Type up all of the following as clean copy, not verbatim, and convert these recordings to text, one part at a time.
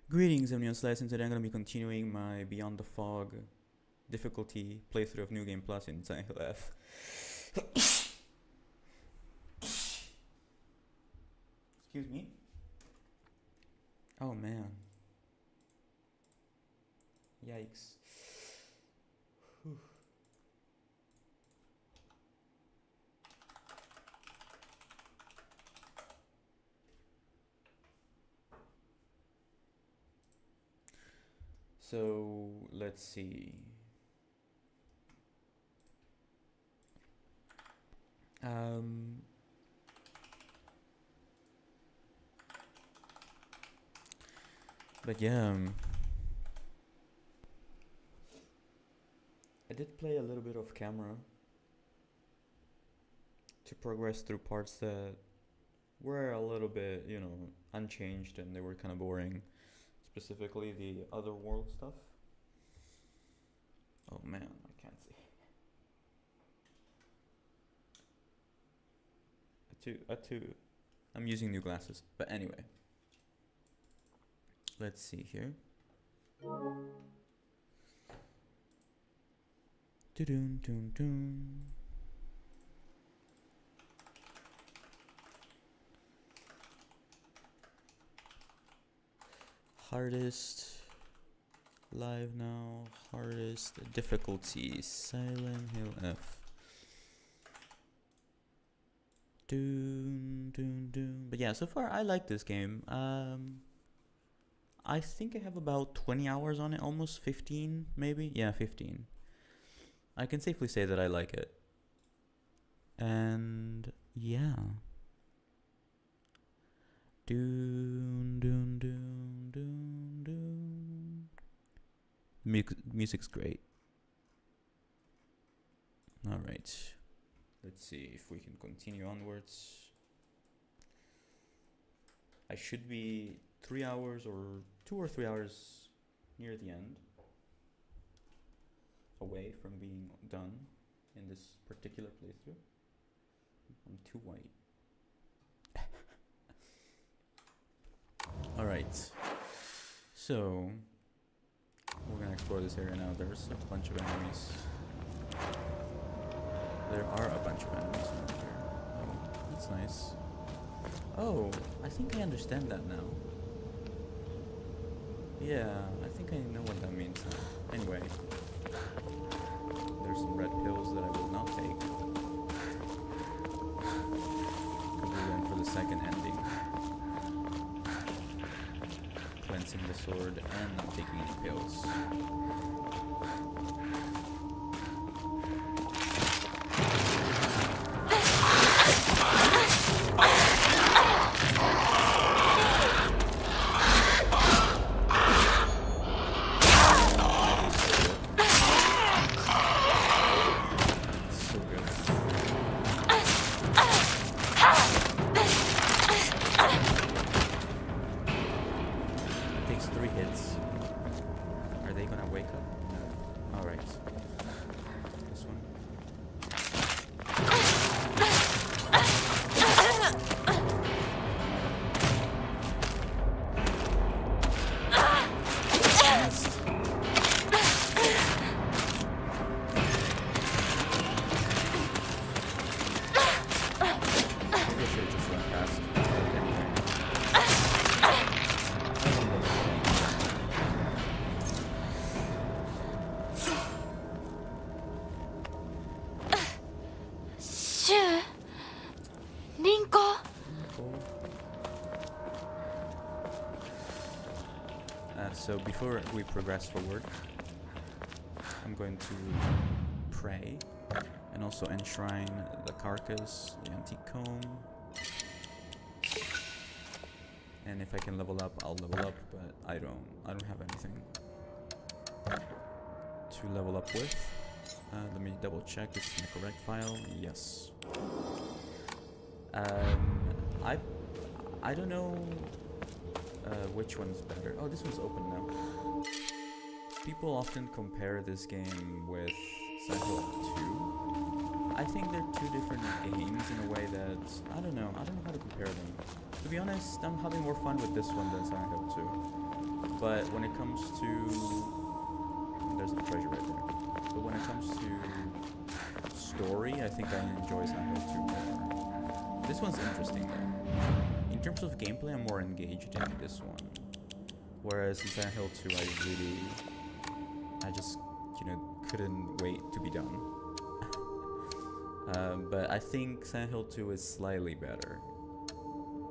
Greetings, everyone. Slice, and today I'm going to be continuing my Beyond the Fog difficulty playthrough of New Game Plus in Silent F. Excuse me. Oh man. Yikes. Whew. So let's see. But yeah, I did play a little bit of camera to progress through parts that were a little bit, unchanged and they were kind of boring. Specifically the other world stuff. Oh man, I can't see. I'm using new glasses. But anyway. Let's see here. Dun dun dun. Hardest live now. Hardest difficulty. Silenthill F. Dun dun dun. But yeah, so far I like this game. I think I have about 20 hours on it, almost 15 maybe. Yeah, 15. I can safely say that I like it. And yeah. Dun dun dun dun dun. Music's great. All right. Let's see if we can continue onwards. I should be 3 hours or 2 or 3 hours near the end, away from being done in this particular playthrough. I'm too white. Alright, so we're gonna explore this area now. There's a bunch of enemies. There are a bunch of enemies around here. Oh, that's nice. Oh, I think I understand that now. Yeah, I think I know what that means now. Anyway, there's some red pills that I will not take. Because we're going for the second ending. Cleansing the sword and not taking any pills. So before we progress forward, I'm going to pray and also enshrine the carcass, the antique comb. And if I can level up, I'll level up, but I don't have anything to level up with. Let me double check this is the correct file. Yes. I don't know which one's better. Oh, this one's open now. People often compare this game with Silent Hill 2. I think they're two different games in a way that I don't know how to compare them. To be honest, I'm having more fun with this one than Silent Hill 2. But when it comes to... There's a treasure right there. But when it comes to story, I think I enjoy Silent Hill 2 more. This one's interesting though. In terms of gameplay, I'm more engaged in this one. Whereas in Silent Hill 2, I just, couldn't wait to be done. But I think Silent Hill 2 is slightly better,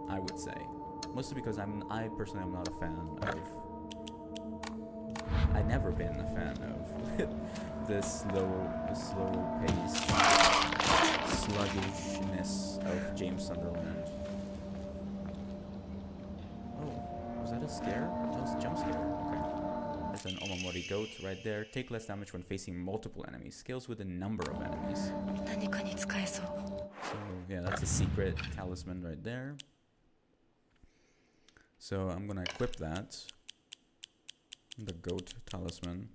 I would say. Mostly because I personally am not a fan of... I've never been a fan of the slow pace, sluggishness of James Sunderland. Oh, was that a scare? That was a jump scare. Okay. That's an Omamori goat right there. Take less damage when facing multiple enemies. Scales with a number of enemies. So yeah, that's a secret talisman right there. So I'm gonna equip that. The goat talisman.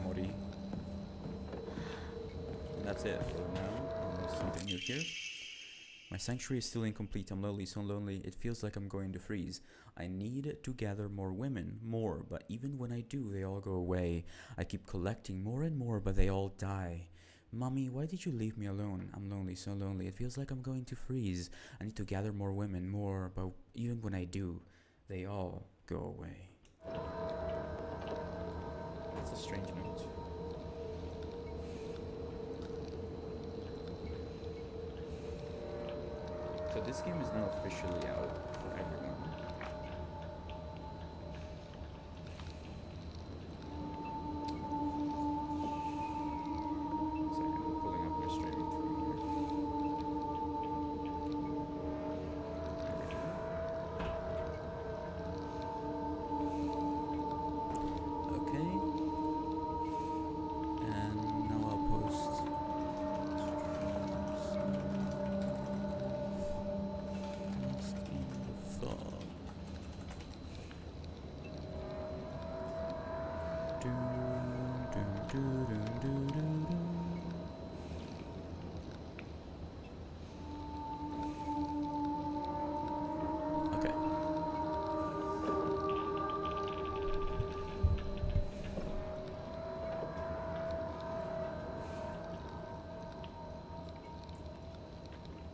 Mori. That's it for now. There's something new here. My sanctuary is still incomplete. I'm lonely, so lonely. It feels like I'm going to freeze. I need to gather more women, but even when I do, they all go away. I keep collecting more and more, but they all die. Mommy, why did you leave me alone? I'm lonely, so lonely. It feels like I'm going to freeze. I need to gather more women, but even when I do, they all go away. That's a strange note. So this game is now officially out for everyone.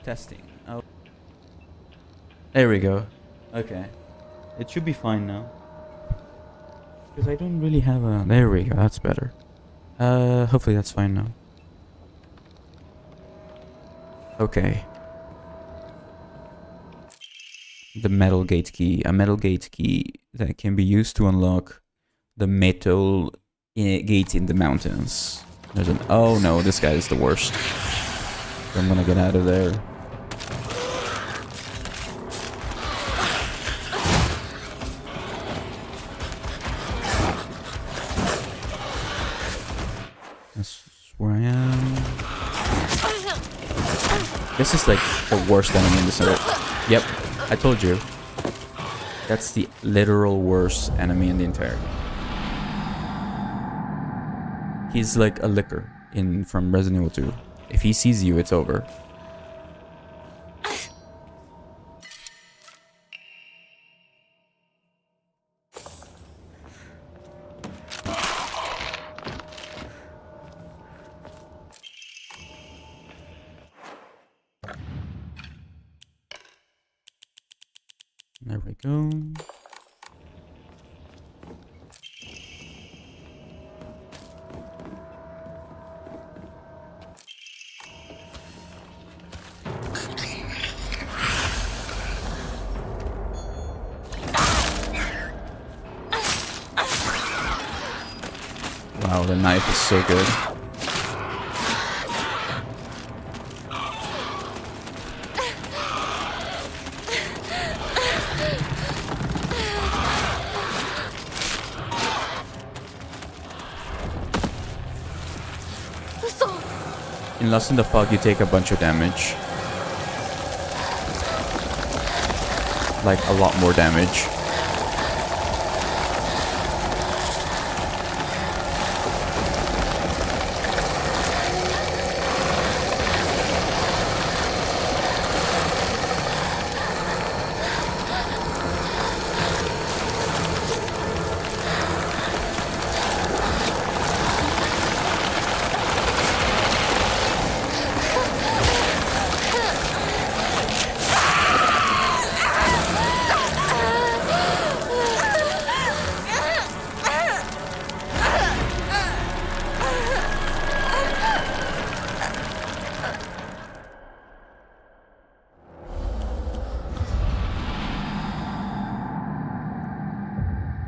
Testing. Oh. There we go. Okay. It should be fine now. Because I don't really have a... There we go. That's better. Hopefully that's fine now. Okay. The metal gate key. A metal gate key that can be used to unlock the metal gate in the mountains. There's an... Oh no, this guy is the worst. I'm gonna get out of there. That's where I am. This is like the worst enemy in this area. Yep, I told you. That's the literal worst enemy in the entire game. He's like a licker from Resident Evil 2. If he sees you, it's over. There we go. Wow, the knife is so good. In Lost in the Fog, you take a bunch of damage. Like, a lot more damage.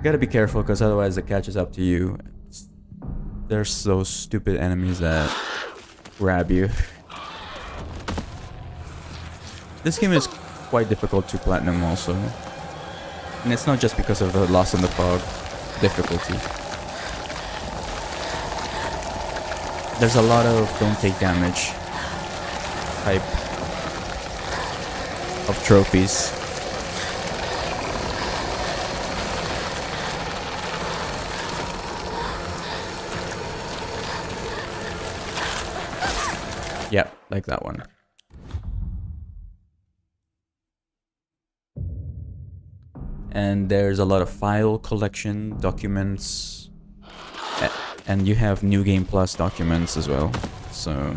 Gotta be careful, because otherwise it catches up to you. There's those stupid enemies that grab you. This game is quite difficult to platinum also. And it's not just because of the Lost in the Fog difficulty. There's a lot of don't take damage type of trophies. Yeah, like that one. And there's a lot of file collection, documents, and you have New Game Plus documents as well. So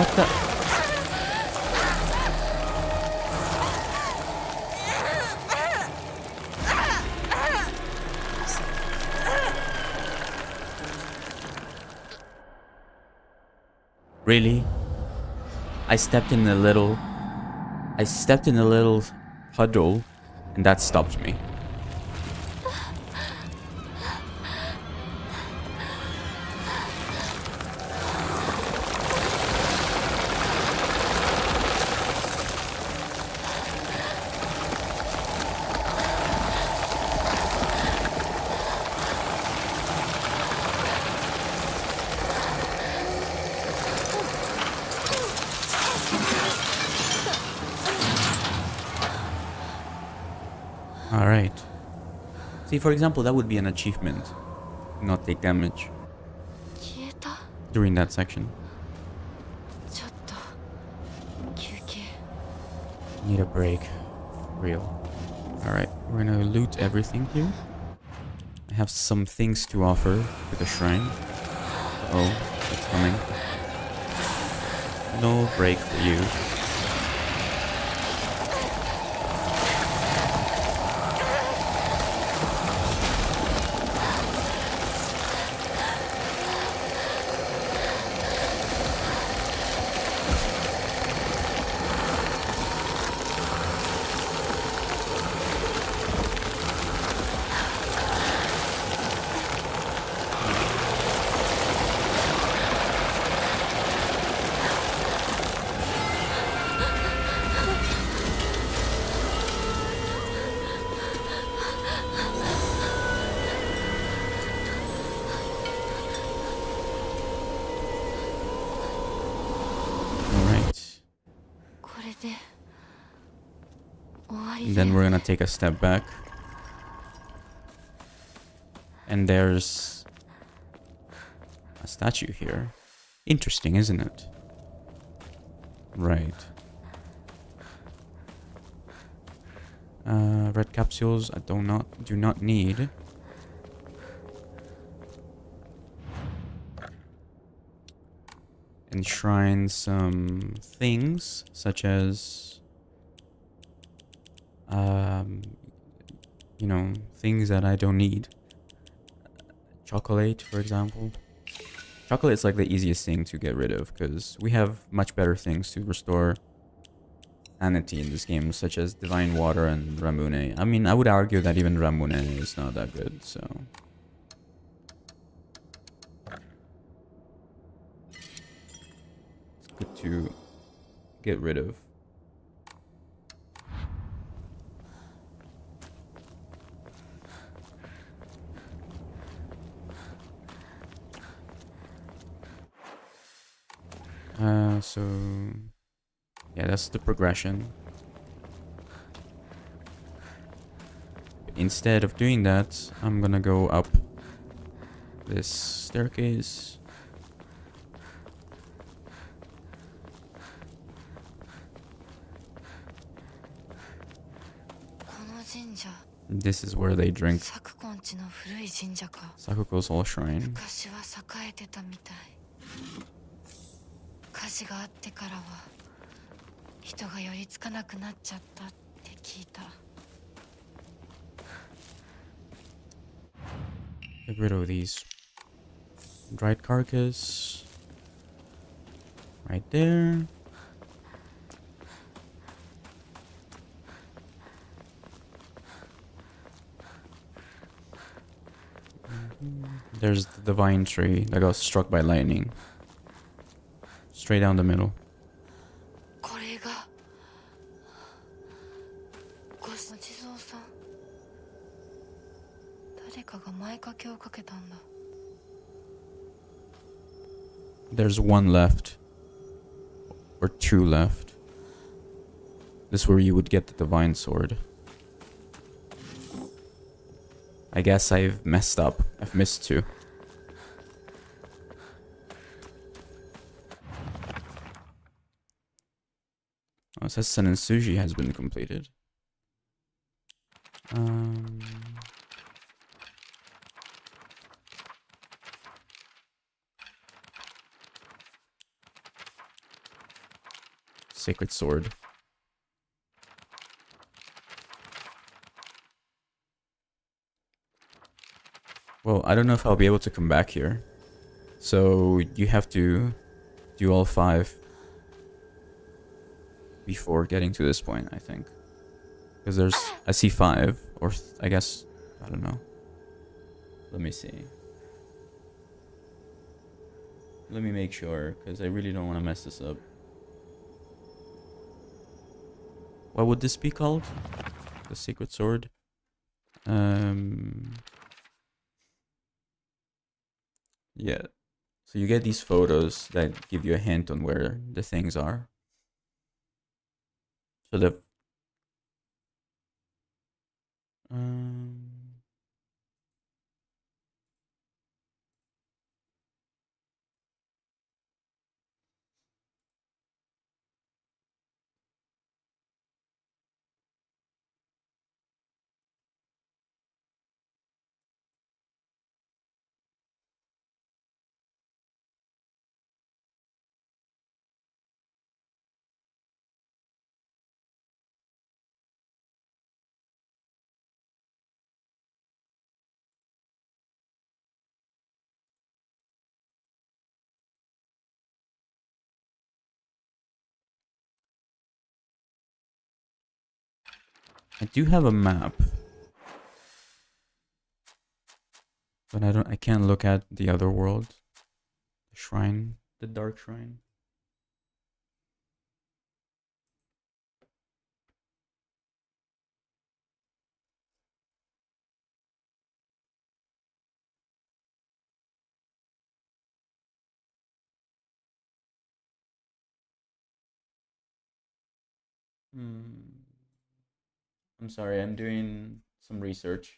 what the? Really? I stepped in a little puddle and that stopped me. Alright. See, for example, that would be an achievement. Not take damage during that section. Need a break. For real. Alright, we're gonna loot everything here. I have some things to offer to the shrine. Oh, it's coming. No break for you. And then we're gonna take a step back. And there's a statue here. Interesting, isn't it? Right. Red capsules I do not need. Enshrine some things such as you know, things that I don't need. Chocolate, for example. Chocolate is like the easiest thing to get rid of because we have much better things to restore sanity in this game, such as Divine Water and Ramune. I mean, I would argue that even Ramune is not that good, so... it's good to get rid of. So yeah, that's the progression. Instead of doing that, I'm gonna go up this staircase. This is where they drink Sakuko's Hall Shrine. 火事があってからは人が寄りつかなくなっちゃったって聞いた。 Get rid of these dried carcass right there. There's the divine tree that got struck by lightning. Straight down the middle. これがご地蔵さん。誰かが前掛けをかけたんだ。 There's one left. Or two left. This is where you would get the divine sword. I guess I've messed up. I've missed two. Oh, it says Senensuji has been completed. Sacred sword. Well, I don't know if I'll be able to come back here. So you have to do all 5 before getting to this point, I think. Because there's... I see 5. Or I guess... I don't know. Let me see. Let me make sure, because I really don't want to mess this up. What would this be called? The Secret Sword? Yeah. So you get these photos that give you a hint on where the things are. So the... I do have a map. But I can't look at the other world. The shrine. The dark shrine. I'm sorry, I'm doing some research.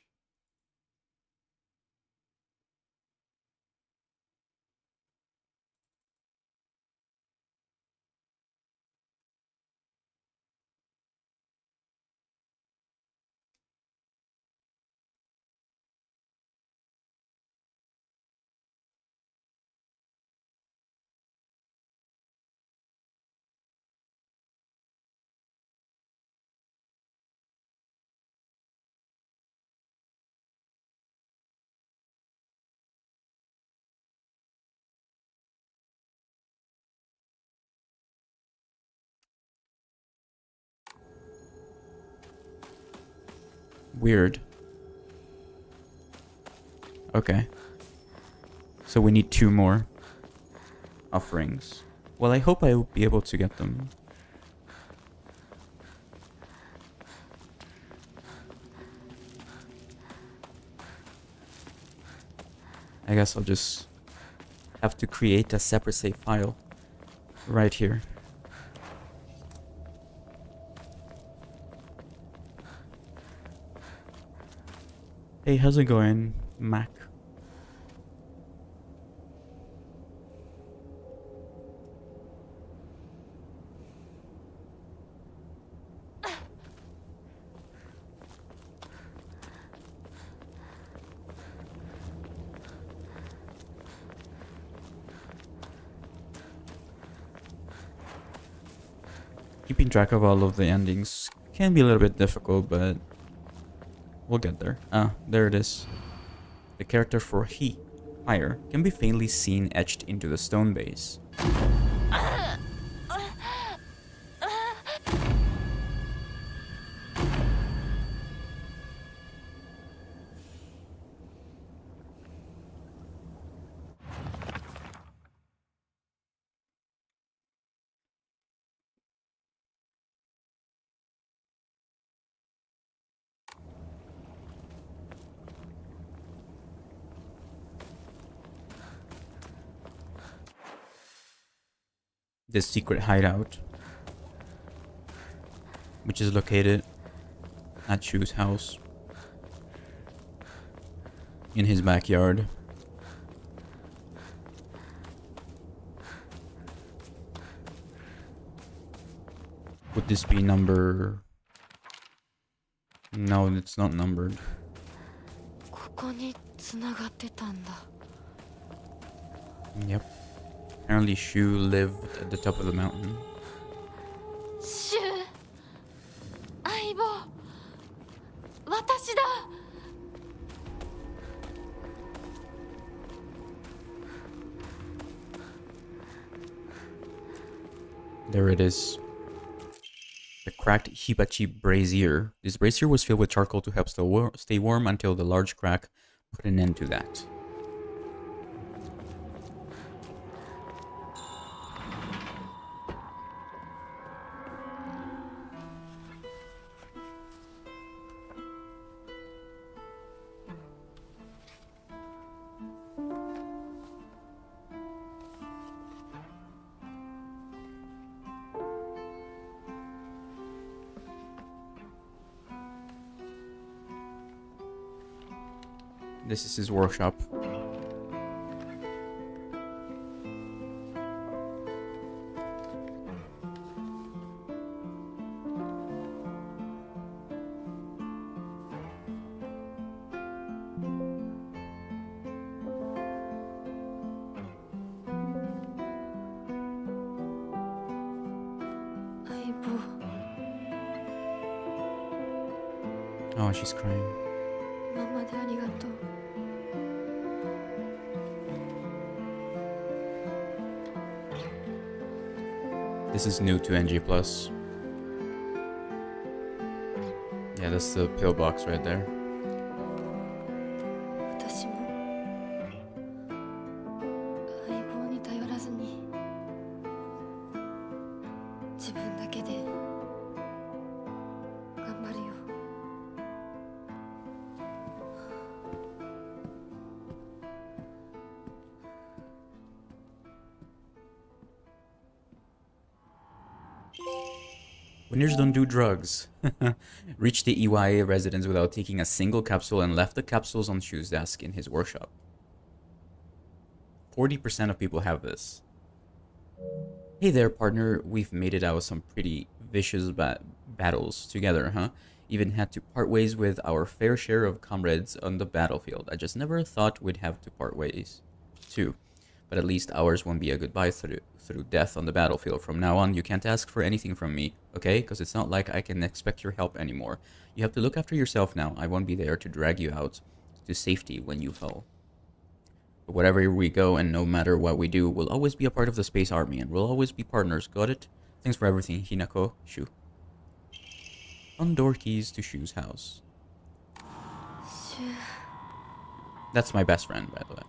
Weird. Okay. So we need 2 more offerings. Well, I hope I will be able to get them. I guess I'll just have to create a separate save file Right here. Hey, how's it going, Mac? Keeping track of all of the endings can be a little bit difficult, but we'll get there. Ah, there it is. The character for he, higher, can be faintly seen etched into the stone base. This secret hideout, which is located at Chu's house in his backyard. Would this be number? No, it's not numbered. ここに繋がってたんだ。 Yep. Apparently Shu lived at the top of the mountain. シュウ、相棒、私だ。 There it is. The cracked Hibachi brazier. This brazier was filled with charcoal to help stay warm until the large crack put an end to that. This is his workshop. Oh, she's crying. ママでありがとう。 This is new to NG+. Yeah, that's the pillbox right there. 私も相棒に頼らずに自分だけで頑張るよ。 Winners don't do drugs. Reached the EYA residence without taking a single capsule and left the capsules on Shu's desk in his workshop. 40% of people have this. Hey there, partner. We've made it out of some pretty vicious battles together, huh? Even had to part ways with our fair share of comrades on the battlefield. I just never thought we'd have to part ways, too. But at least ours won't be a goodbye through death on the battlefield. From now on, you can't ask for anything from me, okay? Because it's not like I can expect your help anymore. You have to look after yourself now. I won't be there to drag you out to safety when you fall. But wherever we go and no matter what we do, we'll always be a part of the Space Army and we'll always be partners. Got it? Thanks for everything, Hinako, Shu. On door keys to Shu's house. シュウ、 That's my best friend, by the way.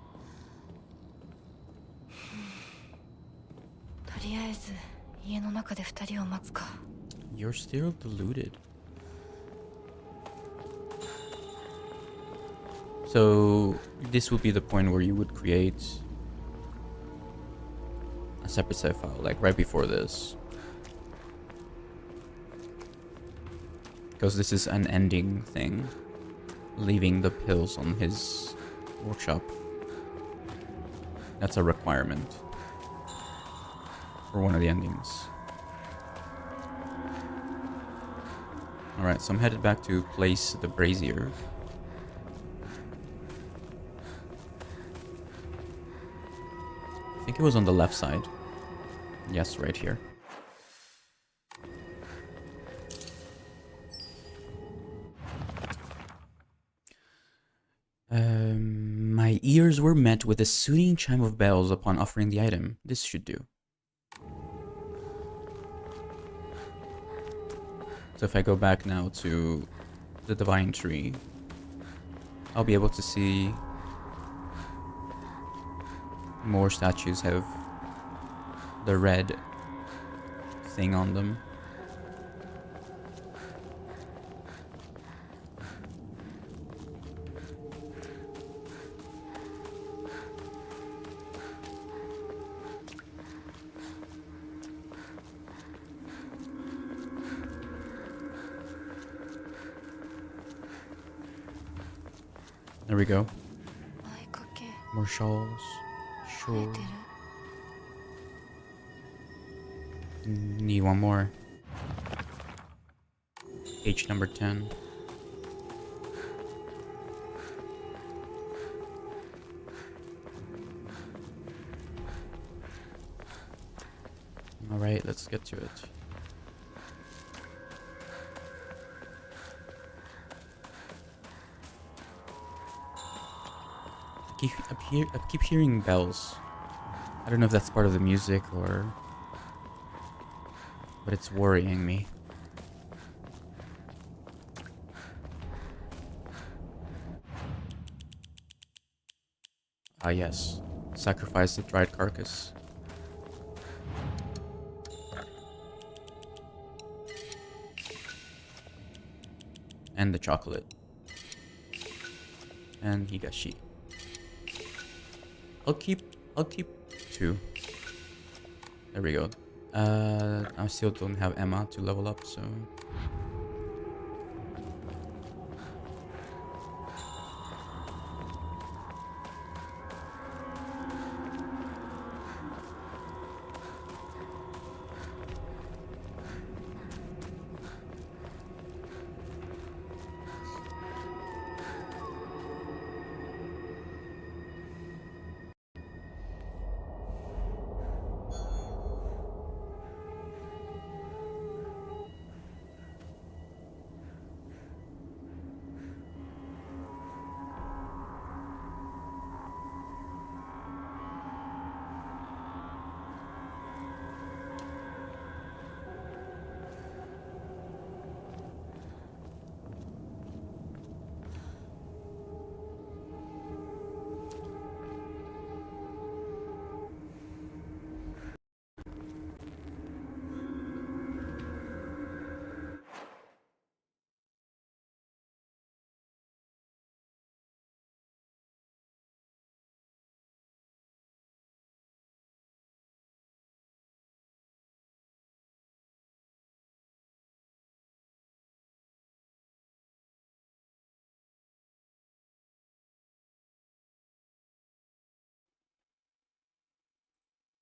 とりあえず家の中で2人を待つか。 You're still deluded. So this would be the point where you would create a separate save file, like right before this. Because this is an ending thing. Leaving the pills on his workshop. That's a requirement for one of the endings. Alright, so I'm headed back to place the brazier. I think it was on the left side. Yes, right here. My ears were met with a soothing chime of bells upon offering the item. This should do. So if I go back now to the divine tree, I'll be able to see more statues have the red thing on them. There we go. More shawls. Sure. Need one more. Page number 10. Alright, let's get to it. I keep hearing bells. I don't know if that's part of the music or... but it's worrying me. Ah yes. Sacrifice the dried carcass. And the chocolate. And higashi. I'll keep 2. There we go. I still don't have Emma to level up, so...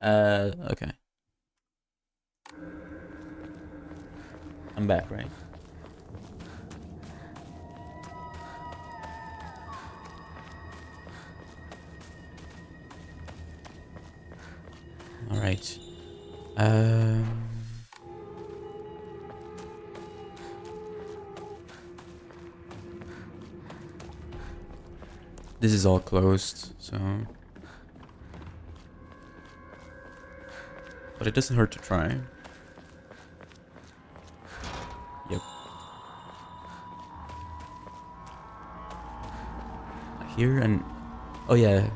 Okay. I'm back, right? Alright. This is all closed, so... but it doesn't hurt to try. Yep. I hear an... oh yeah.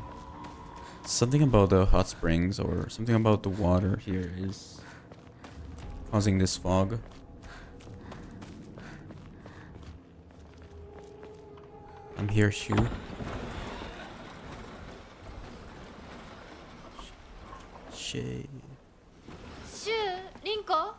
Something about the hot springs or something about the water here is causing this fog. I'm here, Shu. Shit. シュウリンコ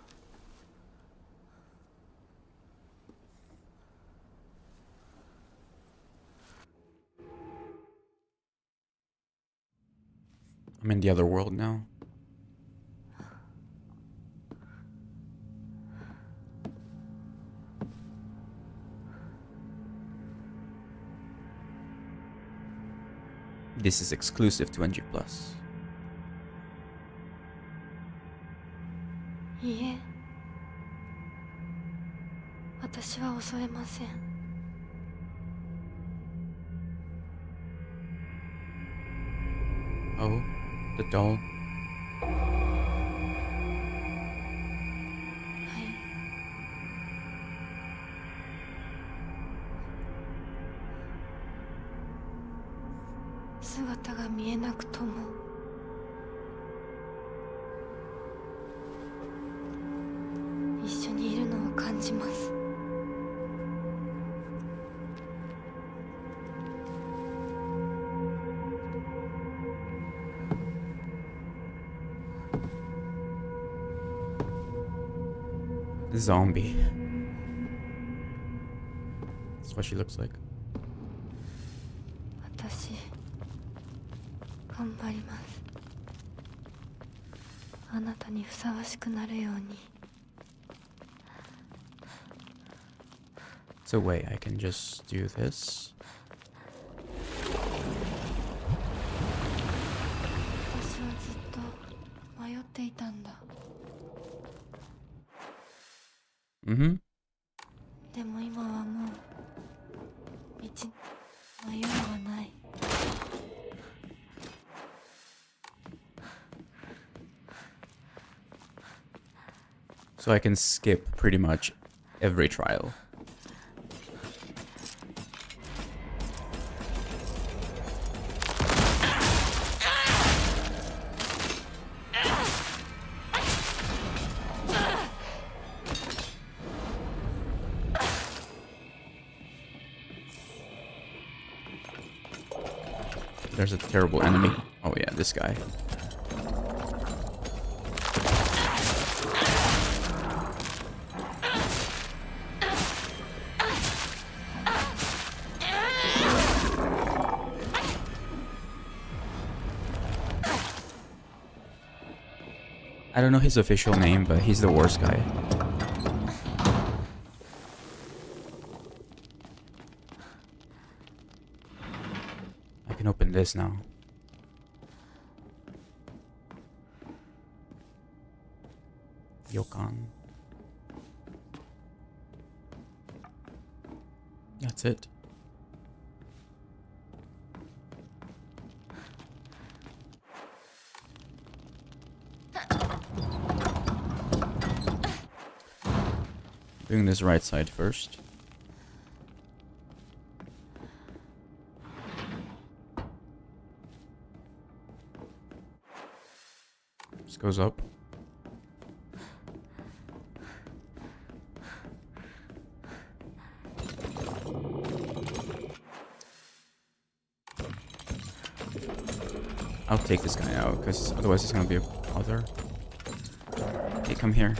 I'm in the other world now. This is exclusive to NG+. いいえ私は恐れません Oh, the doll. はい姿が見えなくとも一緒にいるのを感じます Zombie. That's what she looks like. 私頑張りますあなたにふさわしくなるように So wait, I can just do this. 私はずっと迷っていたんだ Mm-hmm. でも今はもう道に迷いはない So I can skip pretty much every trial. There's a terrible enemy. Oh yeah, this guy. I don't know his official name, but he's the worst guy. I can open this now. Yokan. That's it. Doing this right side first. This goes up. I'll take this guy out, because otherwise he's gonna be a bother. Okay, come here.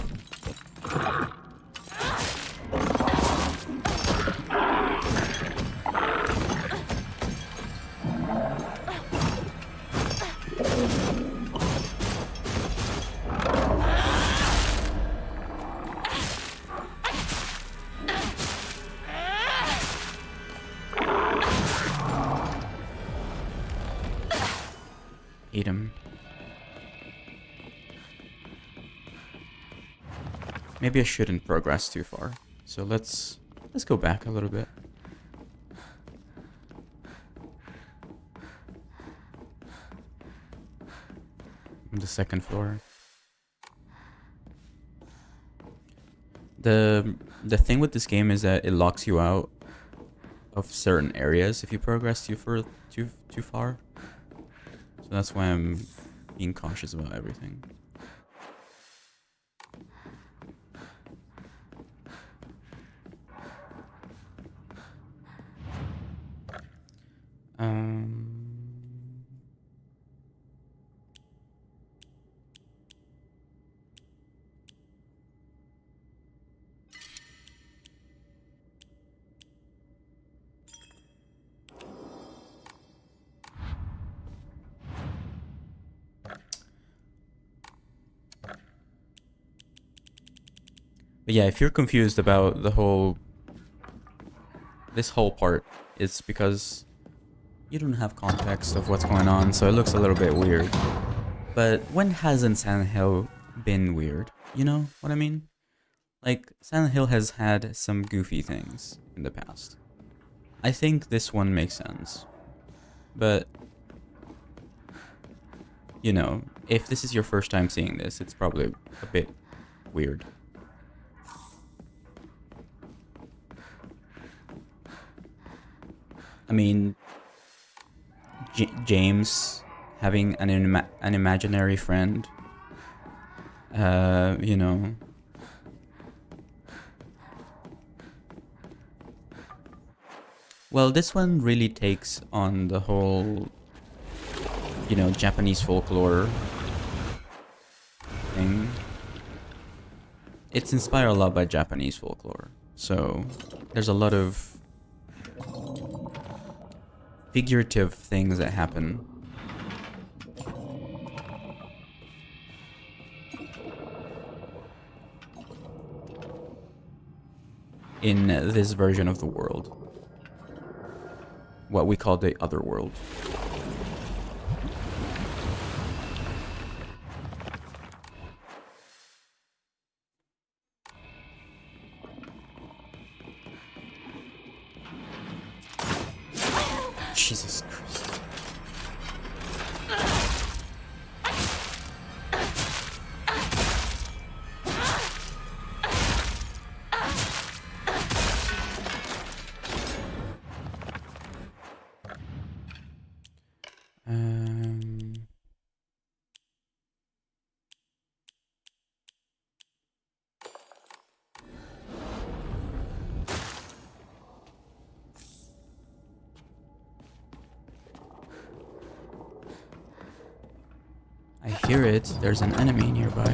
Eat him. Maybe I shouldn't progress too far. So let's go back a little bit. On the second floor. The thing with this game is that it locks you out of certain areas if you progress too far. So that's why I'm being cautious about everything. But yeah, if you're confused about this whole part, it's because you don't have context of what's going on, so it looks a little bit weird. But when hasn't Silent Hill been weird? You know what I mean? Like, Silent Hill has had some goofy things in the past. I think this one makes sense. But, you know, if this is your first time seeing this, it's probably a bit weird. I mean, James having an imaginary friend, you know. Well, this one really takes on the whole, you know, Japanese folklore thing. It's inspired a lot by Japanese folklore, so there's a lot of figurative things that happen. In this version of the world. What we call the other world. Jesus Christ. I hear it. There's an enemy nearby.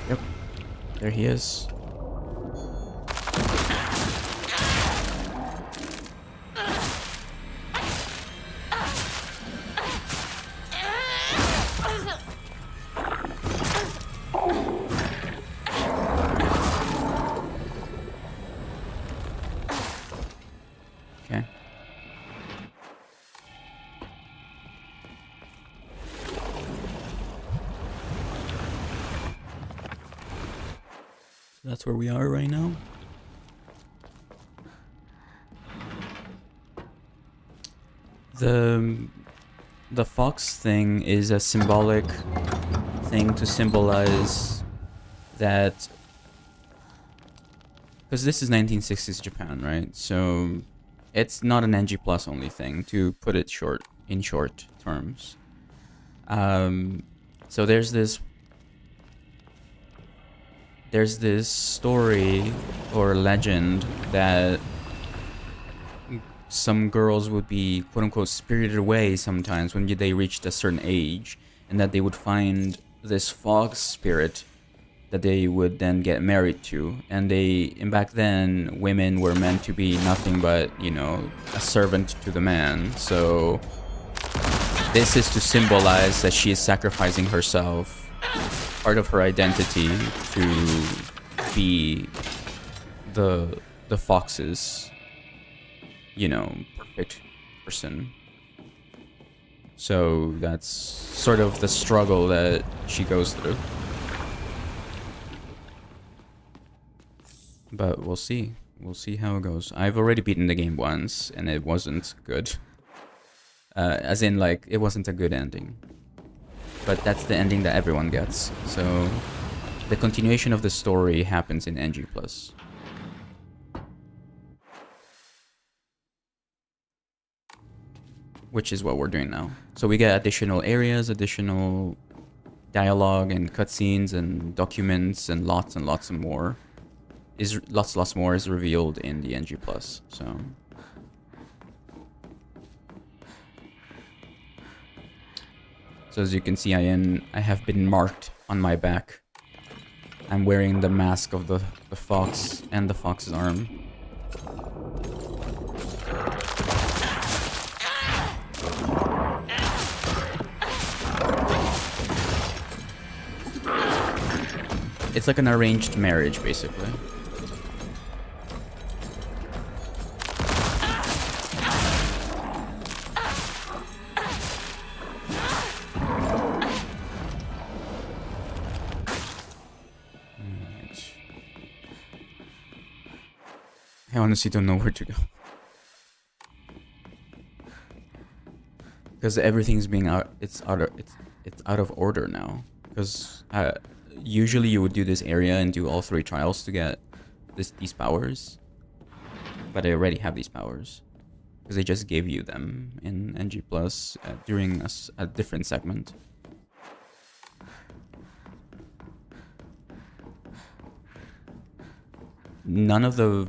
Yep. There he is. Okay. So that's where we are right now. The fox thing is a symbolic thing to symbolize that, because this is 1960s Japan, right? So it's not an NG Plus only thing, to put it in short terms. So there's this story or legend that some girls would be quote unquote spirited away sometimes when they reached a certain age, and that they would find this fox spirit that they would then get married to. And back then, women were meant to be nothing but, you know, a servant to the man. So this is to symbolize that she is sacrificing herself, part of her identity, to be the fox's, you know, perfect person. So that's sort of the struggle that she goes through. But we'll see. We'll see how it goes. I've already beaten the game once, and it wasn't good. As in, like, it wasn't a good ending. But that's the ending that everyone gets. So the continuation of the story happens in NG+. Which is what we're doing now. So we get additional areas, additional dialogue and cutscenes and documents and lots of more. Lots more is revealed in the NG+. So as you can see, I have been marked on my back. I'm wearing the mask of the fox and the fox's arm. It's like an arranged marriage, basically. I honestly don't know where to go. Because everything's being it's out of order now. Because usually you would do this area and do all 3 trials to get these powers. But I already have these powers. Because they just gave you them in NG Plus during a different segment. None of the...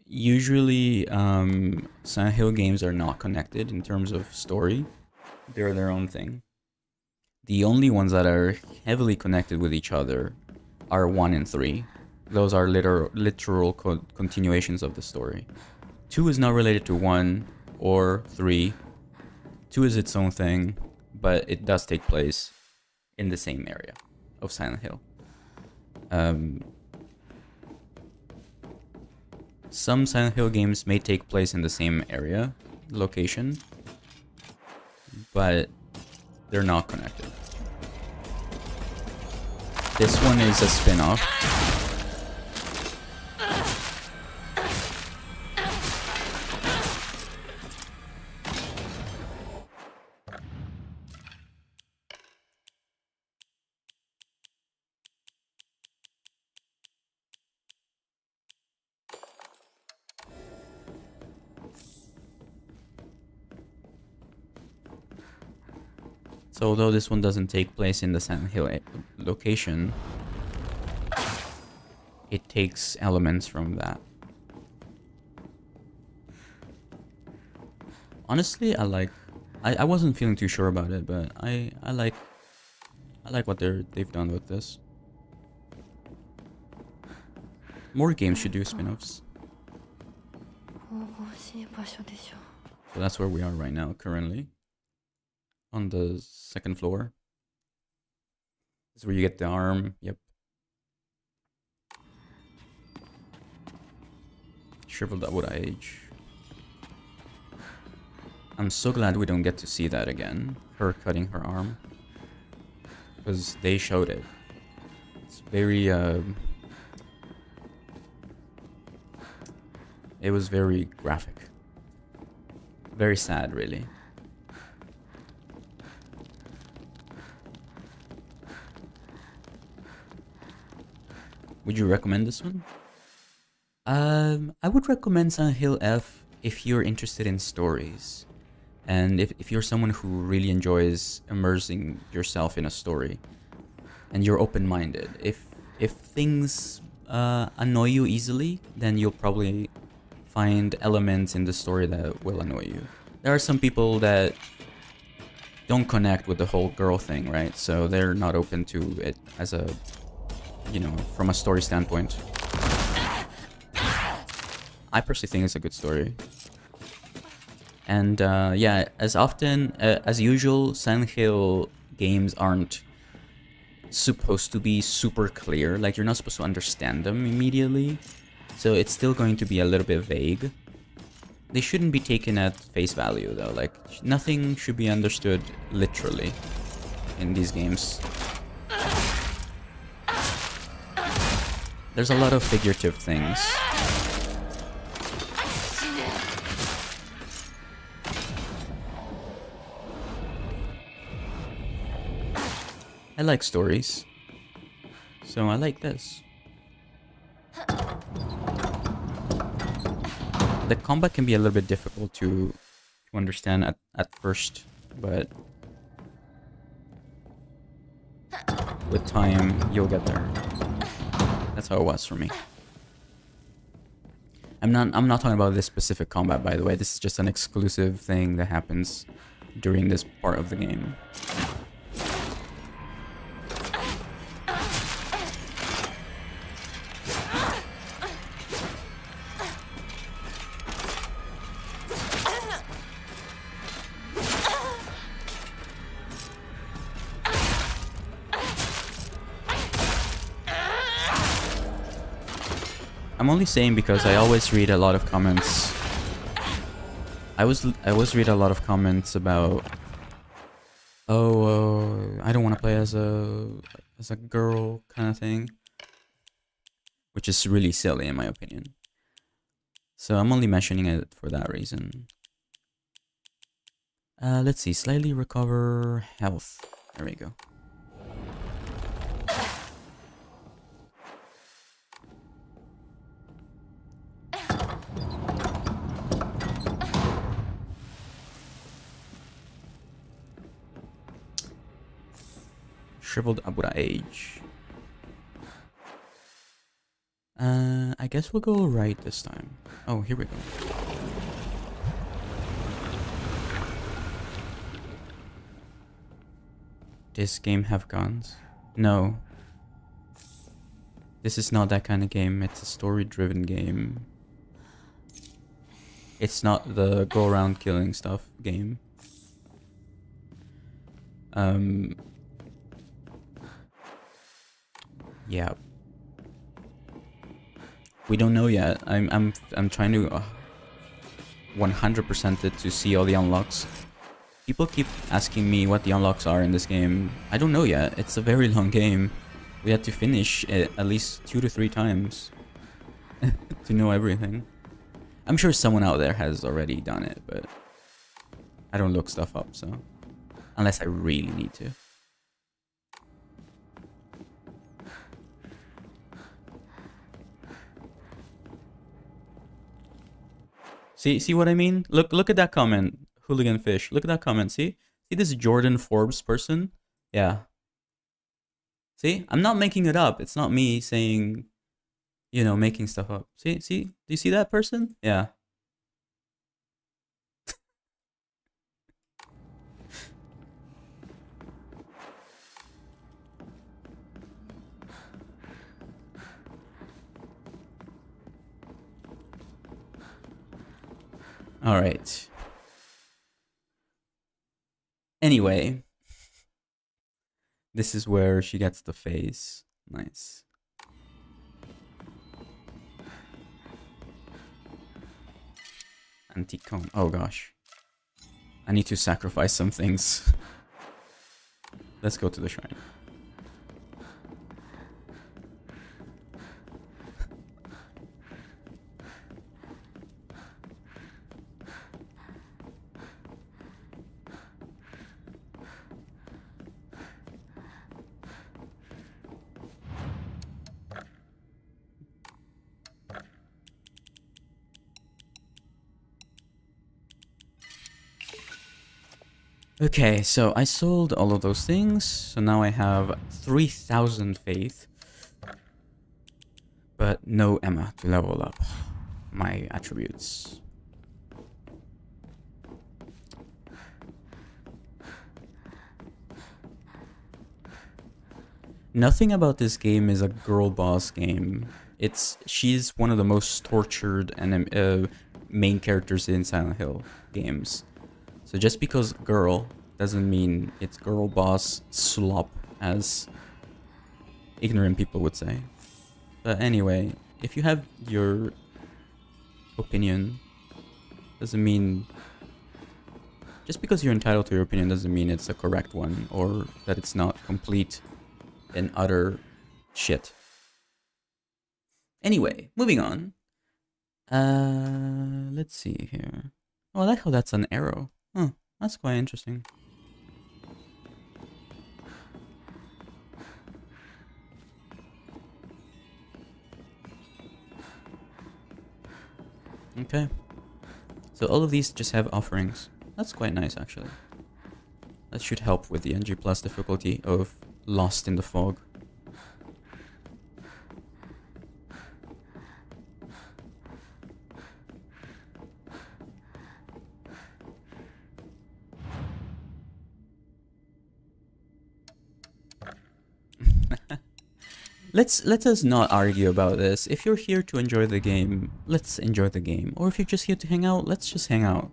Usually, Silent Hill games are not connected in terms of story. They're their own thing. The only ones that are heavily connected with each other are 1 and 3. Those are literal continuations of the story. 2 is not related to 1 or 3. 2 is its own thing, but it does take place in the same area of Silent Hill. Some Silent Hill games may take place in the same area, location, but they're not connected. This one is a spin-off. So although this one doesn't take place in the Silent Hill location, it takes elements from that. Honestly, I wasn't feeling too sure about it, but I like what they've done with this. More games should do spin-offs. So that's where we are right now, currently. On the 2nd floor. This is where you get the arm. Yep. Shriveled up wood age. I'm so glad we don't get to see that again. Her cutting her arm. Because they showed it. It's very, it was very graphic. Very sad, really. Would you recommend this one? I would recommend Silent Hill F if you're interested in stories. And if you're someone who really enjoys immersing yourself in a story. And you're open-minded. If things annoy you easily, then you'll probably find elements in the story that will annoy you. There are some people that don't connect with the whole girl thing, right? So they're not open to it as a... you know, from a story standpoint. I personally think it's a good story. And yeah, as usual, Silent Hill games aren't supposed to be super clear. Like, you're not supposed to understand them immediately. So it's still going to be a little bit vague. They shouldn't be taken at face value, though. Like, nothing should be understood literally in these games. There's a lot of figurative things. I like stories, so I like this. The combat can be a little bit difficult to understand at first, but with time, you'll get there. That's how it was for me. I'm not talking about this specific combat, by the way. This is just an exclusive thing that happens during this part of the game. I'm only saying because I always read a lot of comments. I always read a lot of comments about, oh, I don't want to play as a girl kind of thing, which is really silly in my opinion. So I'm only mentioning it for that reason. Let's see, slightly recover health. There we go. Shriveled Abura age. I guess we'll go right this time. Oh, here we go. This game have guns? No. This is not that kind of game. It's a story-driven game. It's not the go around killing stuff game. Yeah. We don't know yet. I'm trying to 100% it to see all the unlocks. People keep asking me what the unlocks are in this game. I don't know yet. It's a very long game. We had to finish it at least 2 to 3 times to know everything. I'm sure someone out there has already done it, but I don't look stuff up, so unless I really need to. See what I mean? Look at that comment, Hooligan Fish. Look at that comment. See this Jordan Forbes person? Yeah. See, I'm not making it up. It's not me saying, you know, making stuff up. See, do you see that person? Yeah. All right. Anyway, this is where she gets the face. Nice. Antique cone. Oh gosh. I need to sacrifice some things. Let's go to the shrine. Okay, so I sold all of those things, so now I have 3,000 faith, but no Emma to level up my attributes. Nothing about this game is a girl boss game. She's one of the most tortured and main characters in Silent Hill games. So just because girl doesn't mean it's girl boss slop, as ignorant people would say. But anyway, if you have your opinion, doesn't mean... Just because you're entitled to your opinion doesn't mean it's a correct one, or that it's not complete and utter shit. Anyway, moving on. Let's see here. Oh, I like how that's an arrow. Huh, that's quite interesting. Okay. So all of these just have offerings. That's quite nice, actually. That should help with the NG Plus difficulty of Lost in the Fog. Let us not argue about this. If you're here to enjoy the game, let's enjoy the game. Or if you're just here to hang out, let's just hang out.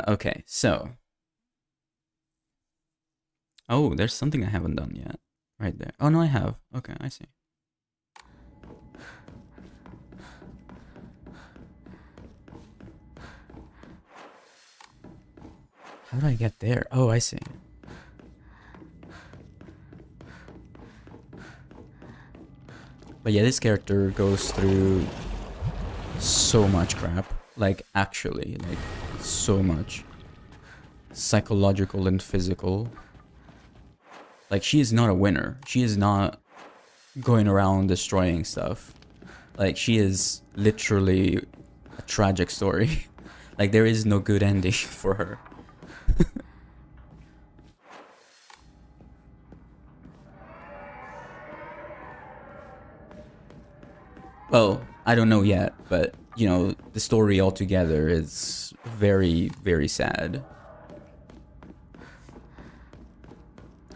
Okay, so. Oh, there's something I haven't done yet. Right there. Oh, no, I have. Okay, I see. How did I get there? Oh, I see. But yeah, this character goes through so much crap. Like, actually, like, so much. Psychological and physical. Like, she is not a winner. She is not going around destroying stuff. Like, she is literally a tragic story. Like, there is no good ending for her. Well, I don't know yet, but, you know, the story altogether is very, very sad.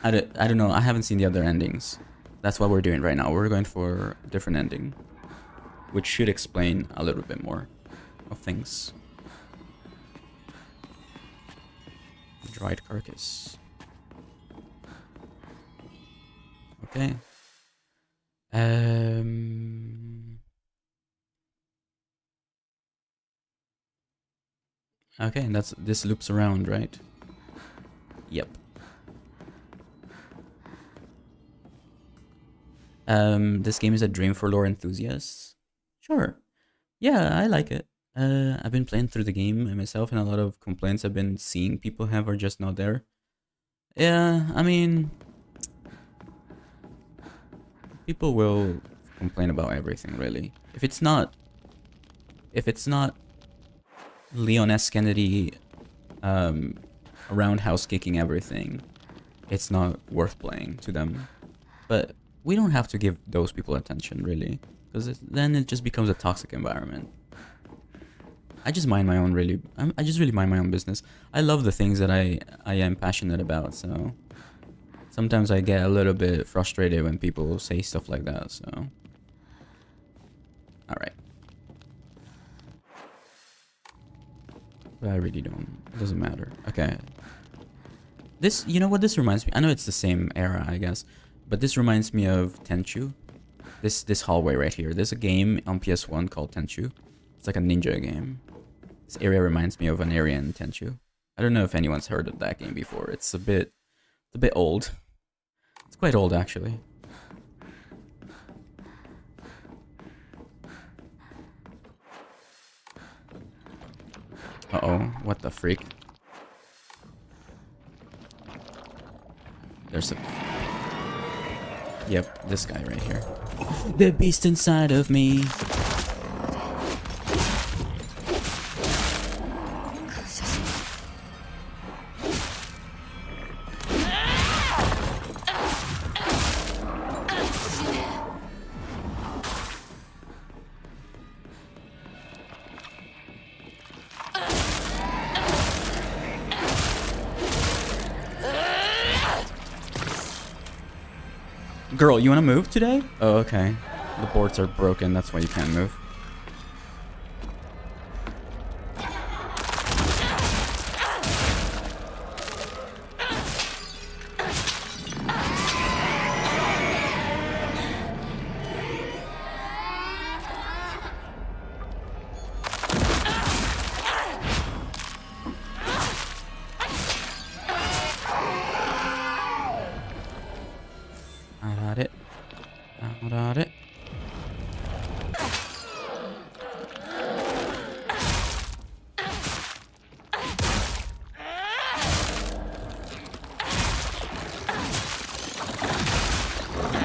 I don't know. I haven't seen the other endings. That's what we're doing right now. We're going for a different ending, which should explain a little bit more of things. Dried carcass. Okay. Okay, and this loops around, right? Yep. This game is a dream for lore enthusiasts. Sure. Yeah, I like it. I've been playing through the game myself, and a lot of complaints I've been seeing people have are just not there. Yeah, I mean, people will complain about everything, really. If it's not Leon S. Kennedy, roundhouse kicking everything, it's not worth playing to them. But we don't have to give those people attention, really, because then it just becomes a toxic environment. I just mind my own, really. I just really mind my own business. I love the things that I am passionate about, so sometimes I get a little bit frustrated when people say stuff like that, so. Alright. But I really don't. It doesn't matter. Okay. This, you know what this reminds me? I know it's the same era, I guess, but this reminds me of Tenchu. This hallway right here. There's a game on PS1 called Tenchu. It's like a ninja game. This area reminds me of an area in Tenchu. I don't know if anyone's heard of that game before. It's a bit old. It's quite old, actually. Uh-oh, what the freak? There's a... Yep, this guy right here. The beast inside of me. Girl, you wanna move today? Oh, okay. The boards are broken, that's why you can't move.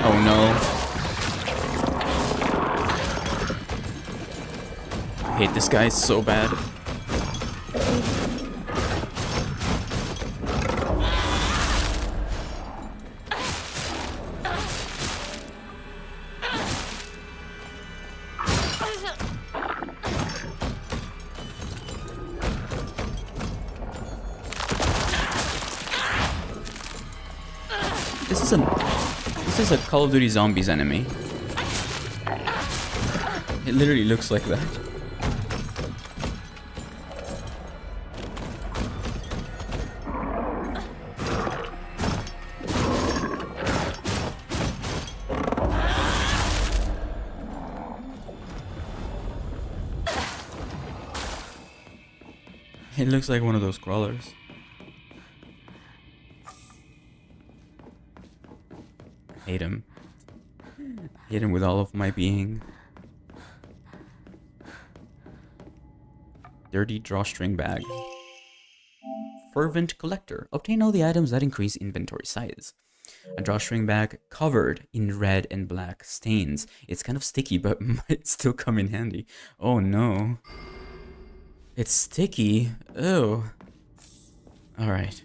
Oh no. I hate this guy so bad. This is a Call of Duty Zombies enemy. It literally looks like that. It looks like one of those crawlers. Hate him. Hate him with all of my being. Dirty drawstring bag. Fervent collector. Obtain all the items that increase inventory size. A drawstring bag covered in red and black stains. It's kind of sticky, but might still come in handy. Oh no. It's sticky. Oh. Alright.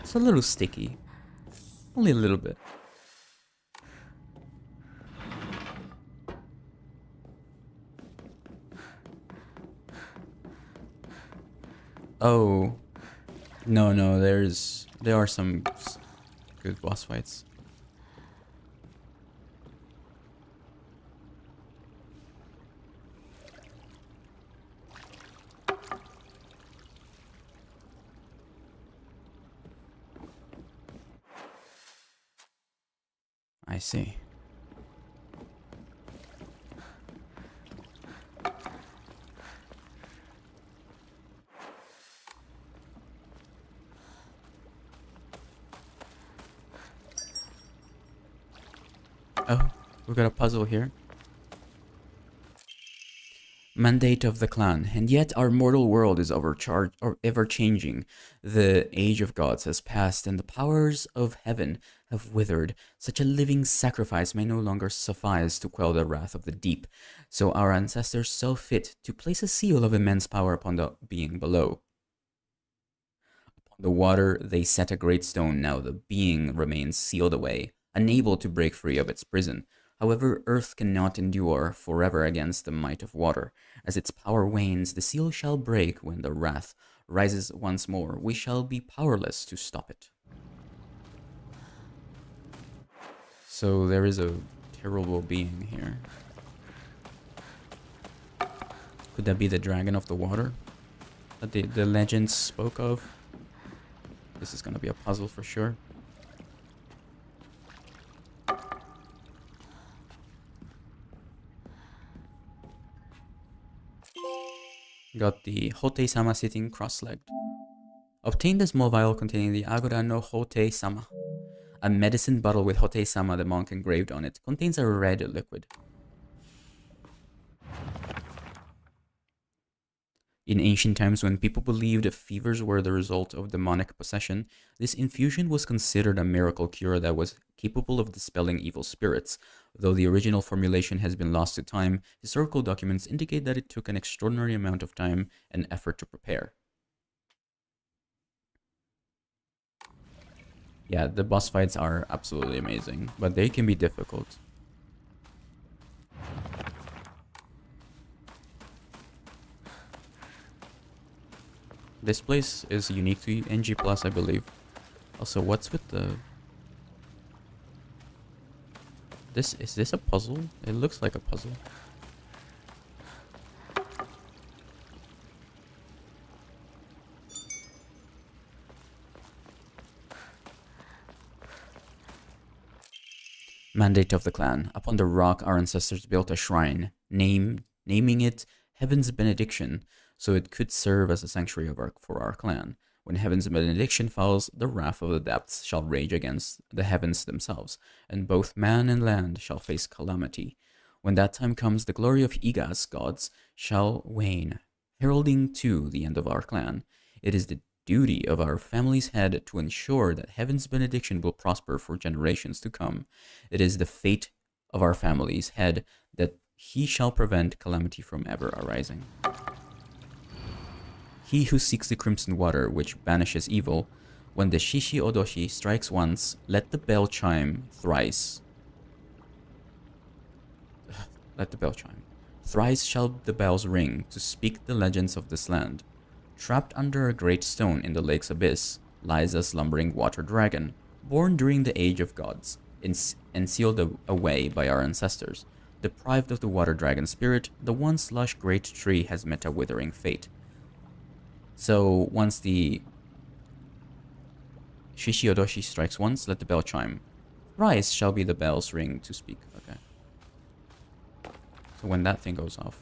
It's a little sticky. Only a little bit. Oh. No, there are some good boss fights. I see. Oh, we got a puzzle here. Mandate of the clan, and yet our mortal world is overcharged or ever changing. The age of gods has passed, and the powers of heaven have withered. Such a living sacrifice may no longer suffice to quell the wrath of the deep. So our ancestors saw fit to place a seal of immense power upon the being below. Upon the water they set a great stone. Now the being remains sealed away, unable to break free of its prison. However, earth cannot endure forever against the might of water. As its power wanes, the seal shall break. When the wrath rises once more, we shall be powerless to stop it. So there is a terrible being here. Could that be the dragon of the water that the legends spoke of? This is gonna be a puzzle for sure. Got the Hote-sama sitting cross-legged. Obtained a small vial containing the Agora no Hote-sama. A medicine bottle with Hote-sama, the monk, engraved on it. Contains a red liquid. In ancient times, when people believed fevers were the result of demonic possession, this infusion was considered a miracle cure that was capable of dispelling evil spirits. Though the original formulation has been lost to time, historical documents indicate that it took an extraordinary amount of time and effort to prepare. Yeah, the boss fights are absolutely amazing, but they can be difficult. This place is unique to NG+, I believe. Also, what's with the... Is this a puzzle? It looks like a puzzle. Mandate of the clan. Upon the rock, our ancestors built a shrine, naming it Heaven's Benediction, so it could serve as a sanctuary for our clan. When Heaven's benediction falls, the wrath of the depths shall rage against the heavens themselves, and both man and land shall face calamity. When that time comes, the glory of Iga's gods shall wane, heralding too the end of our clan. It is the duty of our family's head to ensure that Heaven's benediction will prosper for generations to come. It is the fate of our family's head that he shall prevent calamity from ever arising. He who seeks the crimson water, which banishes evil, when the Shishi Odoshi strikes once, let the bell chime thrice. Let the bell chime. Thrice shall the bells ring to speak the legends of this land. Trapped under a great stone in the lake's abyss lies a slumbering water dragon, born during the age of gods, and sealed away by our ancestors. Deprived of the water dragon spirit, the once lush great tree has met a withering fate. So once the Shishi Odoshi strikes once, let the bell chime. Rise shall be the bells ring to speak. Okay. So when that thing goes off.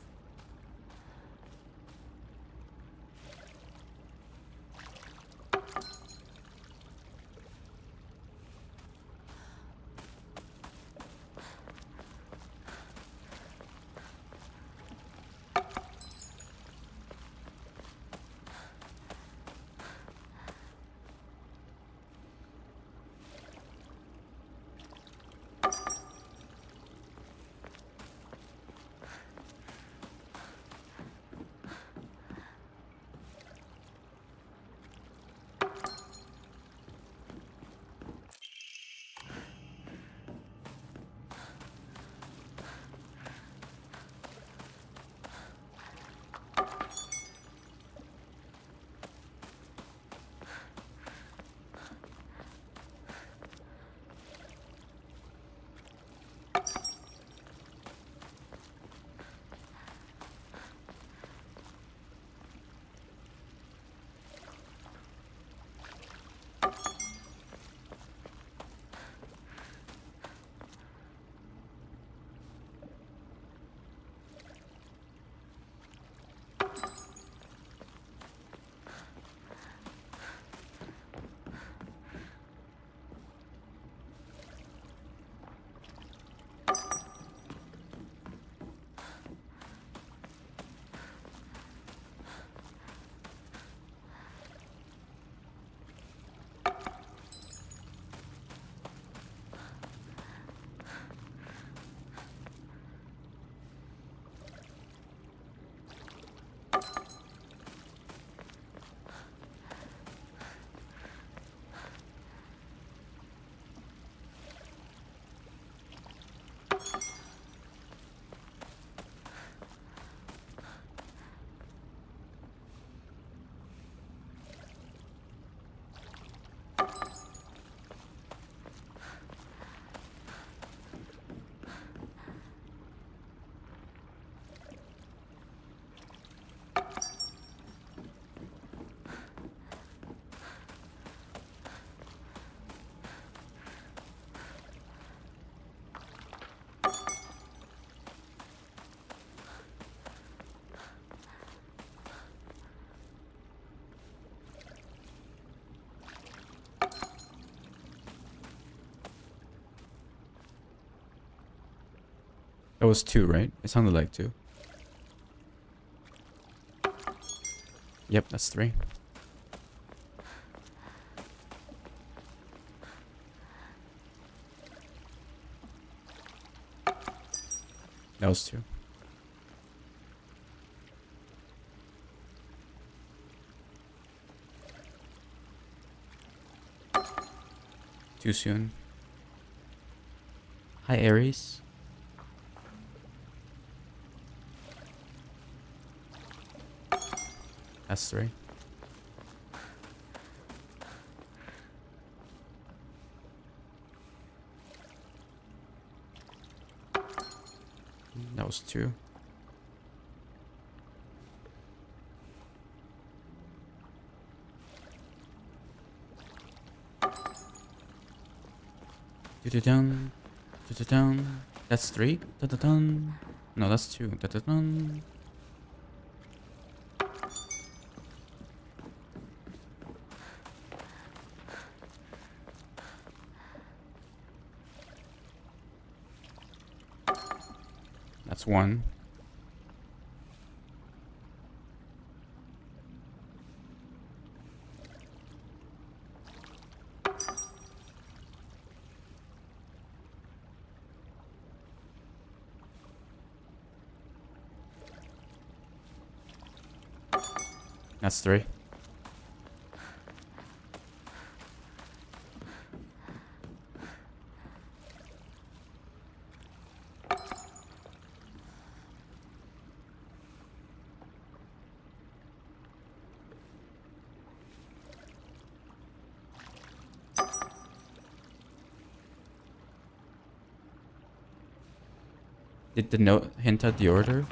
That was 2, right? It sounded like 2. Yep, that's 3. That was 2. Too soon. Hi, Aries. That's 3. That was 2. Do-do-dun. Do-do-dun. That's 3. Da-da-dun. No, that's 2. Da-da-dun. That's 1. That's 3. Did the note hint at the order?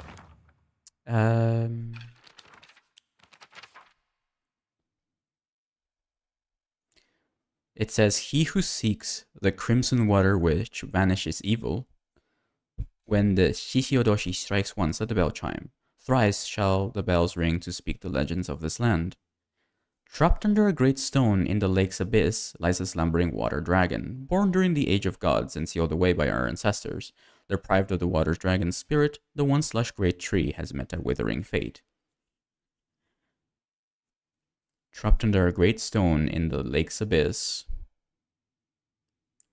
It says, "He who seeks the crimson water which vanishes evil, when the Shishiodoshi strikes once at the bell chime, thrice shall the bells ring to speak the legends of this land. Trapped under a great stone in the lake's abyss lies a slumbering water dragon, born during the age of gods and sealed away by our ancestors. Deprived of the water dragon's spirit, the once lush great tree has met a withering fate." Trapped under a great stone in the lake's abyss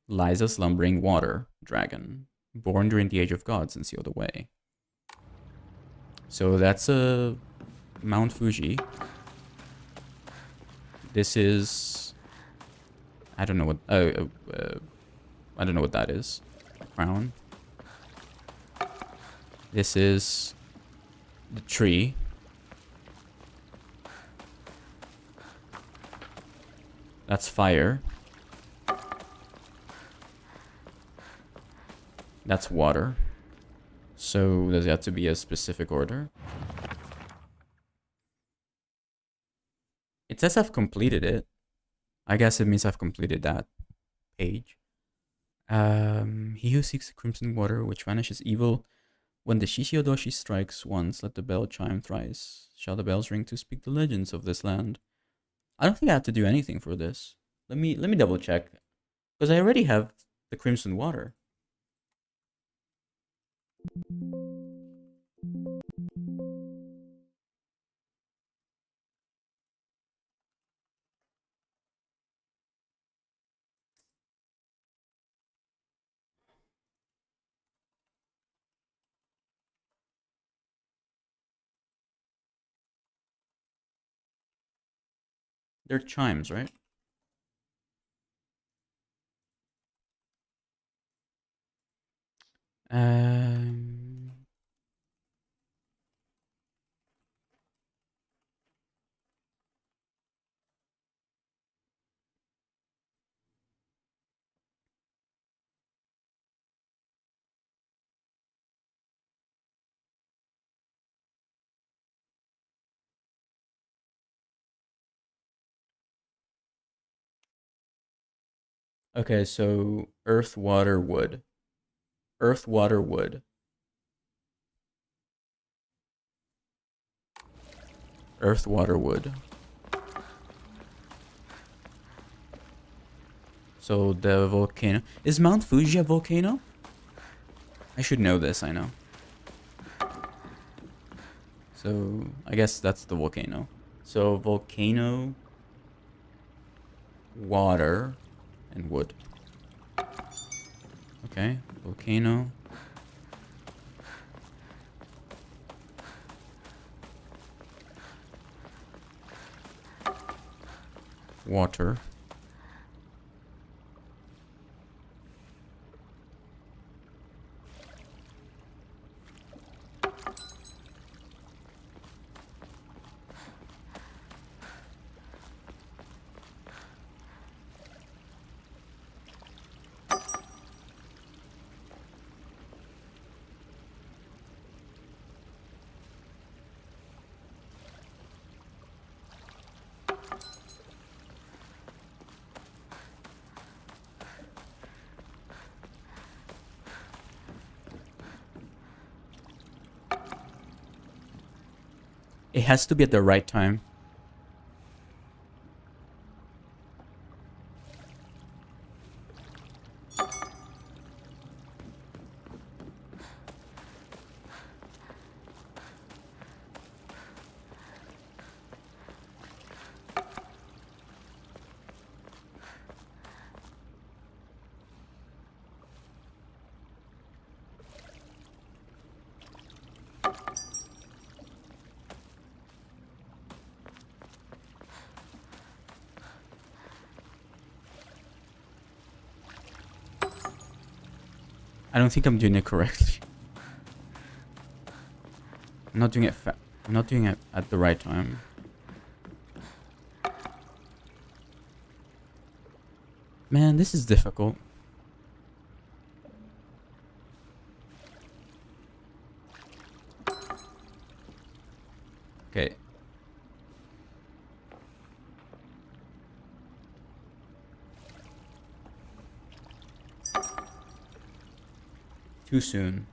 lies a slumbering water dragon, born during the age of gods and sealed away. So that's a Mount Fuji. This is, I don't know what I don't know what that is. A crown. This is the tree. That's fire. That's water. So does it have to be a specific order? It says I've completed it. I guess it means I've completed that page. He who seeks the crimson water which vanishes evil, when the Shishiodoshi strikes once, let the bell chime thrice. Shall the bells ring to speak the legends of this land? I don't think I have to do anything for this. Let me double check, because I already have the crimson water. They're chimes, right? Okay, so earth, water, wood. Earth, water, wood. Earth, water, wood. So the volcano. Is Mount Fuji a volcano? I should know this, I know. So I guess that's the volcano. So volcano, water, and wood. Okay, volcano. Water. It has to be at the right time. I don't think I'm doing it correctly. I'm not doing it I'm not doing it at the right time. Man, this is difficult. Okay. too soon.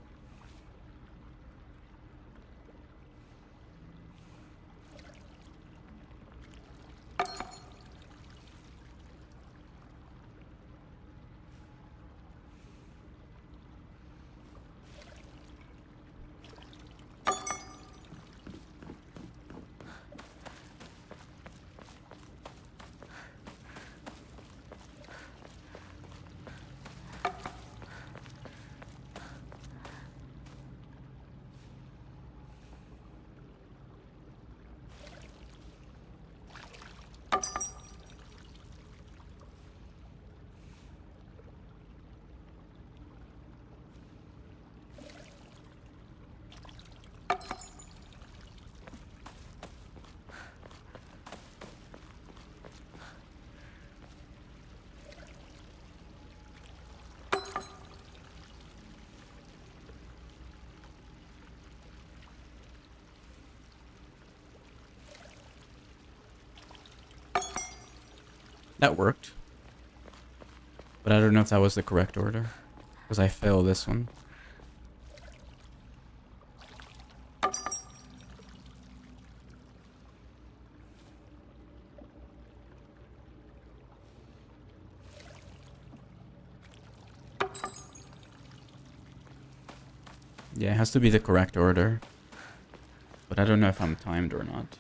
That worked. But I don't know if that was the correct order. Because I failed this one. Yeah, it has to be the correct order. But I don't know if I'm timed or not.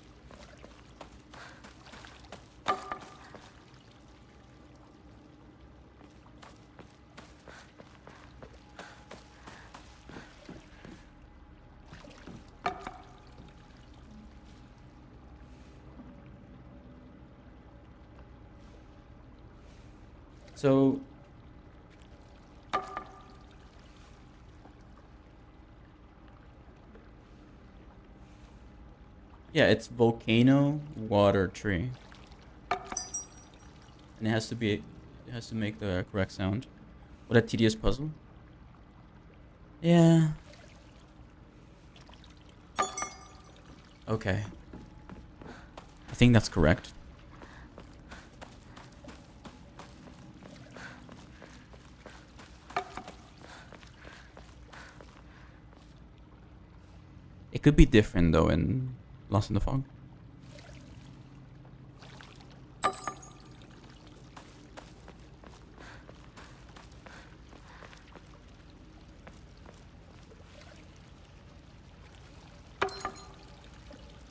So yeah, it's volcano, water, tree. And it has to make the correct sound. What a tedious puzzle. Yeah. Okay. I think that's correct. It could be different though in Lost in the Fog.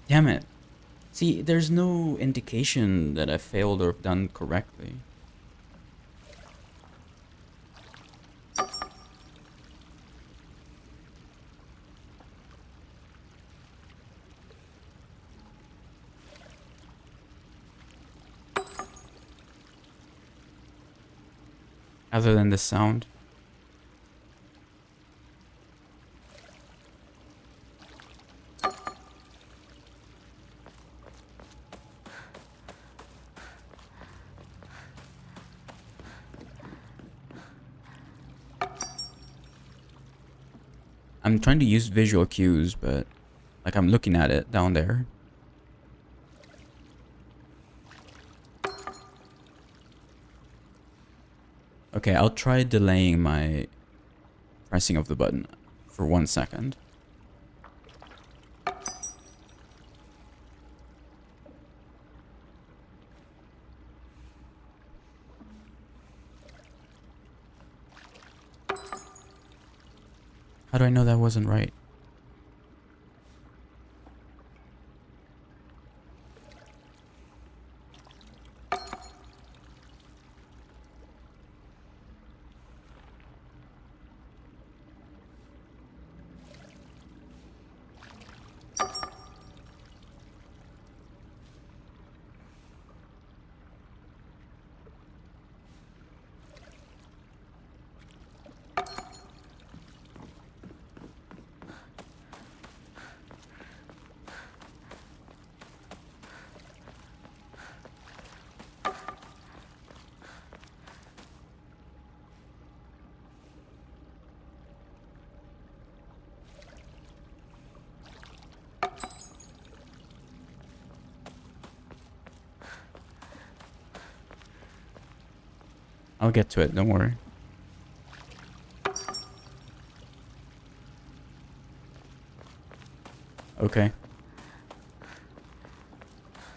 Damn it. See, there's no indication that I failed or done correctly. Other than this sound. I'm trying to use visual cues, but like I'm looking at it down there. Okay, I'll try delaying my pressing of the button for 1 second. How do I know that wasn't right? I'll get to it, don't worry. Okay.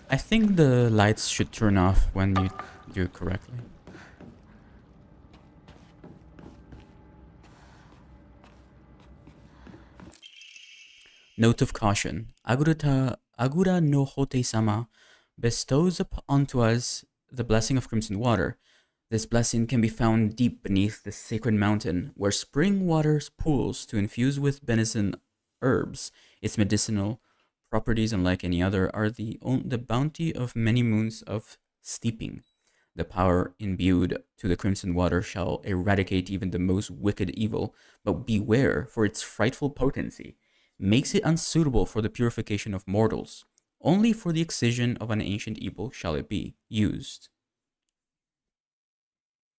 I think the lights should turn off when you do it correctly. Note of caution. Agura no Hote-sama bestows onto us the blessing of crimson water. This blessing can be found deep beneath the sacred mountain, where spring water pools to infuse with benison herbs. Its medicinal properties, unlike any other, are the bounty of many moons of steeping. The power imbued to the crimson water shall eradicate even the most wicked evil, but beware, for its frightful potency makes it unsuitable for the purification of mortals. Only for the excision of an ancient evil shall it be used.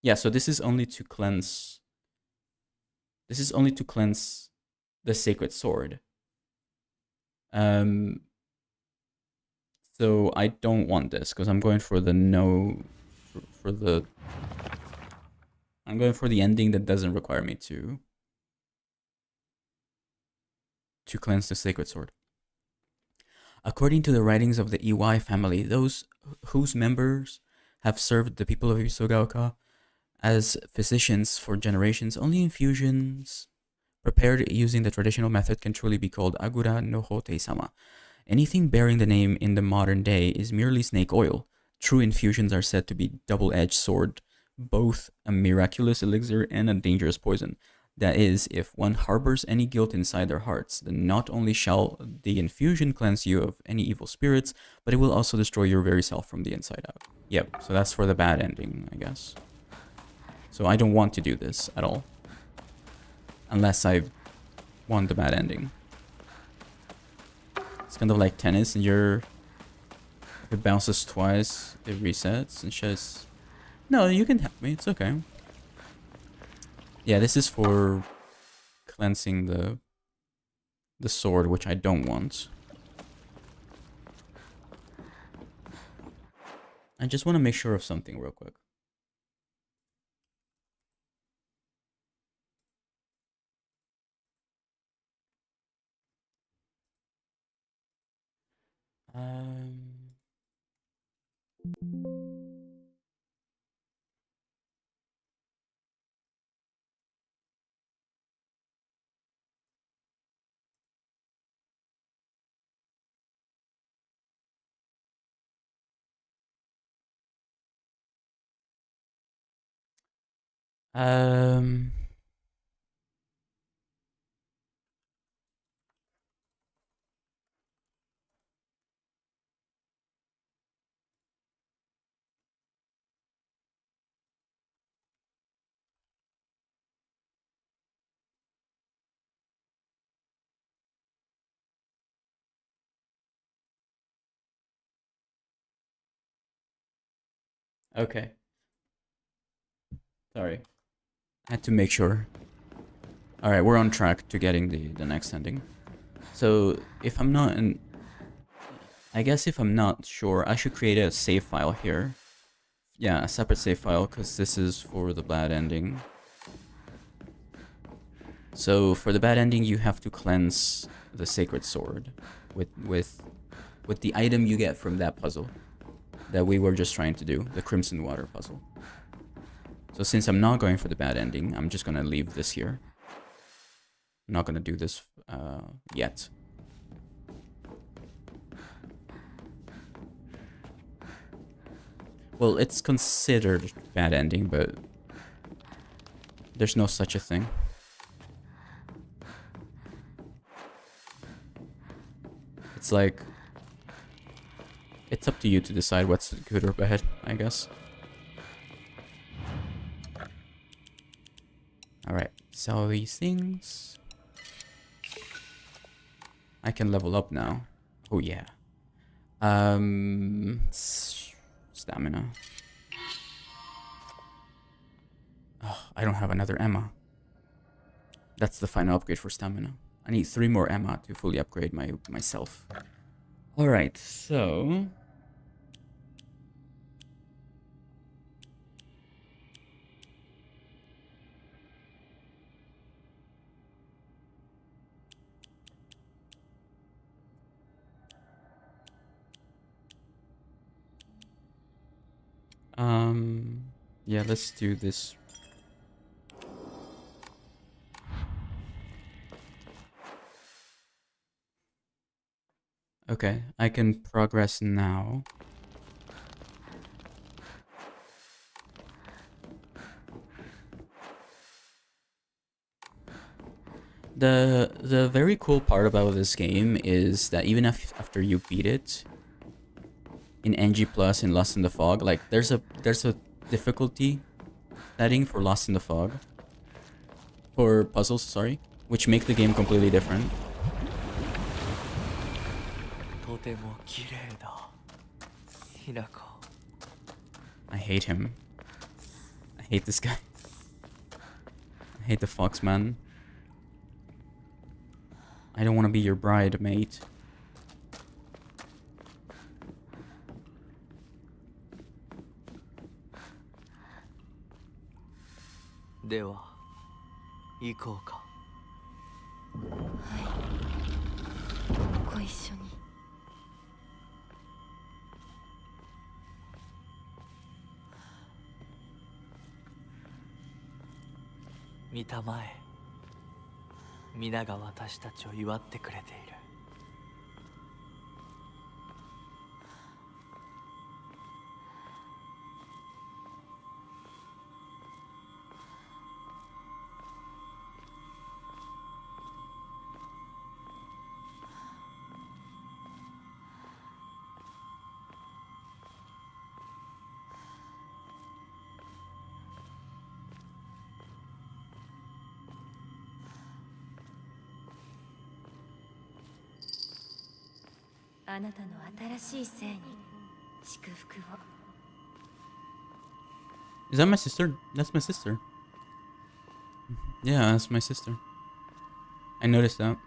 Yeah, so this is only to cleanse. This is only to cleanse the sacred sword. Um. So I don't want this because I'm going for the no, for the. I'm going for the ending that doesn't require me to cleanse the sacred sword. According to the writings of the Iwai family, those whose members have served the people of Isogaoka as physicians for generations, only infusions prepared using the traditional method can truly be called Agura no Hote-sama. Anything bearing the name in the modern day is merely snake oil. True infusions are said to be double-edged sword, both a miraculous elixir and a dangerous poison. That is, if one harbors any guilt inside their hearts, then not only shall the infusion cleanse you of any evil spirits, but it will also destroy your very self from the inside out. Yep, so that's for the bad ending, I guess. So I don't want to do this at all. Unless I want the bad ending. It's kind of like tennis, and if it bounces twice, it resets and says, no, you can help me, it's okay. Yeah, this is for cleansing the sword, which I don't want. I just want to make sure of something real quick. Um, okay. Sorry. I had to make sure. Alright, we're on track to getting the next ending. So, if I'm not in... I guess if I'm not sure, I should create a save file here. Yeah, a separate save file, because this is for the bad ending. So, for the bad ending, you have to cleanse the sacred sword with the item you get from that puzzle that we were just trying to do, the Crimson Water puzzle. So since I'm not going for the bad ending, I'm just going to leave this here. I'm not going to do this yet. Well, it's considered bad ending, but there's no such a thing. It's like, it's up to you to decide what's good or bad, I guess. Alright, sell these things. I can level up now. Oh yeah. Stamina. Oh, I don't have another Emma. That's the final upgrade for stamina. I need 3 more Emma to fully upgrade myself. Alright, so... Yeah, let's do this. Okay, I can progress now. The very cool part about this game is that even if after you beat it in NG Plus and Lost in the Fog, like there's a difficulty setting for Lost in the Fog, for puzzles, sorry, which make the game completely different. I hate him. I hate this guy. I hate the fox man. I don't want to be your bride, mate. Mitamae. 皆が私たちを祝ってくれている。あなたの新しい生に祝福を。 Is that my sister? That's my sister. Yeah, that's my sister. I noticed that.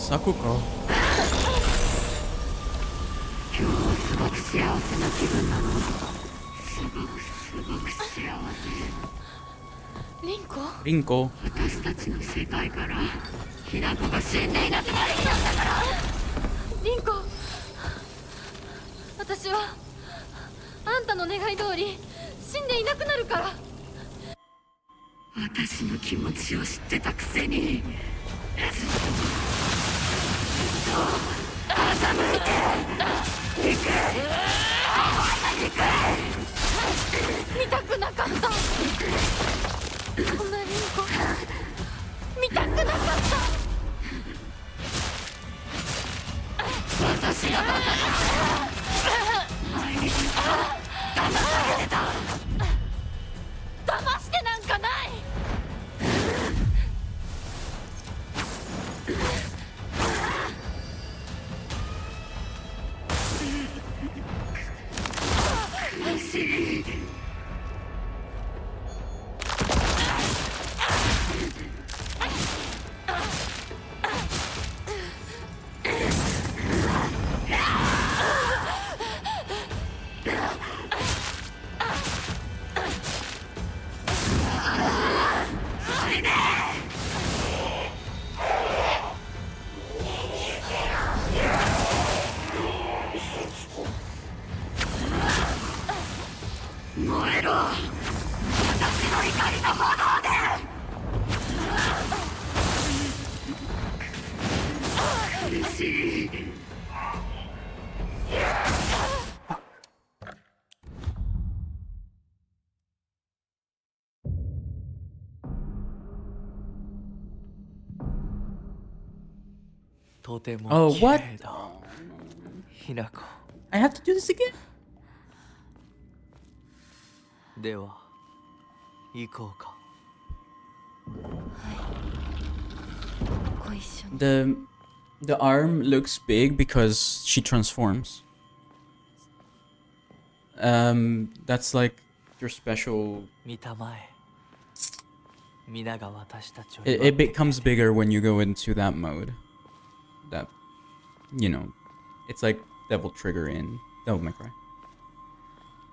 Sakuko. 今日はすごく幸せな気分なの。すごく幸せ。リンコ？リンコ。私たちの世界からひなこが死んでいなくなりそうだから。リンコ、私はあんたの願い通り死んでいなくなるから。私の気持ちを知ってたくせに。欺いて行く。見たくなかった。こんなリンコ見たくなかった。私がバカだ。毎日騙されてた。騙してなんかない。苦しい。しい。とて Oh, も綺 what? 麗だひなこ I have to do this again? では行こうかご一緒に。 The arm looks big because she transforms. That's like your special. 見たまえ皆が私たちを It becomes bigger when you go into that mode. That, you know, it's like Devil Trigger in Devil May Cry.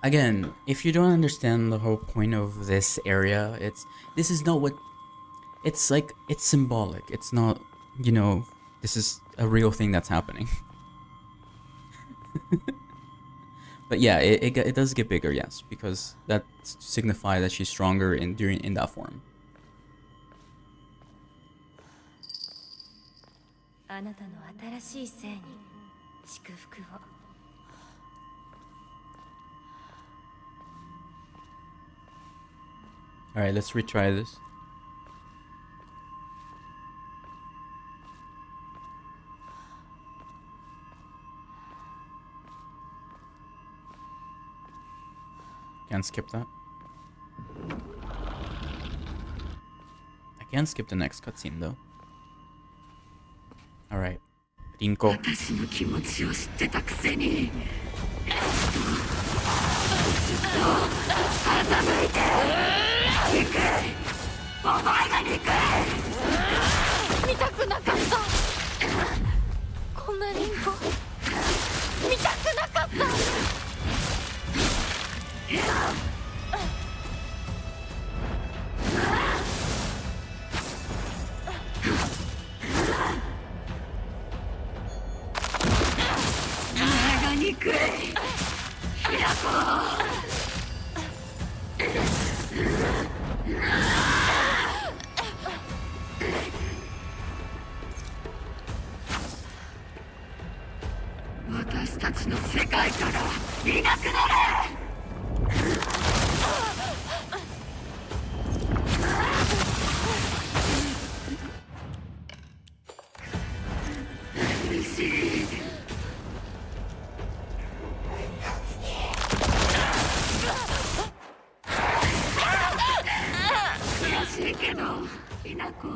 Again, if you don't understand the whole point of this area, this is not what. It's like, it's symbolic. It's not, you know, this is a real thing that's happening. But yeah, it does get bigger, yes, because that signifies that she's stronger in that form. あなたの新しい生に祝福を。All right, let's retry this. Can't skip that. I can skip the next cutscene though. All right, Rinko. 私の気持ちを知ってたくせに。欺いて。憎い。お前が憎い。見たくなかった。こんなリンコ見たくなかった。憎い。ひなこ。私たちの世界からいなくなれ。嬉しい。悔しいけど、ひなこ。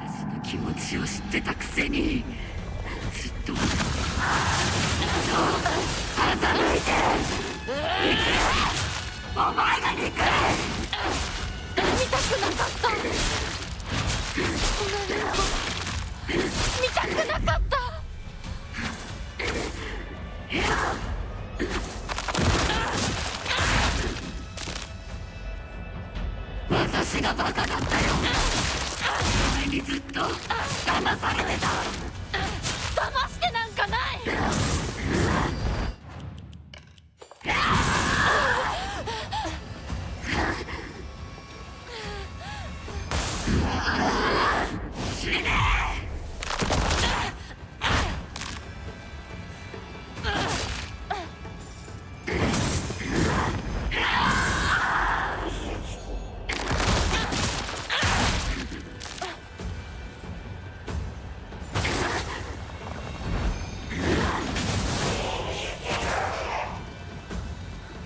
私の気持ちを知ってたくせに、ずっと。欺いて。お前が憎い。見たくなかった。こんなリンコ見たくなかった。私がバカだったよ。お前にずっと騙されてた。騙してなんかない。死ね。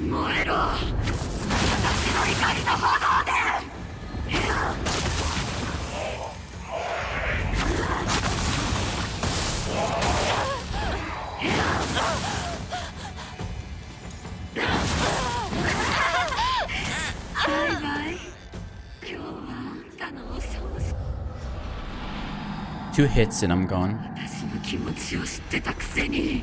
燃えろ。私の怒りの炎で。バイバイ。今日はあんたのお葬式。 2 hits and I'm gone. 私の気持ちを知ってたくせに。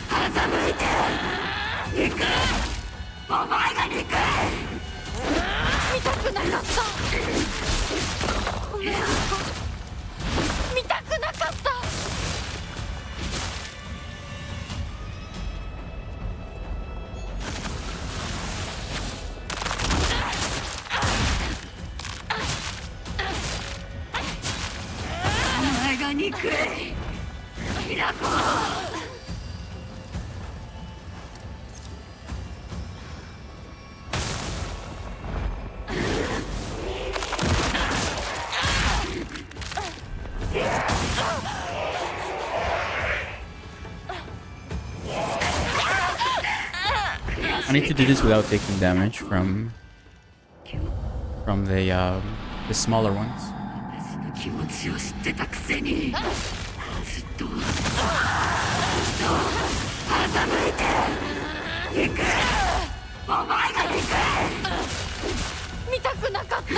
欺いて。憎い。お前が憎い。見たくなかった。こんなリンコ見たくなかった。I need to do this without taking damage from the smaller ones. 私の気持ちを知ってたくせにずっと欺いて行くお前が行く見たくなかった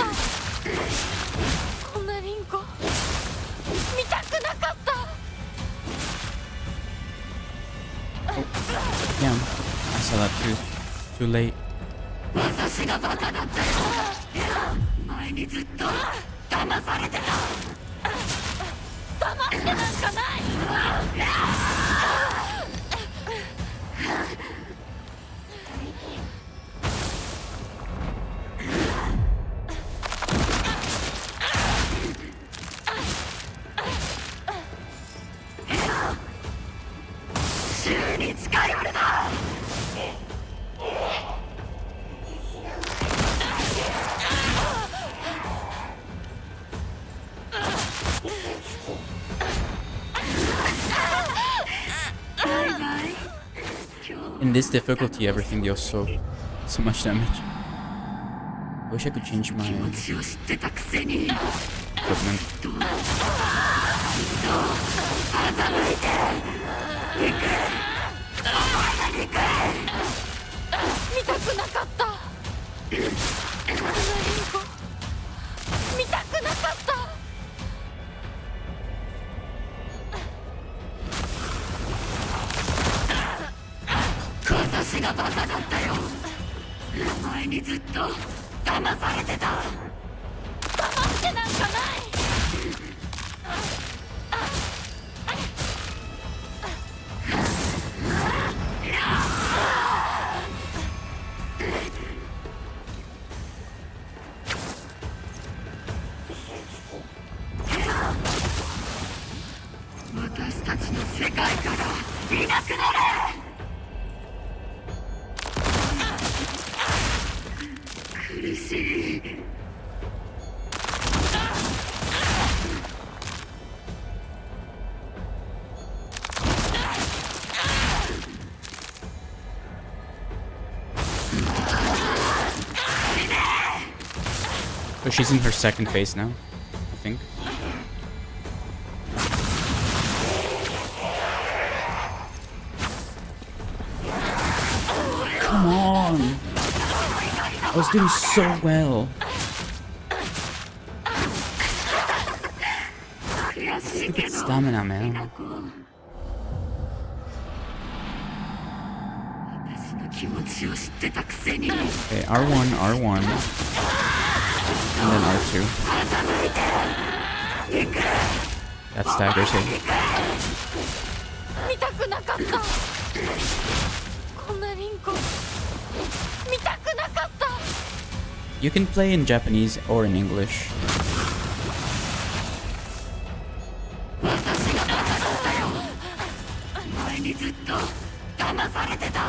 こんなリンコ見たくなかった Damn, I saw that too late. 私がバカだったよ前にずっと騙されてた騙してなんかない週に近い俺だ In this difficulty, everything deals so much damage. I wish I could change my 気持ちを知ってたくせに equipment. 見たくなかったこんなリンコ見たくなかった 私がバカだったよ前にずっと騙されてた騙してなんかない 私たちの世界からいなくなれ 苦しい So she's in her second phase now, I think. Come on! I was doing so well. Look at stamina, man. 私の気持ちを知ってたくせに Okay, R1, R1. And then R2. That staggers him. 見たくなかったこんなリンコ見たくなかった You can play in Japanese or in English. 私がバカだったよ前にずっと騙されてた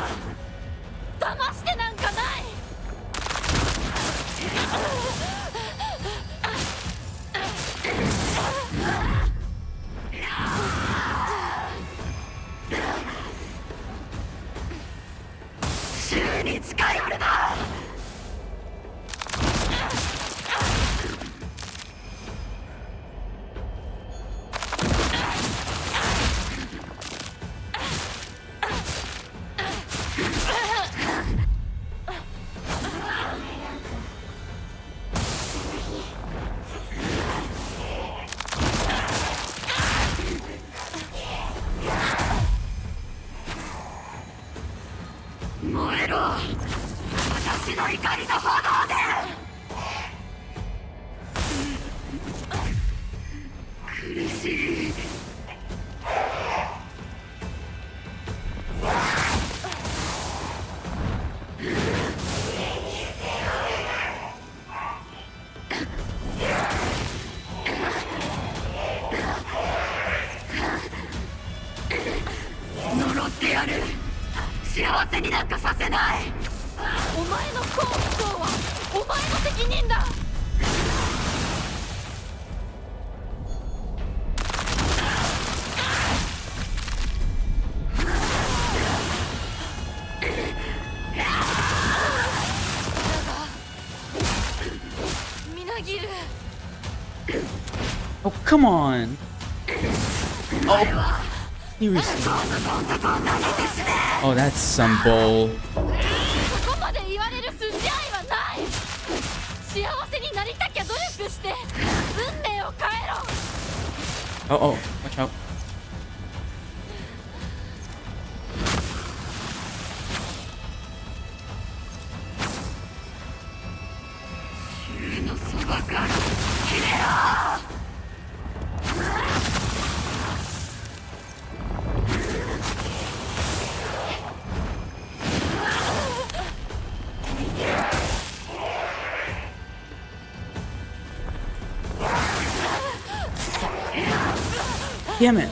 騙してなんかない週に近い俺だ 燃えろ私の怒りの炎で苦しい I せない。お前の幸不幸はお前の責任だ。みなぎる。 Oh, come on! Oh, seriously. Oh, that's some bull. ここまで言われる筋合いはない。幸せになりたきゃ努力して運命を変えろ。 Oh, oh, watch out. 死のそばから切れろ。Damn it!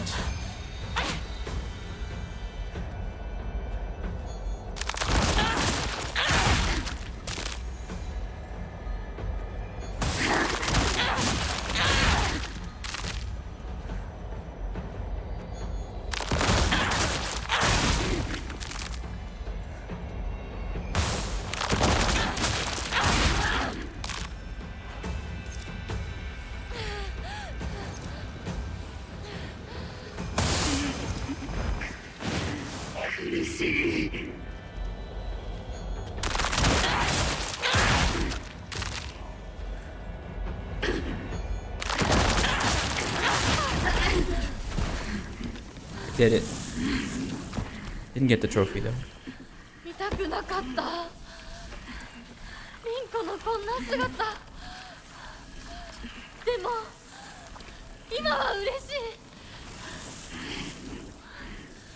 Did it. Didn't get the trophy though. 見たくなかった。リンコのこんな姿。でも今は嬉しい。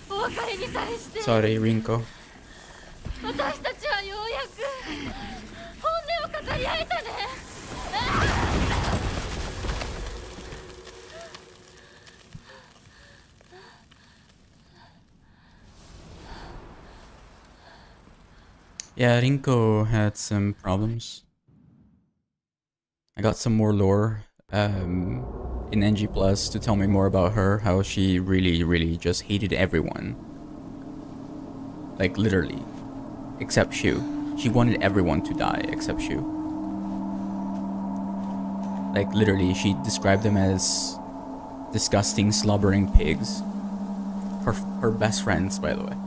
お別れにさえして。 Sorry, Rinko. 私たちはようやく本音を語り合えたね。Yeah, Rinko had some problems. I got some more lore in NG Plus to tell me more about her, how she really just hated everyone. Like literally. Except Shu. She wanted everyone to die except Shu. Like literally, she described them as disgusting, slobbering pigs. Her best friends, by the way.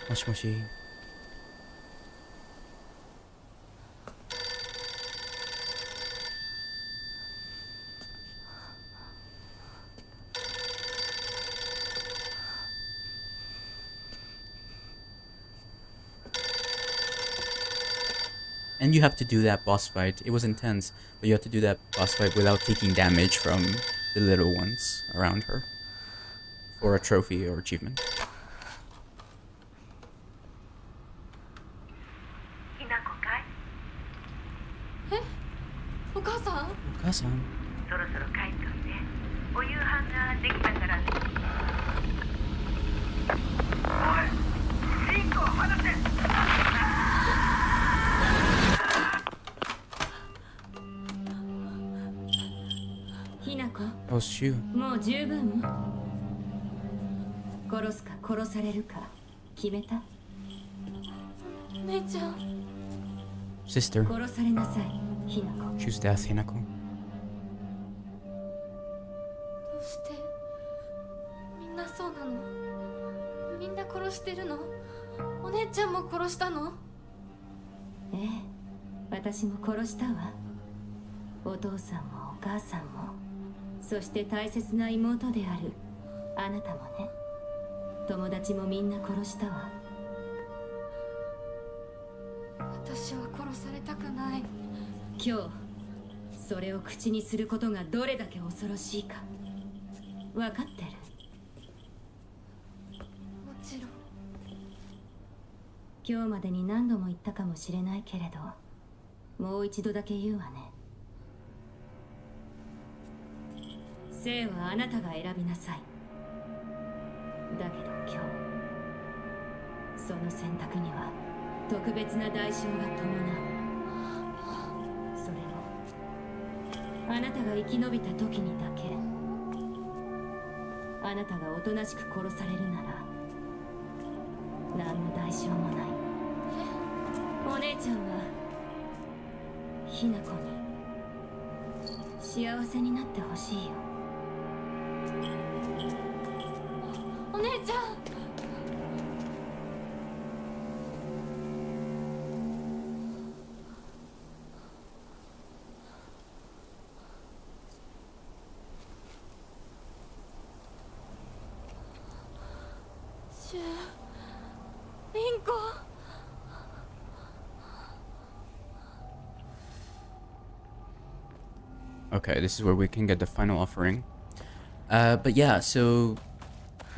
Moshi moshi. And you have to do that boss fight. It was intense, but you have to do that boss fight without taking damage from the little ones around her for a trophy or achievement. お母さん。お母さん。そろそろ帰っておいで。お夕飯ができたから。おい、リンコを離せ。ひなこ。Oh, Shu. もう十分。殺すか殺されるか決めた。姉ちゃん。Sister. 殺されなさい。 Choose death, Hinako. どうしてみんなそうなの？みんな殺してるの？お姉ちゃんも殺したの？ええ、私も殺したわ。お父さんもお母さんも、そして大切な妹であるあなたもね。友達もみんな殺したわ。私は殺されたくない。 今日それを口にすることがどれだけ恐ろしいか分かってる。もちろん。今日までに何度も言ったかもしれないけれど、もう一度だけ言うわね。生はあなたが選びなさい。だけど今日、その選択には特別な代償が伴う。それもあなたが生き延びた時にだけ。あなたがおとなしく殺されるなら何の代償もない。お姉ちゃんはひな子に幸せになってほしいよ。お姉ちゃん。リンコ。Okay, this is where we can get the final offering. But yeah, so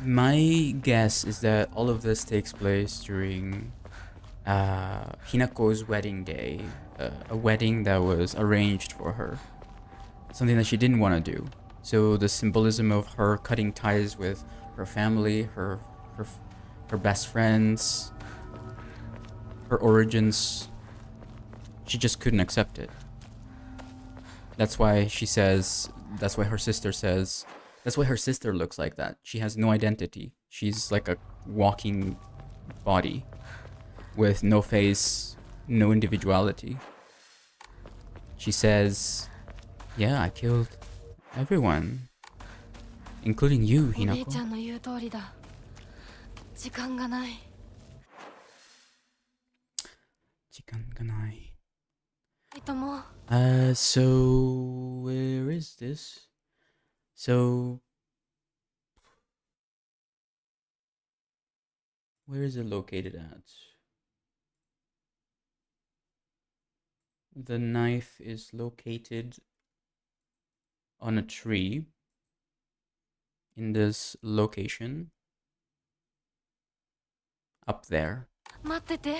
my guess is that all of this takes place during Hinako's wedding day, a wedding that was arranged for her, something that she didn't want to do. So the symbolism of her cutting ties with her family, her best friends, her origins, she just couldn't accept it. That's why she says, that's why her sister says, that's why her sister looks like that. She has no identity. She's like a walking body with no face, no individuality. She says, yeah, I killed everyone, including you, Hinako. お姉ちゃんの言う通りだ。時間がない。時間がない。とも。So where is this? So where is it located at? The knife is located on a tree in this location up there. 待ってて。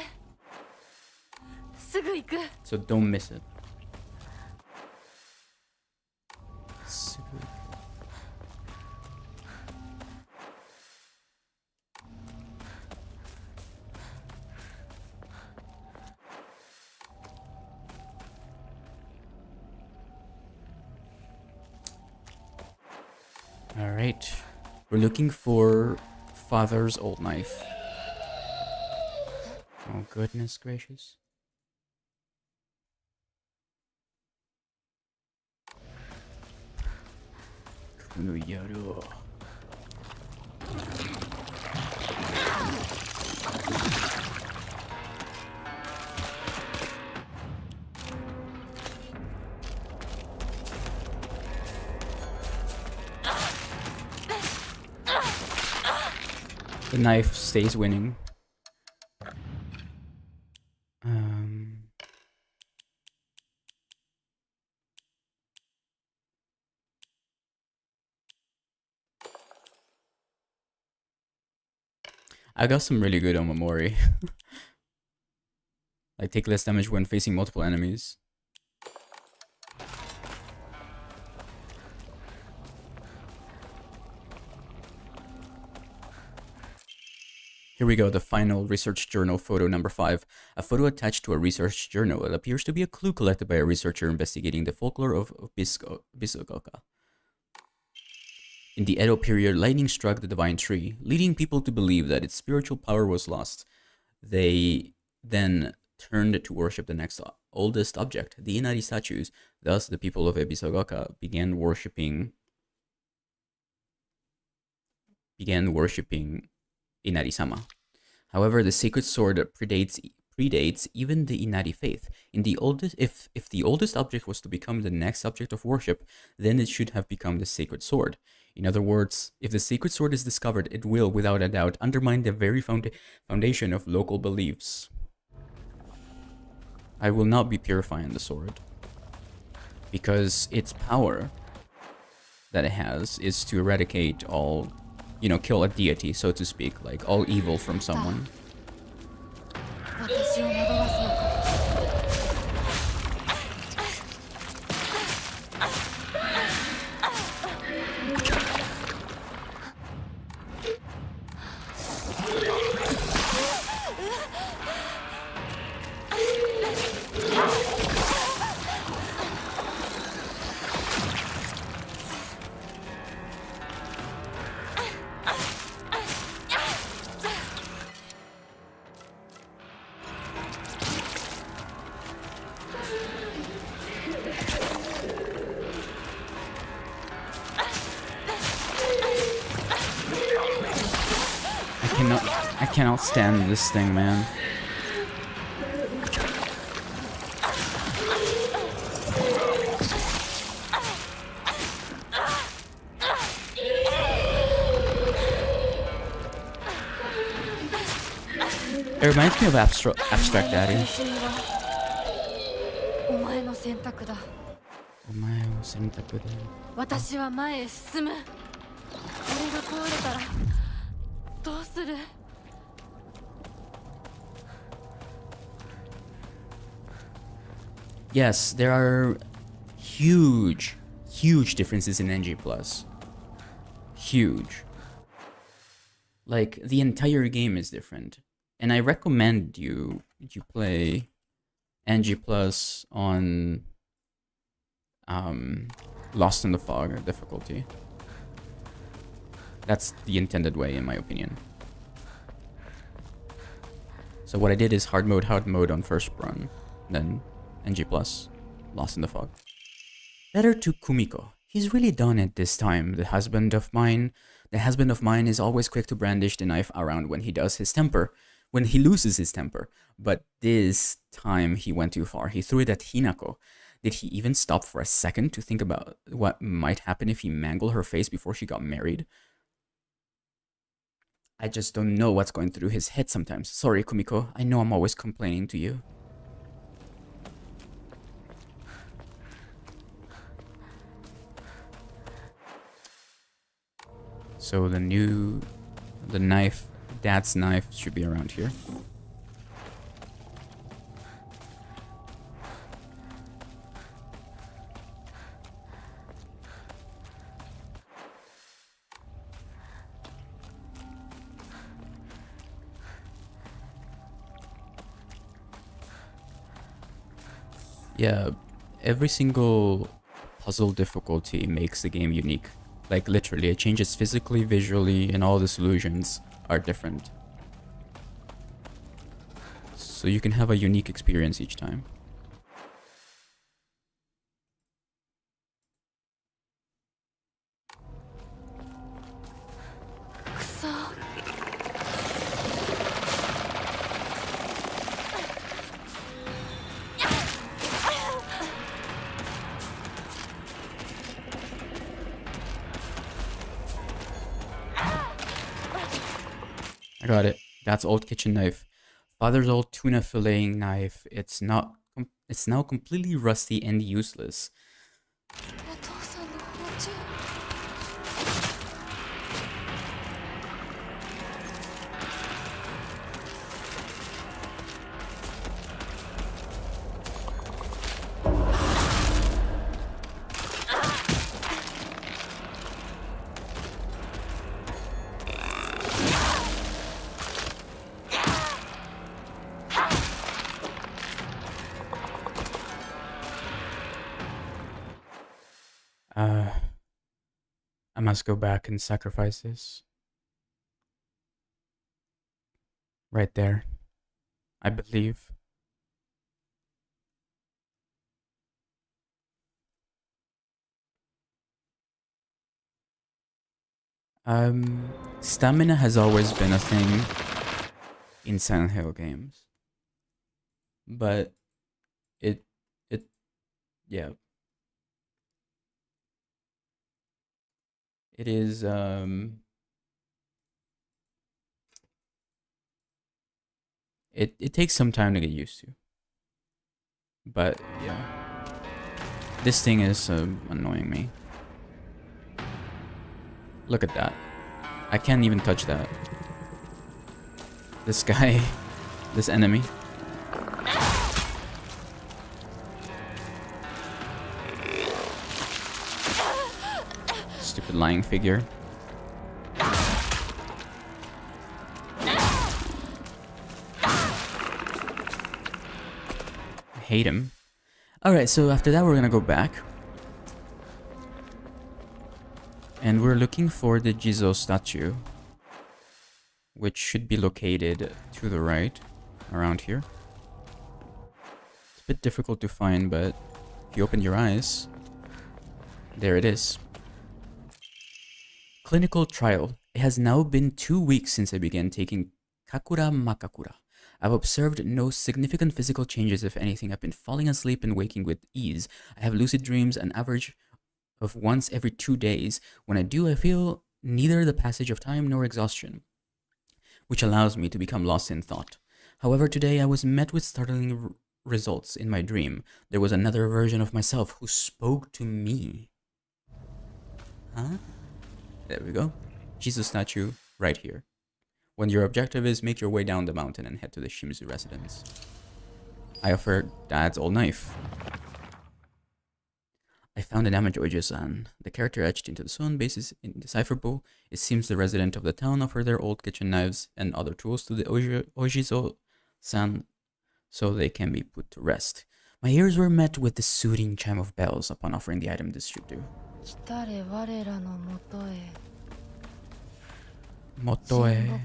すぐ行く。So don't miss it. すぐ。All right, we're looking for father's old knife. Oh goodness gracious. No yaro. The knife stays winning. I got some really good Omamori. Like take less damage when facing multiple enemies. Here we go, the final research journal photo number 5. A photo attached to a research journal. It appears to be a clue collected by a researcher investigating the folklore of Bisogoka. In the Edo period, lightning struck the divine tree, leading people to believe that its spiritual power was lost. They then turned to worship the next oldest object, the Inari statues. Thus, the people of Ebisogoka began worshipping Inari-sama. However, the sacred sword predates even the Inari faith. If the oldest object was to become the next object of worship, then it should have become the sacred sword. In other words, if the sacred sword is discovered, it will, without a doubt, undermine the very foundation of local beliefs. I will not be purifying the sword, because its power that it has is to eradicate all, kill a deity, so to speak, like all evil from someone. cannot stand this thing, man. It reminds me of Abstract Daddy. お前の選択だ。お前を選択で。私は前へ進む。これが壊れたらどうする？ Yes, there are huge differences in NG+. Huge. Like, the entire game is different. And I recommend you play NG+ on Lost in the Fog difficulty. That's the intended way, in my opinion. So what I did is hard mode on first run, then NG+, Lost in the Fog. Letter to Kumiko. He's really done it this time. The husband of mine is always quick to brandish the knife around when he loses his temper. But this time he went too far. He threw it at Hinako. Did he even stop for a second to think about what might happen if he mangled her face before she got married? I just don't know what's going through his head sometimes. Sorry, Kumiko. I know I'm always complaining to you. So the knife, Dad's knife, should be around here. Yeah, every single puzzle difficulty makes the game unique. Like, literally, it changes physically, visually, and all the solutions are different. So you can have a unique experience each time. I got it. That's old kitchen knife. Father's old tuna filleting knife. It's now completely rusty and useless. I must go back and sacrifice this. Right there. I believe. Stamina has always been a thing in Silent Hill games. But yeah. It is, it takes some time to get used to. But, yeah. This thing is annoying me. Look at that. I can't even touch that. This guy, this enemy. Stupid lying figure. I hate him. Alright, so after that we're gonna go back. And we're looking for the Jizo statue, which should be located to the right, around here. It's a bit difficult to find, but if you open your eyes, there it is. Clinical trial. It has now been 2 weeks since I began taking Kakura Makakura. I've observed no significant physical changes, if anything. I've been falling asleep and waking with ease. I have lucid dreams, an average of once every 2 days. When I do, I feel neither the passage of time nor exhaustion, which allows me to become lost in thought. However, today I was met with startling results in my dream. There was another version of myself who spoke to me. Huh? There we go. Jesus statue right here. When your objective is make your way down the mountain and head to the Shimizu residence. I offered Dad's old knife. I found an damage Ojo-san. The character etched into the stone base is indecipherable. It seems the resident of the town offered their old kitchen knives and other tools to the Ojizo-san so they can be put to rest. My ears were met with the soothing chime of bells upon offering the item distributor. Motoe.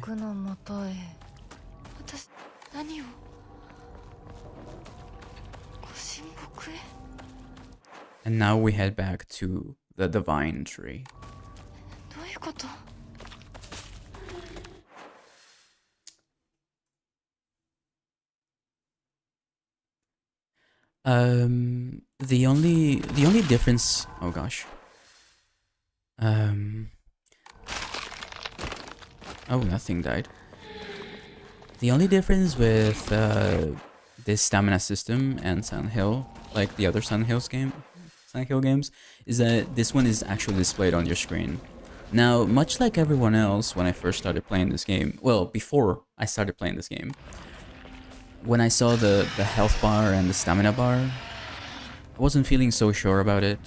And now we head back to the divine tree. The only difference, oh gosh. Oh, nothing died. The only difference with this stamina system and Silent Hill, like the other Silent Hill games, is that this one is actually displayed on your screen. Now, much like everyone else, when I first started playing this game, well, before I started playing this game, when I saw the health bar and the stamina bar, I wasn't feeling so sure about it.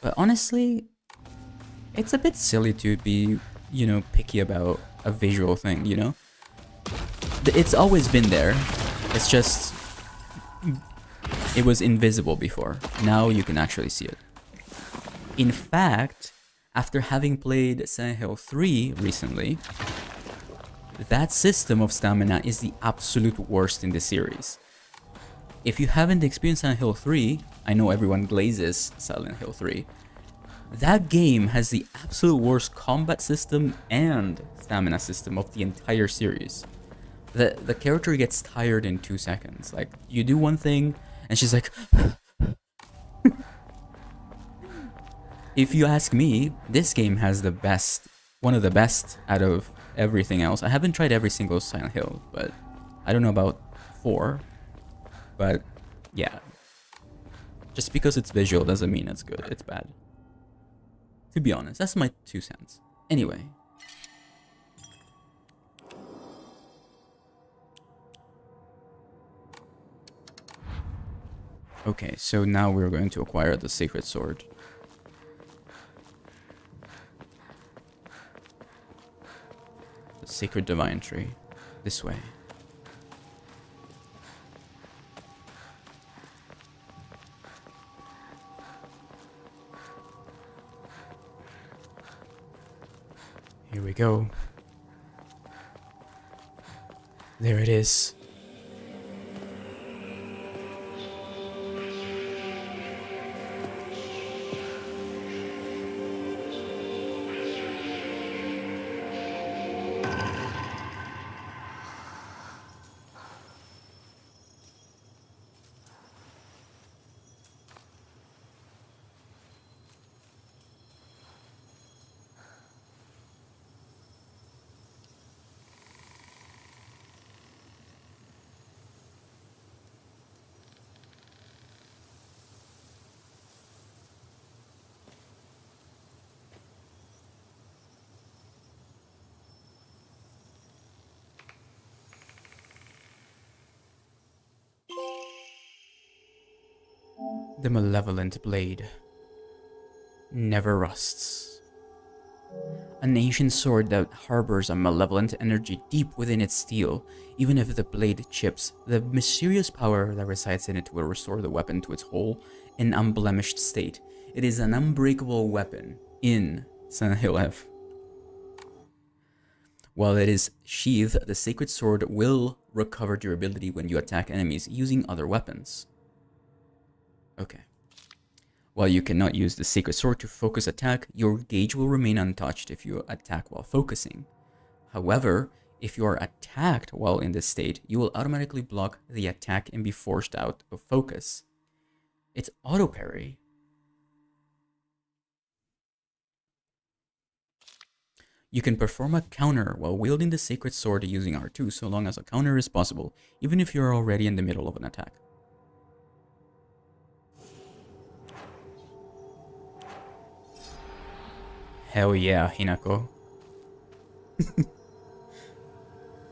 But honestly, it's a bit silly to be, you know, picky about a visual thing, you know? It's always been there. It's just, it was invisible before. Now you can actually see it. In fact, after having played Silent Hill 3 recently, that system of stamina is the absolute worst in the series. If you haven't experienced Silent Hill 3, I know everyone glazes Silent Hill 3. That game has the absolute worst combat system and stamina system of the entire series. The character gets tired in 2 seconds. Like, you do one thing, and she's like... If you ask me, this game has the best, one of the best out of everything else. I haven't tried every single Silent Hill, but I don't know about 4. But yeah, just because it's visual doesn't mean it's good. It's bad. To be honest, that's my 2 cents. Anyway. Okay, so now we're going to acquire the sacred sword. The sacred divine tree. This way. Here we go. There it is. The malevolent blade never rusts. An ancient sword that harbors a malevolent energy deep within its steel. Even if the blade chips, the mysterious power that resides in it will restore the weapon to its whole and unblemished state. It is an unbreakable weapon in Silent Hill F. While it is sheathed, the sacred sword will recover durability when you attack enemies using other weapons. Okay. While you cannot use the Sacred Sword to focus attack, your gauge will remain untouched if you attack while focusing. However, if you are attacked while in this state, you will automatically block the attack and be forced out of focus. It's auto parry. You can perform a counter while wielding the Sacred Sword using R2 so long as a counter is possible, even if you are already in the middle of an attack. Hell yeah, Hinako.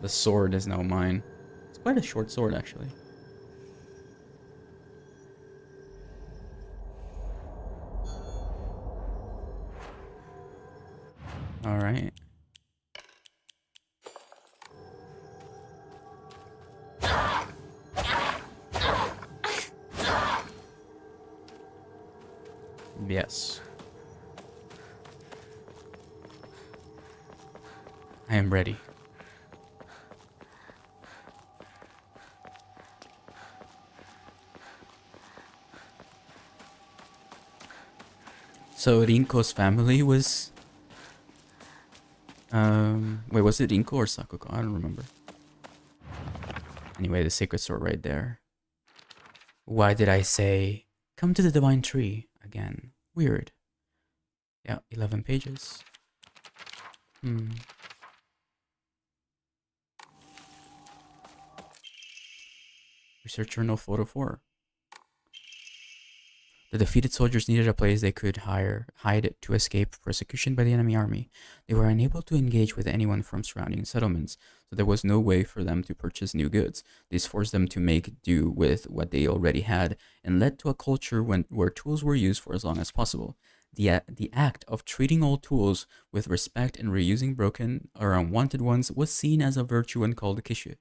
The sword is now mine. It's quite a short sword, actually. Alright. Yes. I am ready. So Rinko's family was... wait, was it Rinko or Sakuko? I don't remember. Anyway, the Sacred Sword right there. Why did I say, come to the Divine Tree again? Weird. Yeah, 11 pages. Research Journal Photo 4. The defeated soldiers needed a place they could hide to escape persecution by the enemy army. They were unable to engage with anyone from surrounding settlements, so there was no way for them to purchase new goods. This forced them to make do with what they already had, and led to a culture where tools were used for as long as possible. The act of treating all tools with respect and reusing broken or unwanted ones was seen as a virtue and called kishu.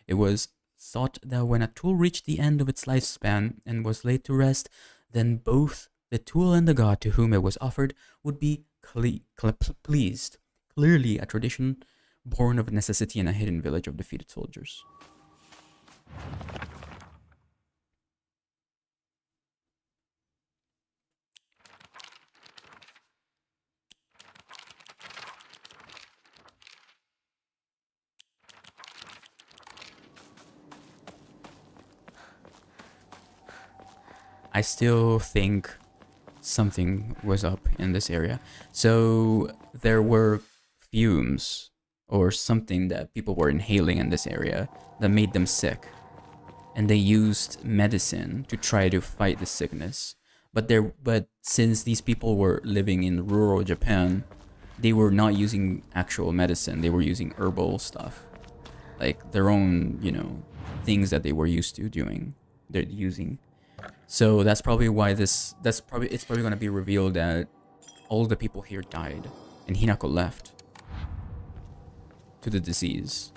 It was thought that when a tool reached the end of its lifespan and was laid to rest, then both the tool and the god to whom it was offered would be pleased. Clearly a tradition born of necessity in a hidden village of defeated soldiers. I still think something was up in this area. So there were fumes or something that people were inhaling in this area that made them sick. And they used medicine to try to fight the sickness. But since these people were living in rural Japan, they were not using actual medicine. They were using herbal stuff. Like their own, things that they were used to doing. They're using. So that's probably why it's probably going to be revealed that all the people here died and Hinako left to the disease.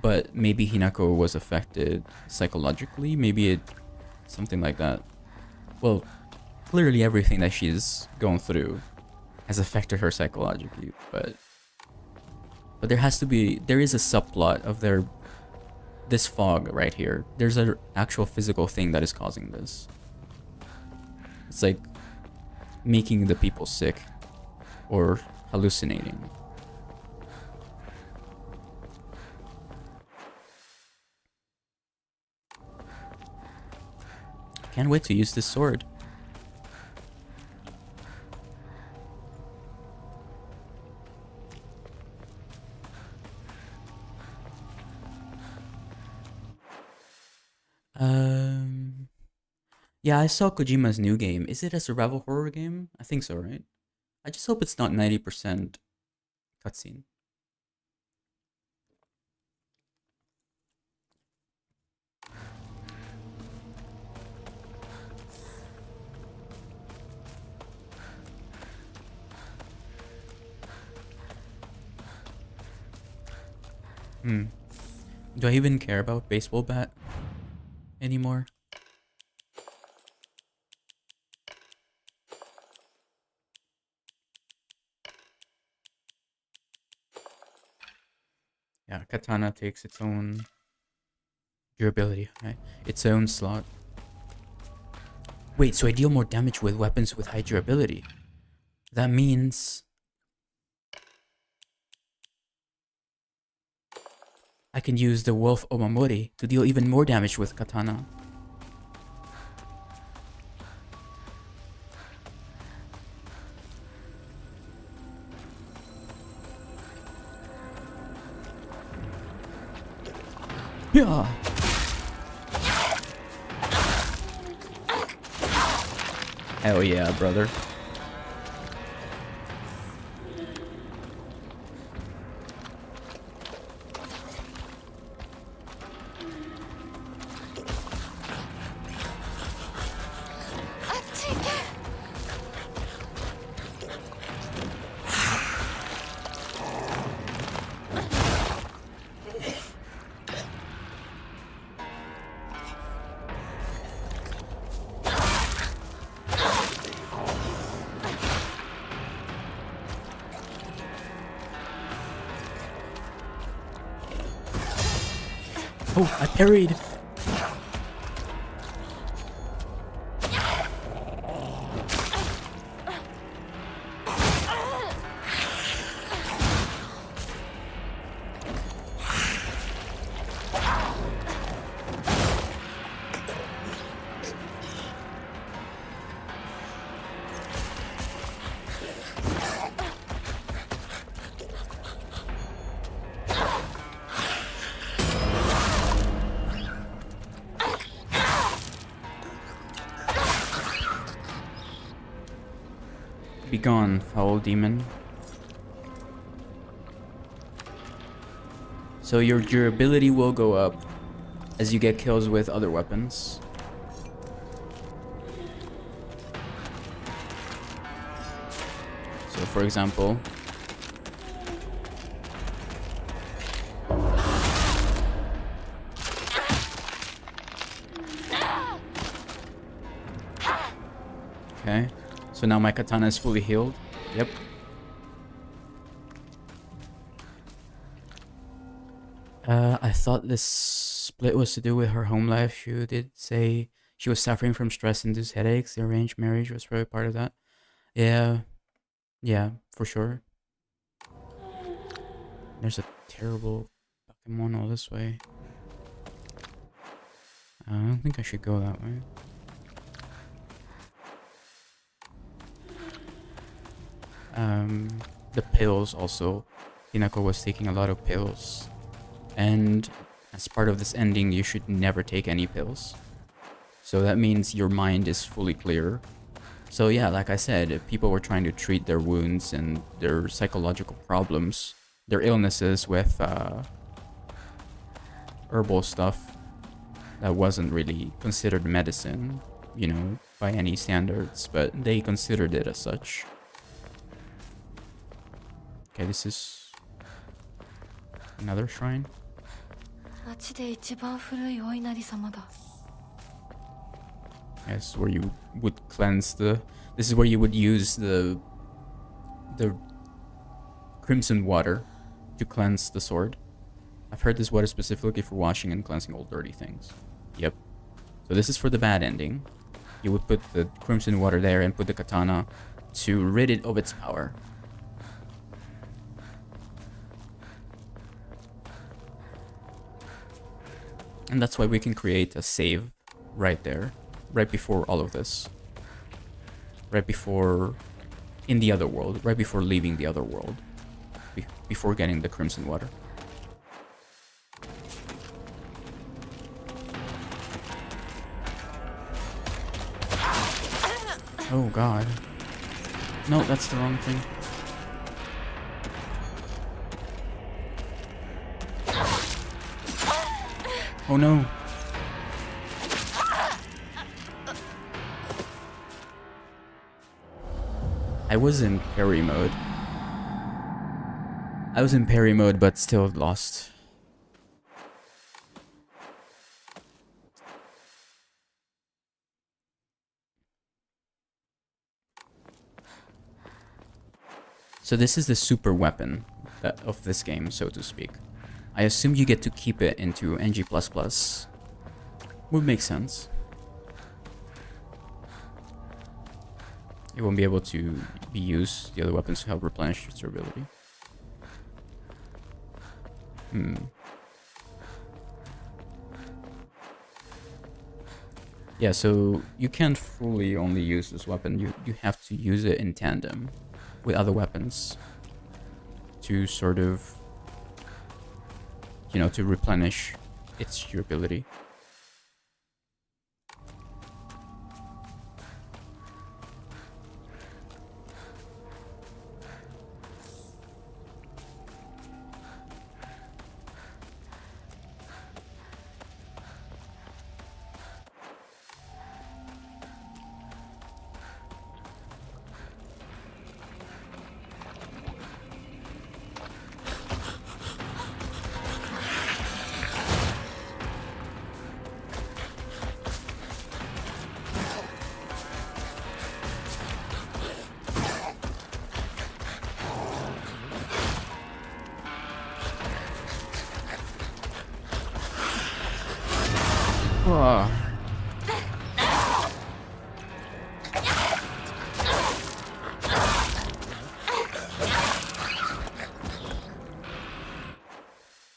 But maybe Hinako was affected psychologically, maybe something like that. Well, clearly everything that she's going through has affected her psychologically, but there is a subplot of this fog right here. There's an actual physical thing that is causing this. It's like making the people sick or hallucinating. Can't wait to use this sword. Yeah, I saw Kojima's new game. Is it a survival horror game? I think so, right? I just hope it's not 90% cutscene. Do I even care about baseball bat anymore? Yeah, katana takes its own durability, right? Its own slot. Wait, so I deal more damage with weapons with high durability. That means I can use the Wolf Omamori to deal even more damage with katana. Yeah. Hell yeah, brother. Oh, I parried. Be gone, foul demon. So your durability will go up as you get kills with other weapons. So for example, okay. So now my katana is fully healed. Yep. I thought this split was to do with her home life. You did say she was suffering from stress-induced headaches. The arranged marriage was probably part of that. Yeah. Yeah, for sure. There's a terrible Pokemon all this way. I don't think I should go that way. The pills also. Hinako was taking a lot of pills. And as part of this ending, you should never take any pills. So that means your mind is fully clear. So yeah, like I said, people were trying to treat their wounds and their psychological problems, their illnesses with herbal stuff that wasn't really considered medicine, you know, by any standards, but they considered it as such. Okay, this is another shrine. Yes, where you would cleanse the... This is where you would use the crimson water to cleanse the sword. I've heard this water specifically for washing and cleansing all dirty things. Yep. So this is for the bad ending. You would put the crimson water there and put the katana to rid it of its power. And that's why we can create a save right there, right before all of this. Right before, in the other world, right before leaving the other world. Before getting the crimson water. Oh god. No, that's the wrong thing. Oh no. I was in parry mode. But still lost. So this is the super weapon of this game, so to speak. I assume you get to keep it into NG++. Would make sense. it won't be able to be used, the other weapons, to help replenish its durability. Yeah, so you can't fully only use this weapon. You have to use it in tandem with other weapons to sort of, you know, to replenish its durability. Whoa.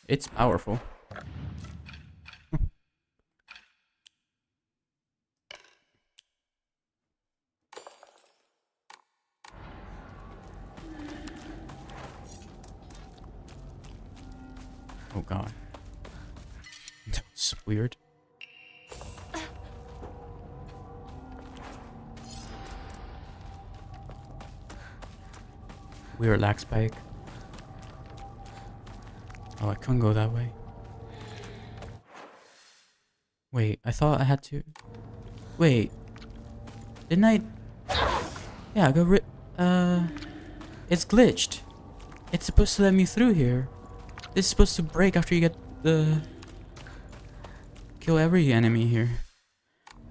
It's powerful. Oh god. That was weird. Weird lag spike. Oh, I couldn't go that way. Wait, I thought I had to... Wait. Didn't I... Yeah, I got it's glitched. It's supposed to let me through here. This is supposed to break after you get the... Kill every enemy here.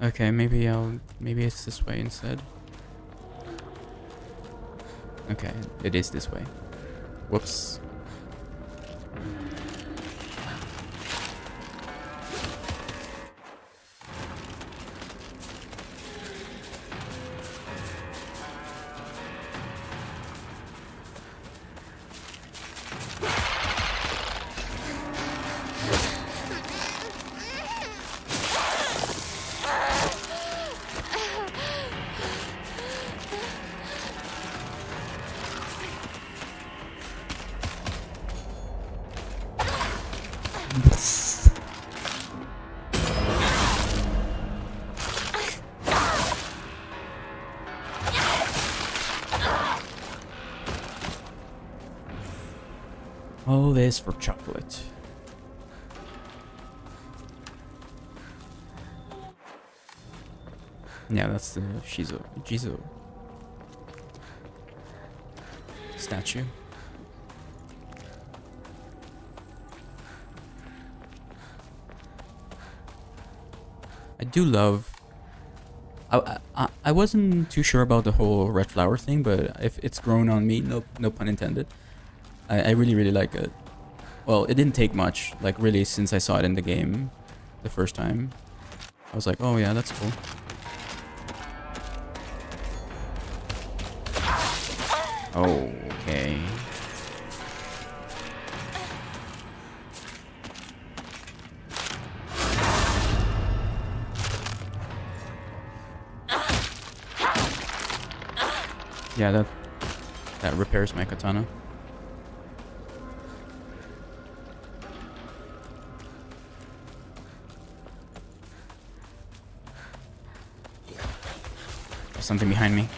Okay, maybe it's this way instead. Okay, it is this way. Whoops. All this for chocolate. Yeah, that's the Jizo statue. I do love... I wasn't too sure about the whole red flower thing, but if it's grown on me, no pun intended. I really like it. Well, it didn't take much, like really, since I saw it in the game the first time. I was like, oh yeah, that's cool. Oh, okay. Yeah, that repairs my katana. There's something behind me.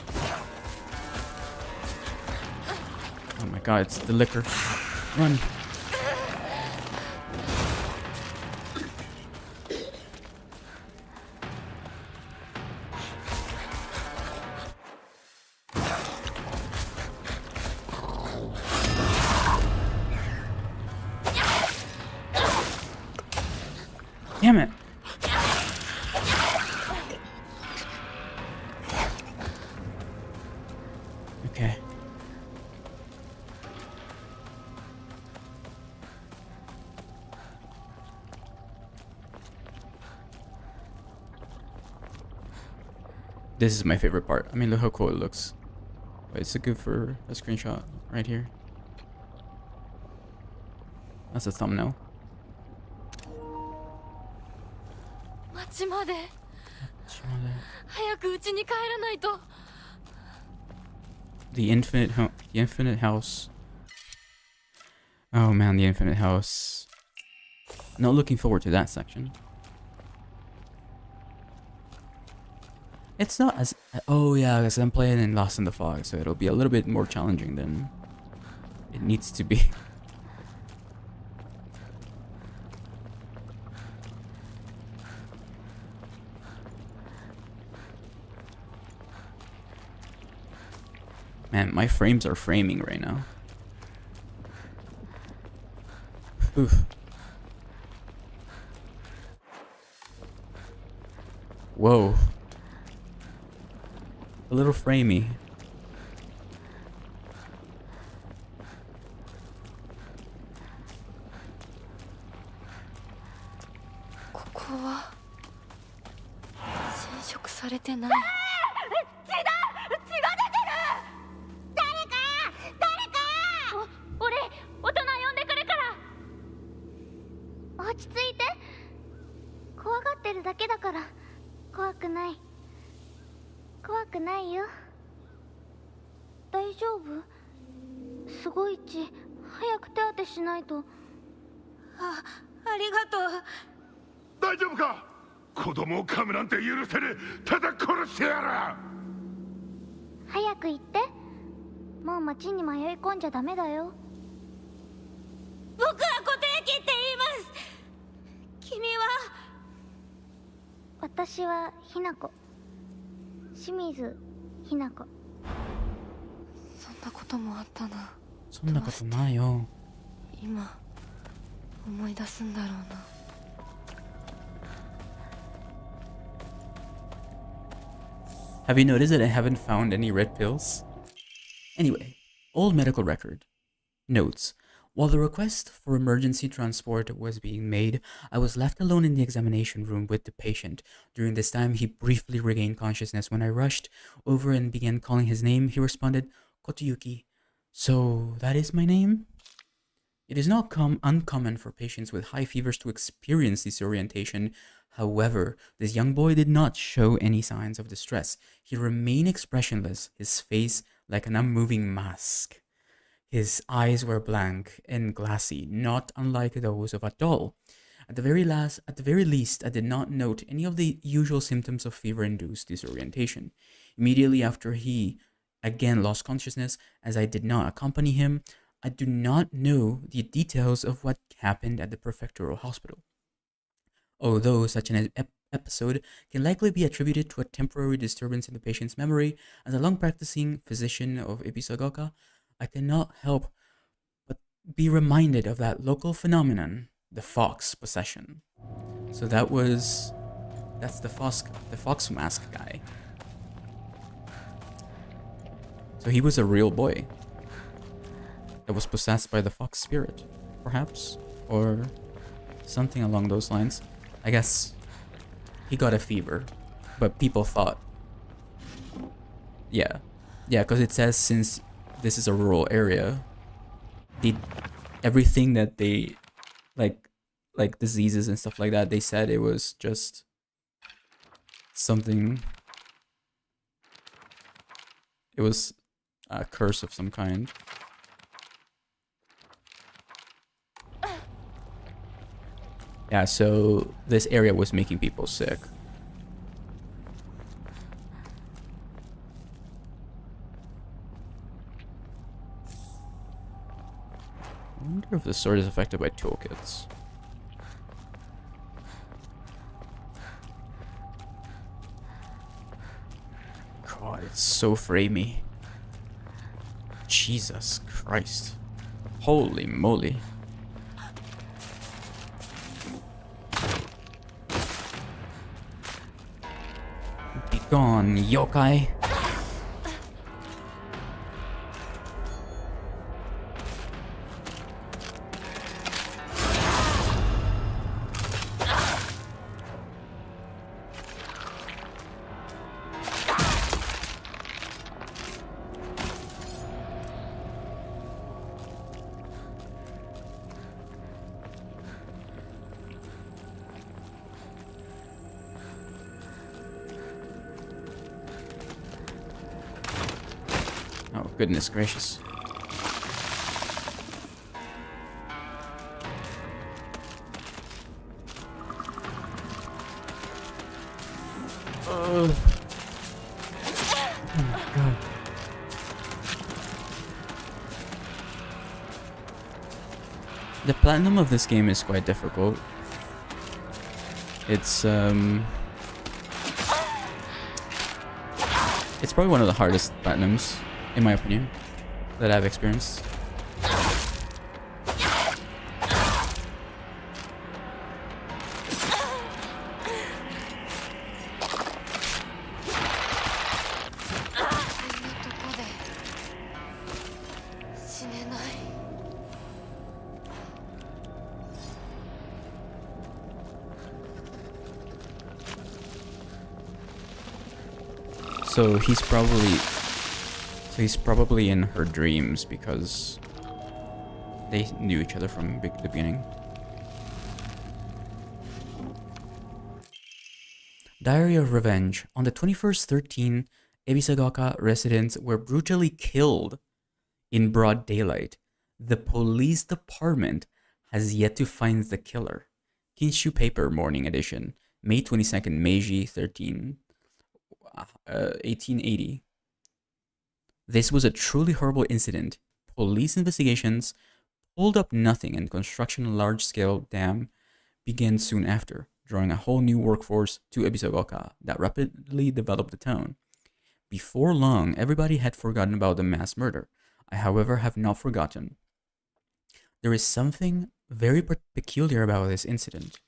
Oh my god, it's the liquor. Run. Damn it. Okay. This is my favorite part. I mean, look how cool it looks. Wait, is it good for a screenshot right here? That's a thumbnail. 町まで早く家に帰らないと。 The infinite house. Oh man, the infinite house. Not looking forward to that section. It's not as... Oh yeah, because I'm playing in Lost in the Fog, so it'll be a little bit more challenging than it needs to be. Man, my frames are framing right now. Oof. Whoa. A little framey. ここは侵食されてない。落ち着いて。怖がってるだけだから。怖くない。怖くないよ。大丈夫？すごい血。早く手当てしないと。ありがとう。大丈夫か？子供を噛むなんて許せねえ。ただ殺してやる。早く行って。もう町に迷い込んじゃダメだよ。僕は固定機って言います。君は？私はひなこ。清水ひなこ。そんなこともあったな。そんなことないよ。今思い出すんだろうな。Have you noticed that I haven't found any red pills? Anyway, old medical record. Notes. While the request for emergency transport was being made, I was left alone in the examination room with the patient. During this time, he briefly regained consciousness. When I rushed over and began calling his name, he responded, Kotuyuki. So, that is my name? It is not uncommon for patients with high fevers to experience disorientation. However, this young boy did not show any signs of distress. He remained expressionless, his face like an unmoving mask. His eyes were blank and glassy, not unlike those of a doll. At the very least, I did not note any of the usual symptoms of fever-induced disorientation. Immediately after he again lost consciousness, as I did not accompany him, I do not know the details of what happened at the prefectural hospital. Although such an episode can likely be attributed to a temporary disturbance in the patient's memory, as a long-practicing physician of Ibisagaoka, I cannot help but be reminded of that local phenomenon, the fox possession. So that's the fox mask guy. So he was a real boy that was possessed by the fox spirit, perhaps, or something along those lines. I guess he got a fever, but people thought, yeah, because it says since this is a rural area, everything that they like diseases and stuff like that, they said it was just something. It was a curse of some kind. Yeah, so this area was making people sick. I wonder if the sword is affected by toolkits. God, it's so framey. Jesus Christ. Holy moly. Be gone, yokai. Goodness gracious. Oh my god. The platinum of this game is quite difficult. It's probably one of the hardest platinums, in my opinion, that I've experienced. So he's probably in her dreams because they knew each other from the beginning. Diary of Revenge. On the 21st 13, Ebisagaoka residents were brutally killed in broad daylight. The police department has yet to find the killer. Kinshu Paper Morning Edition, May 22nd, Meiji 13. 1880. This was a truly horrible incident. Police investigations pulled up nothing, and construction of a large-scale dam began soon after, drawing a whole new workforce to Ebisagaoka that rapidly developed the town. Before long, everybody had forgotten about the mass murder. I, however, have not forgotten. There is something very peculiar about this incident.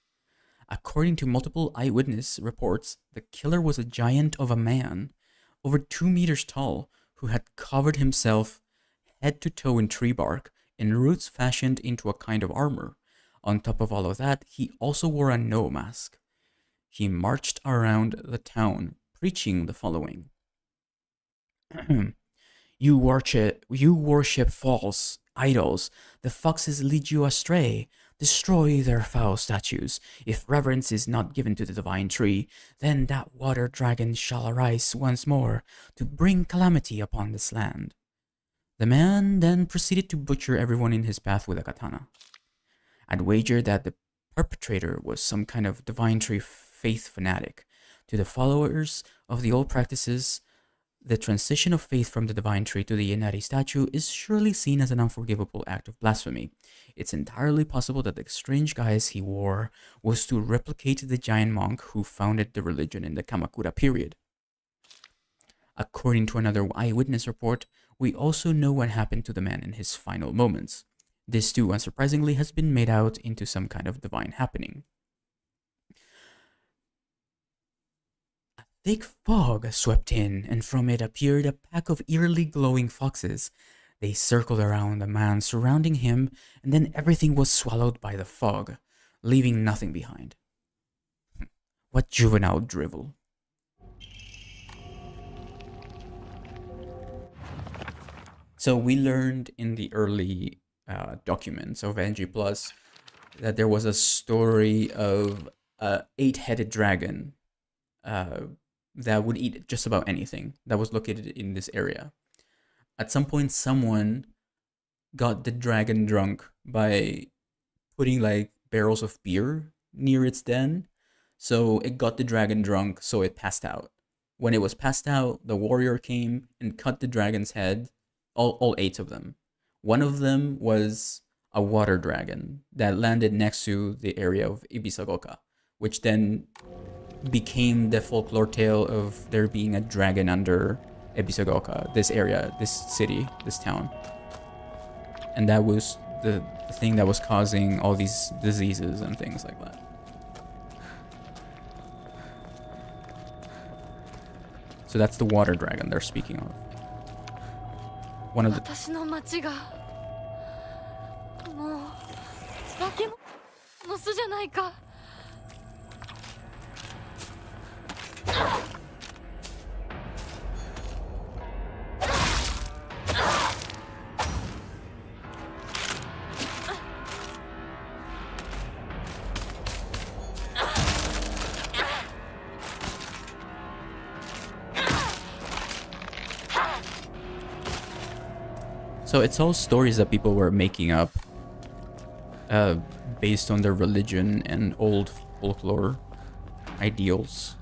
According to multiple eyewitness reports, the killer was a giant of a man, over 2 meters tall, who had covered himself head to toe in tree bark and roots fashioned into a kind of armor. On top of all of that, he also wore a no mask. He marched around the town, preaching the following. You worship false idols. The foxes lead you astray. Destroy their foul statues. If reverence is not given to the divine tree, then that water dragon shall arise once more to bring calamity upon this land. The man then proceeded to butcher everyone in his path with a katana. I'd wager that the perpetrator was some kind of divine tree faith fanatic. To the followers of the old practices, the transition of faith from the divine tree to the Inari statue is surely seen as an unforgivable act of blasphemy. It's entirely possible that the strange guise he wore was to replicate the giant monk who founded the religion in the Kamakura period. According to another eyewitness report, we also know what happened to the man in his final moments. This too, unsurprisingly, has been made out into some kind of divine happening. Thick fog swept in, and from it appeared a pack of eerily glowing foxes. They circled around the man, surrounding him, and then everything was swallowed by the fog, leaving nothing behind. What juvenile drivel. So we learned in the early documents of NG Plus that there was a story of an 8-headed dragon that would eat just about anything that was located in this area. At some point, someone got the dragon drunk by putting like barrels of beer near its den. So it got the dragon drunk, so it passed out. When it was passed out, the warrior came and cut the dragon's head, all 8 of them. One of them was a water dragon that landed next to the area of Ebisagaoka, which then became the folklore tale of there being a dragon under Ebisagaoka, this area, this city, this town. And that was the thing that was causing all these diseases and things like that. So that's the water dragon they're speaking of. One of the... 私の町がもう化け物の巣じゃないか。So it's all stories that people were making up based on their religion and old folklore ideals.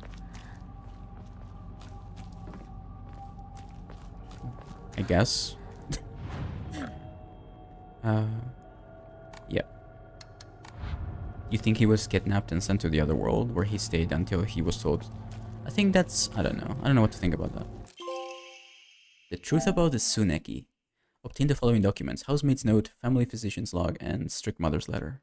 I guess. Yeah. You think he was kidnapped and sent to the other world, where he stayed until he was told? I think that's... I don't know. I don't know what to think about that. The truth about the Tsuneki. Obtain the following documents: housemaid's note, family physician's log, and strict mother's letter.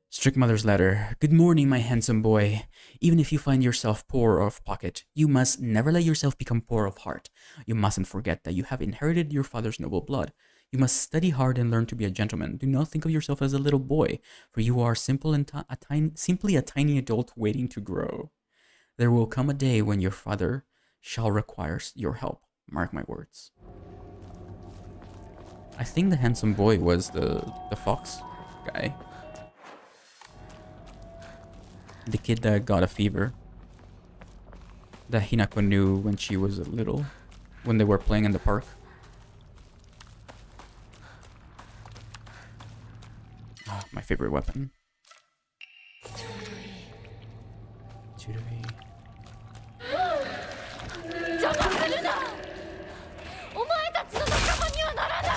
Strict mother's letter. Good morning, my handsome boy. Even if you find yourself poor of pocket, you must never let yourself become poor of heart. You mustn't forget that you have inherited your father's noble blood. You must study hard and learn to be a gentleman. Do not think of yourself as a little boy, for you are simple and simply a tiny adult waiting to grow. There will come a day when your father shall require your help. Mark my words. I think the handsome boy was the fox guy. The kid that got a fever. That Hinako knew when she was little. When they were playing in the park. Ah, my favorite weapon. Churui. 邪魔するな。お前たちの仲間にはならない。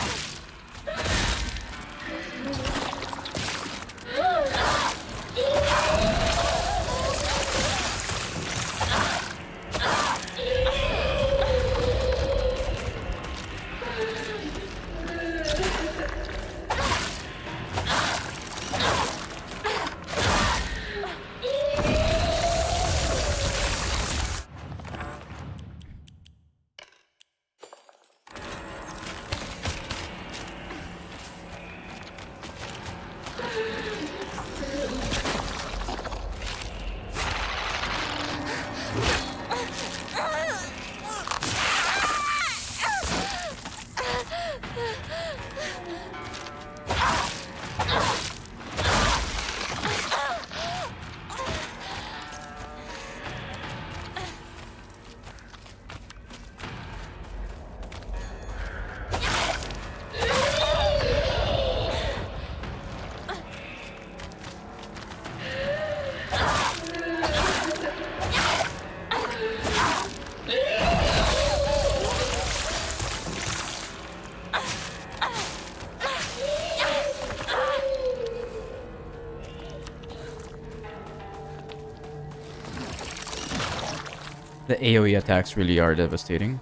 The AoE attacks really are devastating.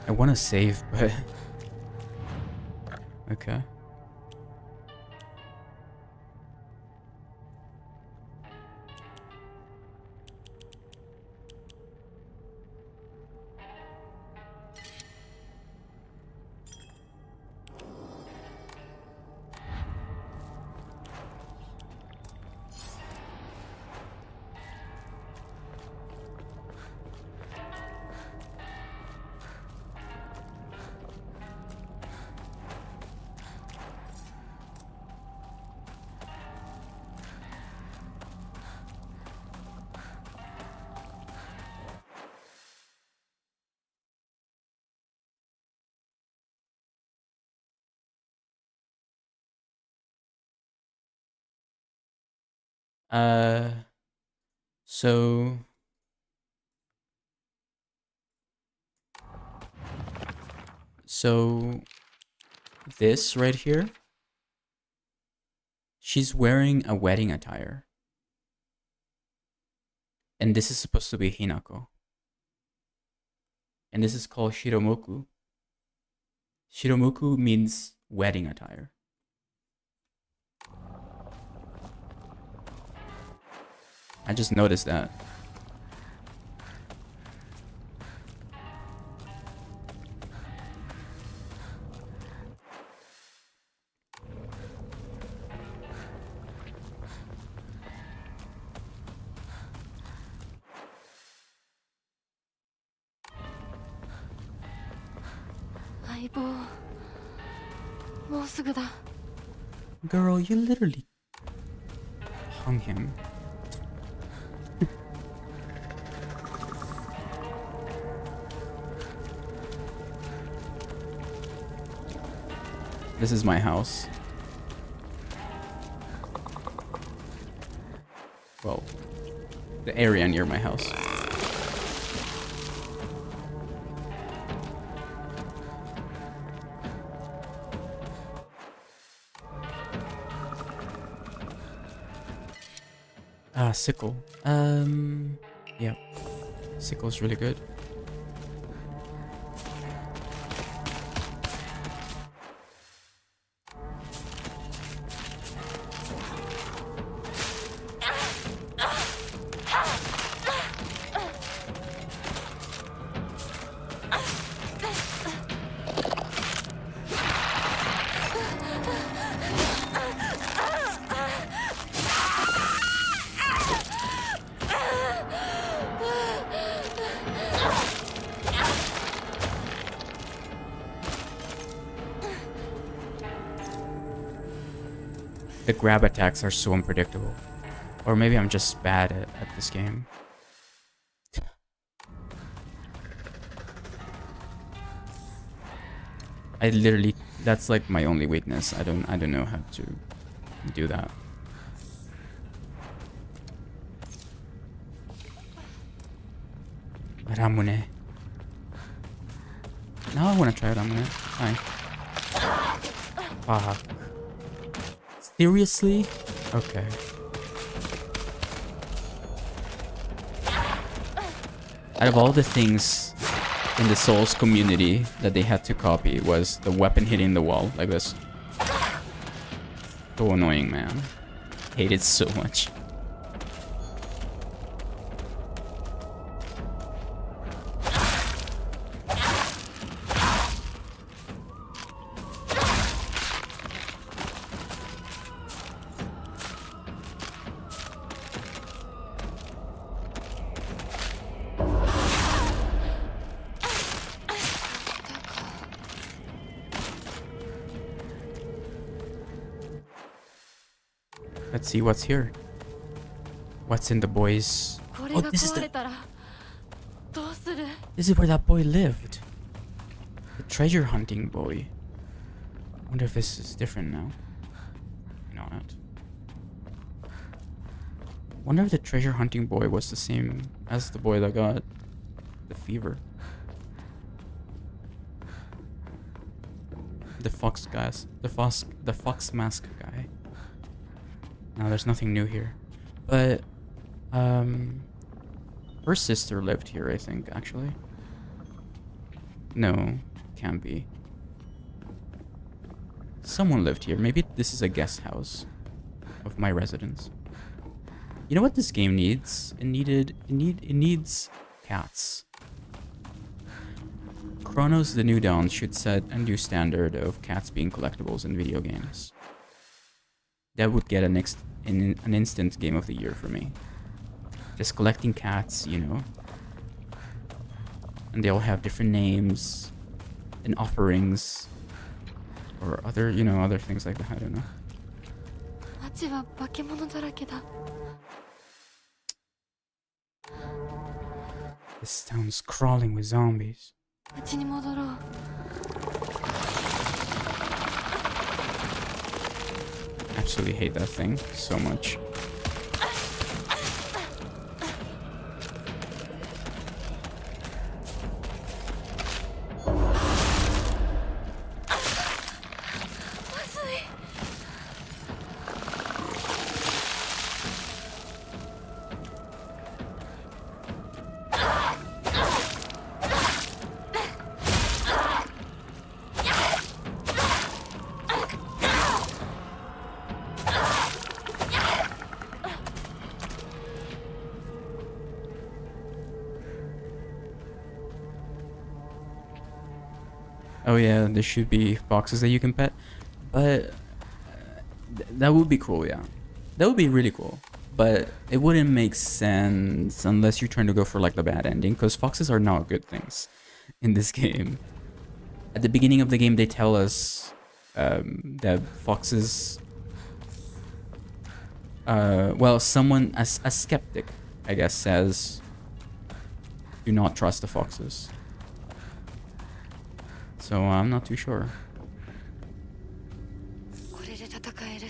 I want to save, but... Okay. So this right here, she's wearing a wedding attire. And this is supposed to be Hinako. And this is called Shiromoku. Shiromoku means wedding attire. I just noticed that. 相棒もうすぐだ。 Girl, you literally hung him. This is my house. Well, the area near my house. Ah, sickle. Yeah. Sickle's really good. The grab attacks are so unpredictable. Or maybe I'm just bad at this game. I literally, that's like my only weakness. I don't know how to do that. Ramune. Now I want to try Ramune. Hi. Fuck. Seriously? Okay. Out of all the things in the Souls community that they had to copy was the weapon hitting the wall like this. So annoying, man. Hate it so much. Let's see what's here. What's in the boys? Oh, this is where that boy lived. The treasure hunting boy. Wonder if this is different now. Not. Wonder if the treasure hunting boy was the same as the boy that got the fever. The fox guys. The fox mask guy. No, there's nothing new here. But, her sister lived here, I think, actually. No, can't be. Someone lived here. Maybe this is a guest house of my residence. You know what this game needs? It needs cats. Chronos the New Dawn should set a new standard of cats being collectibles in video games. That would get an instant game of the year for me. Just collecting cats, you know. And they all have different names and offerings. Or other, you know, other things like that. I don't know. This town's crawling with zombies. Absolutely hate that thing so much. Oh yeah, there should be foxes that you can pet, but that would be cool, yeah. That would be really cool, but it wouldn't make sense unless you're trying to go for like the bad ending, because foxes are not good things in this game. at the beginning of the game they tell us that foxes, well, someone, a skeptic, I guess, says, do not trust the foxes. So I'm not too sure. これで戦える。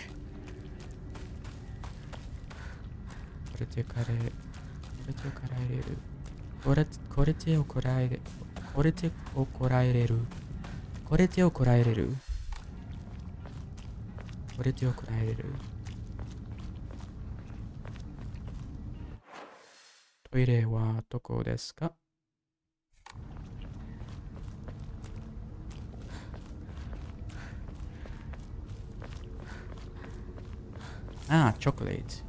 これでこらえれる。これでこらえれる。これでこらえれる。これでこらえれる。これでこらえれる。トイレはどこですか? Ah, chocolate.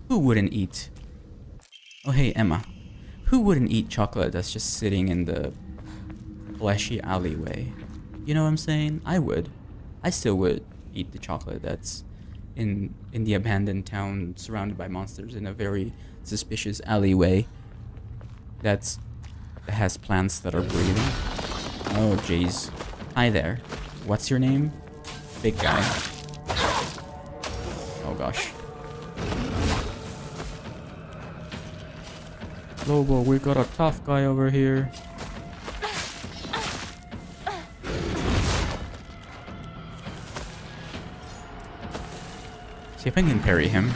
Who wouldn't eat? Oh, hey, Emma. Who wouldn't eat chocolate that's just sitting in the fleshy alleyway? You know what I'm saying? I would. I still would eat the chocolate that's in the abandoned town surrounded by monsters in a very suspicious alleyway that has plants that are breathing. Oh, jeez. Hi there. What's your name? Big guy. Oh, gosh. Lobo, we got a tough guy over here. See if I can parry him.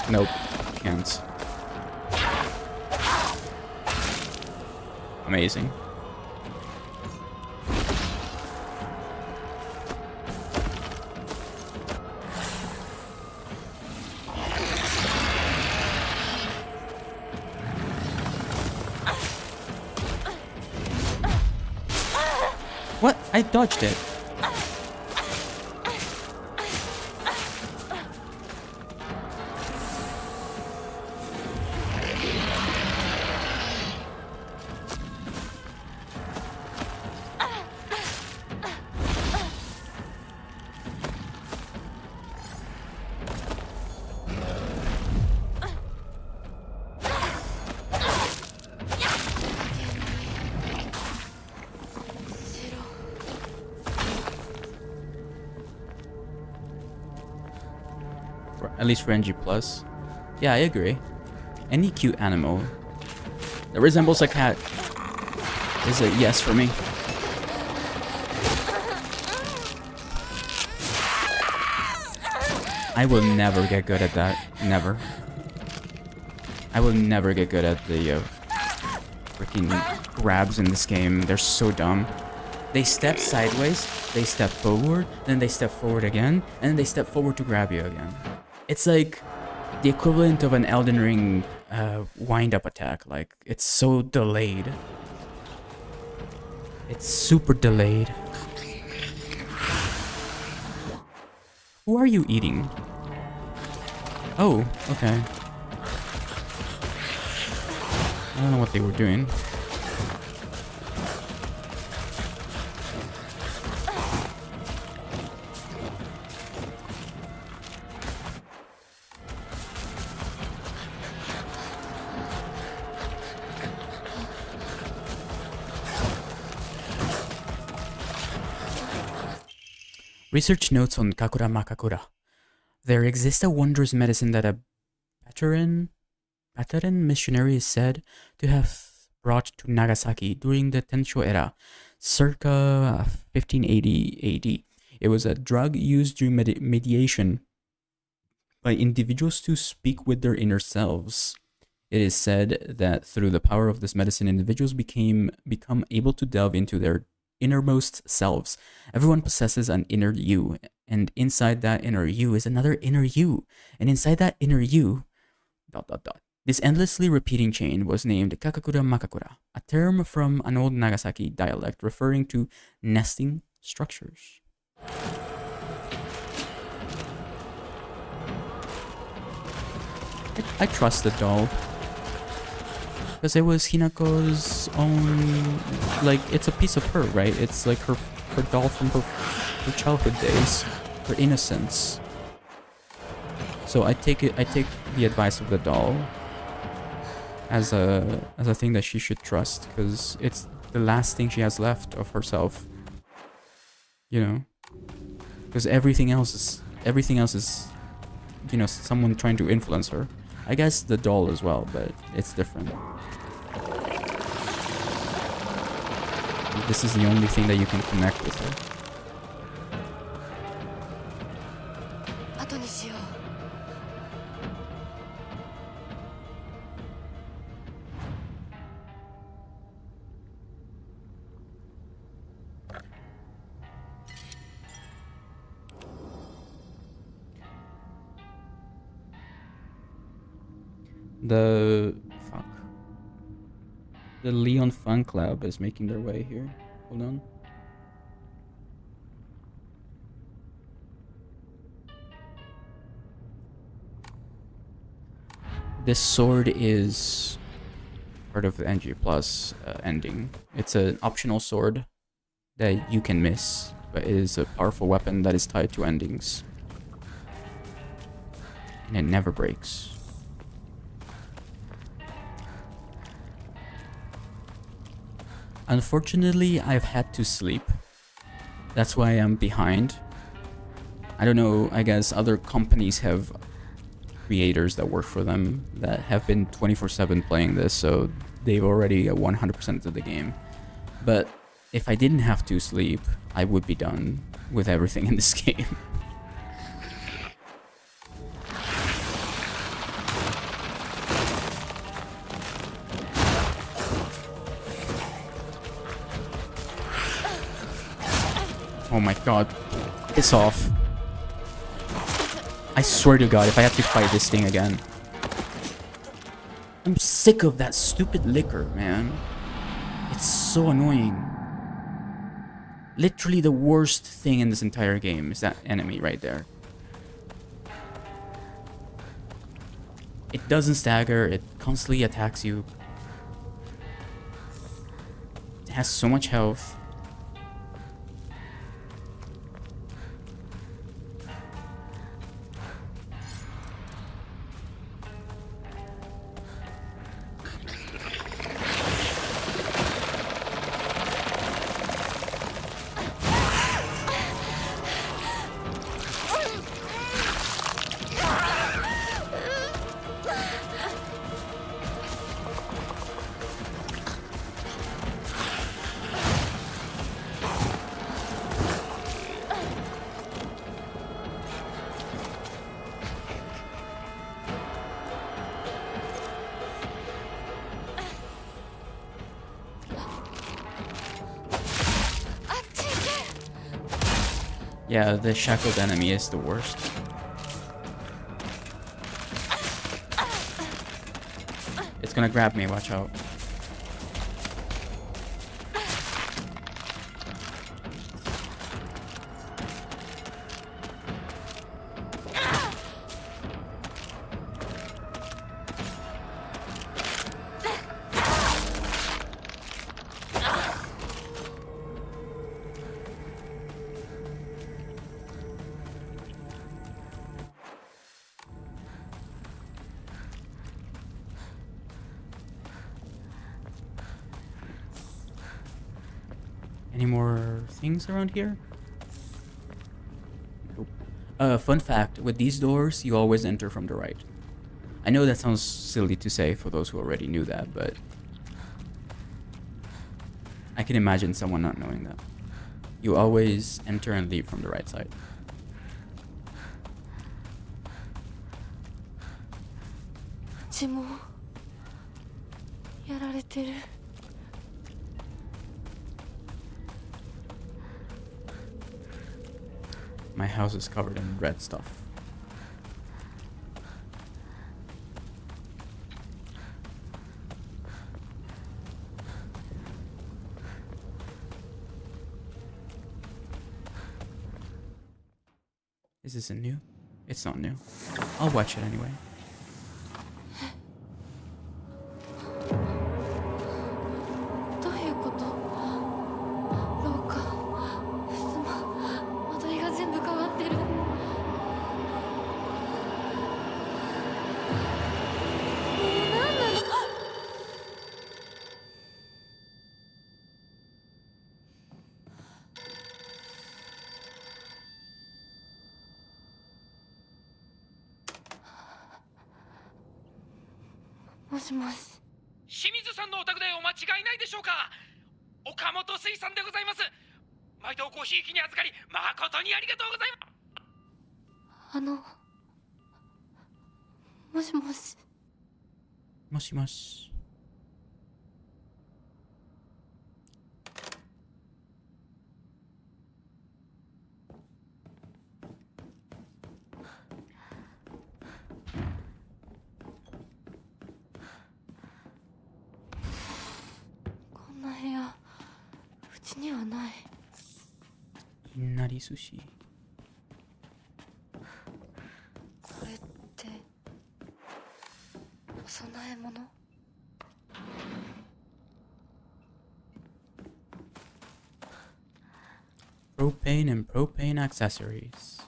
Nope, can't. Amazing. What? I dodged it. At least for NG+. Yeah, I agree. Any cute animal that resembles a cat is a yes for me. I will never get good at that. Never. I will never get good at the freaking grabs in this game. They're so dumb. They step sideways, they step forward, then they step forward again, and then they step forward to grab you again. It's like the equivalent of an Elden Ring wind-up attack. Like, it's so delayed. It's super delayed. Who are you eating? Oh, okay. I don't know what they were doing. Research notes on Kakura Makakura. There exists a wondrous medicine that a Bataran missionary is said to have brought to Nagasaki during the Tensho era, circa 1580 AD. It was a drug used during mediation by individuals to speak with their inner selves. It is said that through the power of this medicine, individuals become able to delve into their innermost selves. Everyone possesses an inner you, and inside that inner you is another inner you, and inside that inner you, ... This endlessly repeating chain was named Kakakura Makakura, a term from an old Nagasaki dialect referring to nesting structures. I trust the doll. Because it was Hinako's own, like, it's a piece of her, right? It's like her doll from her childhood days, her innocence. So I take the advice of the doll. as a thing that she should trust, because it's the last thing she has left of herself. You know, because everything else is you know, someone trying to influence her. I guess the doll as well, but it's different. This is the only thing that you can connect with her. 後にしよう The Leon Fun Club is making their way here. Hold on. This sword is part of the NG Plus ending. It's an optional sword that you can miss, but it is a powerful weapon that is tied to endings. And it never breaks. Unfortunately, I've had to sleep. That's why I'm behind. I don't know, I guess other companies have creators that work for them that have been 24/7 playing this, so they've already 100% of the game. But if I didn't have to sleep, I would be done with everything in this game. Oh my god. Piss off. I swear to god, if I have to fight this thing again. I'm sick of that stupid liquor, man. It's so annoying. Literally the worst thing in this entire game is that enemy right there. It doesn't stagger, it constantly attacks you. It has so much health. Yeah, the shackled enemy is the worst. It's gonna grab me, watch out. Any more things around here? Nope. Fun fact, with these doors, you always enter from the right. I know that sounds silly to say for those who already knew that, but I can imagine someone not knowing that. You always enter and leave from the right side. My house is covered in red stuff. Is this a new? It's not new. I'll watch it anyway. もしもし。清水さんのお宅でお間違いないでしょうか。岡本水産でございます。毎度ごひいきに預かり誠にありがとうございます。もしもし。もしもし。こんな部屋うちにはない。いなり寿司。これってお供え物？Propane and propane accessories.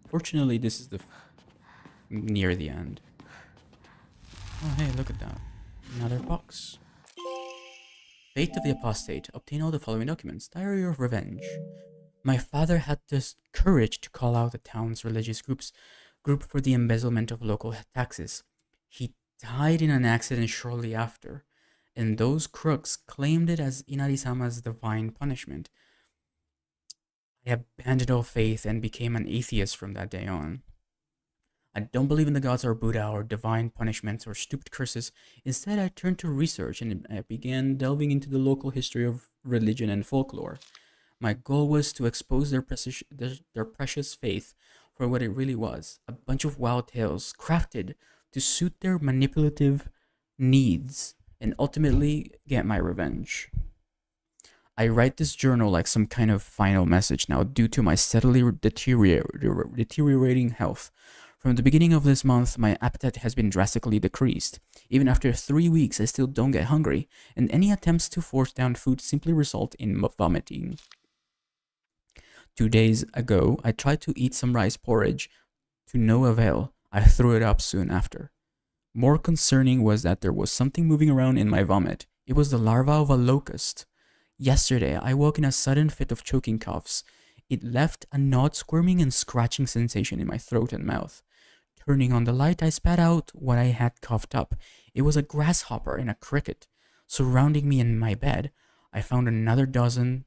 Fortunately, this is near the end. Oh, hey, look at that. Another box. Fate of the Apostate. Obtain all the following documents. Diary of Revenge. My father had the courage to call out the town's religious group for the embezzlement of local taxes. He died in an accident shortly after, and those crooks claimed it as Inari-sama's divine punishment. I abandoned all faith and became an atheist from that day on. I don't believe in the gods or Buddha or divine punishments or stupid curses. Instead, I turned to research and I began delving into the local history of religion and folklore. My goal was to expose their precious faith for what it really was, a bunch of wild tales crafted to suit their manipulative needs and ultimately get my revenge. I write this journal like some kind of final message now due to my steadily deteriorating health. From the beginning of this month, my appetite has been drastically decreased. Even after 3 weeks, I still don't get hungry, and any attempts to force down food simply result in vomiting. 2 days ago, I tried to eat some rice porridge. To no avail, I threw it up soon after. More concerning was that there was something moving around in my vomit. It was the larva of a locust. Yesterday, I woke in a sudden fit of choking coughs. It left a gnawed, squirming, and scratching sensation in my throat and mouth. Turning on the light, I spat out what I had coughed up. It was a grasshopper and a cricket. Surrounding me in my bed, I found another dozen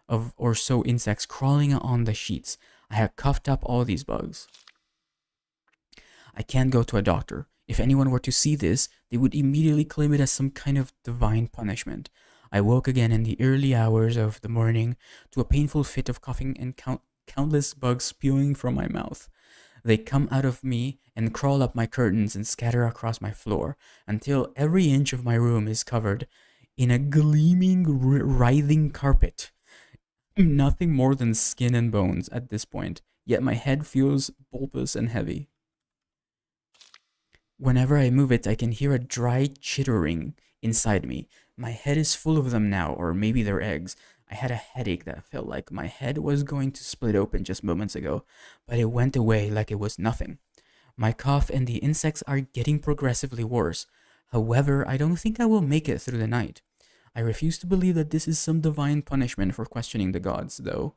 or so insects crawling on the sheets. I had coughed up all these bugs. I can't go to a doctor. If anyone were to see this, they would immediately claim it as some kind of divine punishment. I woke again in the early hours of the morning to a painful fit of coughing and countless bugs spewing from my mouth. They come out of me and crawl up my curtains and scatter across my floor until every inch of my room is covered in a gleaming, writhing carpet. Nothing more than skin and bones at this point, yet my head feels bulbous and heavy. Whenever I move it, I can hear a dry chittering inside me. My head is full of them now, or maybe they're eggs. I had a headache that felt like my head was going to split open just moments ago, but it went away like it was nothing. My cough and the insects are getting progressively worse. However, I don't think I will make it through the night. I refuse to believe that this is some divine punishment for questioning the gods, though.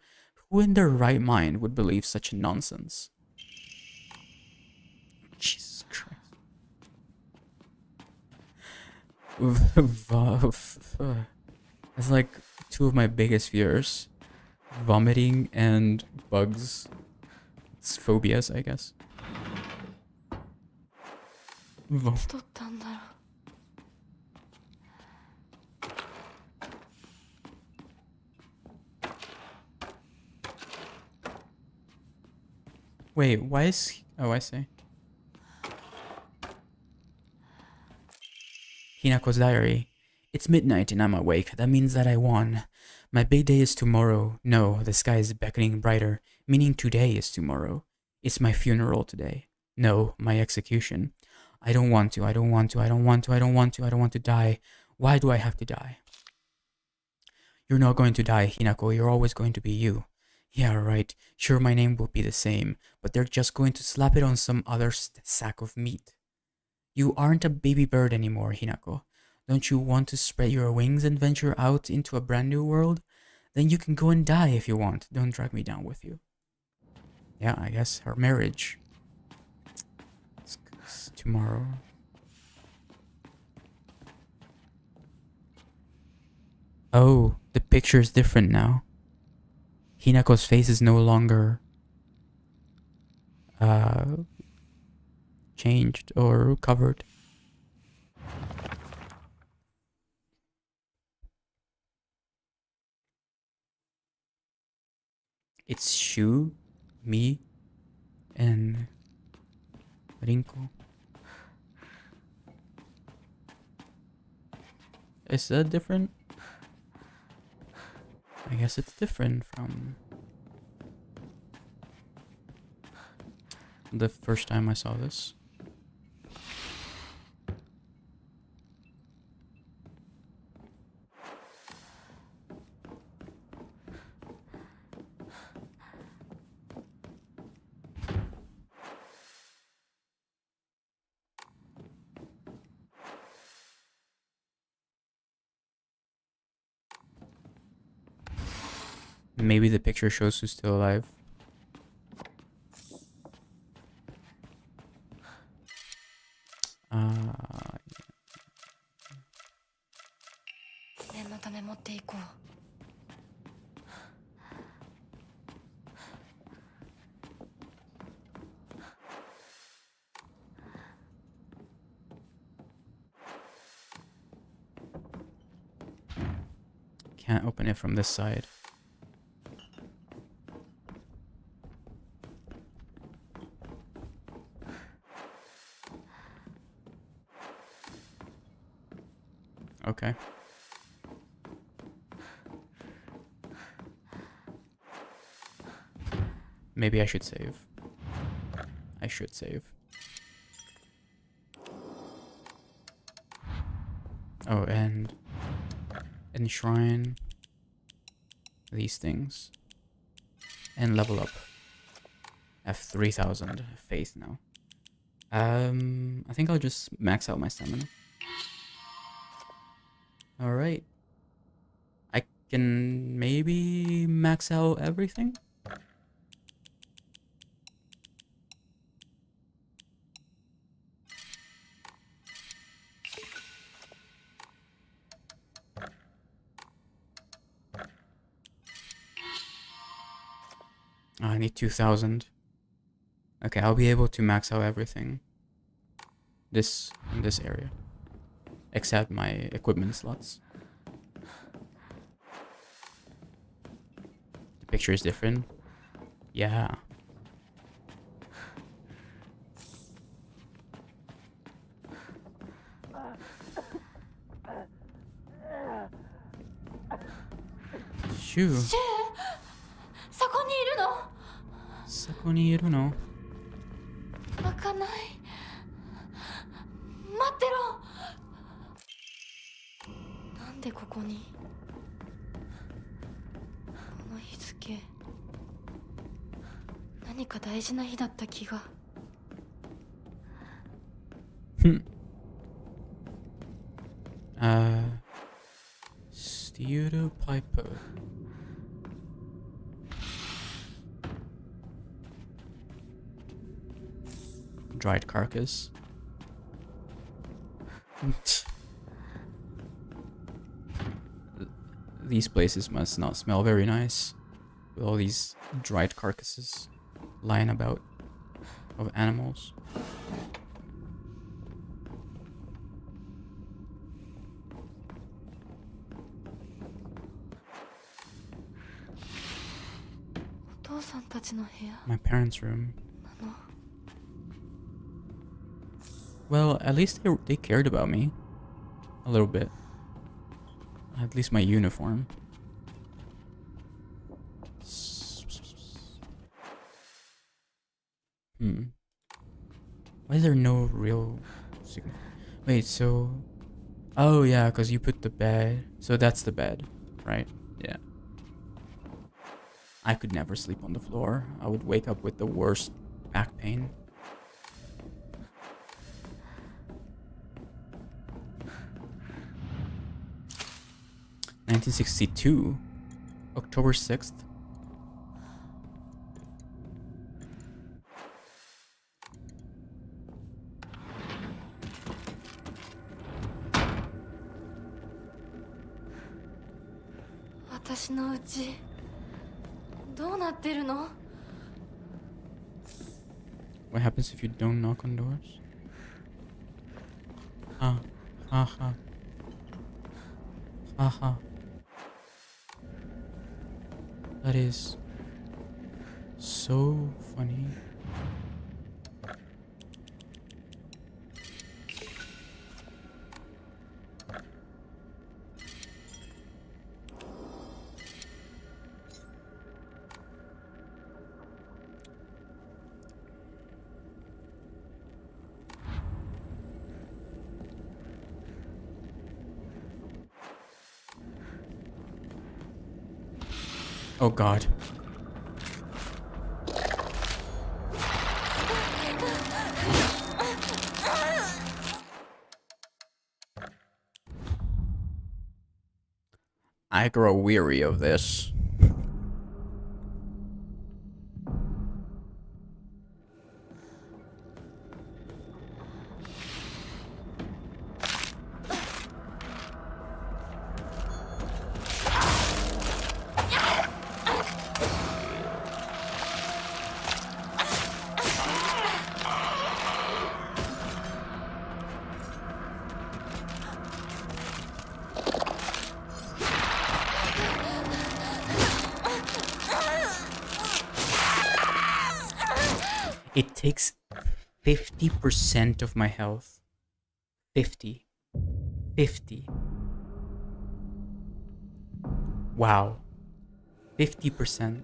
Who in their right mind would believe such nonsense? Jesus Christ. That's like two of my biggest fears. Vomiting and bugs. It's phobias, I guess. いつ取ったんだろう。Wait, why is he... Oh, I see. Hinako's diary. It's midnight and I'm awake. That means that I won. My big day is tomorrow. No, the sky is beckoning brighter, meaning today is tomorrow. It's my funeral today. No, my execution. I don't want to, I don't want to, I don't want to, I don't want to, I don't want to die. Why do I have to die? You're not going to die, Hinako. You're always going to be you. Yeah, right. Sure, my name will be the same, but they're just going to slap it on some other sack of meat. You aren't a baby bird anymore, Hinako. Don't you want to spread your wings and venture out into a brand new world? Then you can go and die if you want. Don't drag me down with you. Yeah, I guess her marriage. It's tomorrow. Oh, the picture is different now. Hinako's face is no longer changed or covered. It's Shu, me, and Rinko. Is that different? I guess it's different from the first time I saw this. Maybe the picture shows who's still alive. Can't open it from this side. Okay. Maybe I should save. I should save. Oh, and enshrine these things and level up. I have 3,000 faith now. I think I'll just max out my stamina. Alright. I can maybe max out everything? Oh, I need 2,000. Okay, I'll be able to max out everything. This in this area. Except my equipment slots. The picture is different. Yeah. Shoo. そこにいるの？そこにいるの？開かない。待ってろ。なんでここに？この日付。何か大事な日だった気が。Steel Piper. Dried carcass. These places must not smell very nice, with all these dried carcasses lying about of animals. My parents' room. Well, at least they cared about me. A little bit. At least my uniform. Why is there no real signal? Wait, so... Oh yeah, because you put the bed. So that's the bed, right? Yeah. I could never sleep on the floor. I would wake up with the worst back pain. 1962. October 6th. What happens if you don't knock on doors? Ha ha ha. Ha ha. That is so funny. Oh God. I grow weary of this. It takes 50% of my health. 50. Wow. 50%.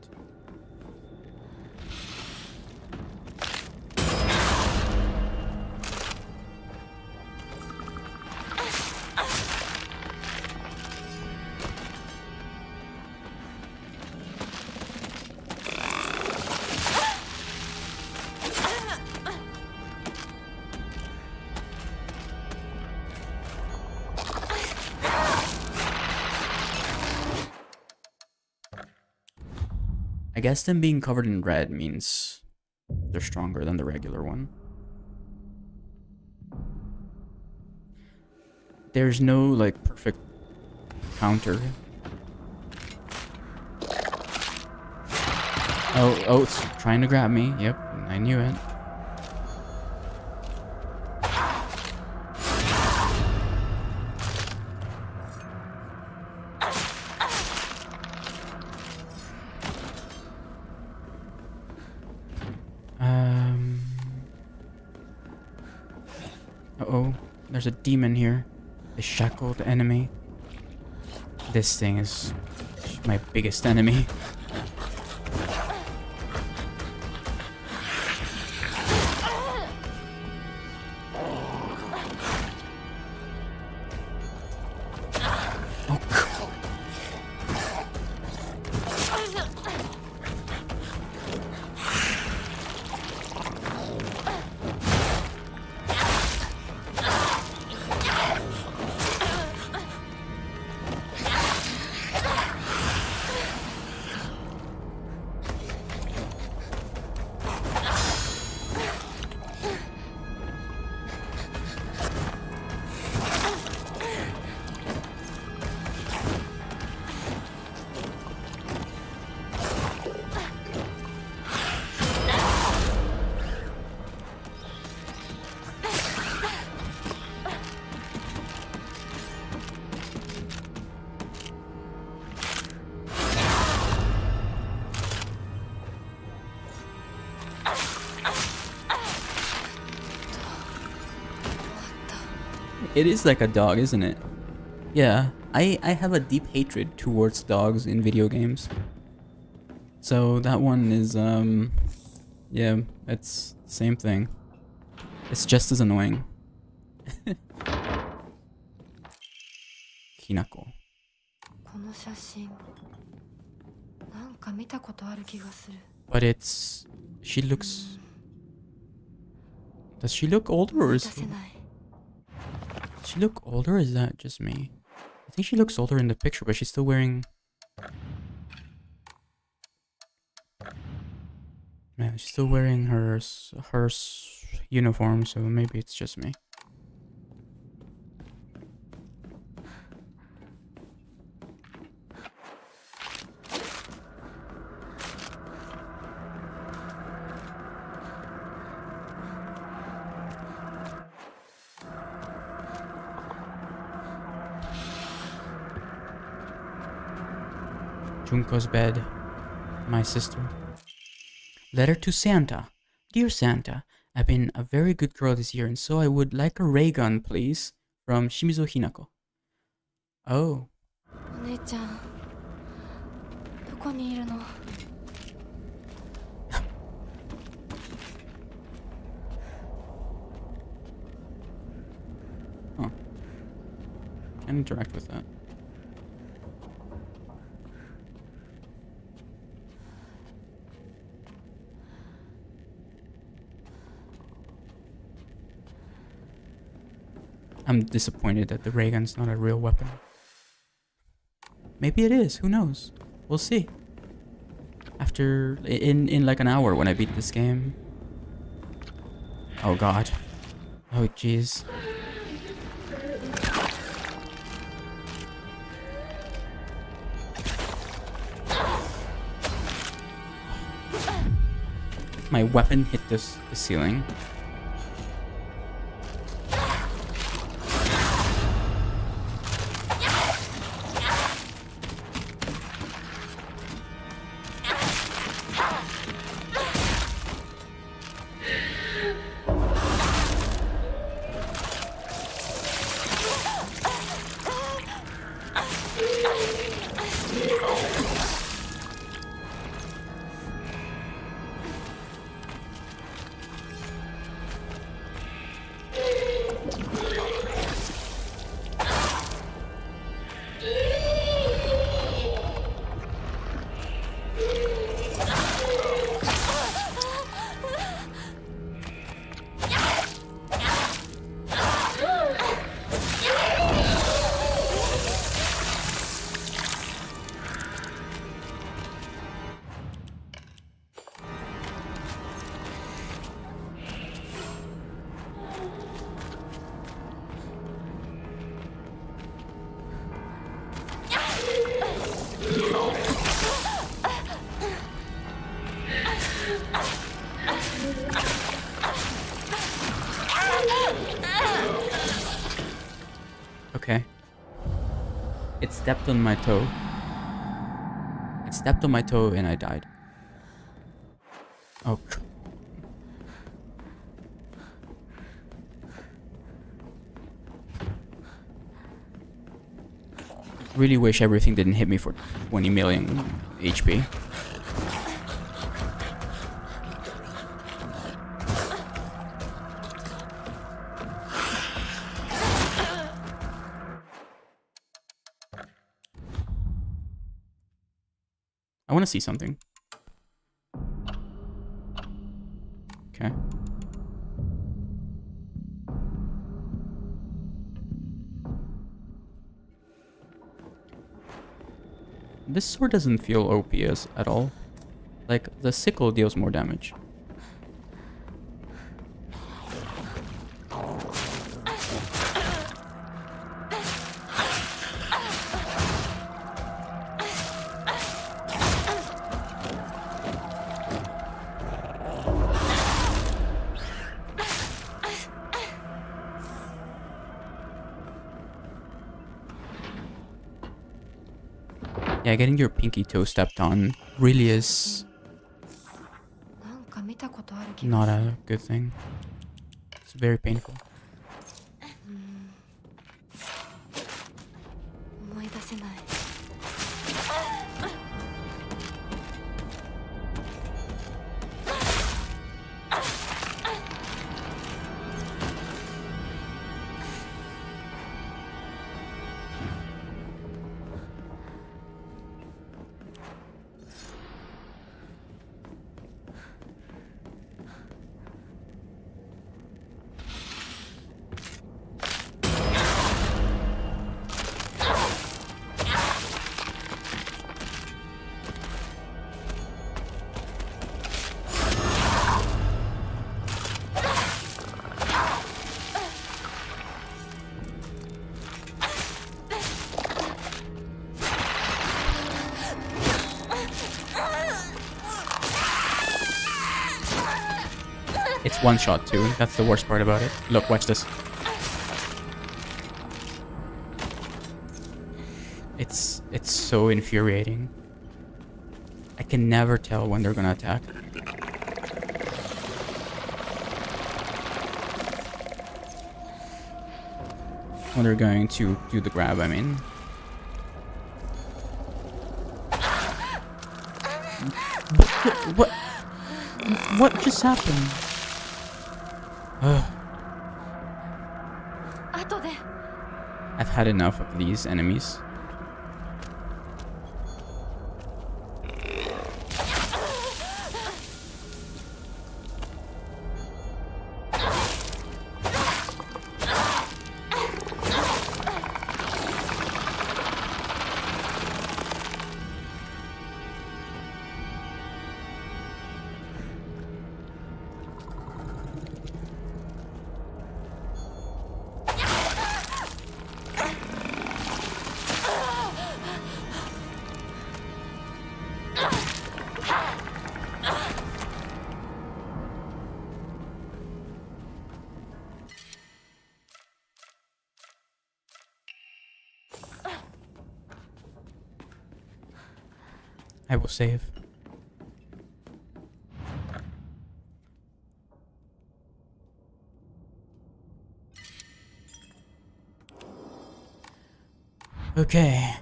I guess them being covered in red means they're stronger than the regular one. There's no, like, perfect counter. Oh, it's trying to grab me. Yep, I knew it. Uh-oh, there's a demon here. The shackled enemy. This thing is my biggest enemy. Oh, God. It is like a dog, isn't it? Yeah, I have a deep hatred towards dogs in video games. So that one is, yeah, it's the same thing. It's just as annoying. Hinako. But it's... she looks... Does she look older or is... Does she look older or is that just me? think she looks older in the picture, but she's still wearing... Man, she's still wearing her uniform, so maybe it's just me. Junko's bed. My sister. Letter to Santa. Dear Santa, I've been a very good girl this year, and so I would like a ray gun, please. From Shimizu Hinako. Oh. お姉ちゃん、どこにいるの? Huh. Can't interact with that. I'm disappointed that the ray gun's not a real weapon. Maybe it is, who knows? We'll see. After, in like an hour when I beat this game. Oh god. Oh jeez. My weapon hit the ceiling. Okay. It stepped on my toe. It stepped on my toe and I died. Oh. Really wish everything didn't hit me for 20 million HP. I want to see something. Okay. This sword doesn't feel OP at all. Like, the sickle deals more damage. Yeah, getting your pinky toe stepped on really is not a good thing. It's very painful. It's one shot too. That's the worst part about it. Look, watch this. It's so infuriating. I can never tell when they're gonna attack. When they're going to do the grab, I mean. What just happened? Ugh. 後で I've had enough of these enemies. I will save. Okay.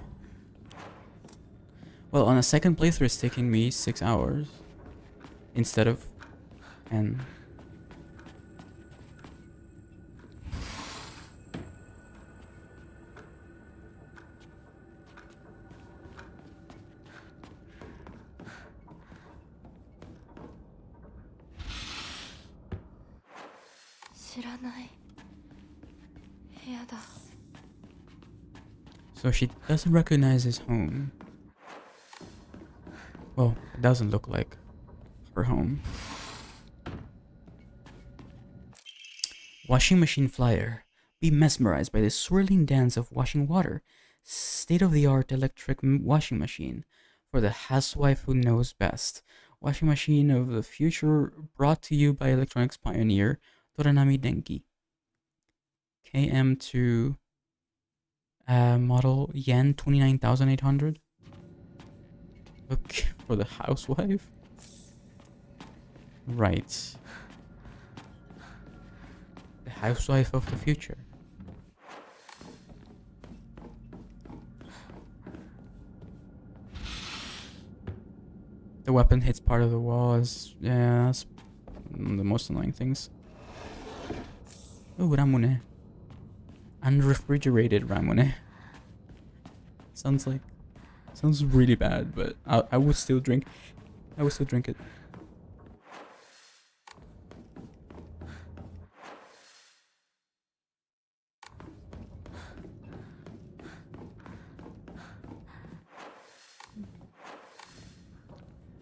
Well, on a second playthrough, it's taking me 6 hours instead of 10. So she doesn't recognize his home. Well, it doesn't look like her home. Washing machine flyer. Be mesmerized by the swirling dance of washing water. State-of-the-art electric washing machine for the housewife who knows best. Washing machine of the future brought to you by electronics pioneer Toranami Denki. KM2 model yen 29,800. Okay, for the housewife. Right. The housewife of the future. The weapon hits part of the wall is, yeah, that's the most annoying things. Oh, Ramune. Unrefrigerated Ramune. Sounds really bad, but I would still drink. I would still drink it.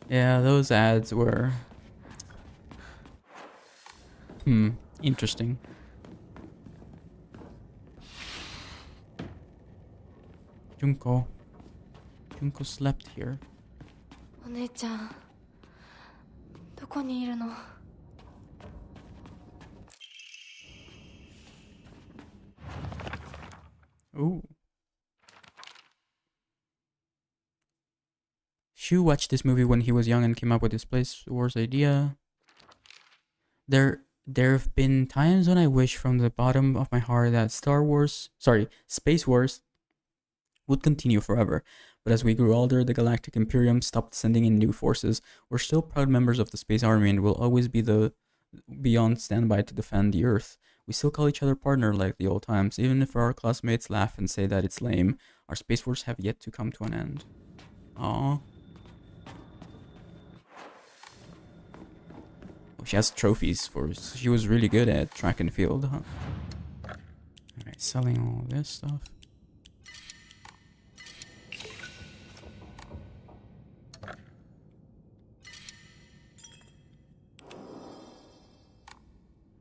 Yeah, those ads were interesting. Junko slept here. お姉ちゃんどこにいるの Ooh. Shu watched this movie when he was young and came up with this Place Wars idea. There have been times when I wish from the bottom of my heart that Space Wars would continue forever. But as we grew older, the Galactic Imperium stopped sending in new forces. We're still proud members of the Space Army and will always be on standby to defend the Earth. We still call each other partner like the old times, even if our classmates laugh and say that it's lame. Our Space Wars have yet to come to an end. Aww. Oh, she has trophies she was really good at track and field, huh? Alright, selling all this stuff.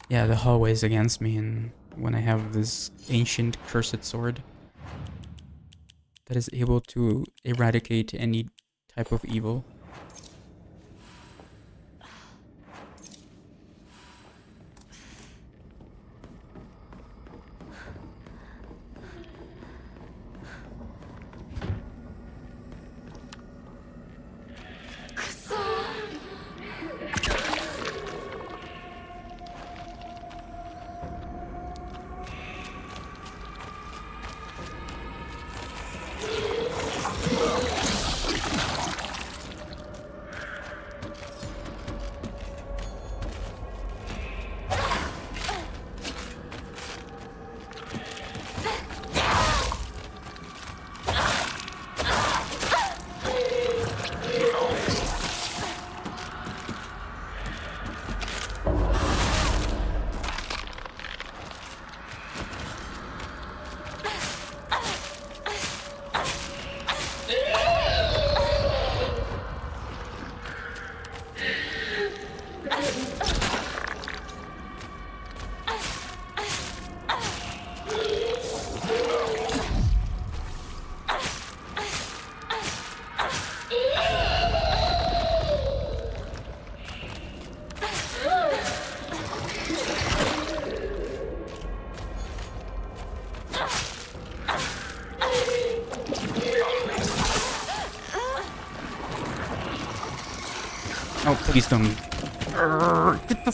Yeah, the hallway's against me, and when I have this ancient cursed sword that is able to eradicate any type of evil. Oh, please don't. Get the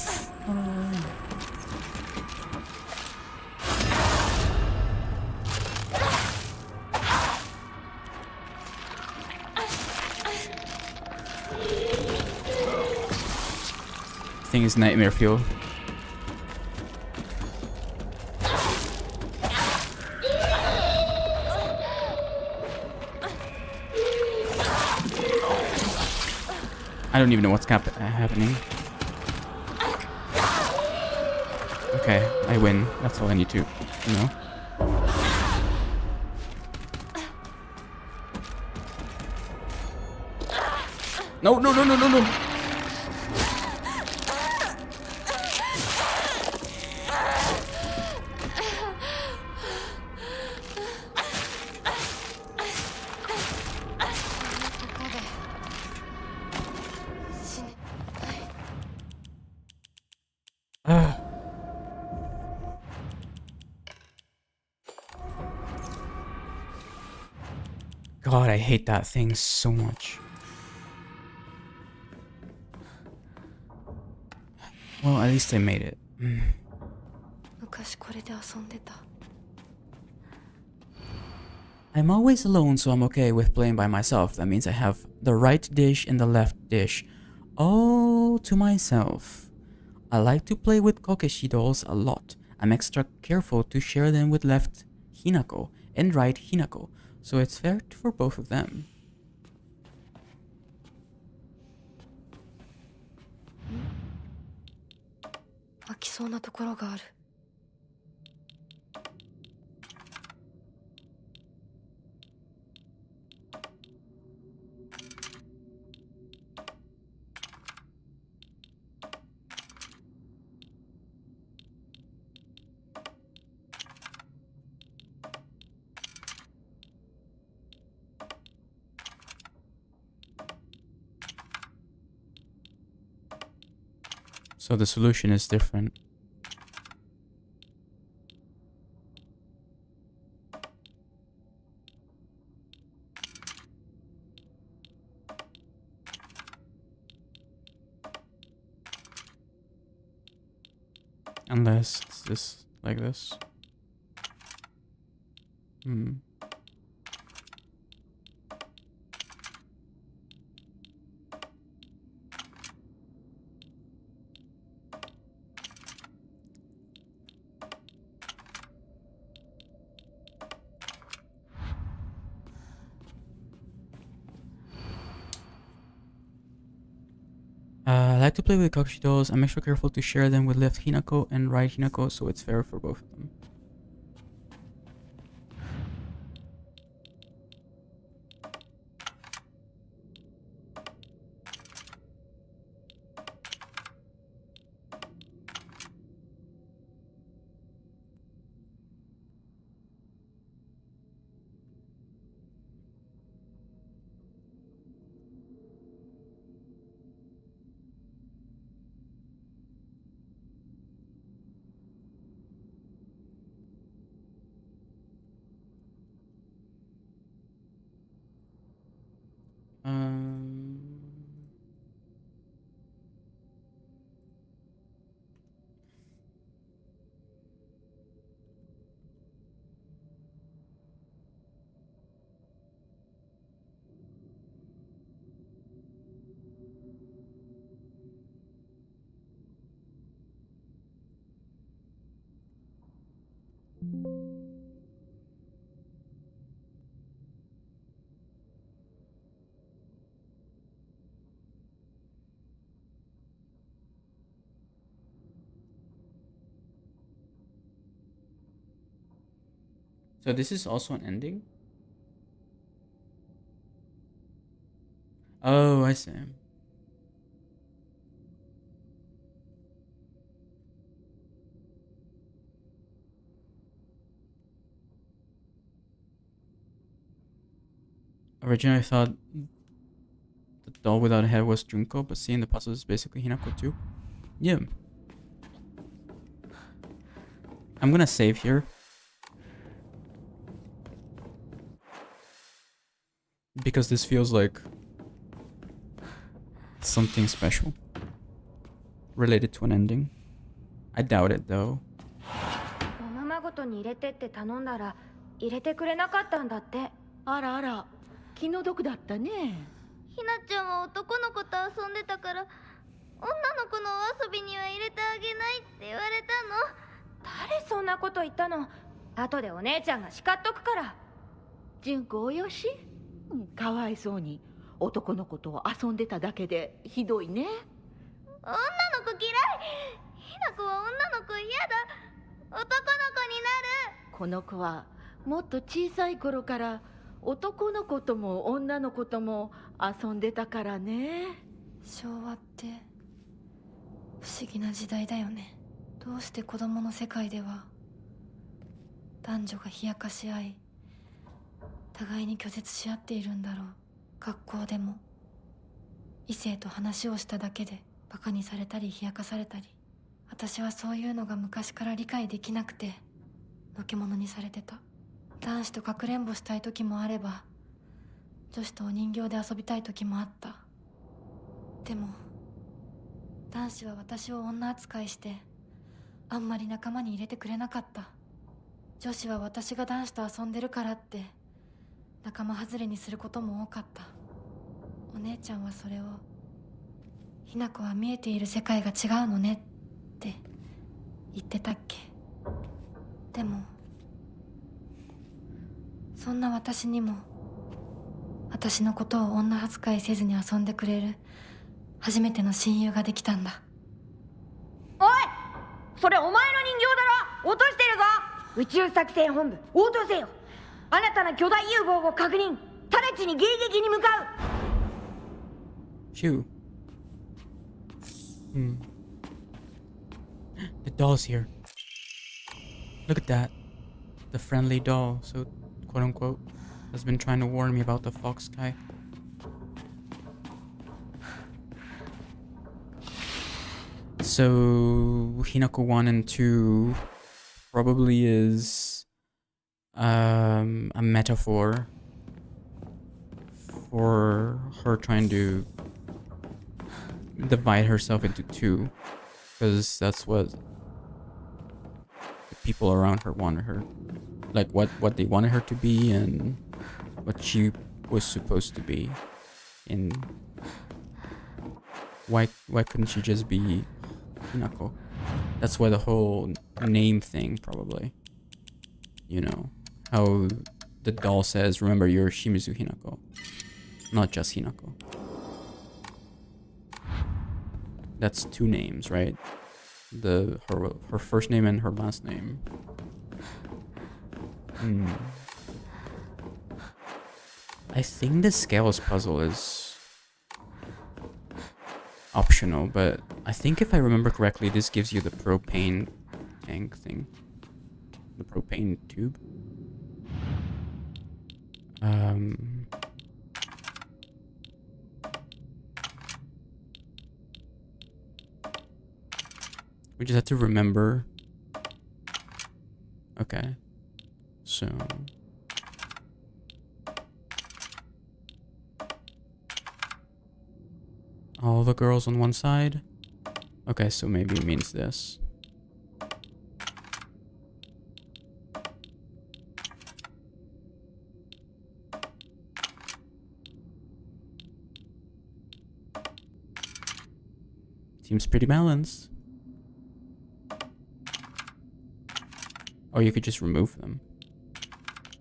thing is nightmare fuel. I don't even know what's happening. Okay, I win. That's all I need to know. No, no, no, no, no, no. God, I hate that thing so much. Well, at least I made it. 昔これで遊んでた。 I'm always alone, so I'm okay with playing by myself. That means I have the right dish and the left dish all to myself. I like to play with Kokeshi dolls a lot. I'm extra careful to share them with left Hinako and right Hinako, so it's fair for both of them. 飽きそうなところがある。 So the solution is different. Unless it's this, like this. I like to play with Kokeshi dolls. I'm extra careful to share them with left Hinako and right Hinako, so it's fair for both of them. So this is also an ending? Oh, I see. Originally I thought the doll without a head was Junko, but seeing the puzzles is basically Hinako too. Yeah. I'm gonna save here. Because this feels like something special related to an ending. I doubt it though. おままごとに入れてって頼んだら入れてくれなかったんだって。あらあら、気の毒だったね。ひなちゃんは男の子と遊んでたから女の子のお遊びには入れてあげないって言われたの。誰そんなこと言ったの？後でお姉ちゃんが叱っとくから。純子およし、かわいそうに男の子と遊んでただけでひどいね。女の子嫌い。ひな子は女の子嫌だ。男の子になる。この子はもっと小さい頃から男の子とも女の子とも遊んでたからね。昭和って不思議な時代だよね。どうして子供の世界では男女が冷やかし合い互いに拒絶し合っているんだろう。学校でも異性と話をしただけでバカにされたり冷やかされたり、私はそういうのが昔から理解できなくてのけ者にされてた。男子とかくれんぼしたい時もあれば女子とお人形で遊びたい時もあった。でも男子は私を女扱いしてあんまり仲間に入れてくれなかった。女子は私が男子と遊んでるからって仲間外れにすることも多かった。お姉ちゃんはそれをひな子は見えている世界が違うのねって言ってたっけ。でもそんな私にも私のことを女扱いせずに遊んでくれる初めての親友ができたんだ。おい、それお前の人形だろ。落としてるぞ。宇宙作戦本部応答せよ。新たな巨大融合を確認。直ちに迎撃に向かう。Phew. The doll's here. Look at that. The friendly doll, so quote unquote, has been trying to warn me about the fox guy. So Hinako 1 and 2 probably is a metaphor for her trying to divide herself into two, because that's what the people around her wanted her, like what they wanted her to be and what she was supposed to be. And why couldn't she just be Hinako? That's why the whole name thing, probably, you know, how the doll says, remember, you're Shimizu Hinako, not just Hinako. That's two names, right? Her first name and her last name. I think the scales puzzle is optional, but I think if I remember correctly, this gives you the propane tank thing. The propane tube. We just have to remember. Okay. So all the girls on one side. Okay, so maybe it means this. Seems pretty balanced. Or you could just remove them.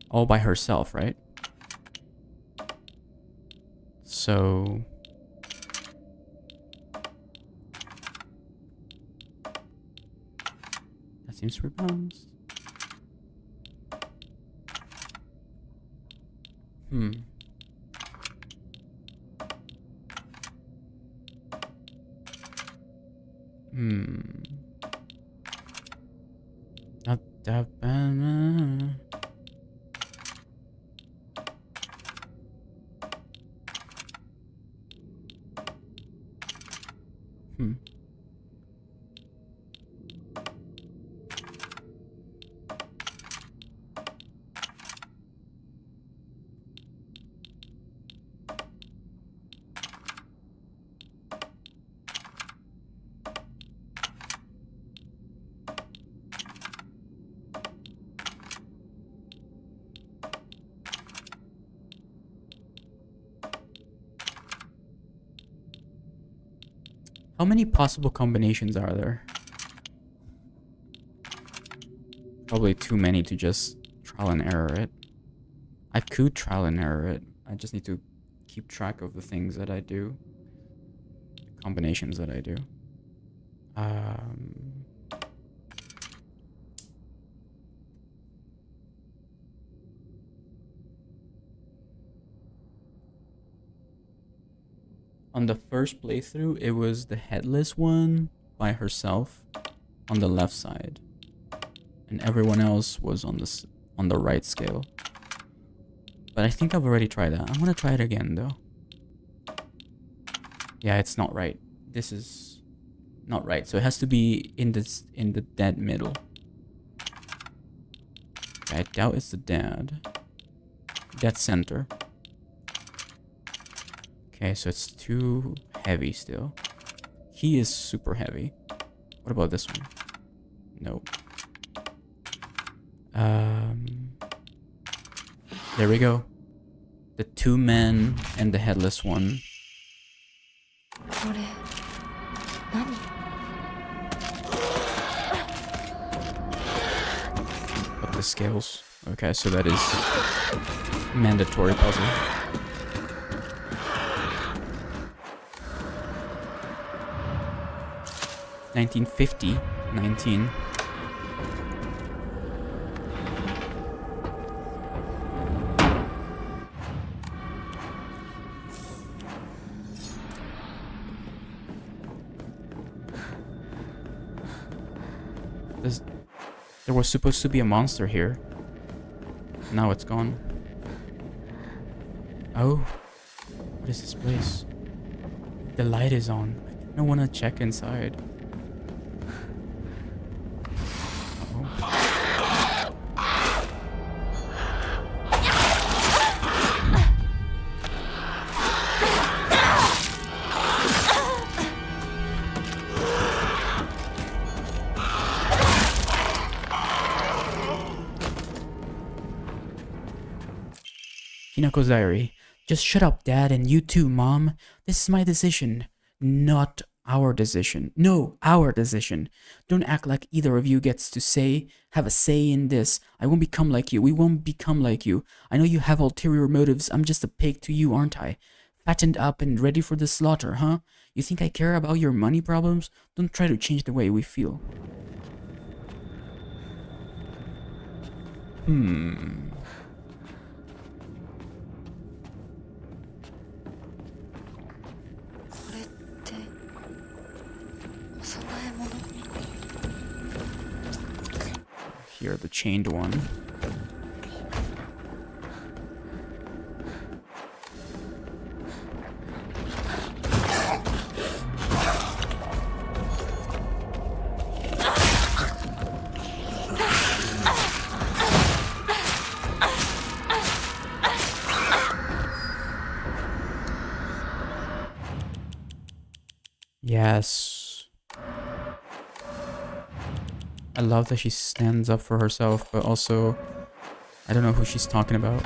All by herself, right? So that seems pretty balanced. Not that bad. How many possible combinations are there? Probably too many to just trial and error it. I could trial and error it. I just need to keep track of the things that I do. The combinations that I do. On the first playthrough, it was the headless one by herself on the left side, and everyone else was on the right scale. But I think I've already tried that. I'm gonna try it again though. Yeah, it's not right. This is not right. So it has to be in the dead middle. I doubt it's the dead center. Okay, so it's too heavy still. He is super heavy. What about this one? Nope. There we go. The two men and the headless one. But the scales. Okay, so that is mandatory puzzle. 1950, 19. There was supposed to be a monster here. Now it's gone. Oh, what is this place? The light is on. I don't want to check inside. Hinako's diary. Just shut up, Dad, and you too, Mom. This is my decision. Not our decision. No, our decision. Don't act like either of you gets to have a say in this. I won't become like you. We won't become like you. I know you have ulterior motives. I'm just a pig to you, aren't I? Fattened up and ready for the slaughter, huh? You think I care about your money problems? Don't try to change the way we feel. Here, the chained one. Yes. I love that she stands up for herself, but also I don't know who she's talking about.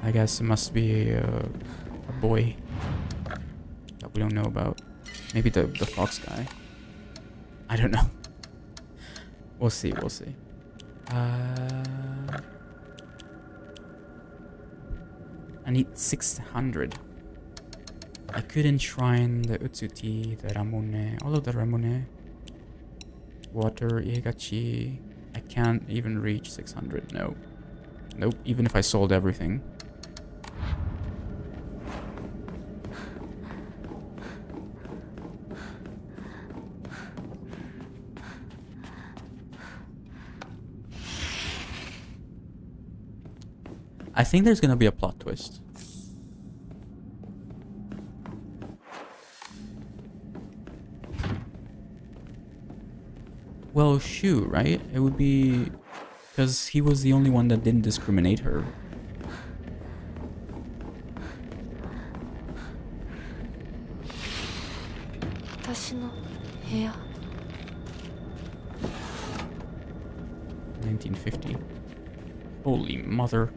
I guess it must be a boy that we don't know about. Maybe the fox guy. I don't know. We'll see, we'll see. I need 600. I could enshrine the Utsuti, the Ramune, all of the Ramune. Water, Iegachi. I can't even reach 600. No. Nope, even if I sold everything. I think there's gonna be a plot twist. Well, shoot, right? It would be because he was the only one that didn't discriminate her. Yeah. 1950. Holy mother.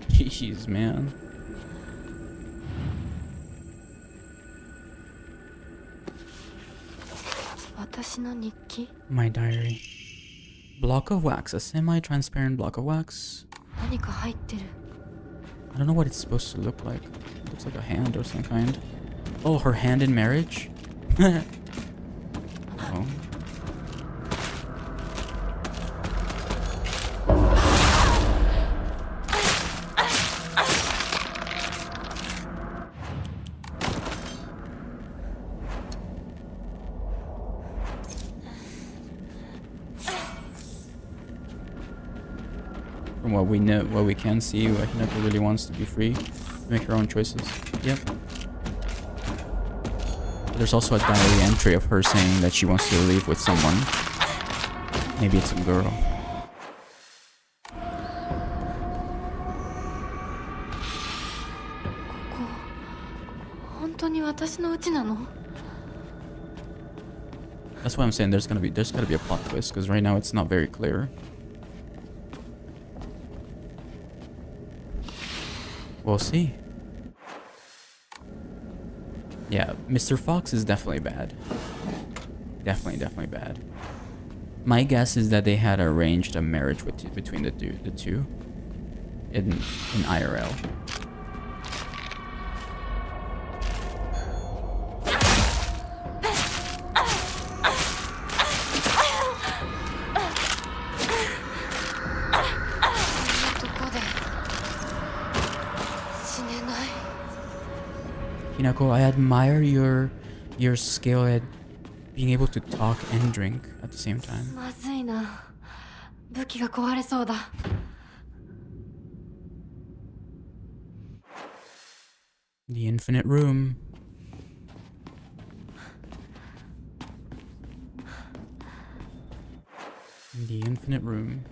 Jeez, man. 私の日記 My diary. Block of wax. A semi-transparent block of wax. 何か入ってる I don't know what it's supposed to look like. It looks like a hand or some kind. Oh, her hand in marriage? Oh. From what we know, what we can see, Hinako really wants to be free, to make her own choices. Yep. There's also a diary entry of her saying that she wants to leave with someone. Maybe it's a girl. That's why I'm saying there's gotta be a plot twist, because right now it's not very clear. We'll see. Yeah, Mr. Fox is definitely bad. Definitely bad. My guess is that they had arranged a marriage between the two in IRL. Hinako, I admire your skill at being able to talk and drink at the same time. まずいな武器が壊れそうだ The infinite room. The infinite room.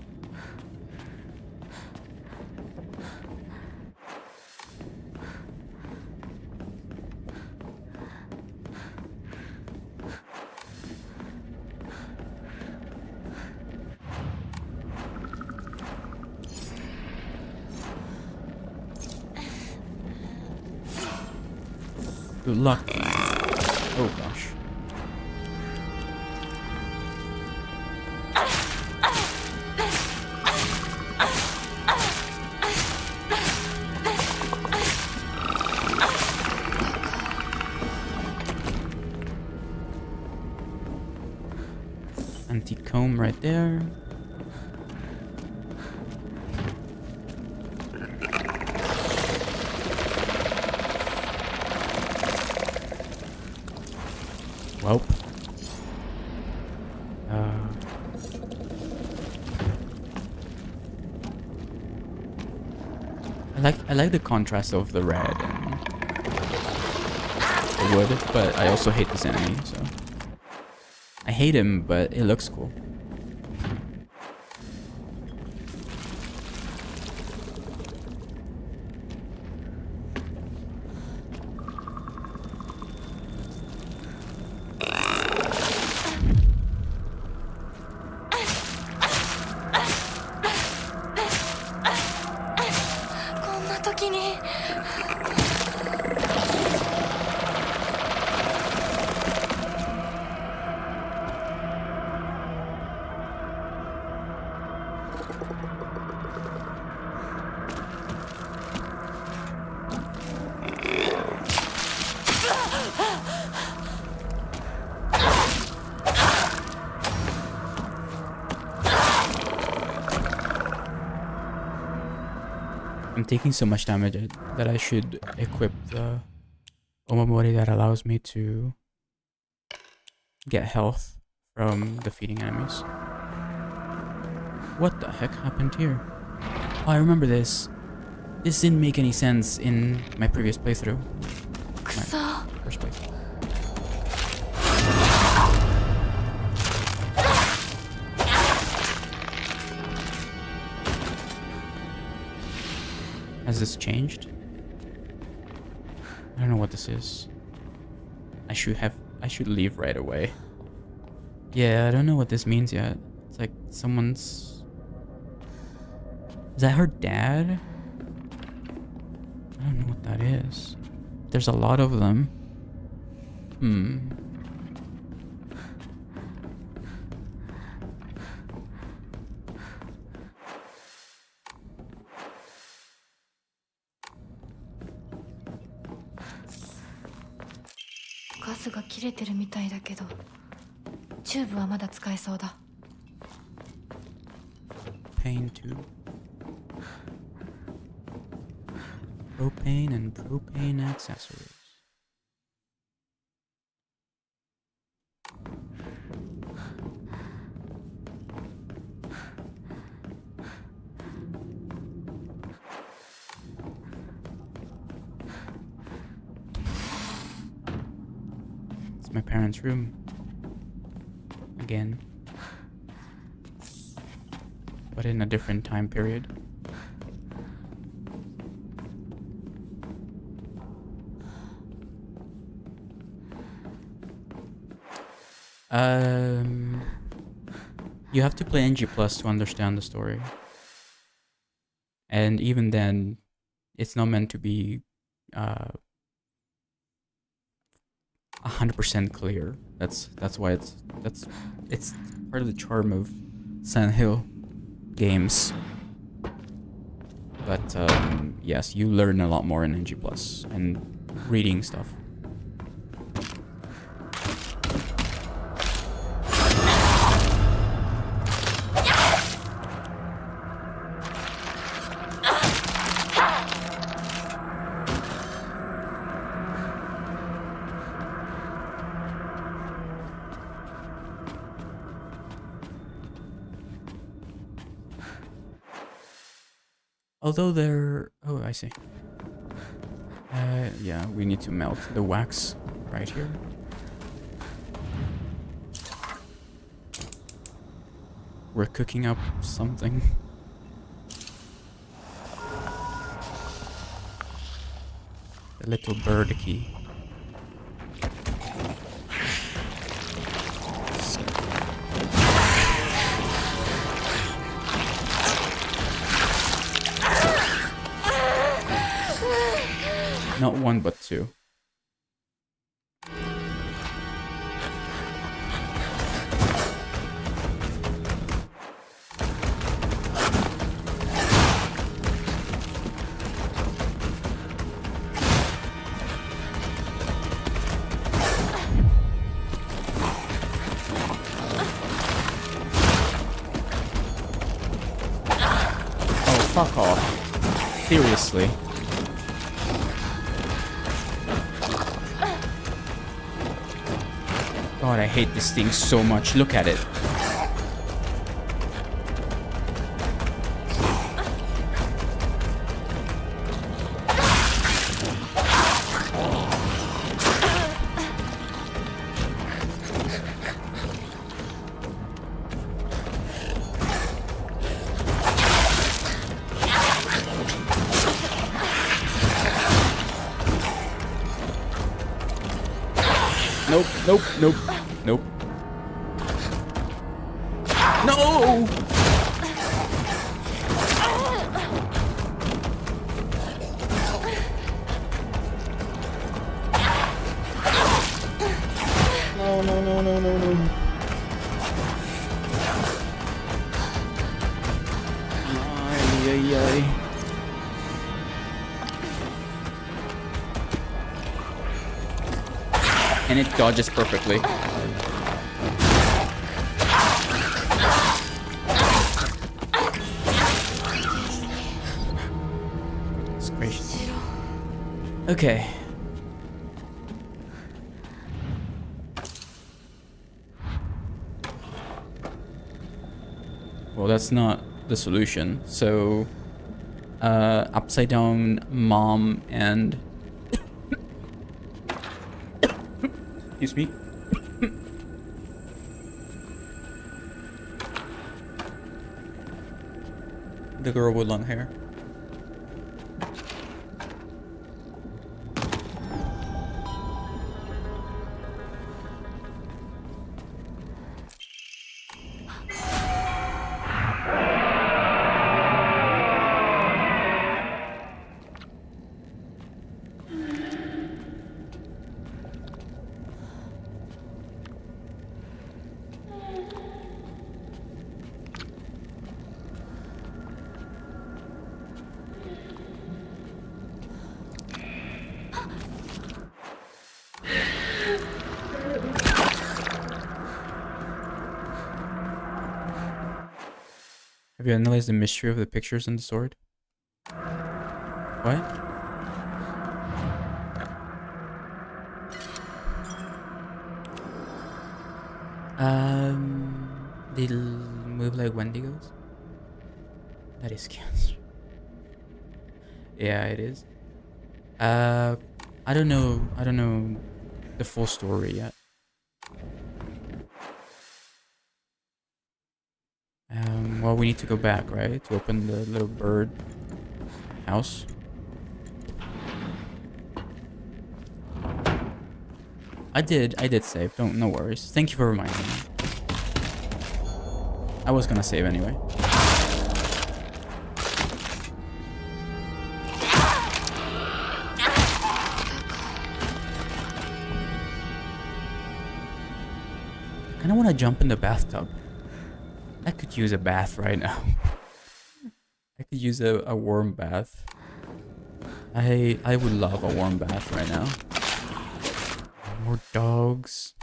Good luck. Oh gosh. Antique comb right there. Welp. I like the contrast of the red and the wood, but I also hate this enemy, so I hate him, but it looks cool. I'm taking so much damage that I should equip the Omamori that allows me to get health from defeating enemies. What the heck happened here? Oh, I remember this. This didn't make any sense in my previous playthrough. My first playthrough. Has this changed? I don't know what this is. I should leave right away. Yeah, I don't know what this means yet. It's like someone's... Is that her dad? I don't know what that is. There's a lot of them. ガスが切れてるみたいだけど、チューブはまだ使えそうだ。Pain tube. Propane and propane accessories. It's my parents' room. Again. But in a different time period. You have to play NG Plus to understand the story. And even then, it's not meant to be 100% clear. That's why it's part of the charm of Silent Hill games. But yes, you learn a lot more in NG Plus and reading stuff. Although they're... Oh, I see. Yeah, we need to melt the wax right here. We're cooking up something. The little bird key. Not one, but two. Oh, fuck off. Seriously. God, I hate this thing so much. Look at it. Nope, nope, nope, nope. No! No, no, no, no, no, no. Ay, ay, ay. And it dodges perfectly. It's gracious. Okay. Well, that's not the solution. So, upside down mom and... Excuse me. The girl with long hair. Have you analyzed the mystery of the pictures on the sword? What? They move like Wendigos? That is cancer. Yeah, it is. I don't know the full story yet. Well, we need to go back, right? To open the little bird house. I did save. No worries. Thank you for reminding me. I was gonna save anyway. I kinda wanna jump in the bathtub. I could use a bath right now. I could use a warm bath. I would love a warm bath right now. More dogs.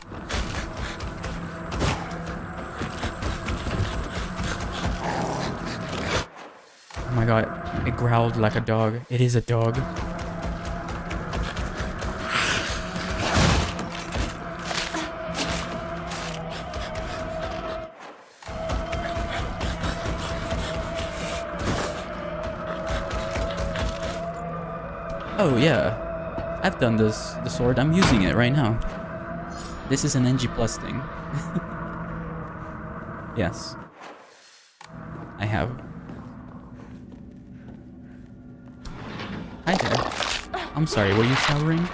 Oh my god, it growled like a dog. It is a dog. Oh yeah, I've done the sword. I'm using it right now. This is an NG Plus thing. Yes, I have. Hi there. I'm sorry, were you showering?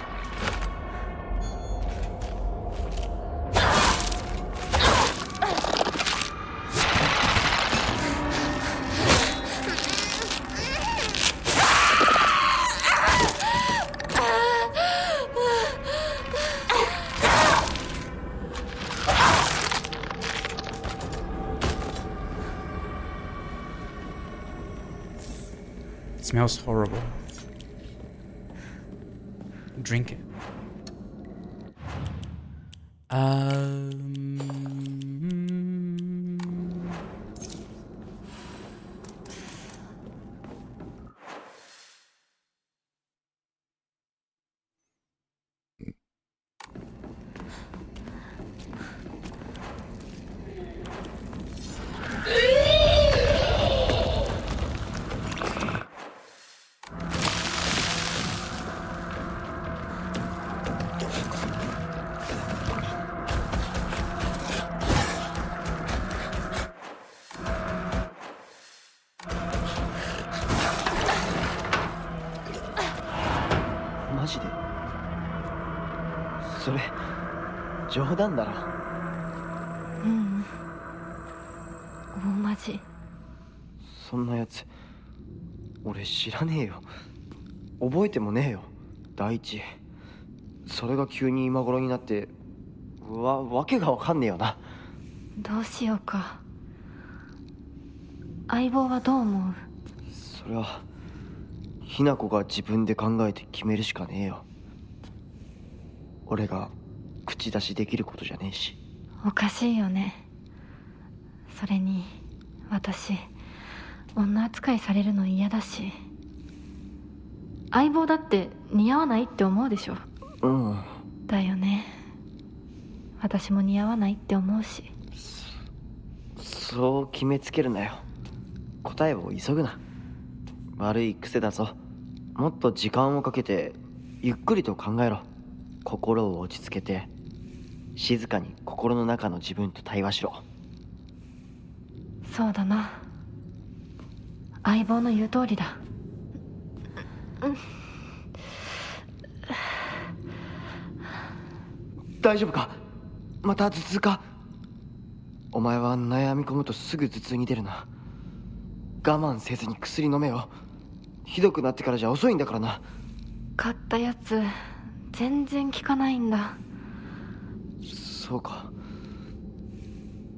It smells horrible. Drink it.マジでそれ冗談だろ。大マジ。そんなやつ俺知らねえよ。覚えてもねえよ。第一それが急に今頃になってわけがわかんねえよな。どうしようか。相棒はどう思う？それはひな子が自分で考えて決めるしかねえよ。俺が口出しできることじゃねえし。おかしいよね。それに私女扱いされるの嫌だし、相棒だって似合わないって思うでしょ。だよね。私も似合わないって思うし。そう決めつけるなよ。答えを急ぐな。悪い癖だぞ。もっと時間をかけてゆっくりと考えろ。心を落ち着けて静かに心の中の自分と対話しろ。そうだな。相棒の言う通りだ。大丈夫か？また頭痛か？お前は悩み込むとすぐ頭痛に出るな。我慢せずに薬飲めよ。ひどくなってからじゃ遅いんだからな。買ったやつ全然効かないんだ。そうか。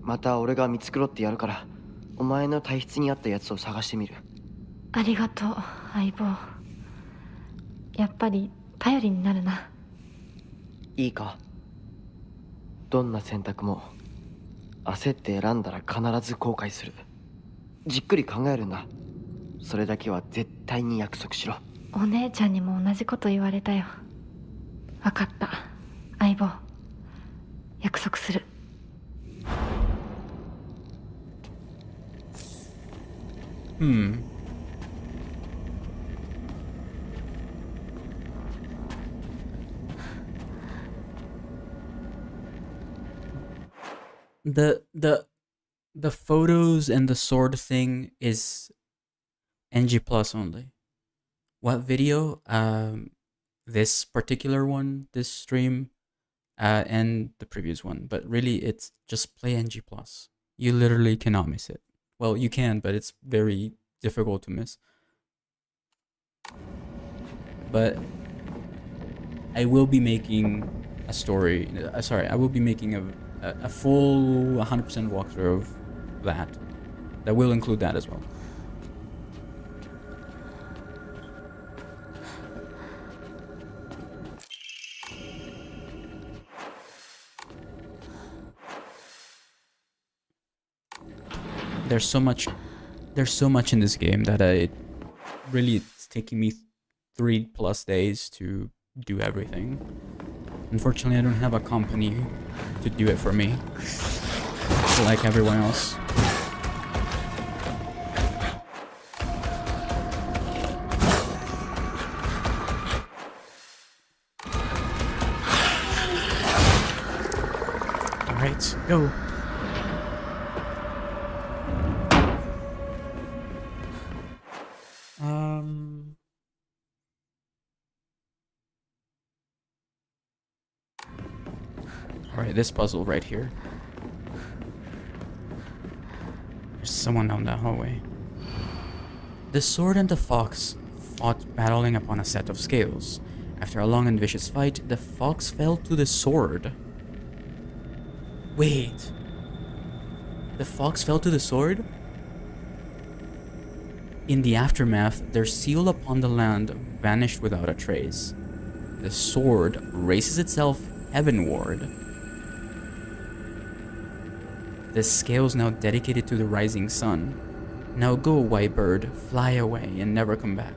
また俺が見繕ってやるから、お前の体質に合ったやつを探してみる。ありがとう相棒。やっぱり頼りになるな。いいか？どんな選択も焦って選んだら必ず後悔する。じっくり考えるんだ。それだけは絶対に約束しろ。お姉ちゃんにも同じこと言われたよ。分かった、相棒。約束する。The photos and the sword thing is NG plus only. What video? This particular one, this stream, and the previous one. But really, it's just play NG plus. You literally cannot miss it. Well, you can, but it's very difficult to miss. But I will be making a story. Sorry, I will be making a full 100% walkthrough of that. That will include that as well. There's so much in this game that it's taking me 3+ days to do everything. Unfortunately, I don't have a company to do it for me, like everyone else. Alright, go. Alright, this puzzle right here. There's someone down that hallway. The sword and the fox fought, battling upon a set of scales. After a long and vicious fight, the fox fell to the sword. Wait. The fox fell to the sword? In the aftermath, their seal upon the land vanished without a trace. The sword raises itself heavenward. The scales now dedicated to the rising sun. Now go, white bird, fly away and never come back.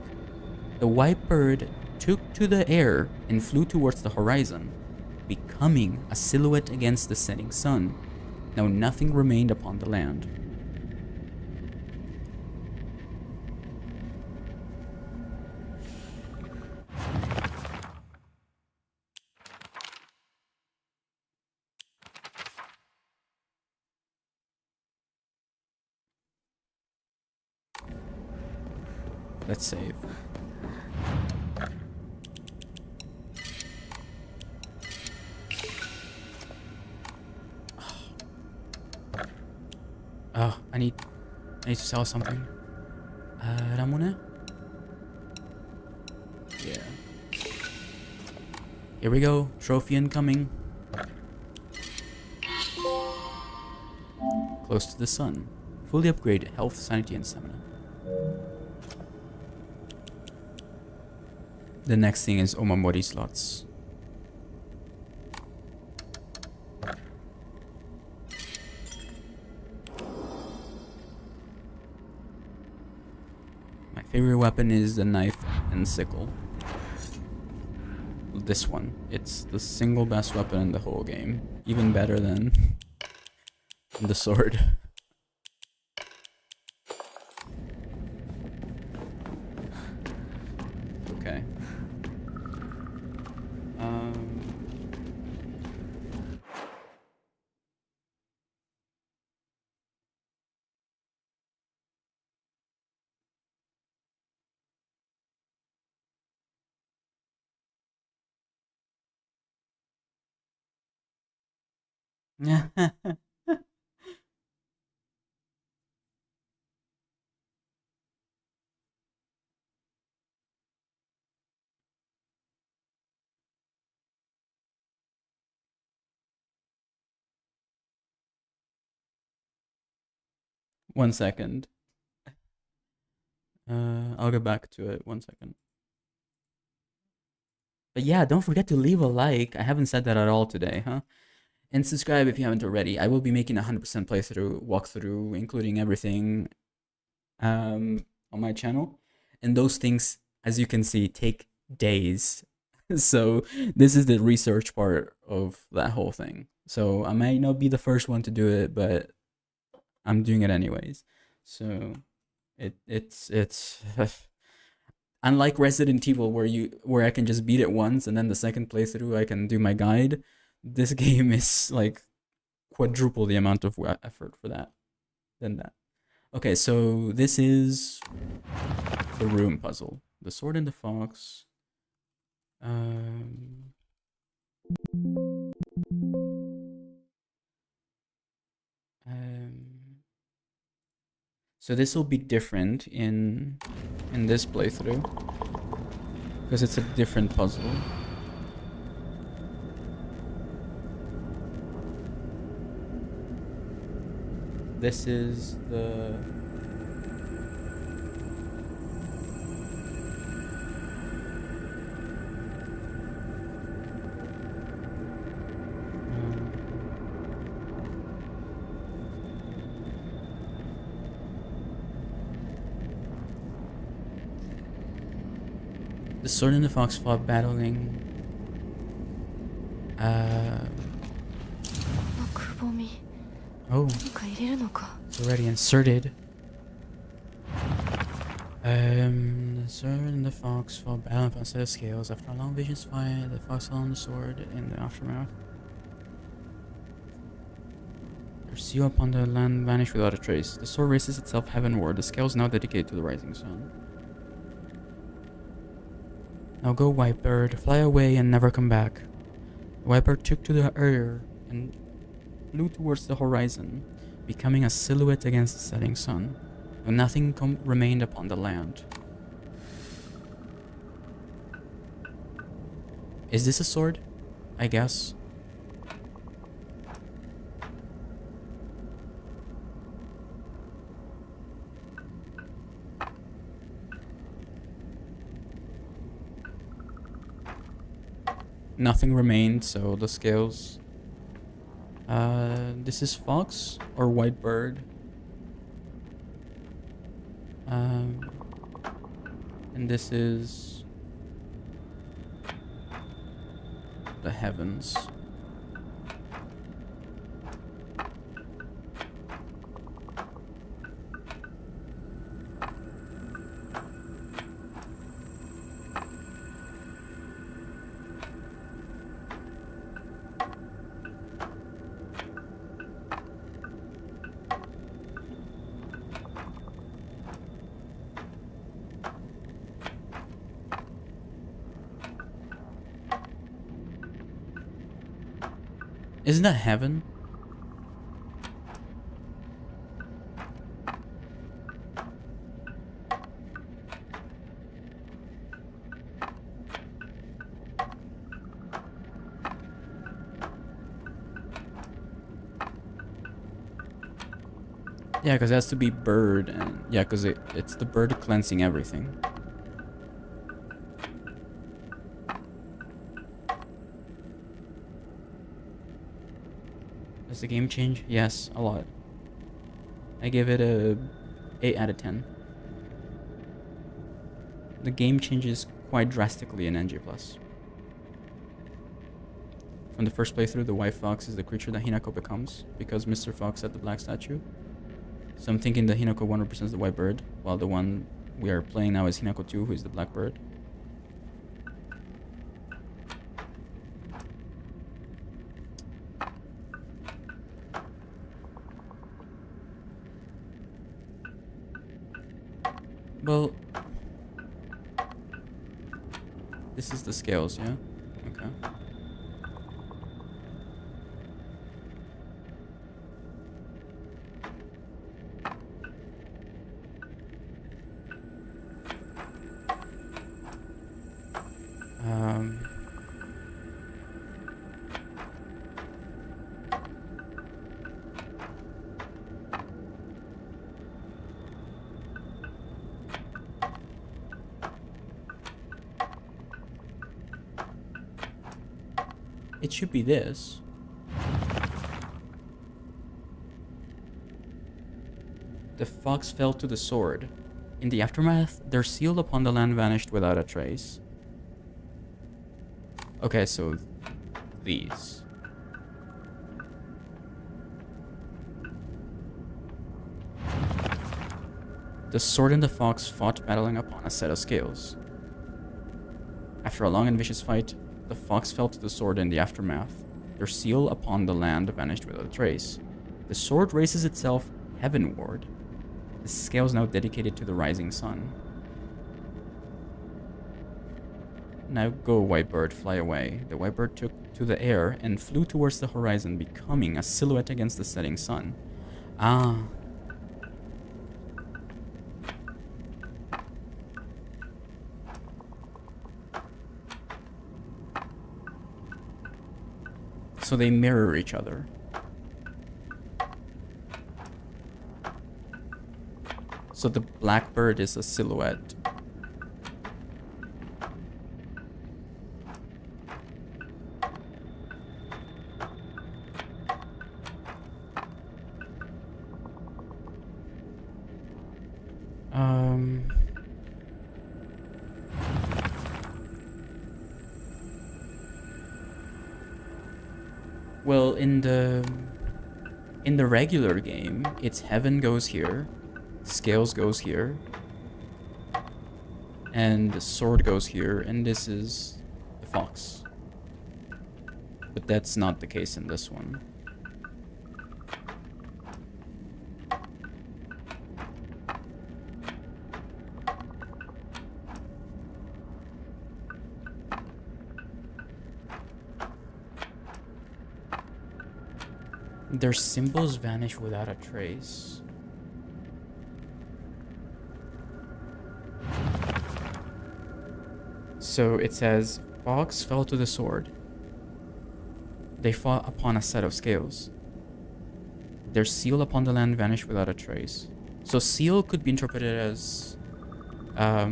The white bird took to the air and flew towards the horizon, becoming a silhouette against the setting sun. Now nothing remained upon the land. Let's save. Oh, I need to sell something. Ramune? Yeah. Here we go. Trophy incoming. Close to the sun. Fully upgrade health, sanity, and stamina. The next thing is Omamori slots. My favorite weapon is the knife and sickle. This one. It's the single best weapon in the whole game. Even better than the sword. Okay. One second. I'll get back to it. 1 second. But yeah, don't forget to leave a like. I haven't said that at all today, huh? And subscribe if you haven't already. I will be making a 100% playthrough, walkthrough, including everything on my channel, and those things, as you can see, take days. So this is the research part of that whole thing. So I might not be the first one to do it, but I'm doing it anyways. So it's unlike Resident Evil where I can just beat it once and then the second playthrough I can do my guide. This game is like quadruple the amount of effort for that than that. Okay, so this is the room puzzle. The sword and the fox. So this will be different in this playthrough because it's a different puzzle. This is the the sword and the fox fought battling. Oh, it's already inserted. The sword and the fox fought battling upon a set of scales. After a long vicious fight, the fox fell on the sword in the aftermath. Their seal upon the land vanished without a trace. The sword raises itself heavenward. The scales now dedicated to the rising sun. Now go, white bird, fly away and never come back. The white bird took to the air and flew towards the horizon, becoming a silhouette against the setting sun, and nothing remained upon the land. Is this a sword? I guess. Nothing remained, so the scales. This is fox or white bird. And this is the heavens. Isn't that heaven? Yeah, because it has to be bird, and yeah, because it's the bird cleansing everything. Does the game change? Yes, a lot. I give it a 8 out of 10. The game changes quite drastically in NG+. From the first playthrough, the white fox is the creature that Hinako becomes, because Mr. Fox had the black statue. So I'm thinking the Hinako 1 represents the white bird, while the one we are playing now is Hinako 2, who is the black bird. Well, this is the scales, yeah? Okay. It should be this. The fox fell to the sword. In the aftermath, their seal upon the land vanished without a trace. Okay, so these. The sword and the fox fought, battling upon a set of scales. After a long and vicious fight, the fox fell to the sword in the aftermath. Their seal upon the land vanished without a trace. The sword raises itself heavenward. The scale is now dedicated to the rising sun. Now go, white bird, fly away. The white bird took to the air and flew towards the horizon, becoming a silhouette against the setting sun. Ah. So they mirror each other. So the blackbird is a silhouette. Well, in the regular game, it's heaven goes here, scales goes here, and the sword goes here, and this is the fox. But that's not the case in this one. Their symbols vanish without a trace. So it says, fox fell to the sword. They fought upon a set of scales. Their seal upon the land vanished without a trace. So seal could be interpreted as a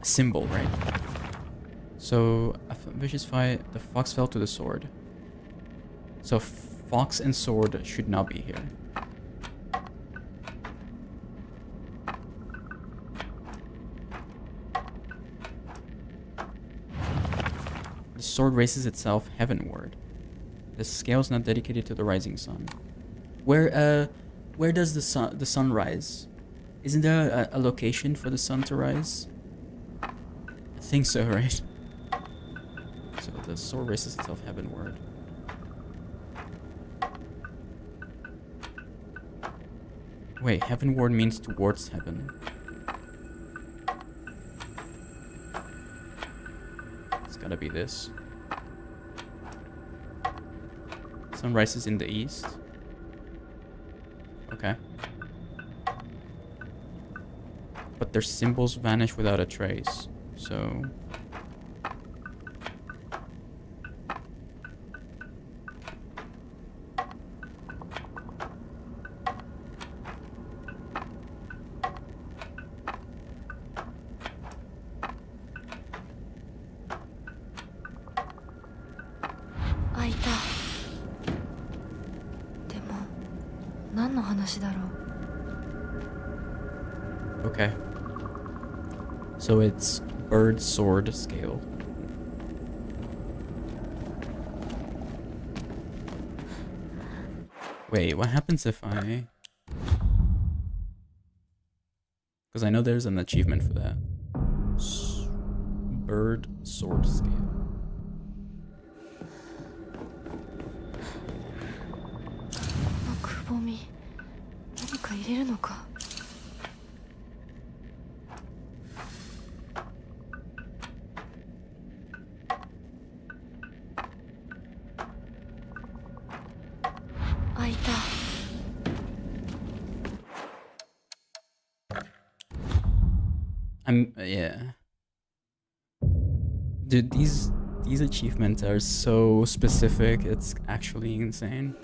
symbol, right? So, a vicious fight, the fox fell to the sword. So, fox and sword should not be here. The sword raises itself heavenward. The scale is not dedicated to the rising sun. Where does the sun rise? Isn't there a location for the sun to rise? I think so, right? So the sword raises itself heavenward. Wait, heavenward means towards heaven. It's gotta be this. Sun rises in the east. Okay. But their symbols vanish without a trace. So... Okay. So it's bird sword scale. Wait, what happens if I... Because I know there's an achievement for that. Bird sword scale. Yeah. Dude, these achievements are so specific, it's actually insane.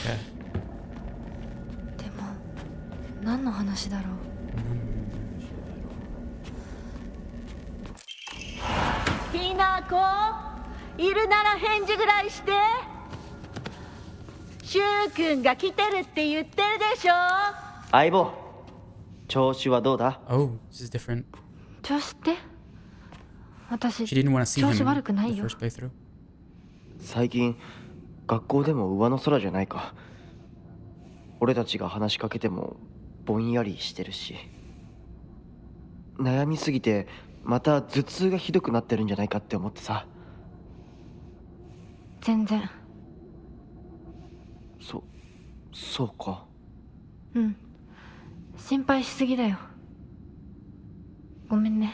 Okay. でも何の話だろう。ひなこ、いるなら返事ぐらいして。シュウ君が来てるって言ってるでしょ。相棒、調子はどうだ？ Oh, this is different. 調子って？私 She didn't want to see 調子 him 悪くな the いよ。 first playthrough. 最近学校でも上の空じゃないか。俺たちが話しかけてもぼんやりしてるし、悩みすぎてまた頭痛がひどくなってるんじゃないかって思ってさ。全然。そうか。うん、心配しすぎだよ。ごめんね。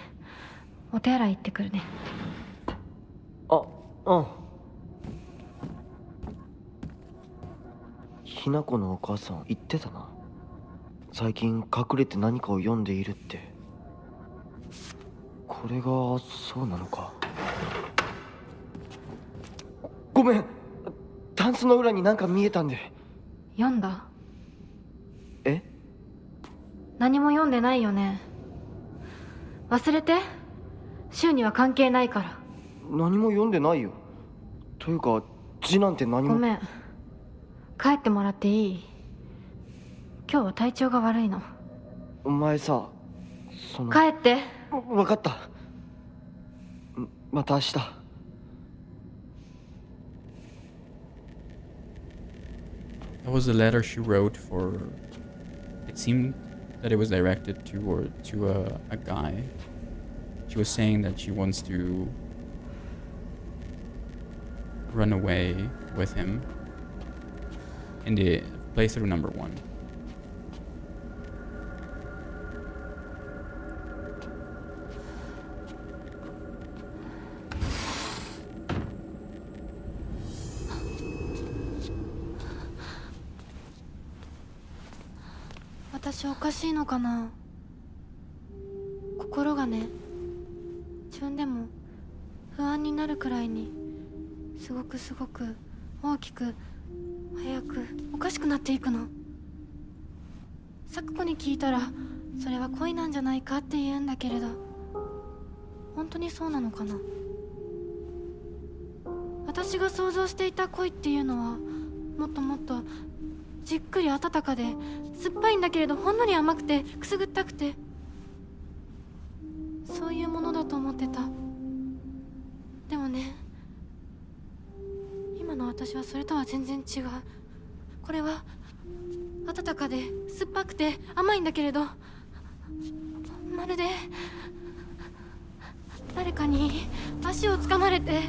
お手洗い行ってくるね。あ、うん。ひなこのお母さん言ってたな。最近隠れて何かを読んでいるって。これがそうなのか。ごめん、タンスの裏になんか見えたんで。読んだ？え？何も読んでないよね。忘れて。週には関係ないから。何も読んでないよ。というか字なんて何も。ごめん、帰ってもらっていい？今日は体調が悪いの。お前さ、帰って。分かった。また明日。That was a letter she wrote for. It seemed that it was directed to a guy. She was saying that she wants to run away with him in the playthrough number 1.私おかしいのかな。心がね、自分でも不安になるくらいにすごく大きく早くおかしくなっていくの。咲子に聞いたらそれは恋なんじゃないかって言うんだけれど、本当にそうなのかな。私が想像していた恋っていうのはもっともっとじっくり温かで酸っぱいんだけれど、ほんのり甘くてくすぐったくて、そういうものだと思ってた。でもね、今の私はそれとは全然違う。これは温かで酸っぱくて甘いんだけれど、まるで誰かに足をつかまれて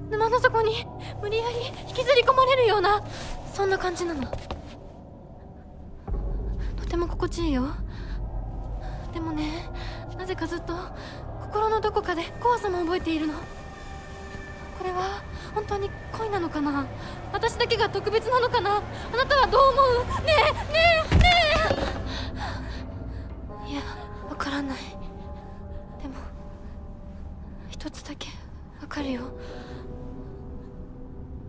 沼の底に無理やり引きずり込まれるような、そんな感じなの。とても心地いいよ。でもね、なぜかずっと心のどこかで怖さも覚えているの。これは本当に恋なのかな。私だけが特別なのかな。あなたはどう思う？ねえ。いや、わからない。でも一つだけわかるよ。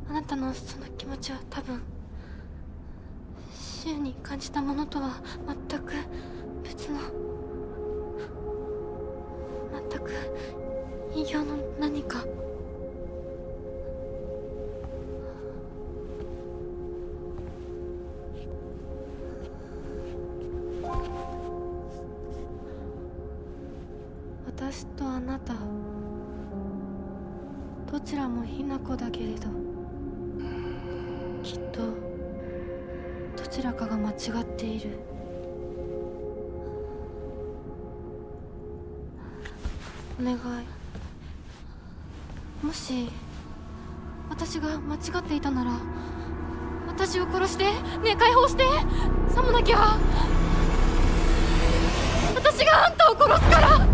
あなたのその気持ちは多分週に感じたものとは全く別の、全く異形の何か。私とあなた、どちらもひな子だけれど、きっとどちらかが間違っている。お願い。もし私が間違っていたなら、私を殺して、ねえ、解放して。さもなきゃ私があんたを殺すから。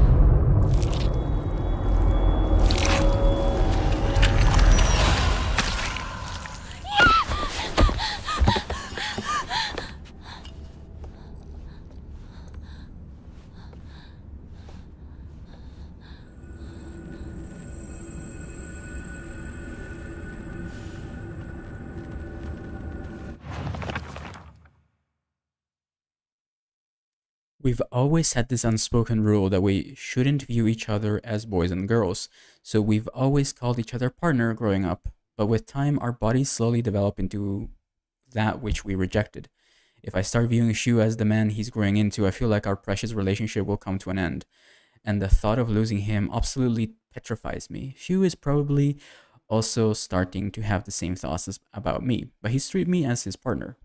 We've always had this unspoken rule that we shouldn't view each other as boys and girls, so we've always called each other partner growing up. But with time, our bodies slowly develop into that which we rejected. If I start viewing Shu as the man he's growing into, I feel like our precious relationship will come to an end. And the thought of losing him absolutely petrifies me. Shu is probably also starting to have the same thoughts about me, but he's treated me as his partner.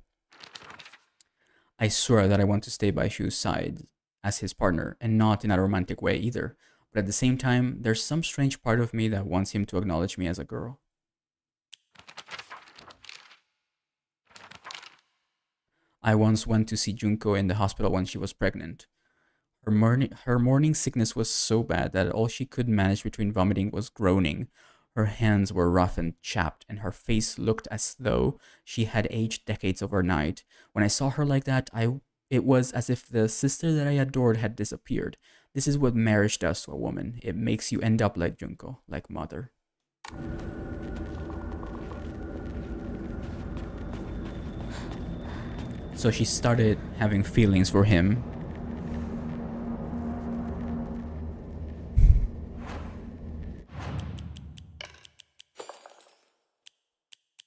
I swear that I want to stay by Shu's side as his partner, and not in a romantic way either. But at the same time, there's some strange part of me that wants him to acknowledge me as a girl. I once went to see Junko in the hospital when she was pregnant. Her morning sickness was so bad that all she could manage between vomiting was groaning. Her hands were rough and chapped, and her face looked as though she had aged decades overnight. When I saw her like that, it was as if the sister that I adored had disappeared. This is what marriage does to a woman. It makes you end up like Junko, like mother. So she started having feelings for him.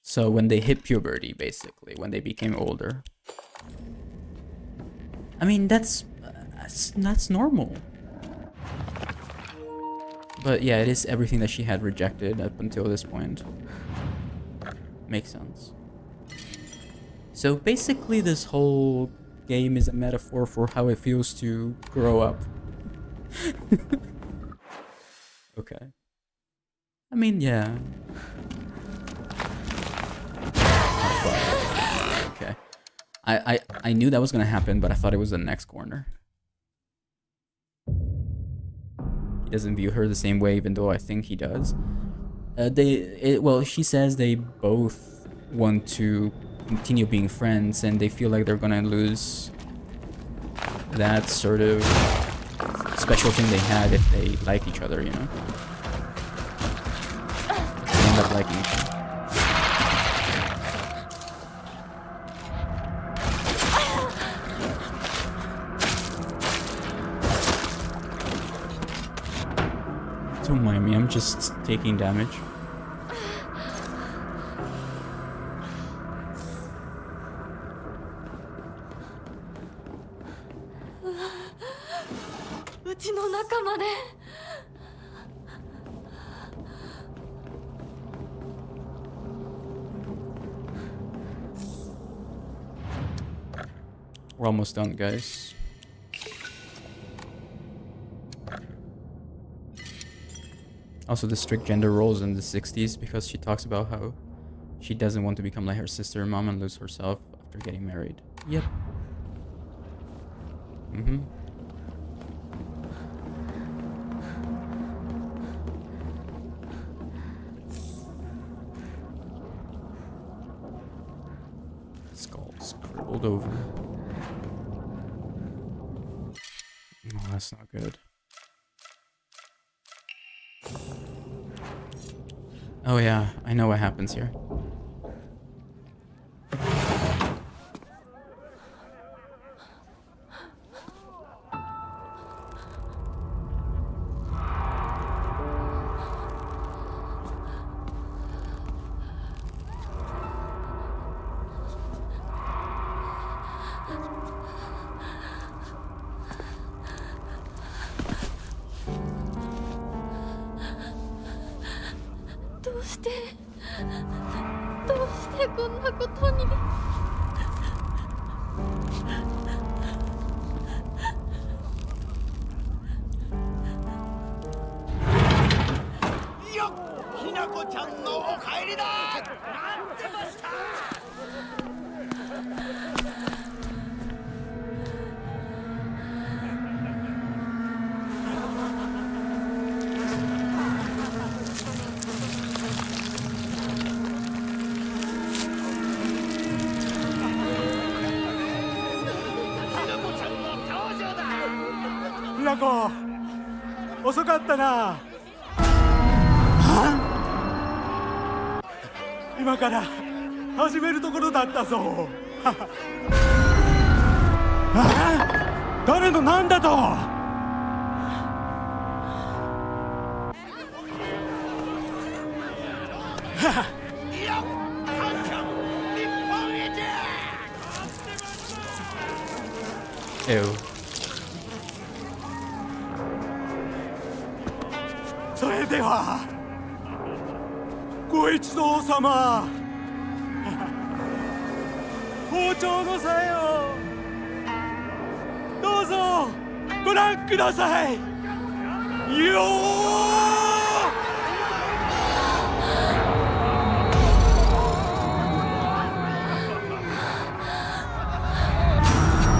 So when they hit puberty, basically, when they became older. I mean, that's normal. But yeah, it is everything that she had rejected up until this point. Makes sense. So basically this whole game is a metaphor for how it feels to grow up. Okay. I mean, yeah. Okay. I knew that was gonna happen, but I thought it was the next corner. He doesn't view her the same way, even though I think he does. Well, she says they both want to continue being friends, and they feel like they're gonna lose that sort of special thing they had if they like each other, you know? They end up liking each other. Don't mind me, I'm just taking damage. We're almost done, guys. Also, the strict gender roles in the 60s, because she talks about how she doesn't want to become like her sister and mom and lose herself after getting married. Yep. Mm-hmm. Skull scribbled over. Oh, that's not good. Oh yeah, I know what happens here.遅かったな。今から始めるところだったぞ。誰のなんだと。Ew. それではご一同様、包丁のさえをどうぞご覧くださいよー。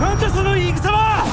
なんだその言い草は。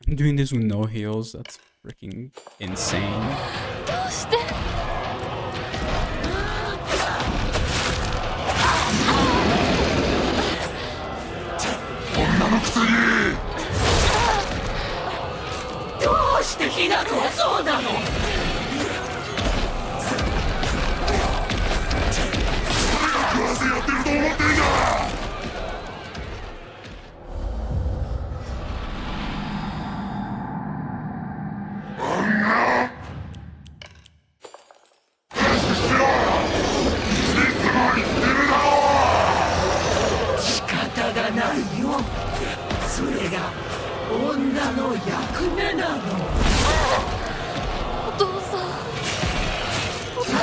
I'm doing this with no heals. That's freaking insane. どうして。女のくせに。どうしてひな子はそうなの。食わせやってると思ってんだ。それが女の役目なの。お父さん、お父さん、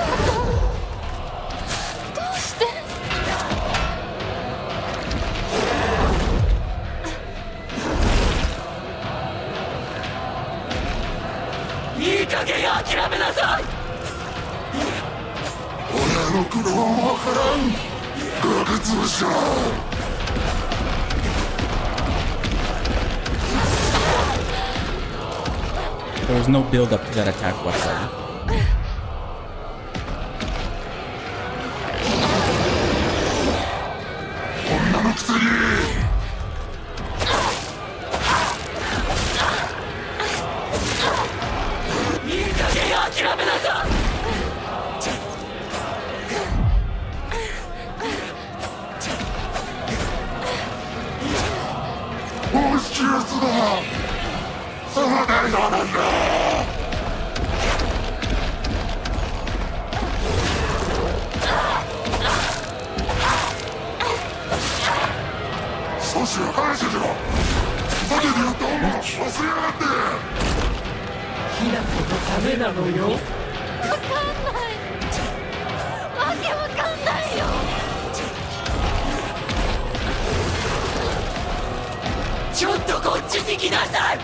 どうして。いい加減諦めなさい。親の苦労もわからん。崖潰しだ。There was no build up to that attack whatsoever. 女のくせに。いい加減諦めなさい。もう7月だ。そうだよなんだ。少しは返してしろ。バデにやった女忘れやがって。ひな子のためなのよ。わかんない。わけわかんないよ。ちょっとこっちに来なさい。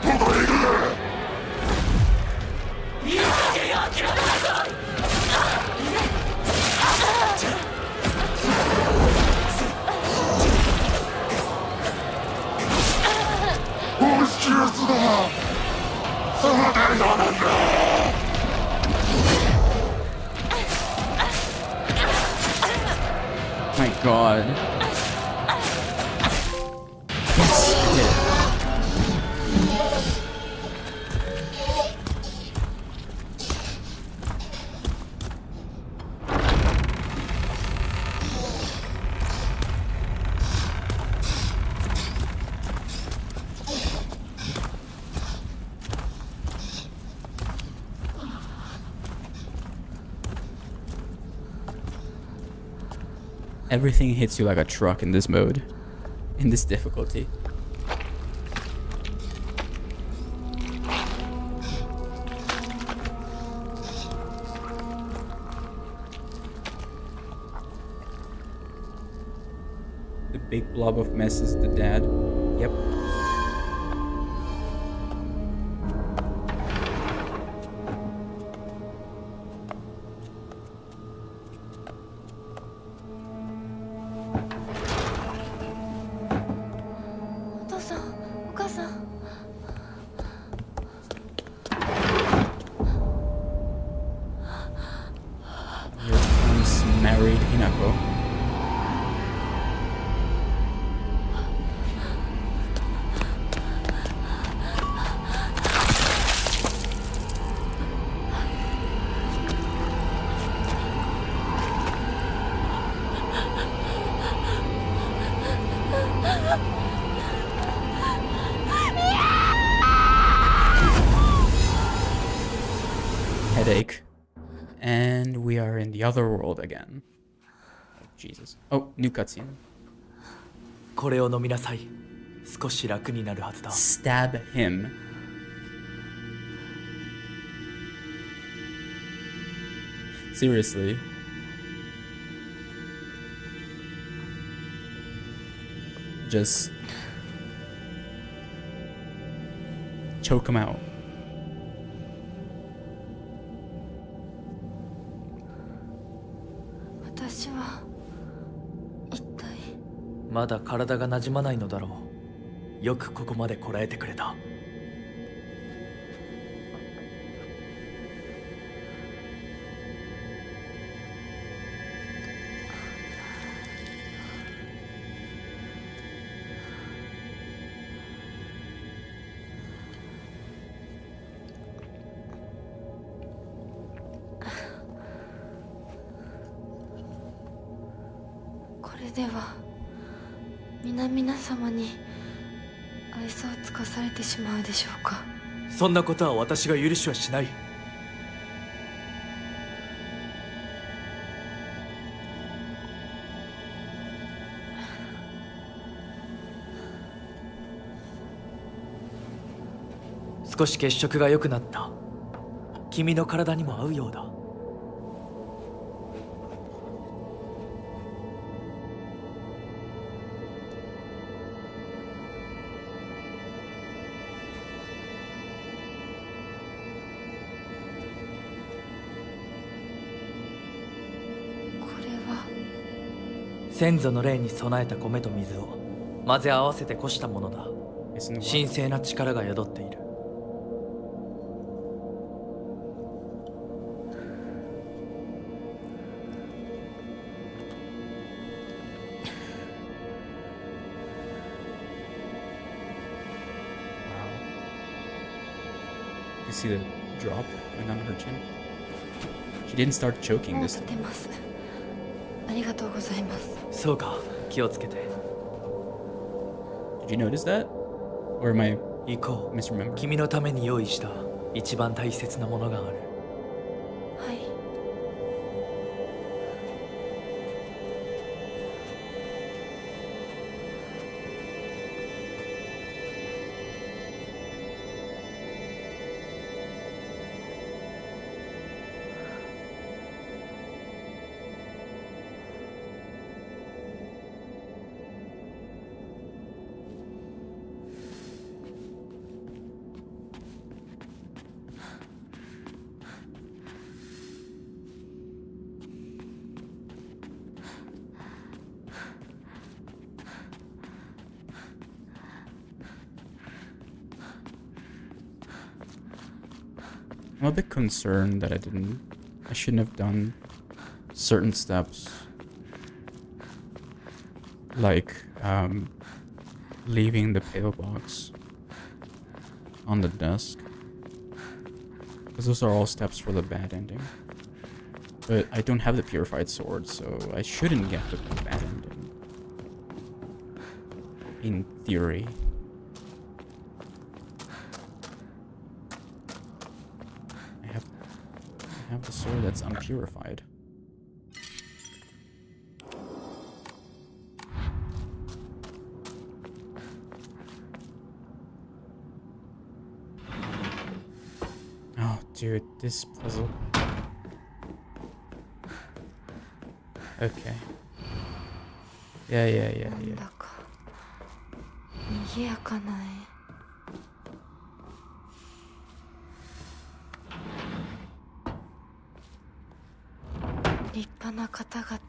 どこへ行く。いい加減諦めなさい。もう7月だ。そうだよなんだ。My god. Yes, I did it. Everything hits you like a truck in this mode. In this difficulty. The big blob of mess is the dad. Yep. Here comes married Hinako. Headache. And we are in the other world again. Oh, Jesus. Oh, new cutscene. これを飲みなさい。少し楽になるはずだ。 Stab him. Seriously. Just choke him out.私は一体まだ体が馴染まないのだろう。よくここまでこらえてくれた。これでは皆様に愛想を尽かされてしまうでしょうか。そんなことは私が許しはしない。少し血色が良くなった。君の体にも合うようだ。先祖の霊に備えた米と水を混ぜ合わせてこしたものだ。神聖な力が宿っている。You see the drop went down her chin? She didn't start choking this time. ありがとうございます。そうか、気をつけて。Did you notice that? Or am I 行こう。 misremembering? 君のために用意した一番大切なものがある。はい。I'm a bit concerned that I shouldn't have done certain steps. Like, leaving the pillbox on the desk. Because those are all steps for the bad ending. But I don't have the purified sword, so I shouldn't get the bad ending. In theory. I have the sword that's unpurified. Dude, this puzzle. Okay. Yeah. なんだか賑やかな絵。立派な方々。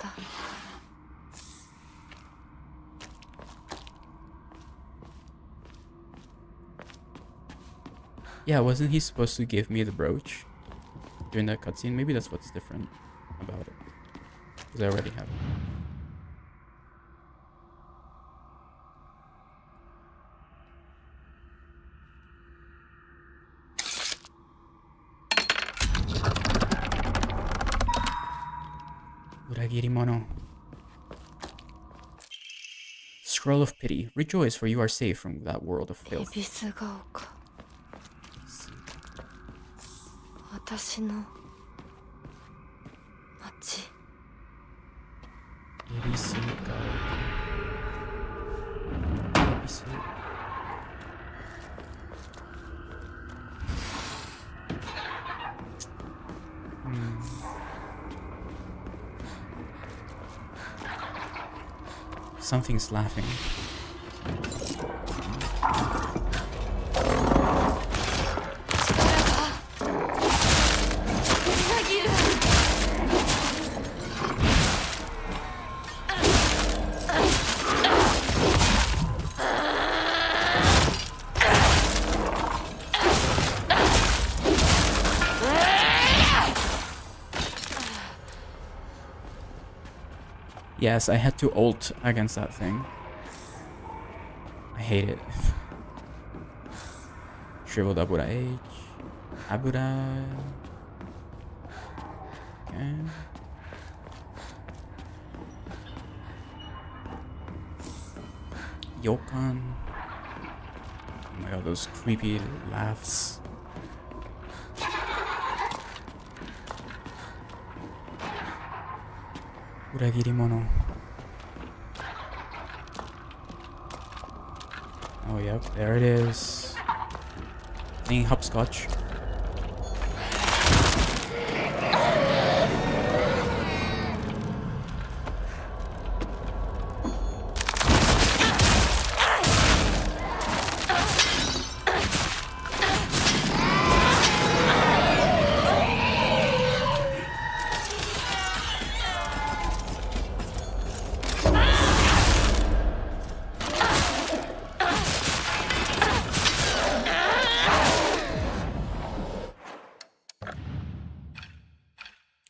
Yeah, wasn't he supposed to give me the brooch during that cutscene? Maybe that's what's different about it. Because I already have it. Uragirimono. Scroll of Pity. Rejoice, for you are safe from that world of filth. 恵比寿ヶ丘。私の町。恵比寿ヶ丘。恵比寿。Something's laughing. Yes, I had to ult against that thing. I hate it. Shriveled Abura H. Abura. Okay. Yokan. Oh my god, those creepy laughs. Uragirimono. Oh, yep, there it is. Playing hopscotch.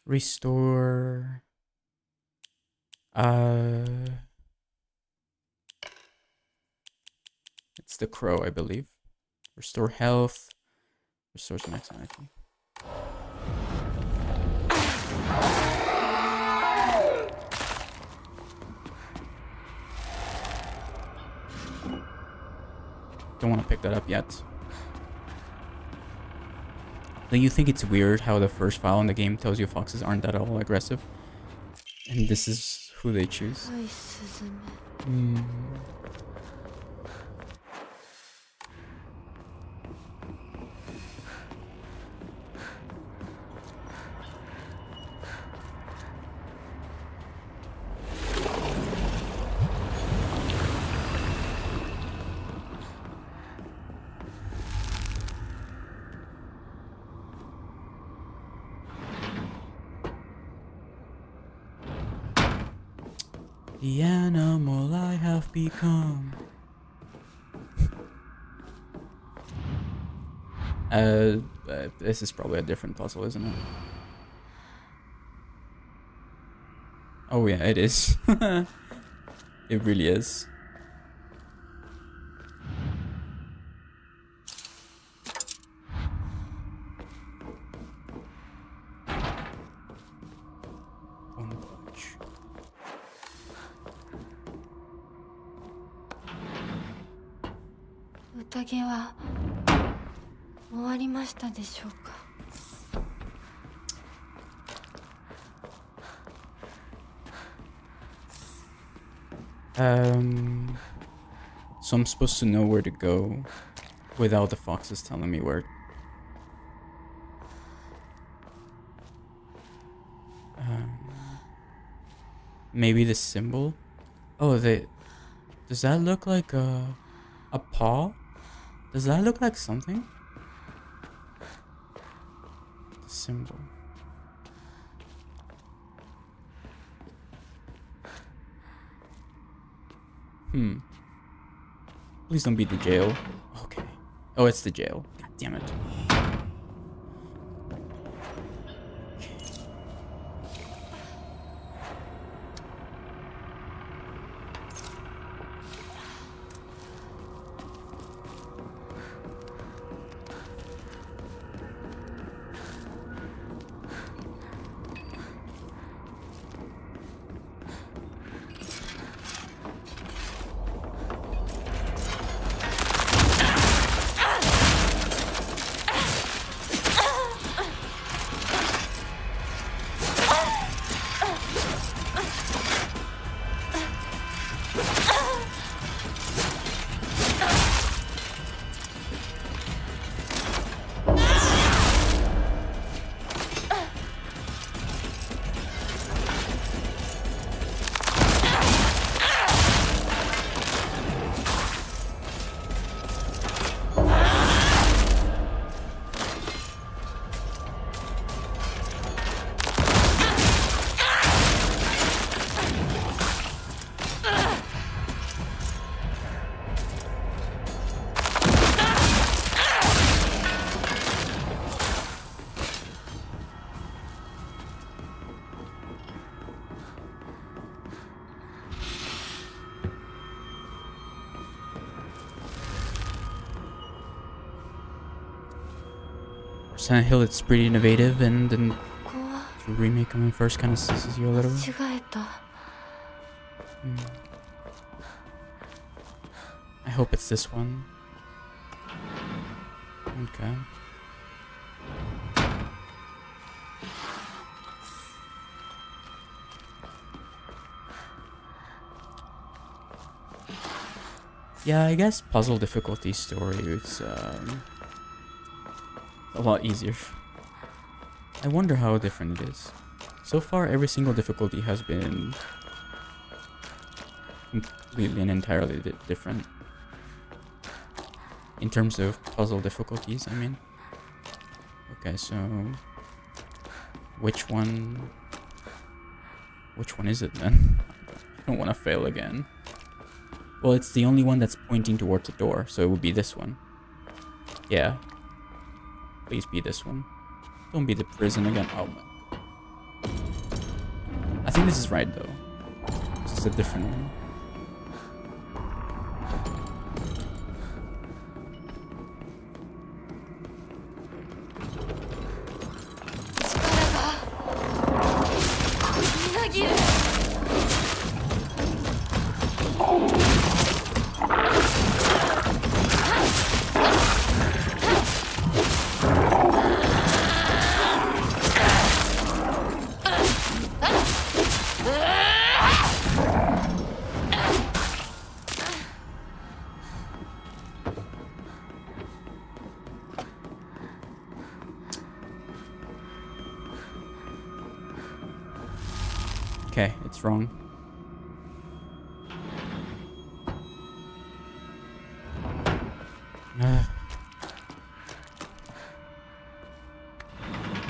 Restore. It's the crow, I believe. Restore health. Restores max energy. Don't want to pick that up yet. Don't you think it's weird how the first file in the game tells you foxes aren't at all aggressive? And this is who they choose? Hmm. 'The animal I have become.' This is probably a different puzzle, isn't it? Oh yeah, it is. It really is. One punch. Utage wa 終わりましたでしょうか。So I'm supposed to know where to go without the foxes telling me where. Maybe the symbol? Oh, does that look like a paw? Does that look like something? The symbol. Please don't be the jail. Okay. Oh, it's the jail. God damn it. Silent Hill, it's pretty innovative, and then the remake coming first kind of sisses you a little bit. I hope it's this one. Okay. Yeah, I guess puzzle difficulty story is a lot easier. I wonder how different it is. So far, every single difficulty has been completely and entirely different. In terms of puzzle difficulties, I mean. Okay, so which one is it then? I don't want to fail again. Well, it's the only one that's pointing towards the door, so it would be this one. Yeah. Please be this one. Don't be the prison again. Oh my. I think this is right though. This is a different one. Okay, it's wrong.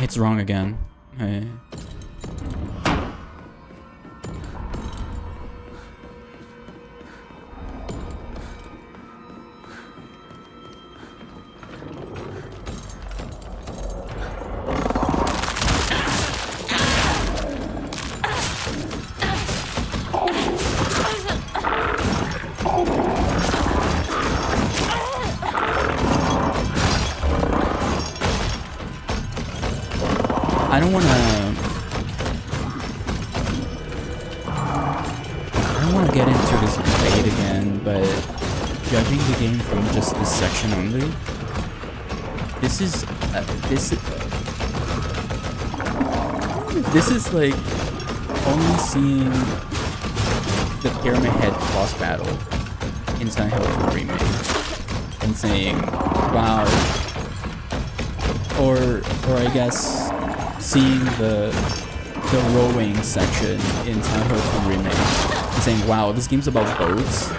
It's wrong again. I don't want to get into this debate again, but judging the game from just this section only, this is like only seeing the Pyramid Head boss battle in Silent Hill 2 Remake and saying, wow, or I guess seeing the the rowing section in Silent Hill 2 Remake. I'm saying, wow, this game's about boats.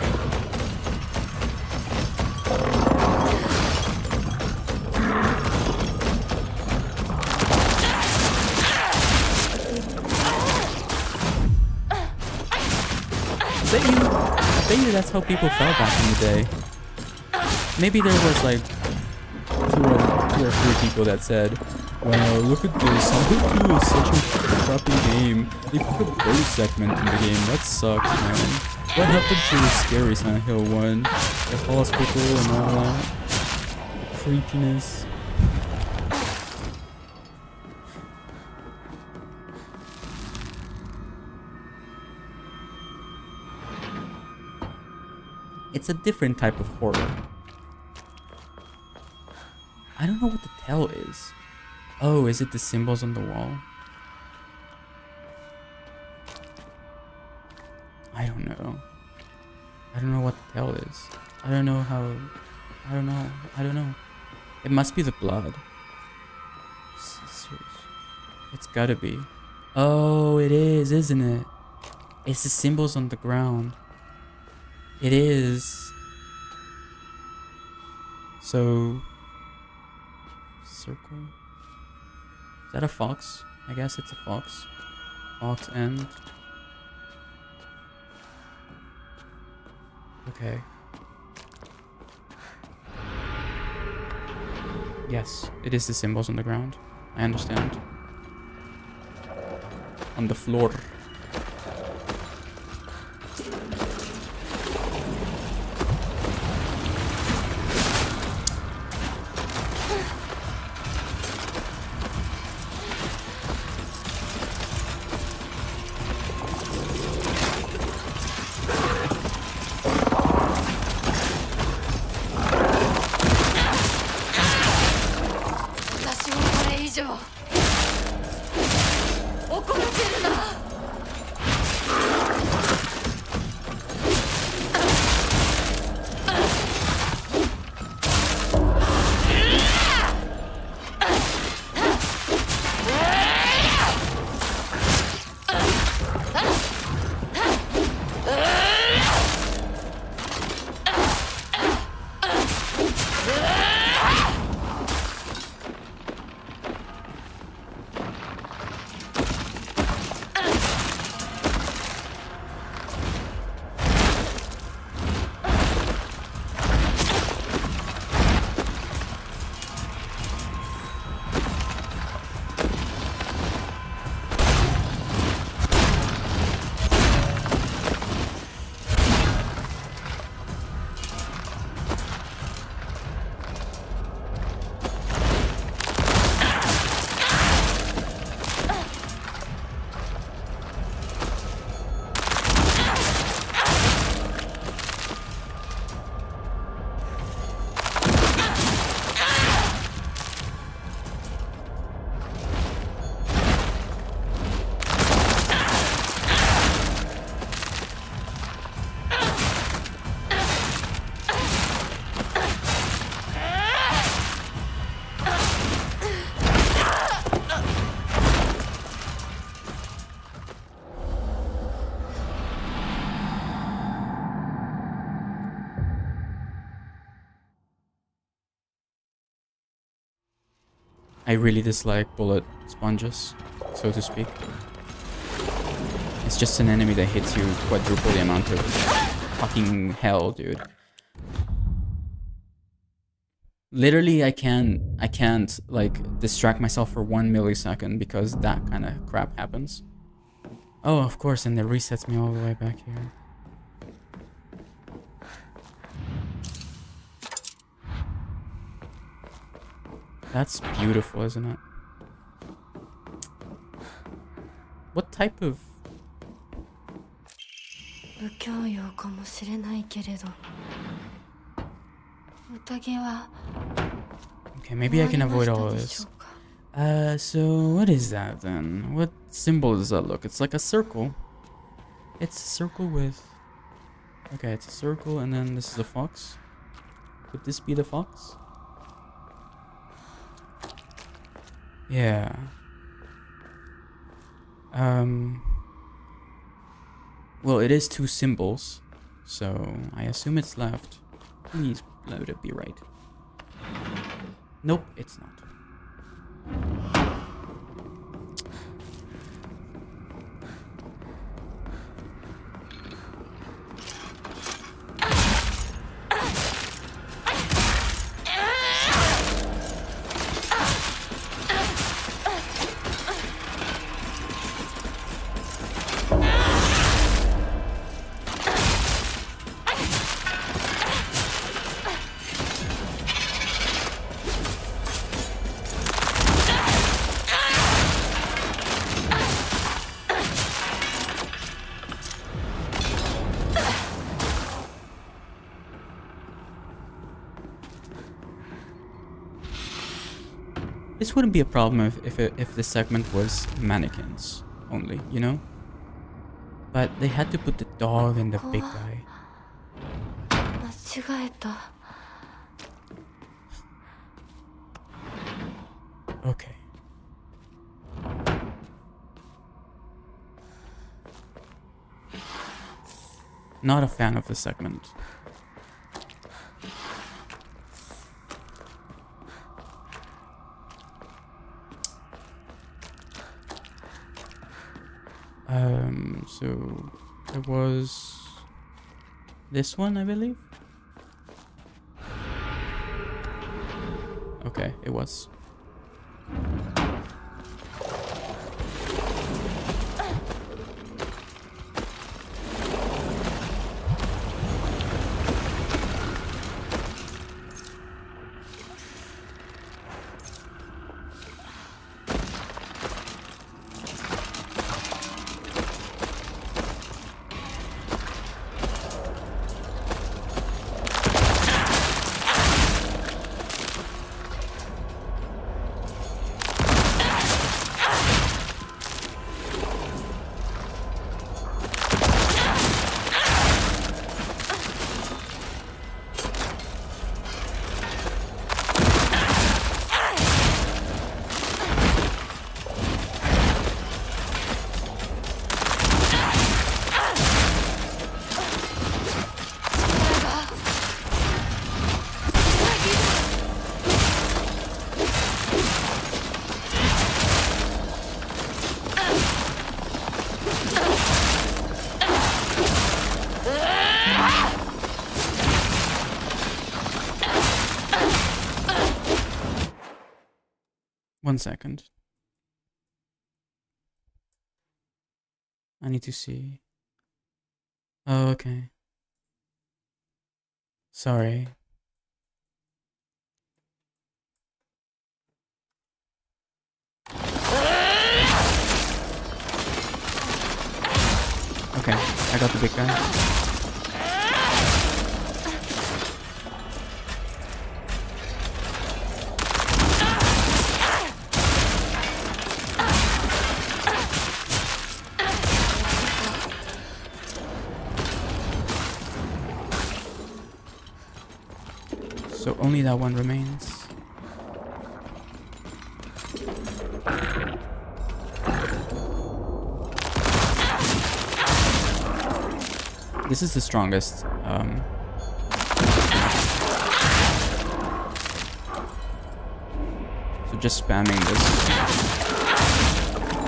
I bet you that's how people felt back in the day. Maybe there was like two or three people that said, wow, look at this, Silent Hill 2 is such a crappy game. They put a boat segment in the game, that sucks, man. What happened to the scary Silent Hill 1? The hospital and all that? The creepiness. It's a different type of horror. I don't know what the tell is. Oh, is it the symbols on the wall? I don't know. I don't know what the tell is. I don't know how... I don't know. I don't know. It must be the blood. It's gotta be. Oh, it is, isn't it? It's the symbols on the ground. It is. So... Circle? Is that a fox? I guess it's a fox. Fox and... Okay. Yes, it is the symbols on the ground. I understand. On the floor. I really dislike bullet sponges, so to speak. It's just an enemy that hits you quadruple the amount of fucking hell, dude. Literally, I can't like distract myself for 1 millisecond because that kind of crap happens. Oh, of course, and it resets me all the way back here. That's beautiful, isn't it? What type of... Okay, maybe I can avoid all of this. So what is that then? What symbol does that look? It's like a circle. It's a circle with... Okay, it's a circle and then this is a fox. Could this be the fox? Yeah. Well, it is 2 symbols, so I assume it's left. Please let it be right. Nope, it's not. This wouldn't be a problem if this segment was mannequins only, you know? But they had to put the dog and the big guy. 間違えた。 Okay. Not a fan of this segment. So it was this one, I believe. Okay, it was. One second. I need to see. Oh, okay. Sorry. Okay, I got the big guy. So only that one remains. This is the strongest. So just spamming this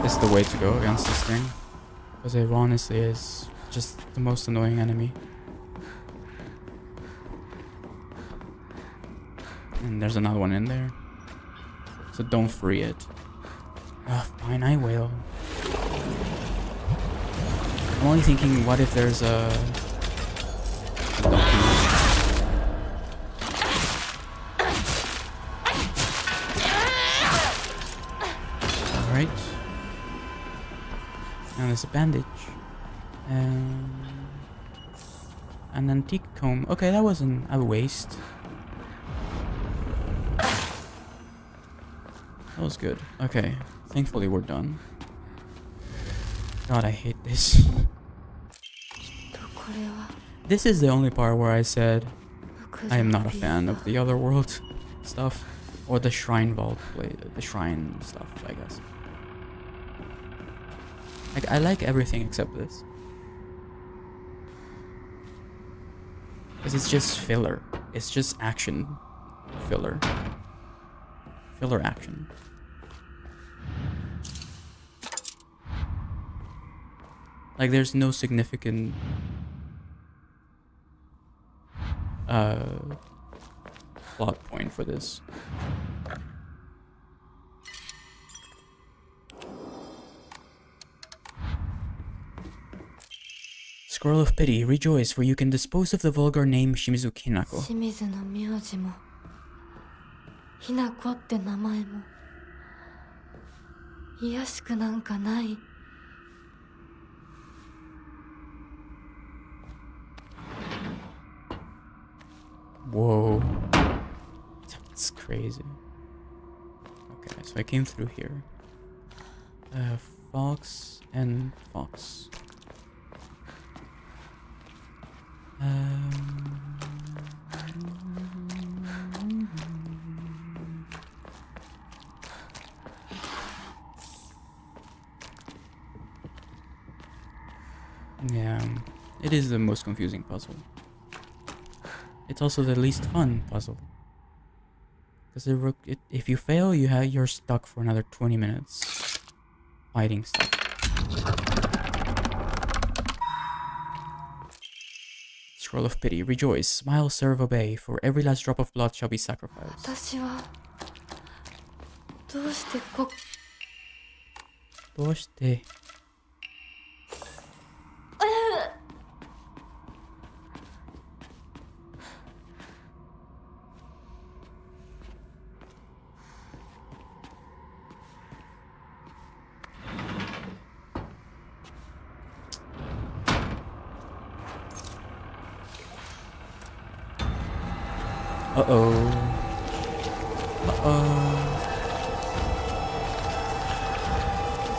is the way to go against this thing. Because it honestly is just the most annoying enemy. And there's another one in there. So don't free it. Fine, I will. I'm only thinking, what if there's a donkey? Alright. And there's a bandage. An antique comb. Okay, that wasn't a waste. That was good. Okay, thankfully we're done. God, I hate this. This is the only part where I said I am not a fan of the other world stuff. Or the shrine vault, the shrine stuff, I guess. Like, I like everything except this. Because it's just filler. It's just action filler. Filler action. Like, there's no significant plot point for this. Scroll of Pity, rejoice, for you can dispose of the vulgar name Shimizu Hinako. 清水の名字もひなこって名前もいやしくなんかない。 Whoa. That's crazy. Okay, so I came through here. Fox and Fox. Yeah, it is the most confusing puzzle. It's also the least fun puzzle. Because if you fail, you're stuck for another 20 minutes fighting stuff. Scroll of Pity, rejoice, smile, serve, obey, for every last drop of blood shall be sacrificed. 私はどうしてどうして Uh-oh. Uh-oh.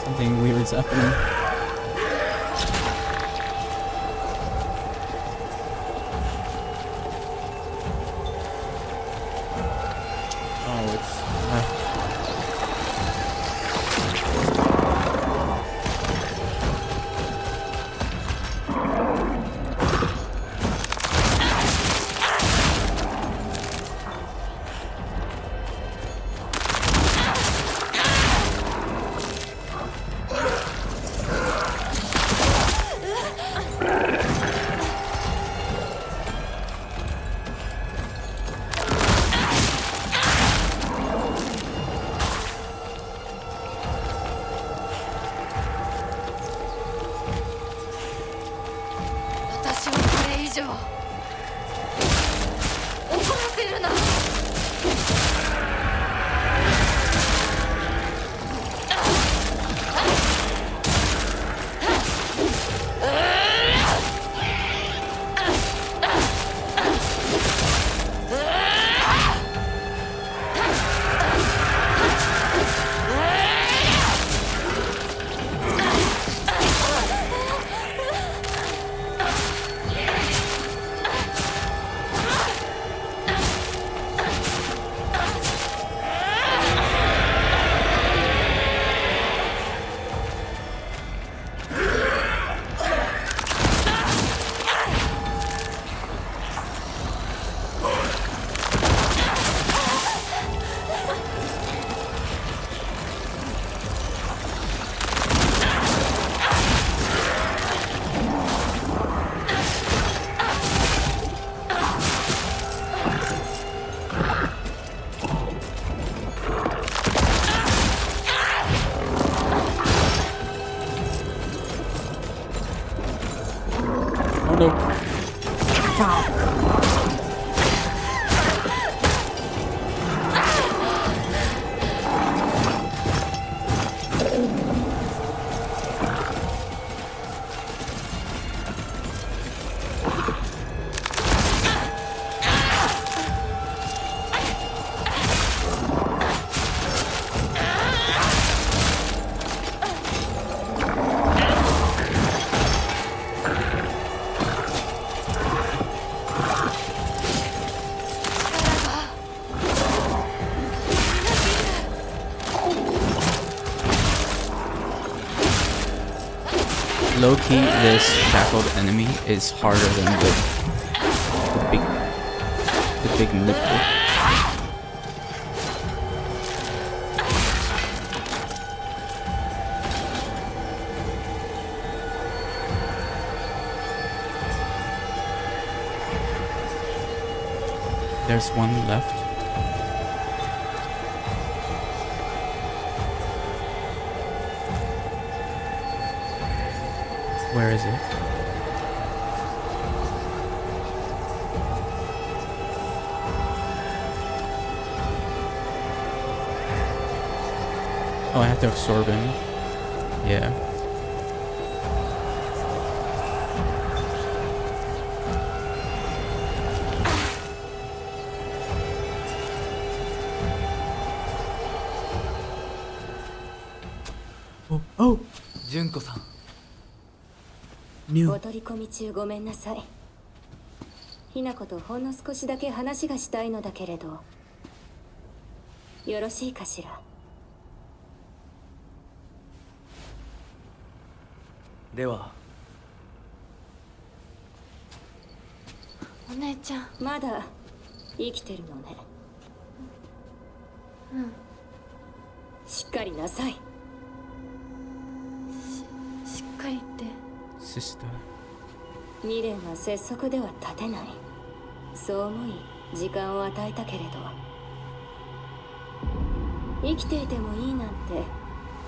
Something weird's happening. Oh, it's... Low-key, this shackled enemy is harder than the big nipple. There's one left. Where is it? Oh, I have to absorb him. Yeah. Oh! 純子さん。New. お取り込み中ごめんなさい。ひなことほんの少しだけ話がしたいのだけれど、よろしいかしら。では。お姉ちゃん、まだ生きてるのね。うん。しっかりなさい。しっかりって。Sister. 未練は拙速では立てない。そう思い時間を与えたけれど、生きていてもいいなんて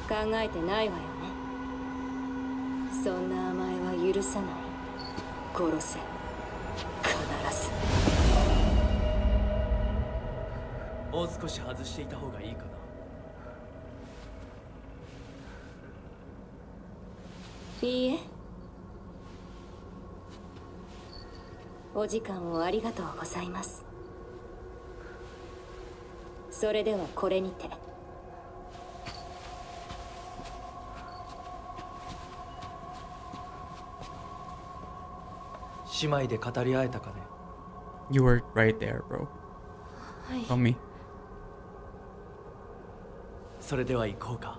考えてないわよね。そんな甘えは許さない。殺せ、必ず。もう少し外していた方がいいかな。いいえ。お時間をありがとうございます。それではこれにて。姉妹で語り合えたかね。You were right there, bro. はい。Tell me. それでは行こうか。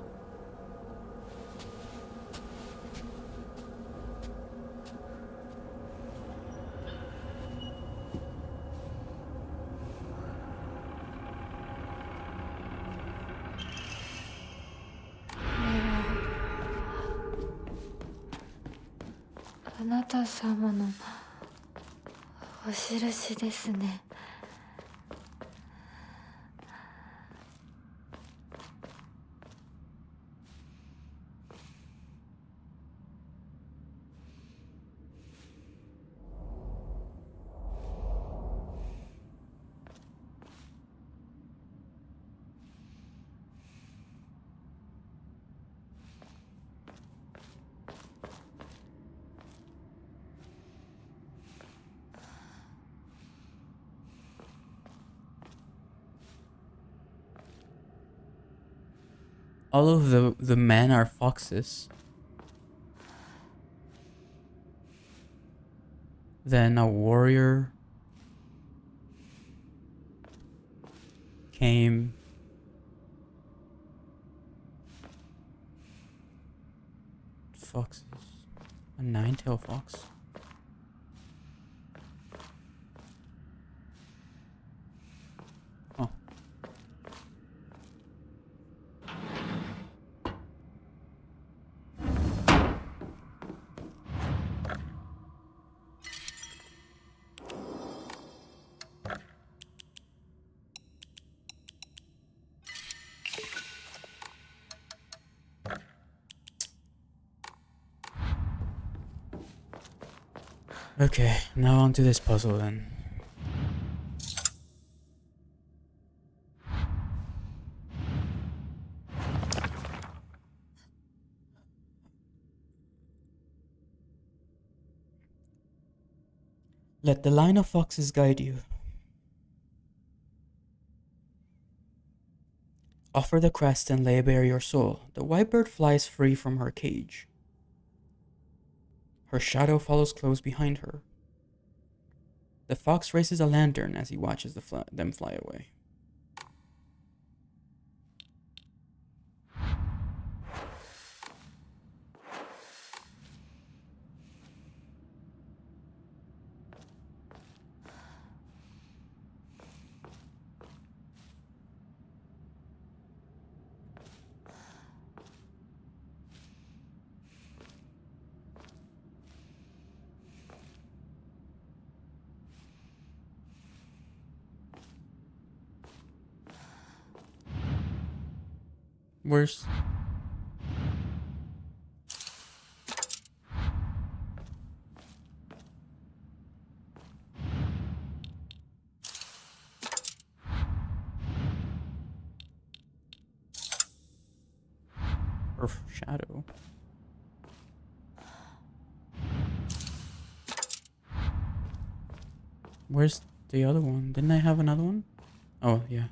あなた様のお印ですね。All of the men are foxes. Then a warrior came. Foxes. A nine-tailed fox. Oh. Okay, now onto this puzzle then. Let the line of foxes guide you. Offer the crest and lay bare your soul. The white bird flies free from her cage. Her shadow follows close behind her. The fox raises a lantern as he watches them fly away. Where's... Or shadow. Where's the other one? Didn't I have another one? Oh, yeah.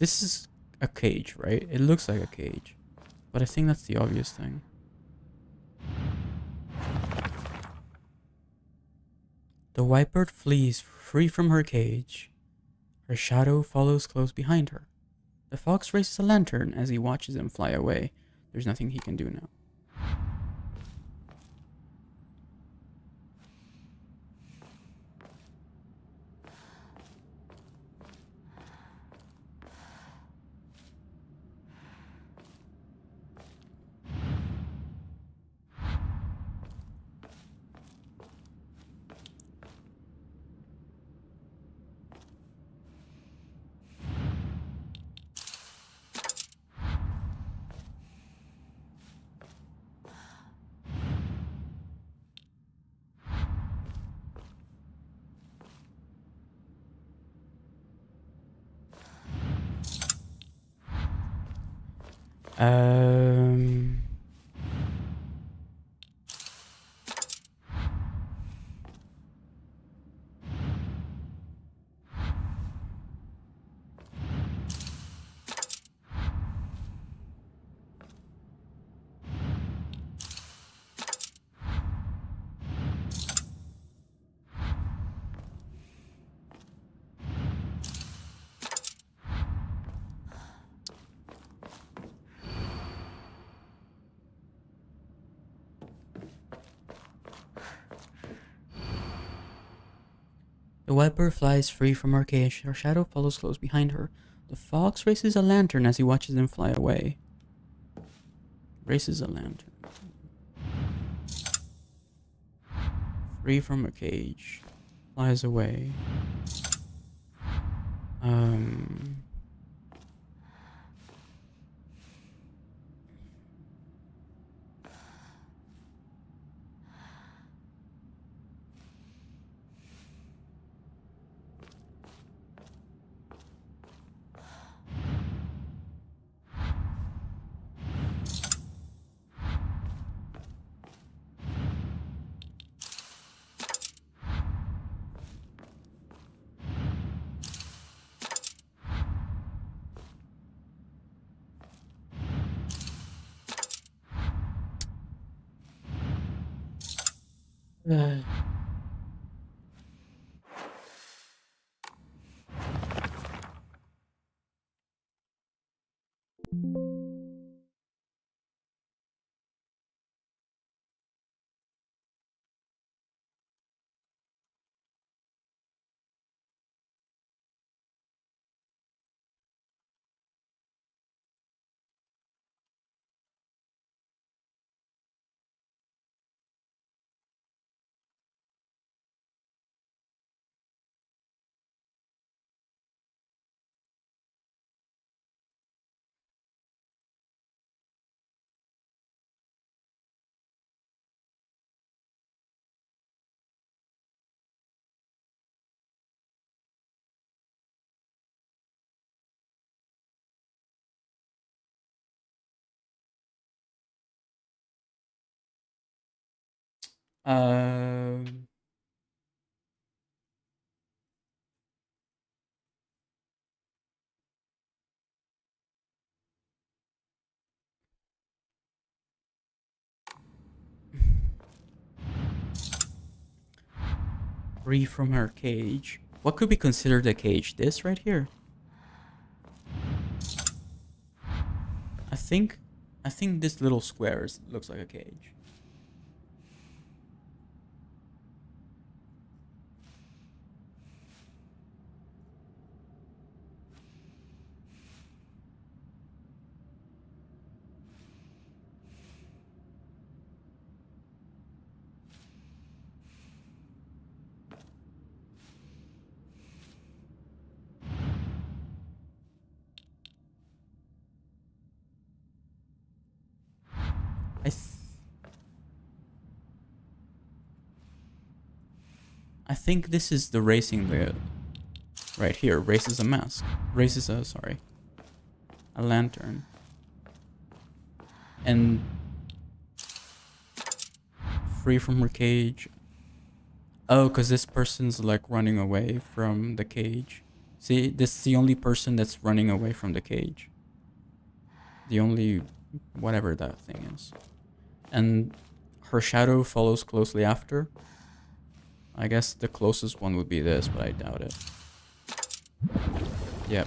This is a cage, right? It looks like a cage. But I think that's the obvious thing. The white bird flees free from her cage. Her shadow follows close behind her. The fox raises a lantern as he watches him fly away. There's nothing he can do now. Um... The white bird flies free from her cage. Her shadow follows close behind her. The fox raises a lantern as he watches them fly away. Raises a lantern. Free from a cage. Flies away. Um... Free from her cage. What could be considered a cage? This right here. I think this little square looks like a cage. I think this is the racing wheel. Right here, races a mask. Races a, sorry, a lantern. And free from her cage. Oh, because this person's like running away from the cage. See, this is the only person that's running away from the cage. The only, whatever that thing is. And her shadow follows closely after. I guess the closest one would be this, but I doubt it. Yep.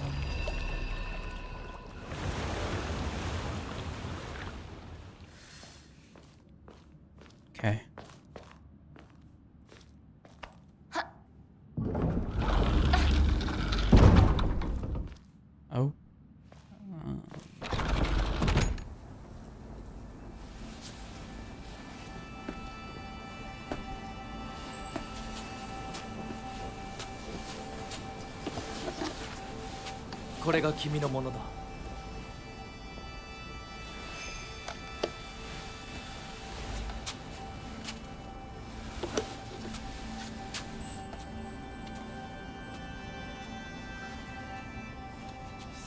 Okay. Oh.これが君のものだ。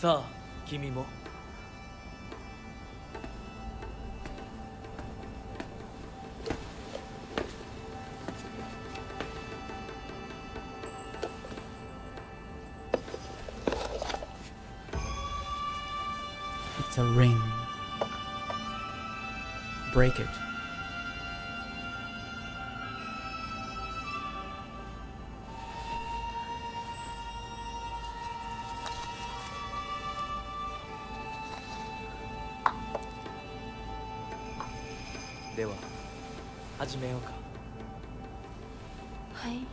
さあ、君も。It's a ring. Break it.では、始めようか。はい。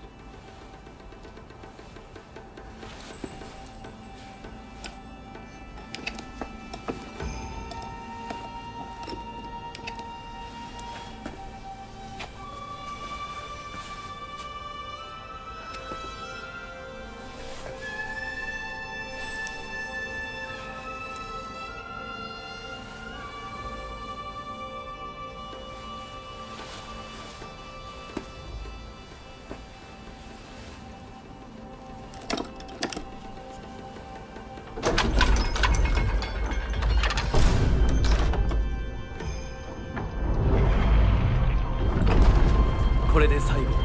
これで最後だ。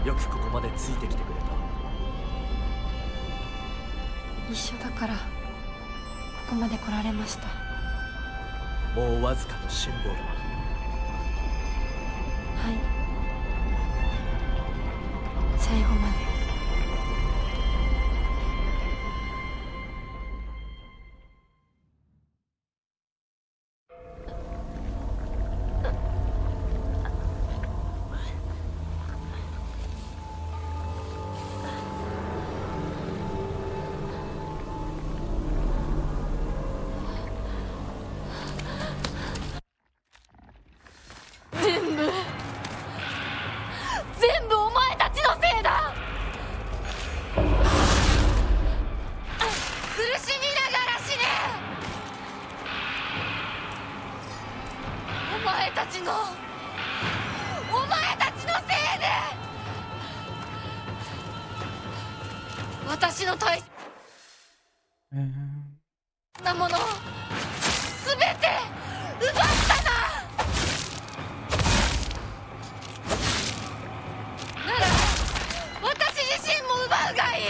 よくここまでついてきてくれた。一緒だからここまで来られました。もうわずかの辛抱だ。はい。最後まで。全部お前たちのせいだ。苦しみながら死ね。お前たちのせいで私の大切なものを全て奪ったな。なら私自身も奪うがいい。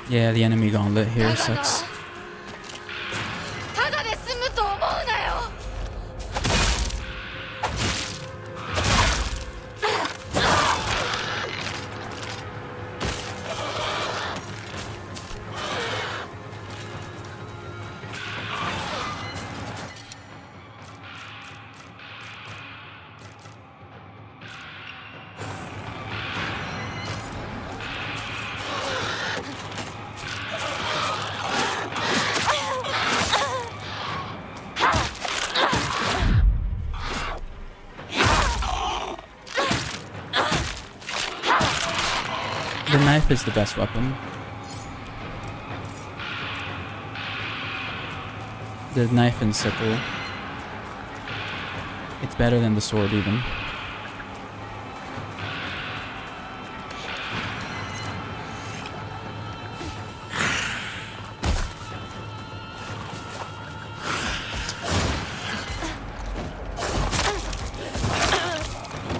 Yeah, the enemy gauntlet here sucks. ただで済むと思うなよ。 The knife is the best weapon. The knife and sickle. It's better than the sword even.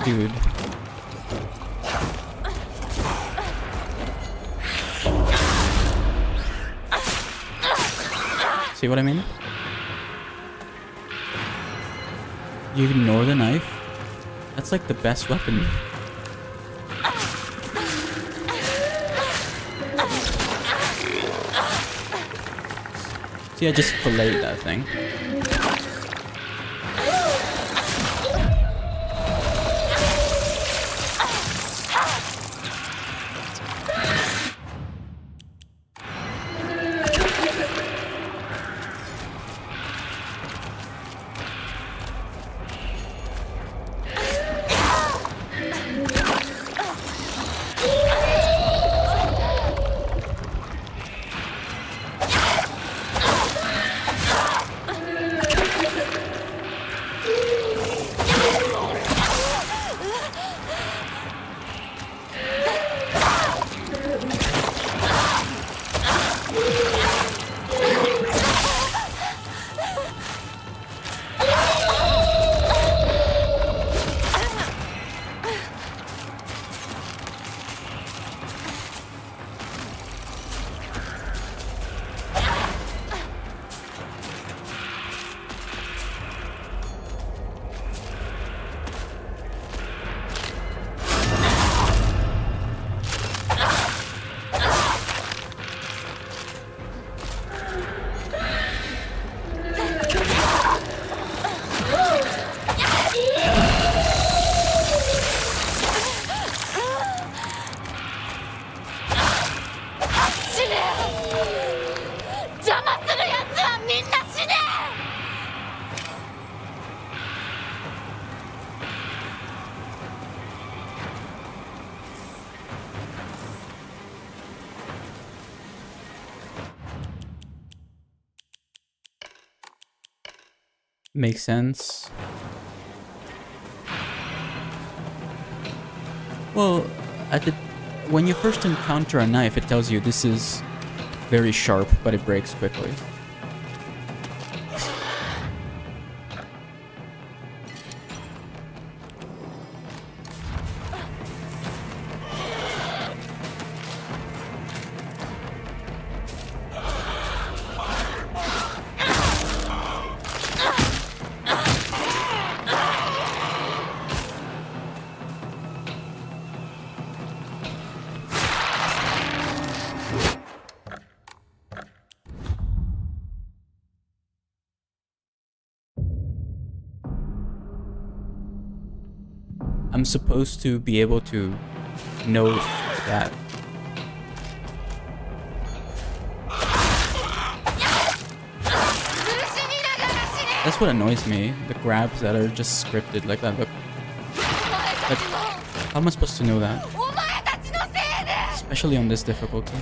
Dude. See what I mean? You ignore the knife? That's like the best weapon. See, I just filleted that thing. Makes sense. Well, when you first encounter a knife, it tells you this is very sharp, but it breaks quickly. I'm supposed to be able to know that. That's what annoys me, the grabs that are just scripted like that. But like, how am I supposed to know that? Especially on this difficulty.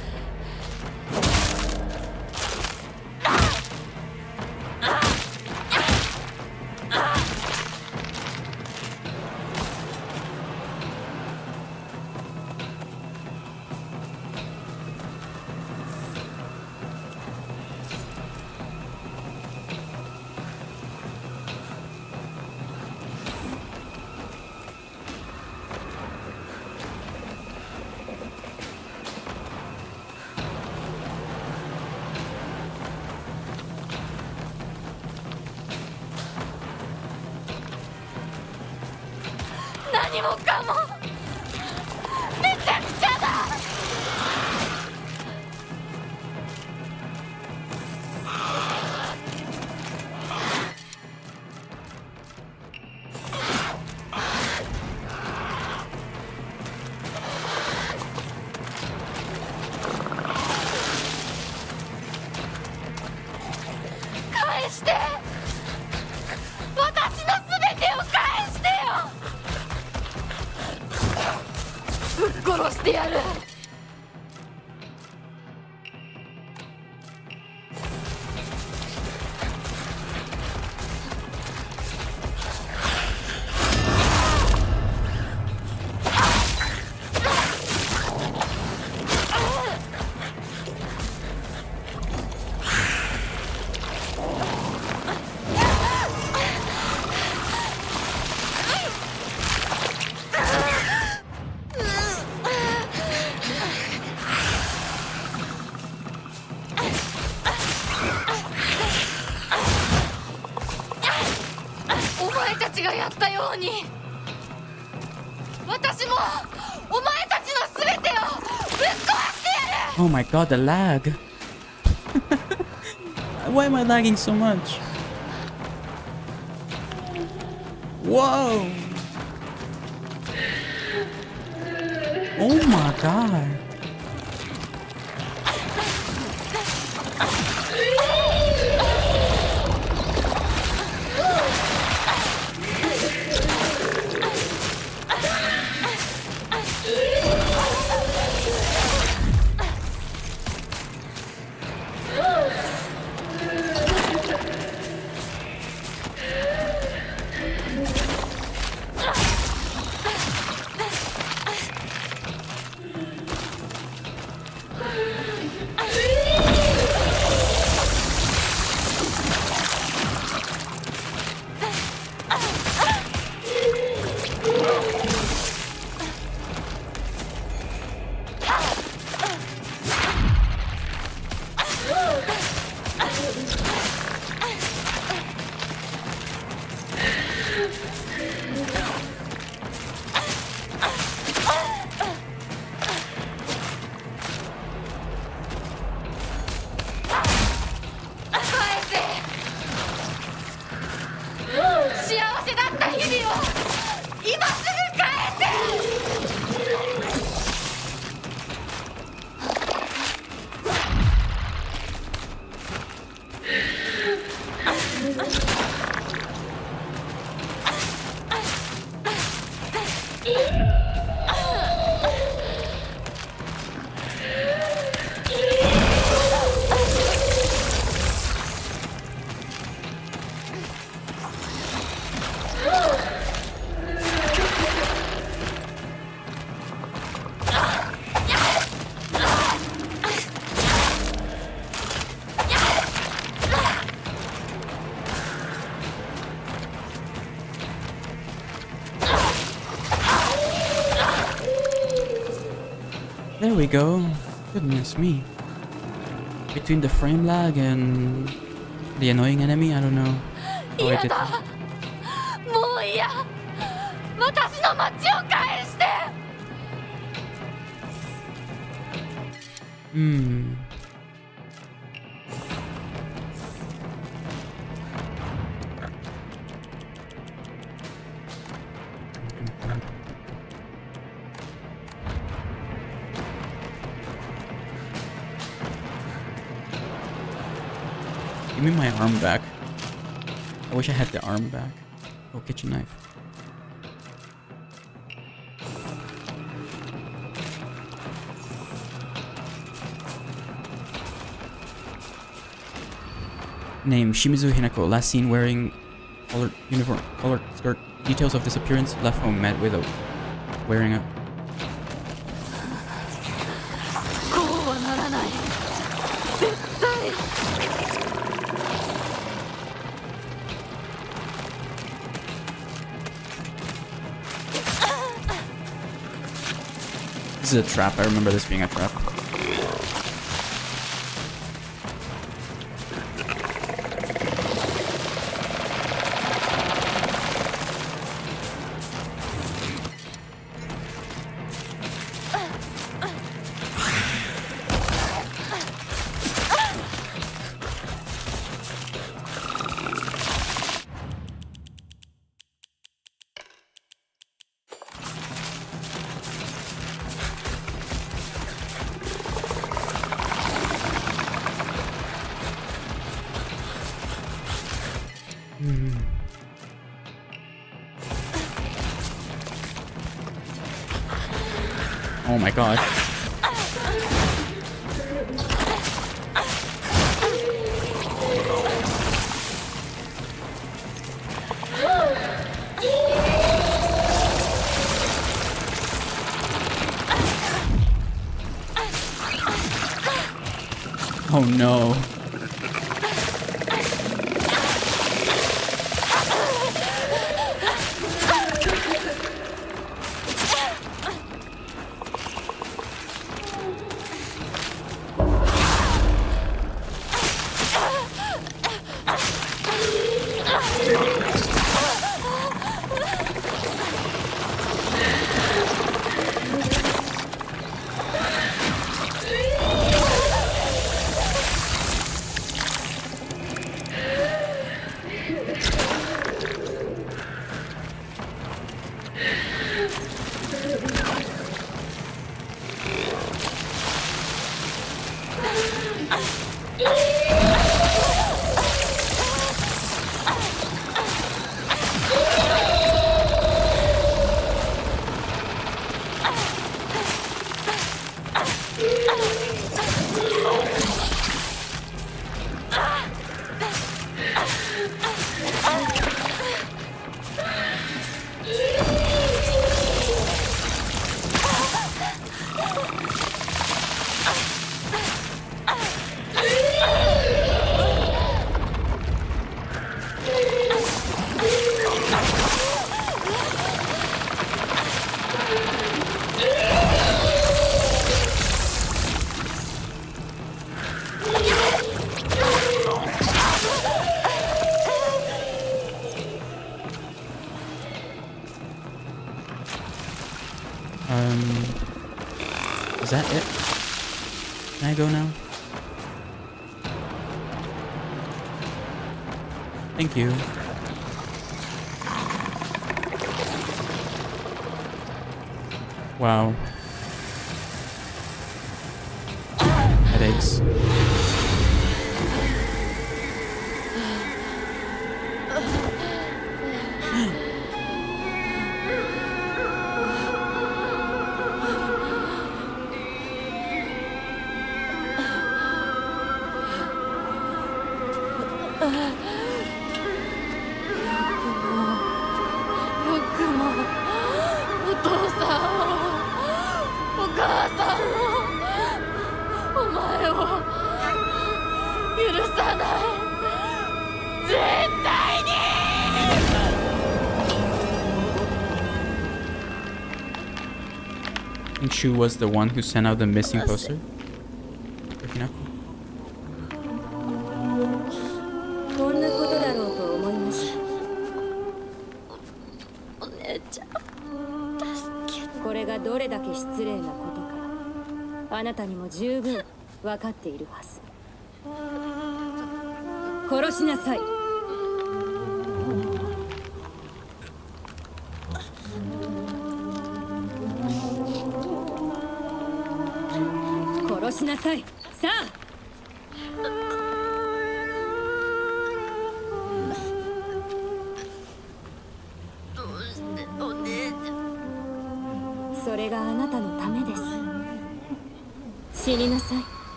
何もかもめちゃくちゃだ。返して、私の全てを返してよ。ぶっ殺してやる。お前たちがやったように、私もお前たちの全てをぶっ壊してやる。 Oh my god, the lag. Why am I lagging so much? Whoa! Oh my god. There we go. Goodness me. Between the frame lag and the annoying enemy, I don't know how I did that. もういや、私の町を返して。Give me my arm back. I wish I had the arm back. Oh, kitchen knife. Name Shimizu Hinako. Last seen wearing colored uniform, colored skirt. Details of disappearance. Left home met with a wearing a. こうはならない。絶対。This is a trap. I remember this being a trap. Oh my god. Oh no. Is that it? Can I go now? Thank you. Wow. Headaches. And Shu was the one who sent out the missing poster?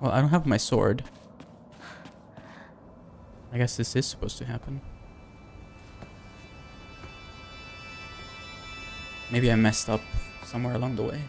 Well, I don't have my sword. I guess this is supposed to happen. Maybe I messed up somewhere along the way.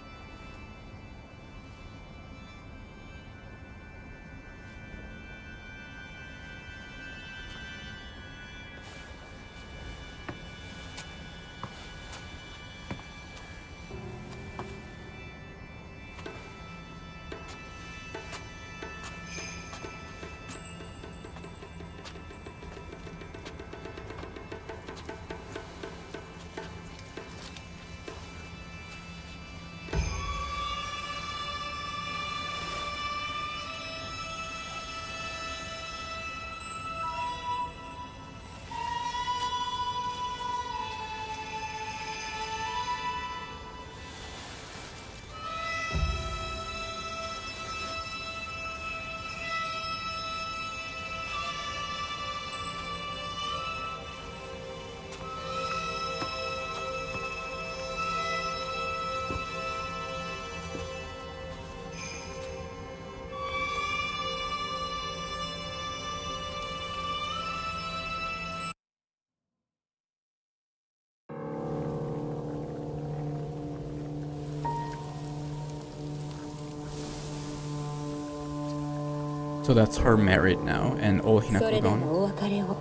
So that's her married now, and all そ Hinako れで gone. のお別れを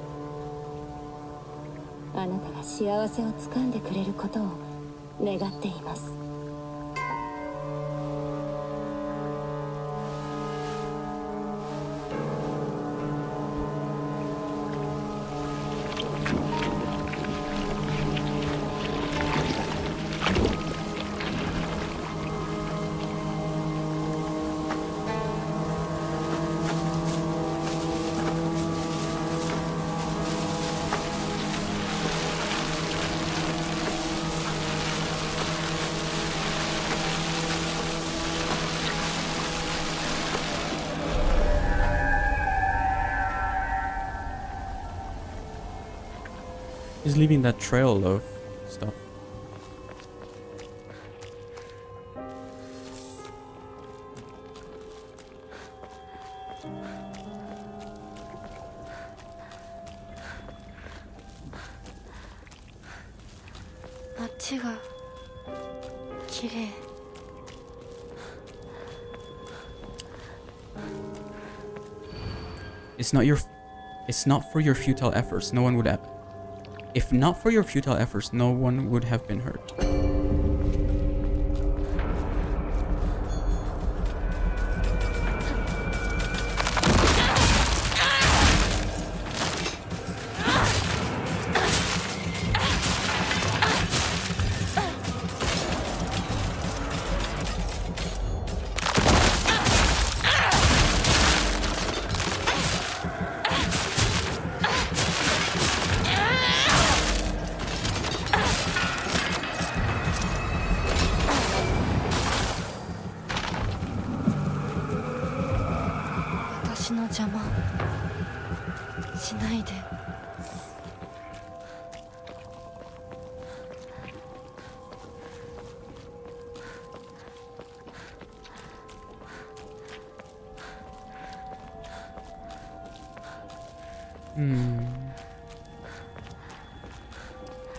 あなたが幸せをつかんでくれることを願っています。 He's leaving that trail of stuff. It's not for your futile efforts. No one would have. If not for your futile efforts, no one would have been hurt.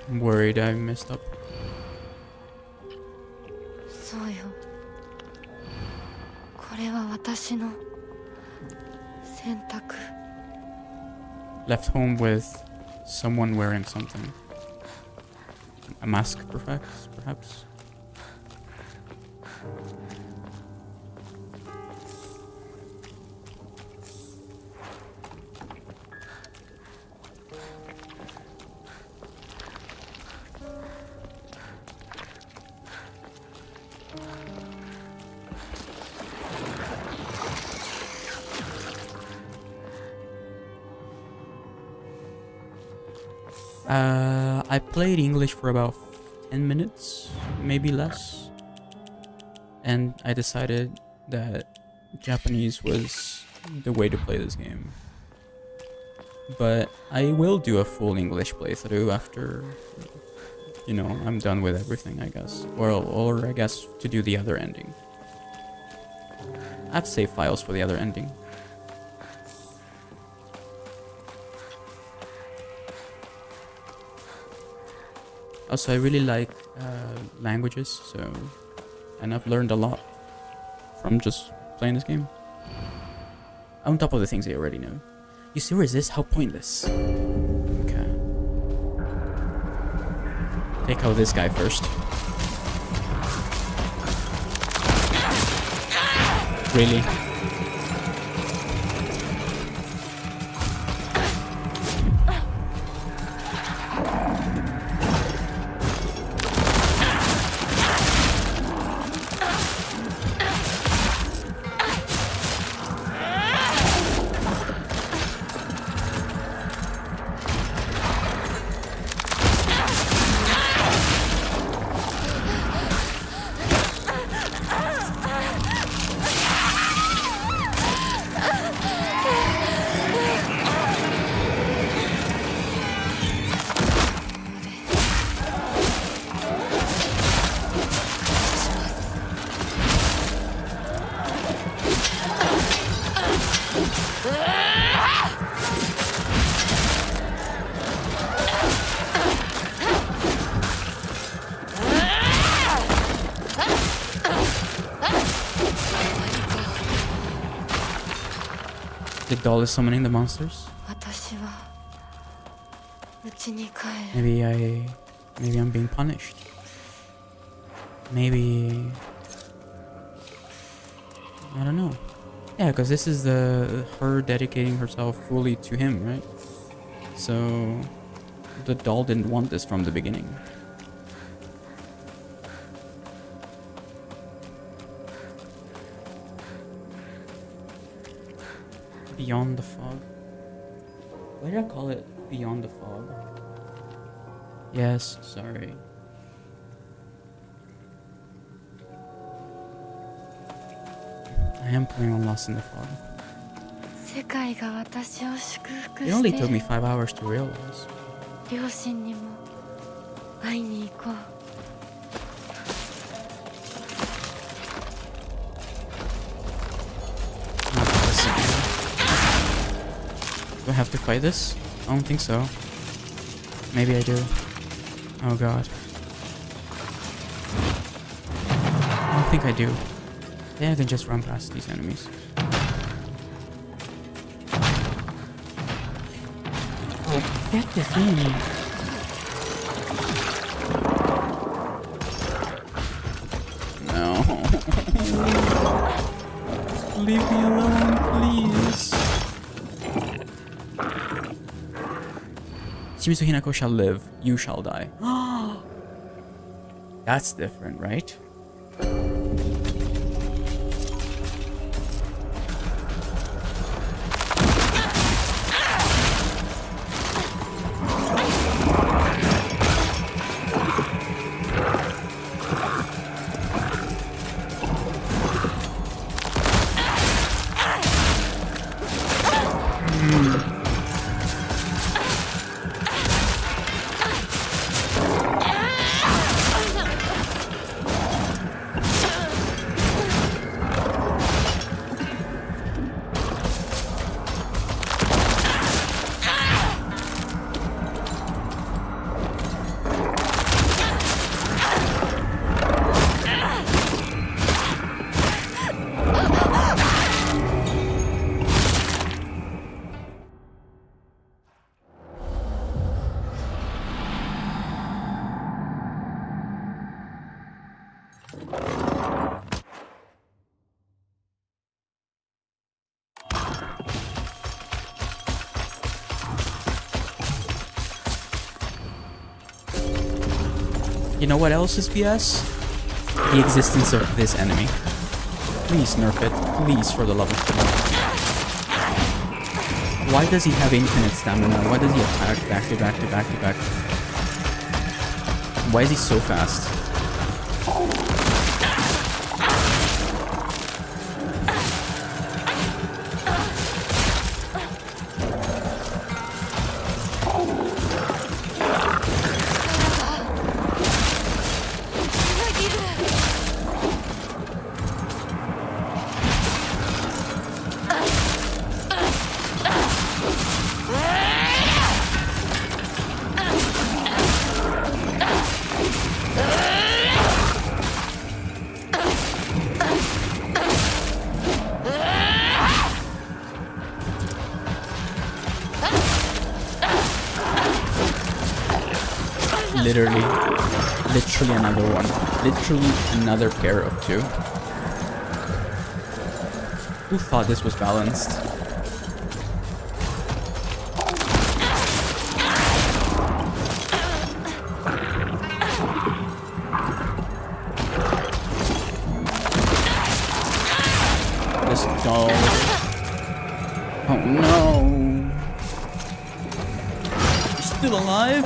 I'm worried I messed up. そうよ。これは私の選択。 Left home with someone wearing something. A mask, perhaps? I played English for about 10 minutes, maybe less, and I decided that Japanese was the way to play this game. But I will do a full English playthrough after, you know, I'm done with everything, I guess. Or I guess to do the other ending. I have save files for the other ending. Also, I really like languages, and I've learned a lot from just playing this game. On top of the things I already know. You see, where is this? How pointless. Okay. Take out this guy first. Really? The doll is summoning the monsters. 私は家に帰る。 Maybe I'm being punished. Maybe I don't know. Yeah, because this is her dedicating herself fully to him, right? So the doll didn't want this from the beginning. Beyond the fog. Why did I call it Beyond the Fog? Yes, sorry. I am playing on Lost in the Fog. 世界が私を祝福 It only して took me 5 hours to realize. 両親にも会いに行こう。 Do I have to fight this? I don't think so. Maybe I do. Oh god. I don't think I do. Then I can just run past these enemies. Oh, get the thing. No. Leave me alone, please. Shimizu Hinako shall live, you shall die. That's different, right? You know what else is BS? The existence of this enemy. Please nerf it. Please, for the love of God. Why does he have infinite stamina? Why does he attack back to back to back to back? Why is he so fast? Literally another one. Literally another pair of two. Who thought this was balanced? This doll. Oh no. You're still alive?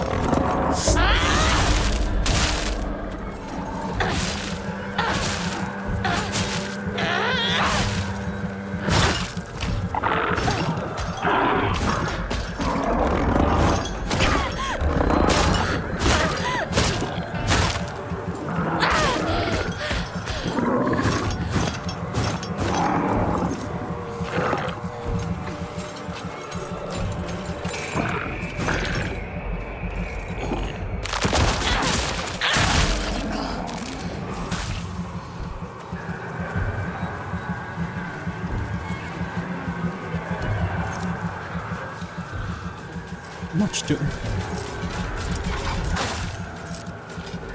Much too.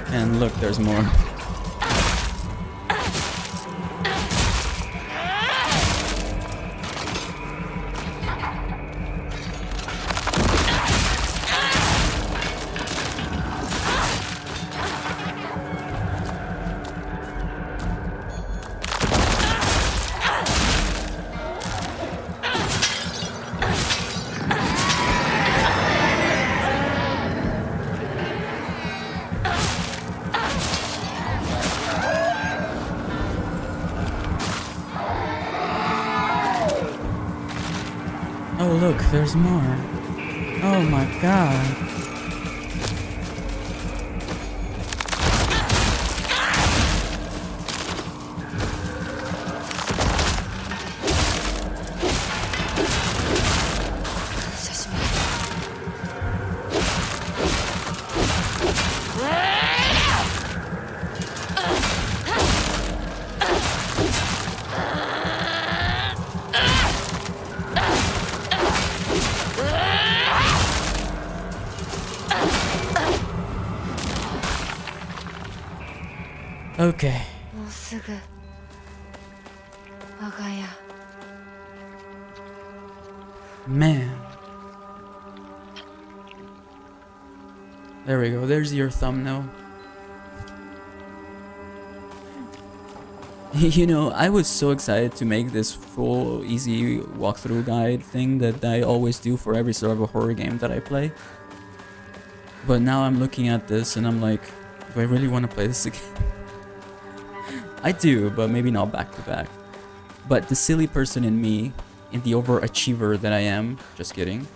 And look, there's more. Oh look, there's more. Oh my god. Okay. もうすぐ我が家 Man. There we go. There's your thumbnail. You know, I was so excited to make this full easy walkthrough guide thing that I always do for every survival horror game that I play. But now I'm looking at this and I'm like, do I really want to play this again? I do, but maybe not back to back. But the silly person in me, in the overachiever that I am, just kidding,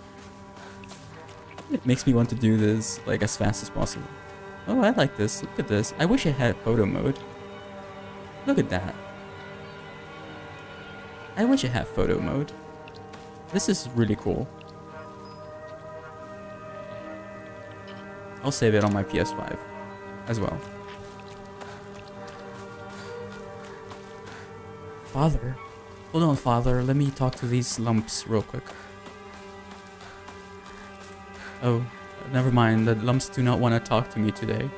it makes me want to do this like as fast as possible. Oh, I like this. Look at this. I wish I had photo mode. Look at that. I wish I had photo mode. This is really cool. I'll save it on my PS5 as well. Father? Hold on, Father. Let me talk to these lumps real quick. Oh, never mind. The lumps do not want to talk to me today.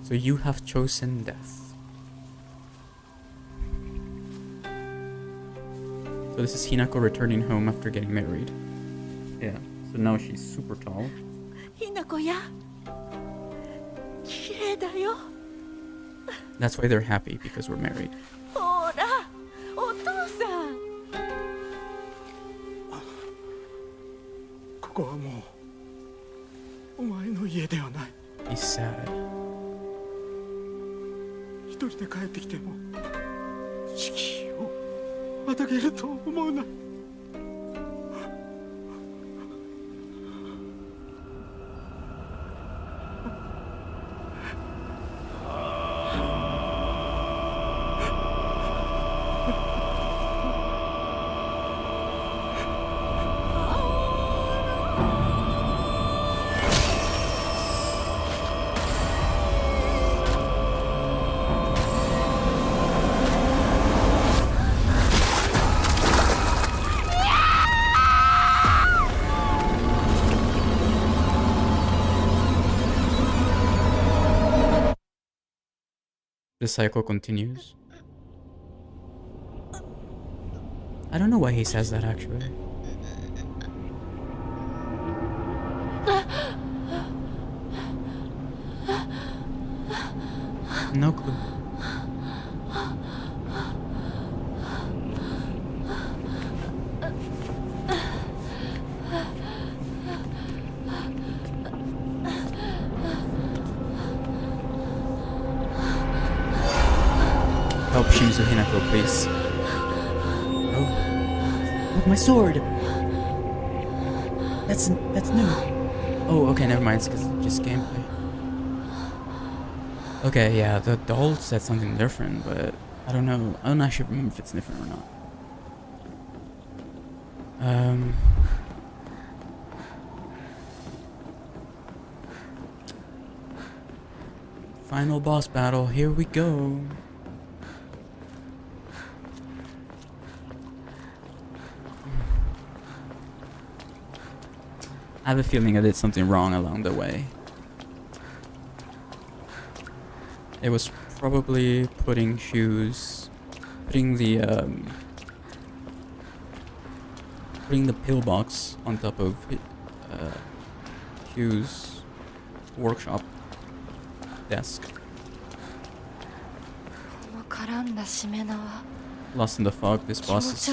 So you have chosen death. So this is Hinako returning home after getting married. Yeah, so now she's super tall. ひなこや綺麗だよ That's why they're happy, because we're married. ほらお父さんここはもうお前の家ではない He's sad. 一人で帰ってきても敷居をまたげると思うな The cycle continues. I don't know why he says that actually. No clue. Help Shimizu Hinako, please. Oh. Look, my sword! That's new. Oh, okay, never mind, it's because just gameplay. Okay, yeah, the doll said something different, but I don't know. I don't actually remember if it's different or not. Final boss battle, here we go. I have a feeling I did something wrong along the way. It was probably putting the pillbox on top of Hugh's workshop desk. Lost in the fog, this boss is...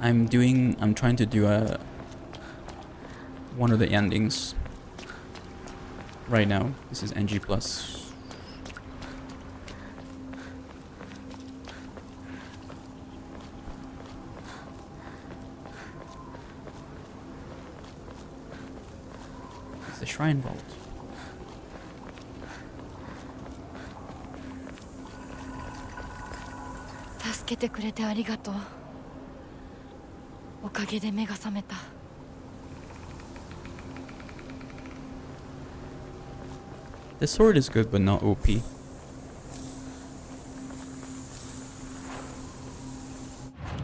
I'm trying to do one of the endings right now. This is NG+. It's the Shrine Vault. The sword is good, but not OP. You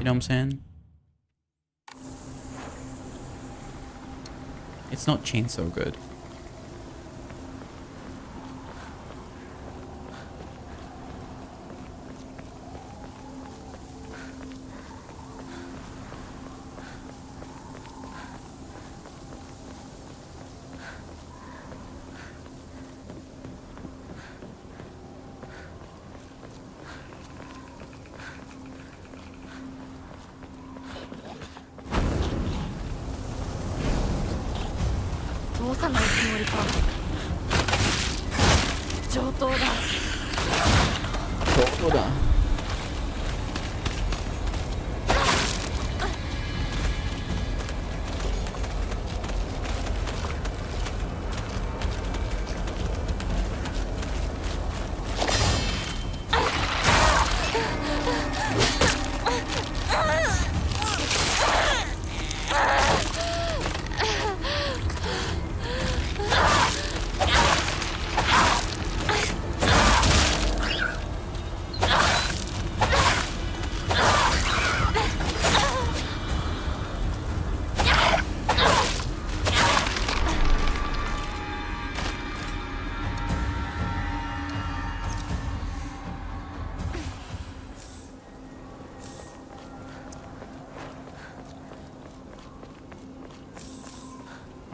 know what I'm saying? It's not chainsaw good.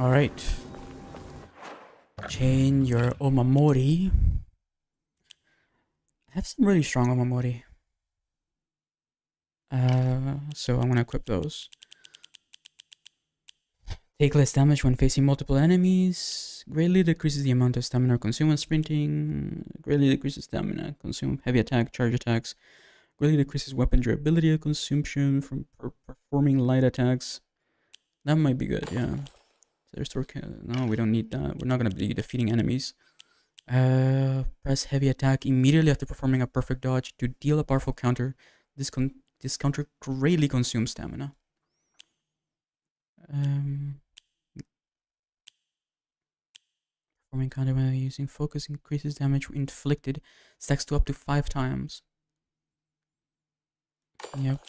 Alright. Chain your Omamori. I have some really strong Omamori. So I'm gonna equip those. Take less damage when facing multiple enemies. Greatly decreases the amount of stamina consumed when sprinting. Greatly decreases stamina consumed heavy attack, charge attacks. Greatly decreases weapon durability consumption from performing light attacks. That might be good, yeah. No, we don't need that. We're not gonna be defeating enemies. Press heavy attack immediately after performing a perfect dodge to deal a powerful counter. This counter greatly consumes stamina. Performing counter when using focus increases damage inflicted. Stacks to up to 5 times. Yep.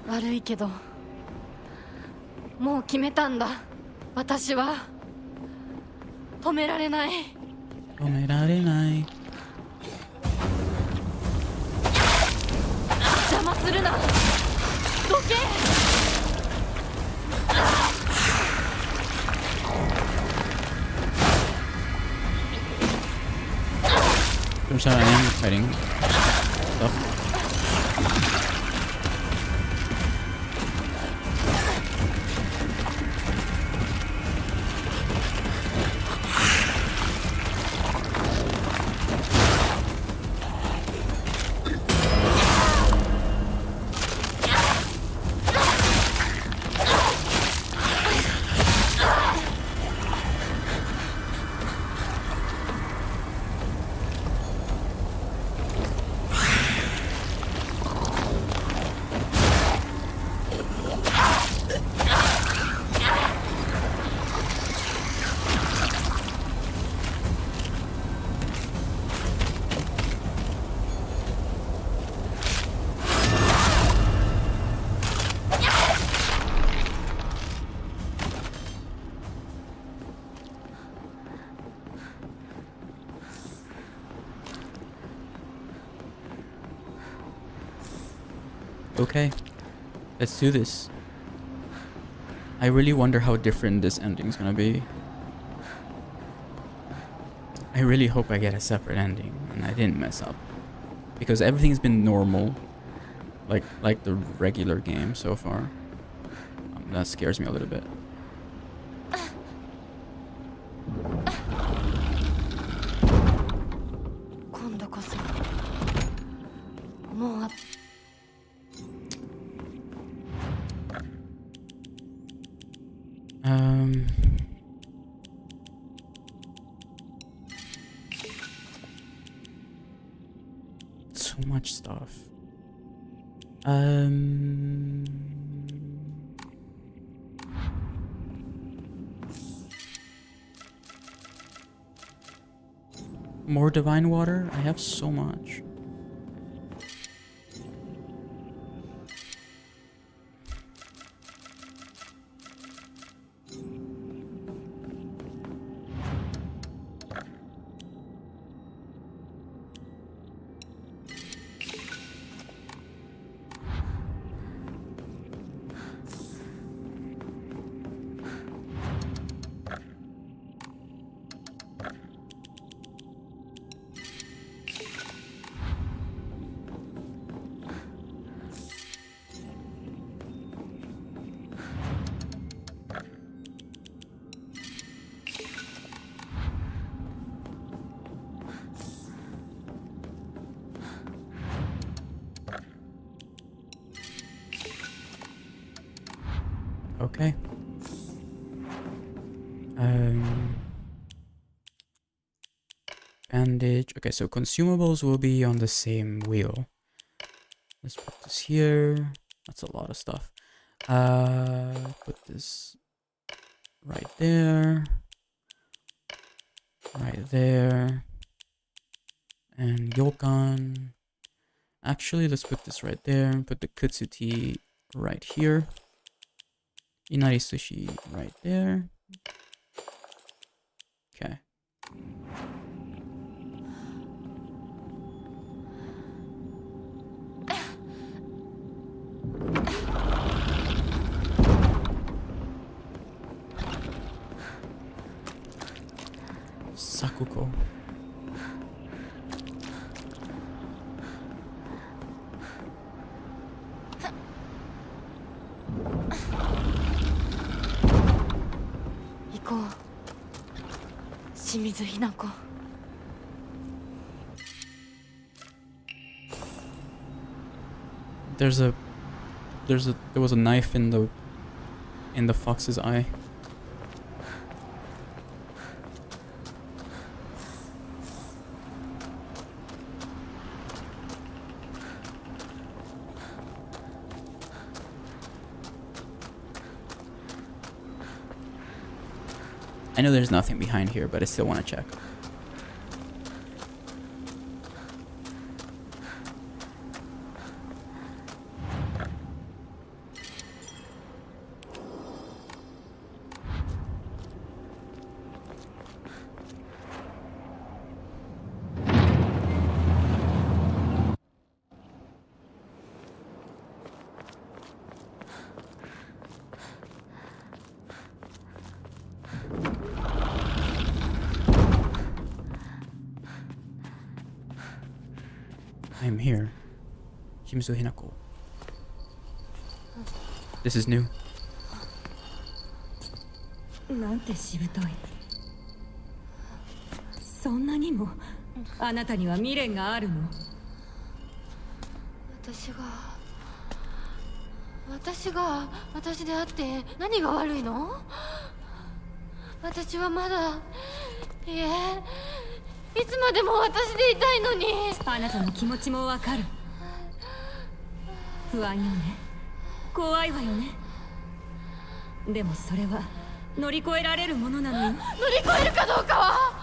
悪いけどもう決めたんだ。私は止められない。止められない。邪魔するな。どけ。Good Turns out I am fighting stuff. Okay, let's do this. I really wonder how different this ending's gonna be. I really hope I get a separate ending and I didn't mess up. Because everything's been normal. Like the regular game so far. That scares me a little bit. So much stuff. More divine water? I have so much. Okay. Bandage. Okay, so consumables will be on the same wheel. Let's put this here. That's a lot of stuff. Put this right there. Right there. And Yokan. Actually, let's put this right there and put the Kutsuti right here. Inari sushi right there. Okay. Sakuko. There was a knife in the fox's eye. I know there's nothing behind here, but I still want to check. I'm here. Shimizu Hinako. This is new. なんてしぶとい。そんなにもあなたには未練があるの？私であって何が悪いの？私はまだ、いえ、いつまでも私でいたいのに。あなたの気持ちもわかる。不安よね。怖いわよね。でもそれは乗り越えられるものなのよ。乗り越えるかどうかは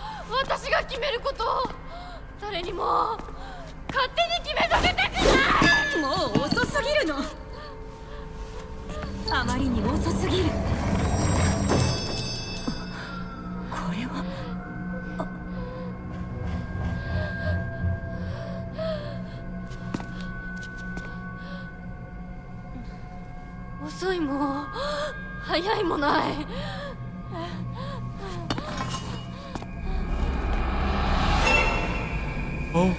私が決めること。誰にも勝手に決めさせたくない。もう遅すぎるの。あまりに遅すぎる。これは遅いも早いもない。Oh.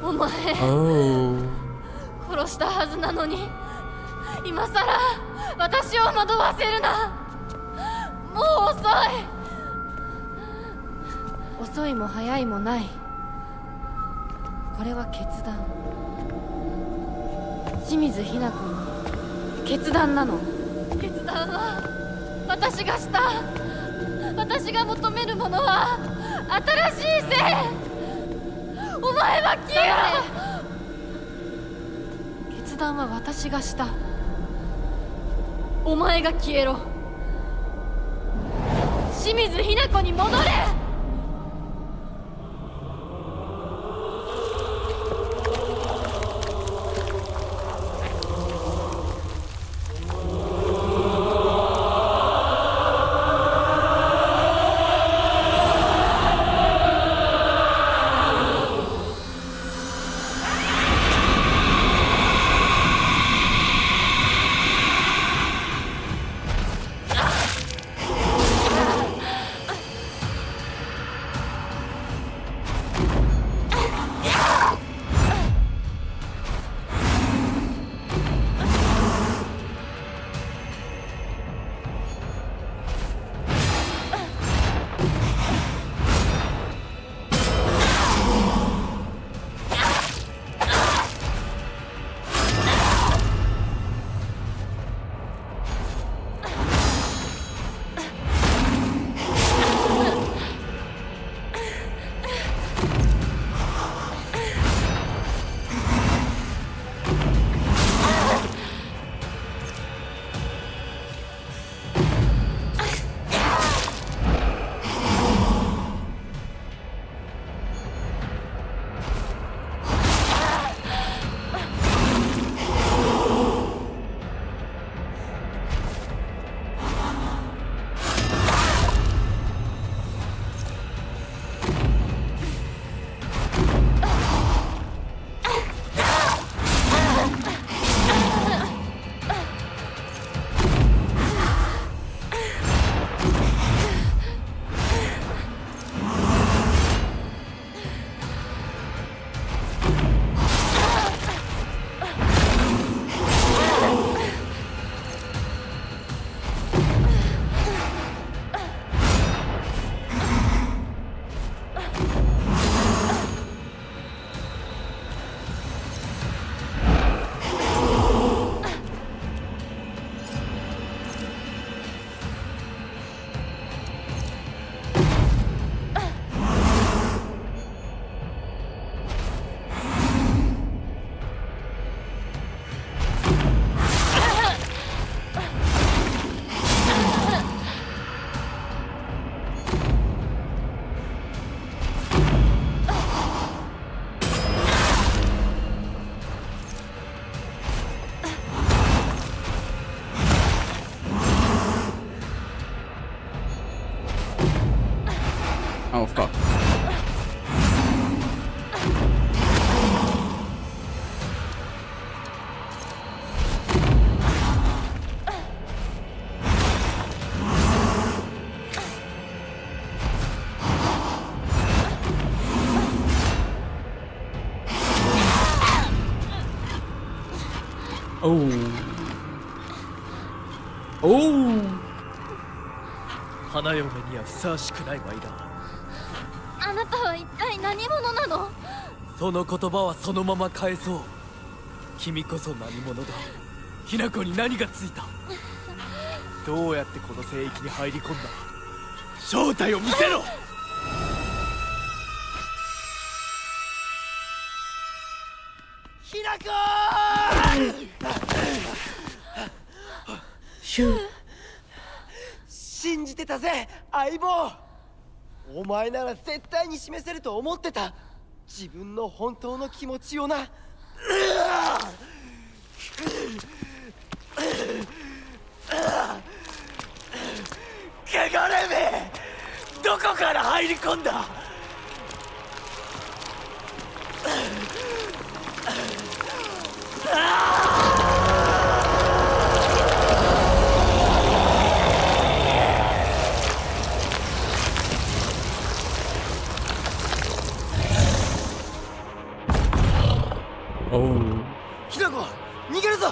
お前、殺したはずなのに今さら私を惑わせるな。もう遅いも早いもない。これは決断。清水ひな子の決断なの。決断は私がした。私が求めるものは新しい性。お前は消えろ。決断は私がした。お前が消えろ。清水ひな子に戻れ。Oh. Oh. 花嫁にはふさわしくないワイだ。あなたは一体何者なの？その言葉はそのまま返そう。君こそ何者だ。ひな子に何がついた。どうやってこの聖域に入り込んだ。正体を見せろ。ひな子シュー。信じてたぜ相棒。お前なら絶対に示せると思ってた。自分の本当の気持ちをな。汚れめ、どこから入り込んだ。ひな子逃げるぞ。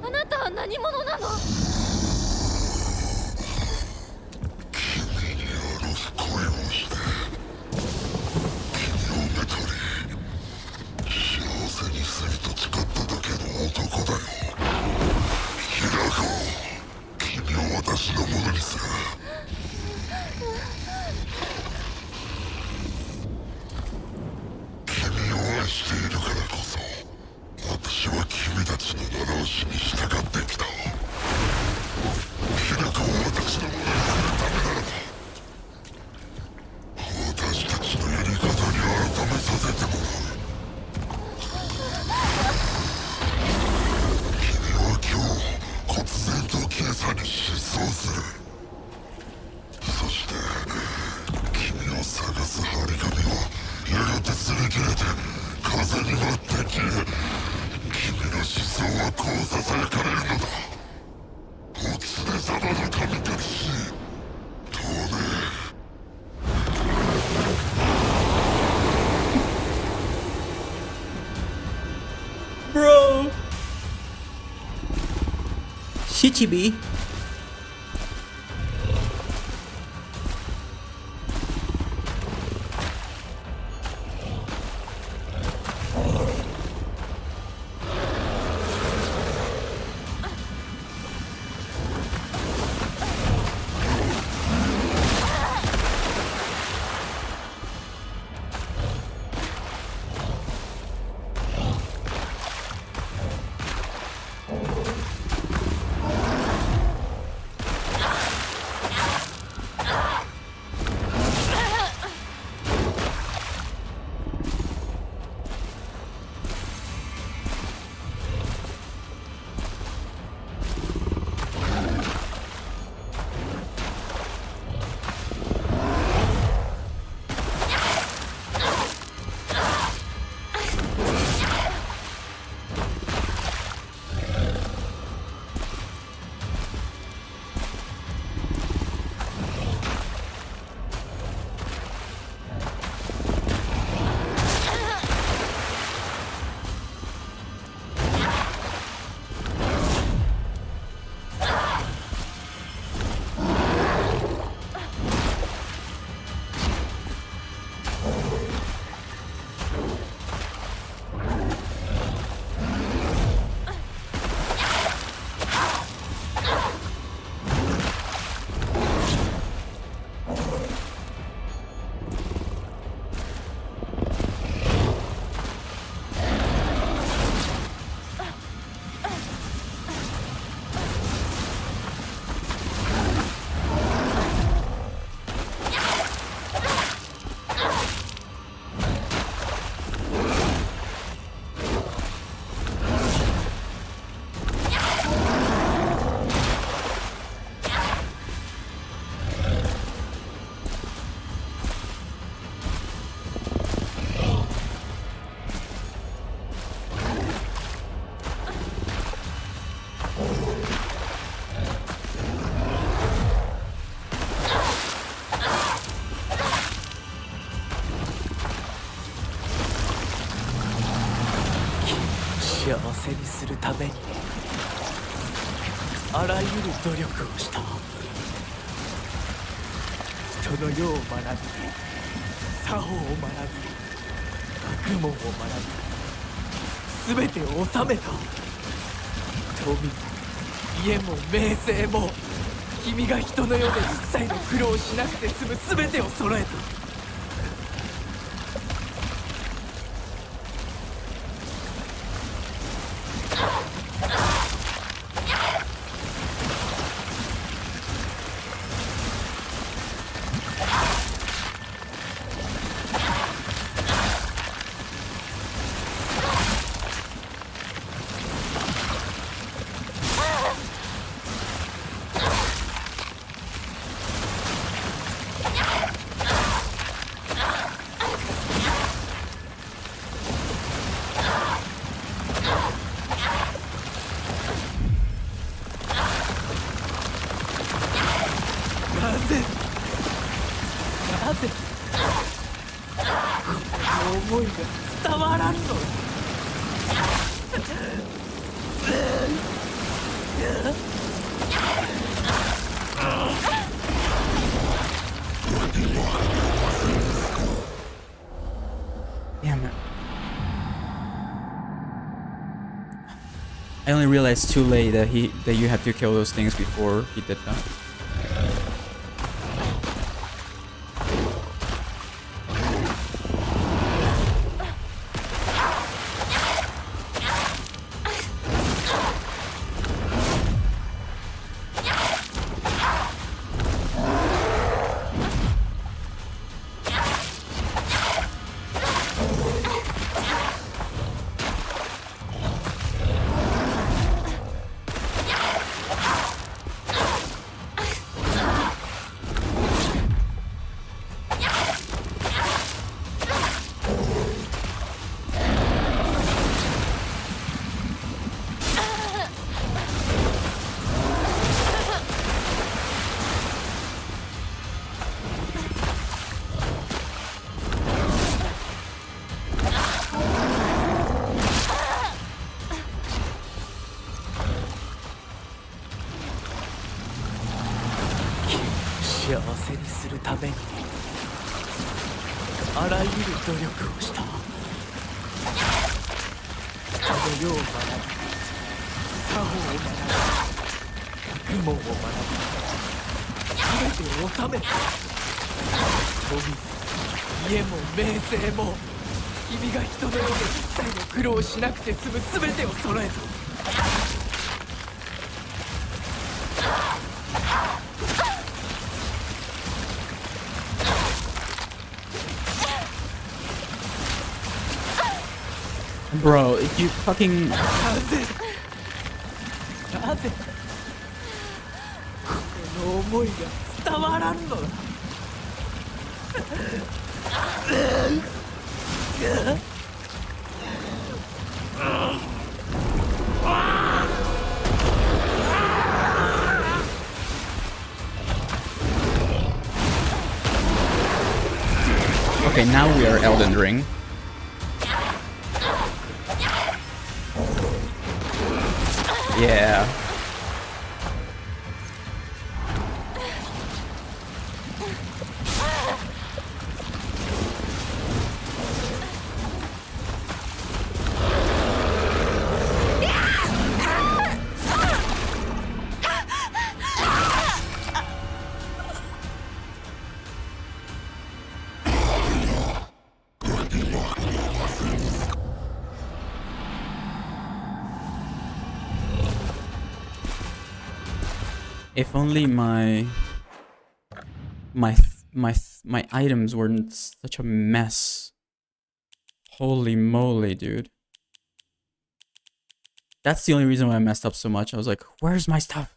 あなたは何者なの？君にあの恋をして君をめとり幸せにすると誓っただけの男だよ。ひな子、君を私のものにする。君を愛しているからこそ私は君たちの習わしに従ってきた。ひな子を私のものにするためならば私たちのやり方に改めさせてもらう。君は今日忽然と今朝に失踪する。そして君を探す張り紙はやがて擦り切れて風に舞って消え、君の子孫はこうささやかれるのだ。お常様の神隠し透明。Bro. Shichibi. 幸せにするためにあらゆる努力をした。人の世を学び、作法を学び、学問を学び、全てを収めた。富も家も名声も、君が人の世で一切の苦労をしなくて済む全てを揃えた。なぜこの思いが伝わらんのだ。Damn it. I only realized too late that you had to kill those things before he did that.幸せにするためにあらゆる努力をした。人の世を学び、作法を学び、学問を学び、全てを収めた。富、家も名声も、君が人の世で一切の苦労をしなくて済む全てを揃えた。Bro, if you fucking... なぜこの思いが伝わらんのだ。Okay, now we are Elden Ring. Yeah. If only my items weren't such a mess. Holy moly, dude. That's the only reason why I messed up so much. I was like, where's my stuff?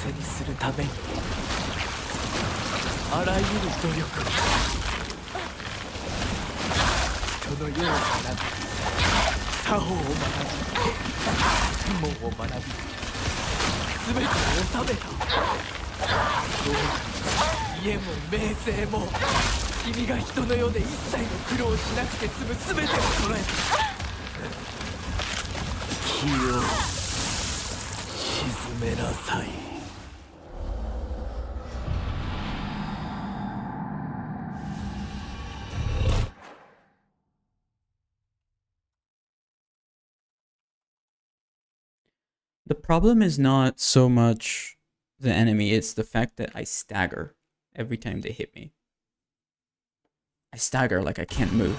せにするためにあらゆる努力を人の世を学び作法を学び学問を学び全てを収めた道具家も名声も君が人の世で一切の苦労しなくて済む全てを揃えた気を沈めなさい。The problem is not so much the enemy, it's the fact that I stagger every time they hit me. I stagger like I can't move.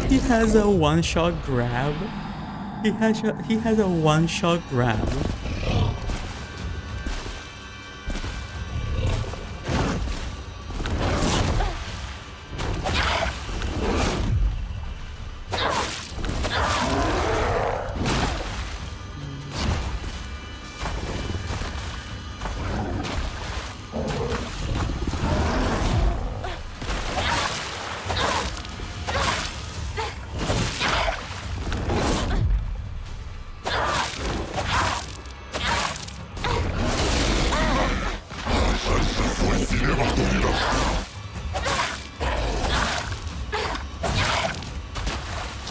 He has a one-shot grab. He has a one-shot grab.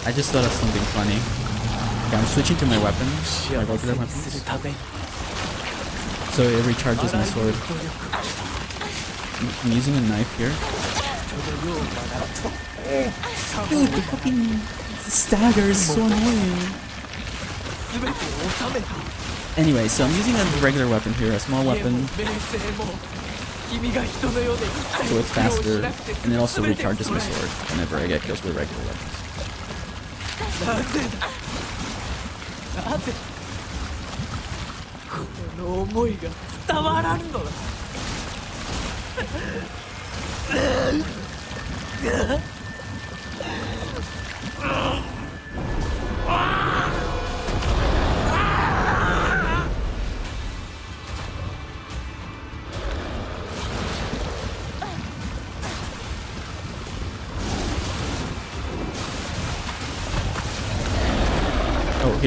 I just thought of something funny. Okay, I'm switching to my weapon, my regular weapons. So it recharges my sword. I'm using a knife here. Dude, the fucking stagger is so annoying. Anyway, so I'm using a regular weapon here, a small weapon. So it's faster, and it also recharges my sword whenever I get kills with regular weapons. なぜこの思いが伝わらんのだ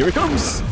Here it comes!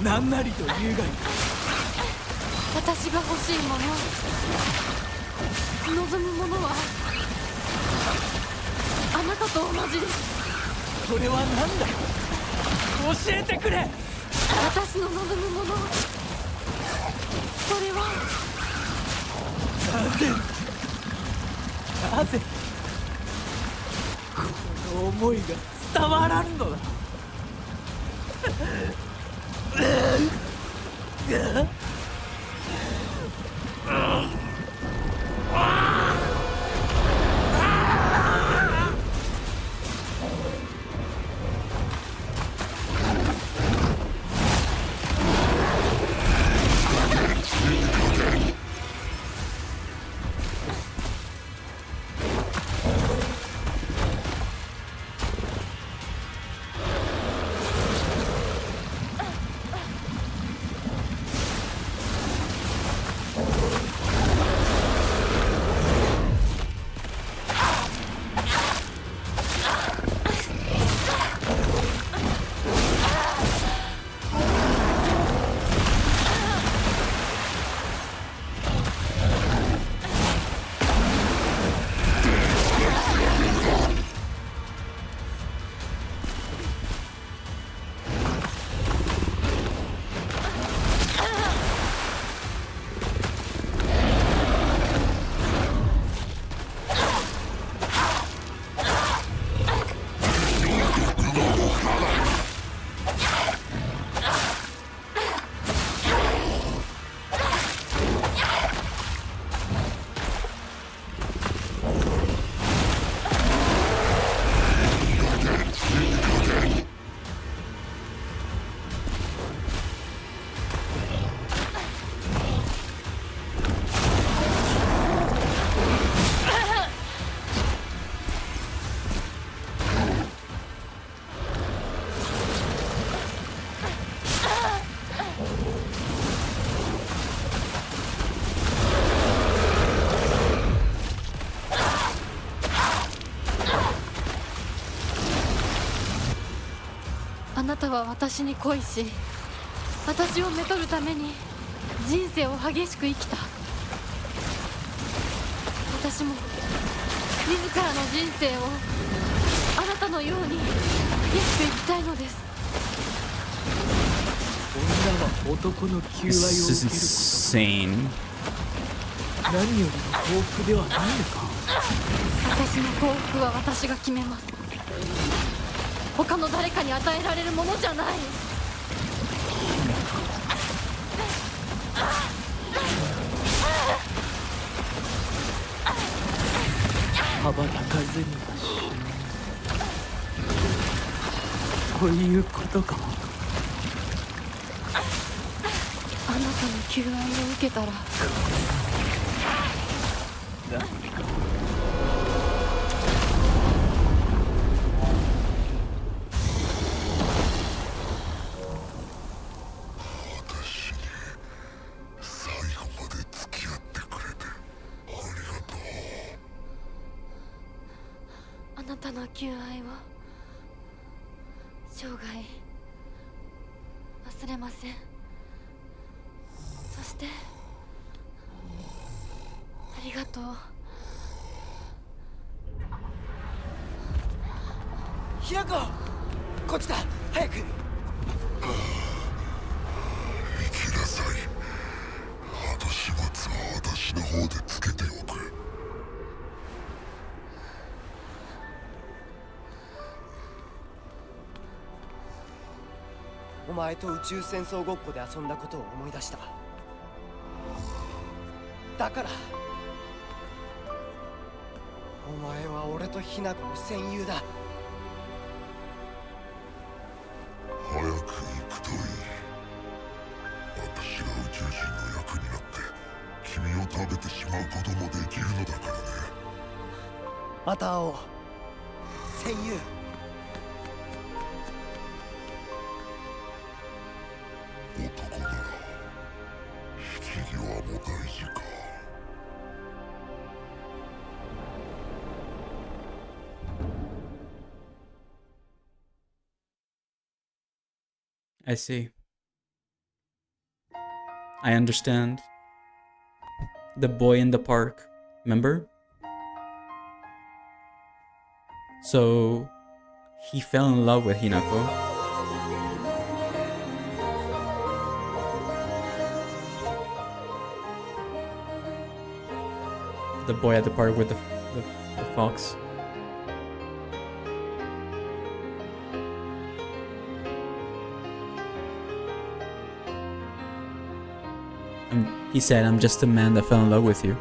何なりというがいい。私が欲しいもの、望むものはあなたと同じです。それは何だ。教えてくれ。私の望むもの、それはなぜこの思いが伝わらんのだ。あなたは私に恋し、私をめとるために人生を激しく生きた。私も自らの人生をあなたのように激しく生きたいのです。女は男の求愛を受けること。This is insane. 何よりの幸福ではないのか。私の幸福は私が決めます。他の誰かに与えられるものじゃない。羽ばたかずには死ぬ。ということか。あなたの求愛を受けたらあなたの求愛を生涯忘れません。そしてありがとう。ひなこ、こっちだ、早く。行きなさい。後始末は私の方でつけておく。前と宇宙戦争ごっこで遊んだことを思い出した。だからお前は俺とヒナコの戦友だ。早く行くといい。私が宇宙人の役になって君を食べてしまうこともできるのだからね。また会おう、戦友。男なら引き際も大事か。I see. I understand. The boy in the park, remember? So he fell in love with Hinako. The boy at the park with the fox. He said, "I'm just a man that fell in love with you."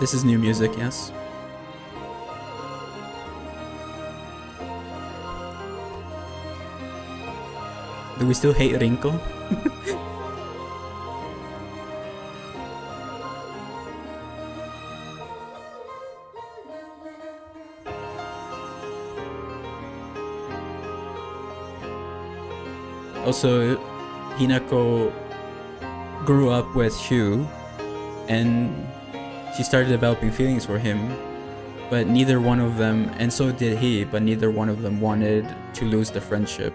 This is new music, yes. Do we still hate Rinko? Also, Hinako grew up with Hugh, and she started developing feelings for him, but neither one of them, and so did he, but neither one of them wanted to lose the friendship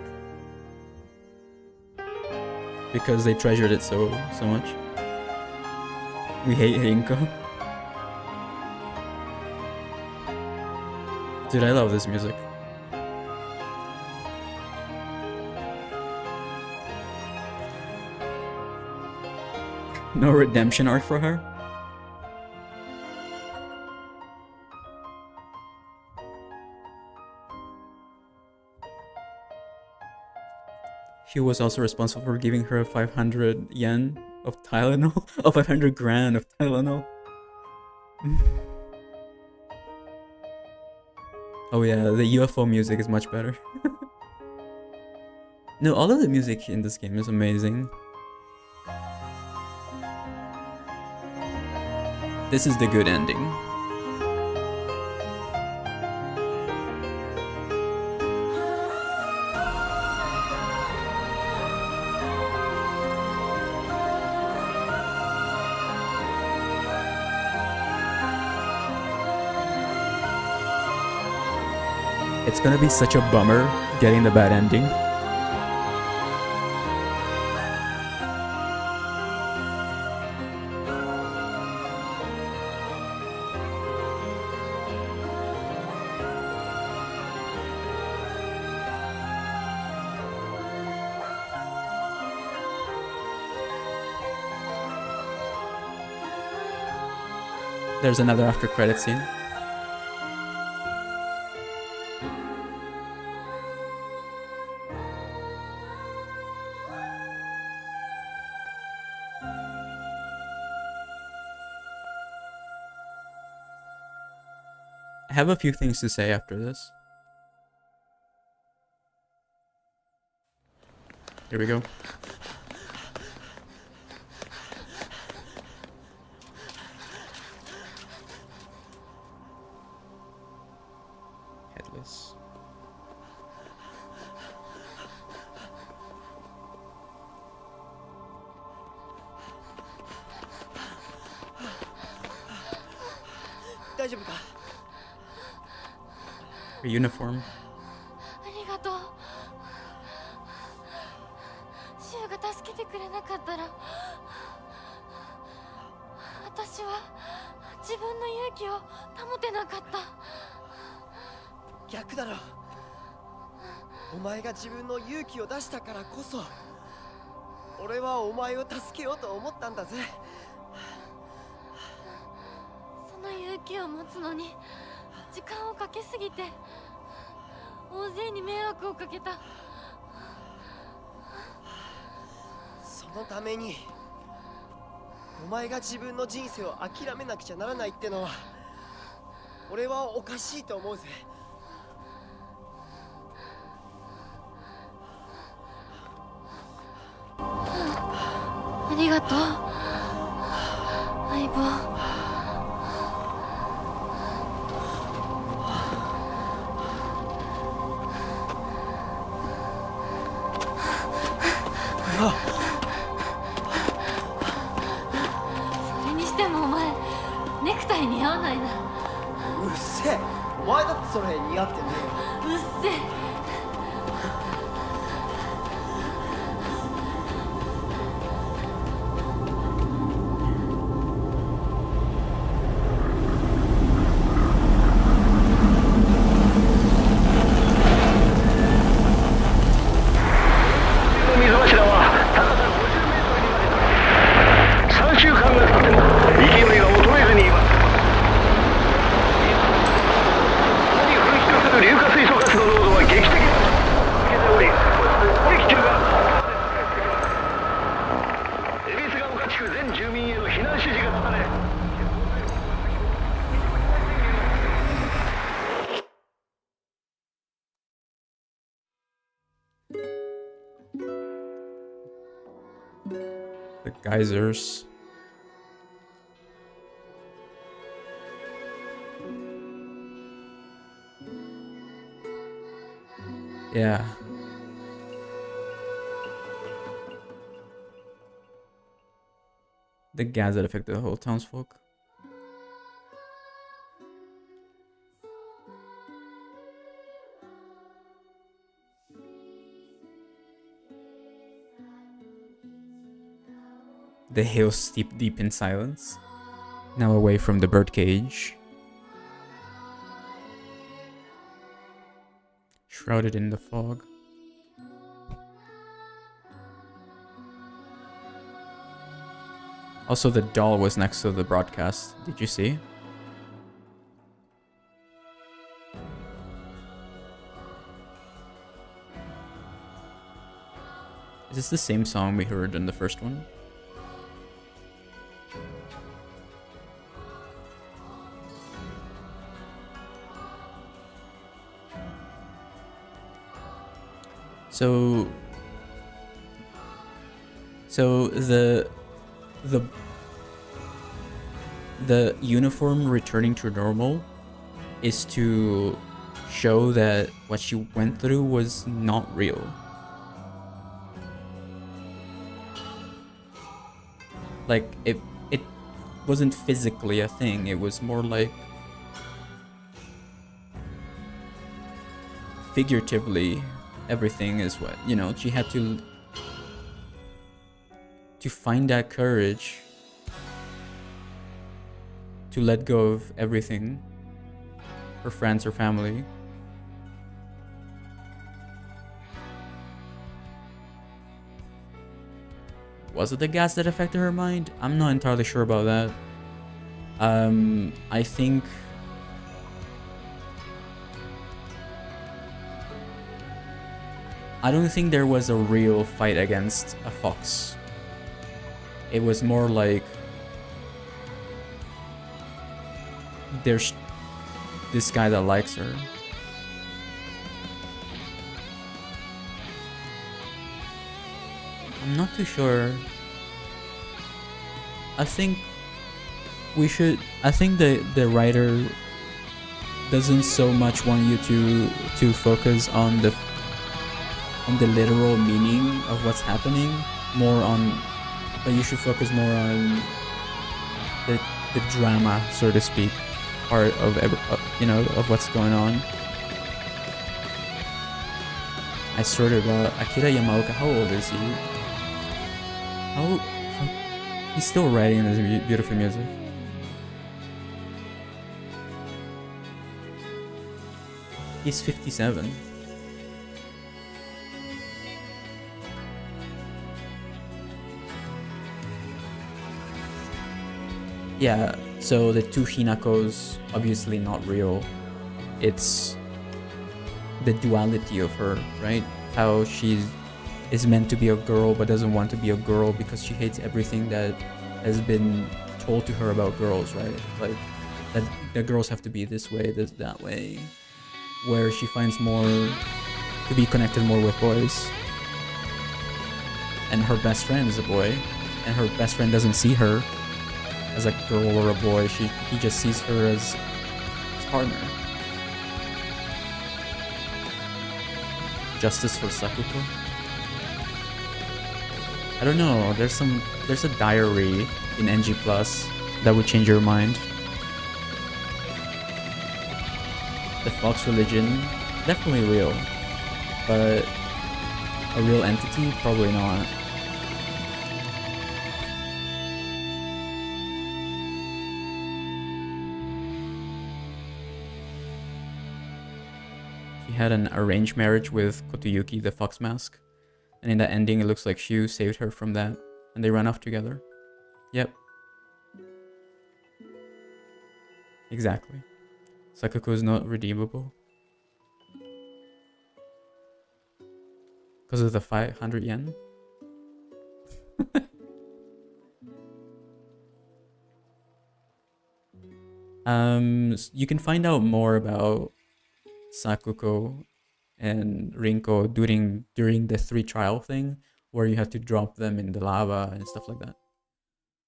because they treasured it so much. We hate Rinko. Dude, I love this music. No redemption arc for her? He was also responsible for giving her 500 yen of Tylenol? Oh, 500 grand of Tylenol. Oh yeah, the UFO music is much better. No, all of the music in this game is amazing. This is the good ending. It's gonna be such a bummer getting the bad ending. There's another after credit scene. I have a few things to say after this. Here we go. Headless. Her uniform. ありがとう。シュウが助けてくれなかったら、私は自分の勇気を保てなかった。逆だろ。お前が自分の勇気を出したからこそ俺はお前を助けようと思ったんだぜ。その勇気を持つのに時間をかけすぎて大勢に迷惑をかけた。そのためにお前が自分の人生を諦めなくちゃならないってのは俺はおかしいと思うぜ。ありがとう相棒。それにしてもお前ネクタイ似合わないな。うっせえ、お前だってそれ似合ってねえよ。うっせえ。The geysers. Yeah. The gas that affected the whole townsfolk. The hill steep deep in silence, now away from the birdcage. Shrouded in the fog. Also, the doll was next to the broadcast. Did you see? Is this the same song we heard in the first one? So the uniform returning to normal is to show that what she went through was not real. Like it wasn't physically a thing, it was more like figuratively everything is what, you know, she had to find that courage to let go of everything, her friends, her family. Was it the gas that affected her mind? I'm not entirely sure about that. I think I don't think there was a real fight against a fox. It was more like there's this guy that likes her. I'm not too sure. I think the writer doesn't so much want you to focus on the literal meaning of what's happening, but you should focus more on the drama, so to speak, part of of what's going on. I sort of Akira Yamaoka, how old is he? He's still writing this beautiful music. He's 57. Yeah, so the two Hinakos, obviously not real. It's the duality of her, right? How she is meant to be a girl but doesn't want to be a girl because she hates everything that has been told to her about girls, right? Like that the girls have to be this way, that way. Where she finds more to be connected more with boys. And her best friend is a boy, and her best friend doesn't see her as a girl or a boy. He just sees her as his partner. Justice for Sakuko? I don't know. There's a diary in NG Plus that would change your mind. The Fox religion, definitely real, but a real entity, probably not. He had an arranged marriage with Kotuyuki, the Fox Mask, and in the ending it looks like Shu saved her from that, and they ran off together. Yep. Exactly. Sakuko is not redeemable. Because of the 500 yen? You can find out more about Sakuko and Rinko during the 3 trial thing, where you have to drop them in the lava and stuff like that.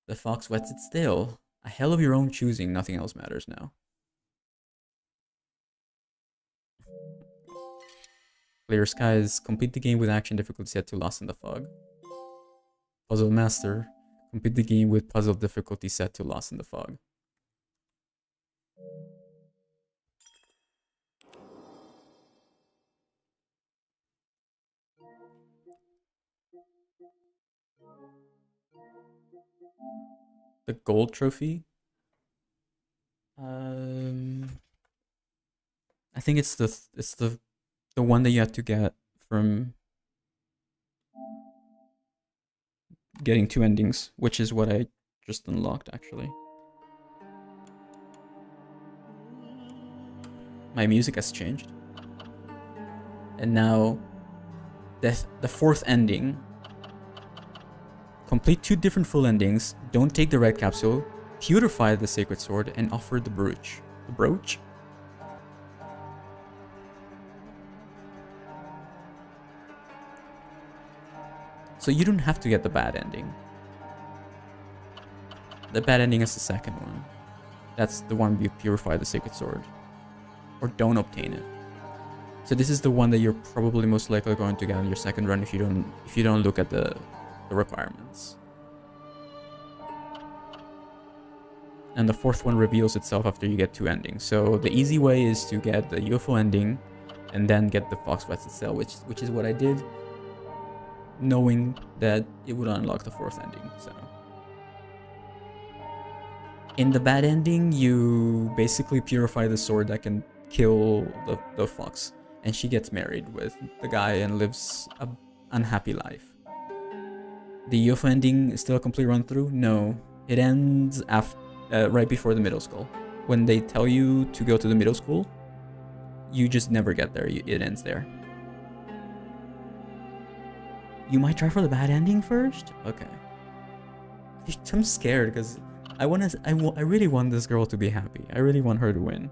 The fox wets its tail. A hell of your own choosing, nothing else matters now. Clear skies. Complete the game with action difficulty set to Lost in the Fog. Puzzle Master. Complete the game with puzzle difficulty set to Lost in the Fog. The gold trophy? I think it's the one that you have to get from getting 2 endings, which is what I just unlocked actually. My music has changed. And now the 4th ending. Complete 2 different full endings, don't take the red capsule, purify the sacred sword, and offer the brooch. The brooch? So you don't have to get the bad ending. The bad ending is the second one. That's the one you purify the sacred sword. Or don't obtain it. So this is the one that you're probably most likely going to get on your second run if you don't look at the requirements. And the 4th one reveals itself after you get 2 endings. So the easy way is to get the UFO ending and then get the Fox Wets itself, which is what I did, knowing that it would unlock the 4th ending. So in the bad ending, you basically purify the sword that can kill the fox, and she gets married with the guy and lives an unhappy life. The UFO ending is still a complete run through? No. It ends right before the middle school. When they tell you to go to the middle school, you just never get there. It ends there. You might try for the bad ending first? Okay. I'm scared because I really want this girl to be happy. I really want her to win.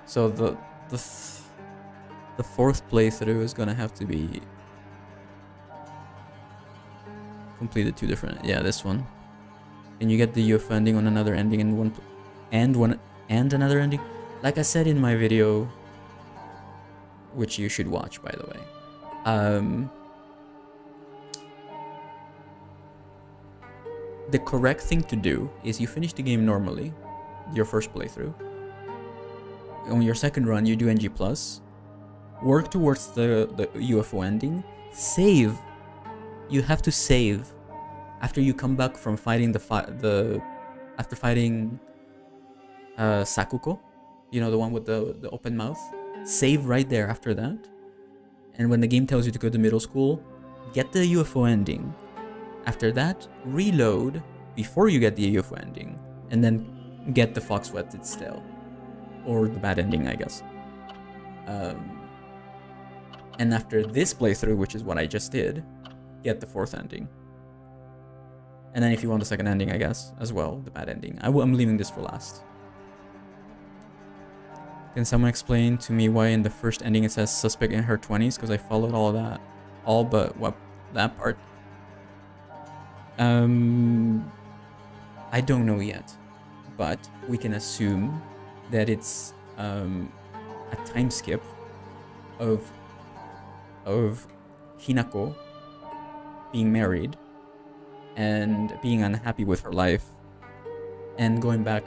So the 4th playthrough is gonna have to be completed 2 different. Yeah, this one. And you get the UFO ending on another ending and another ending. Like I said in my video, which you should watch by the way. The correct thing to do is you finish the game normally, your first playthrough. On your second run, you do NG+, work towards the UFO ending, save. You have to save after you come back from fighting after fighting Sakuko, you know, the one with the open mouth. Save right there after that, And when the game tells you to go to middle school, get the UFO ending. After that, reload before you get the UFO ending, and then get the Fox Wetted Tail, or the bad ending, I guess. And after this playthrough, which is what I just did, get the fourth ending. And then if you want the second ending, I guess, as well, the bad ending. I'm leaving this for last. Can someone explain to me why in the first ending it says suspect in her 20s? Because I followed all of that. All but what, that part. I don't know yet. But we can assume that it's a time skip of Hinako being married and being unhappy with her life and going back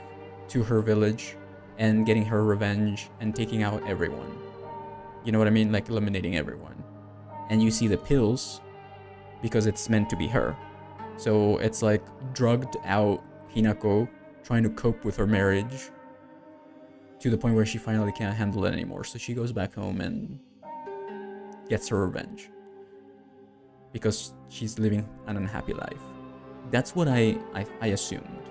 to her village and getting her revenge and taking out everyone. You know what I mean? Like eliminating everyone. And you see the pills because it's meant to be her. So it's like drugged out Hinako trying to cope with her marriage to the point where she finally can't handle it anymore. So she goes back home and gets her revenge because she's living an unhappy life. That's what I assumed.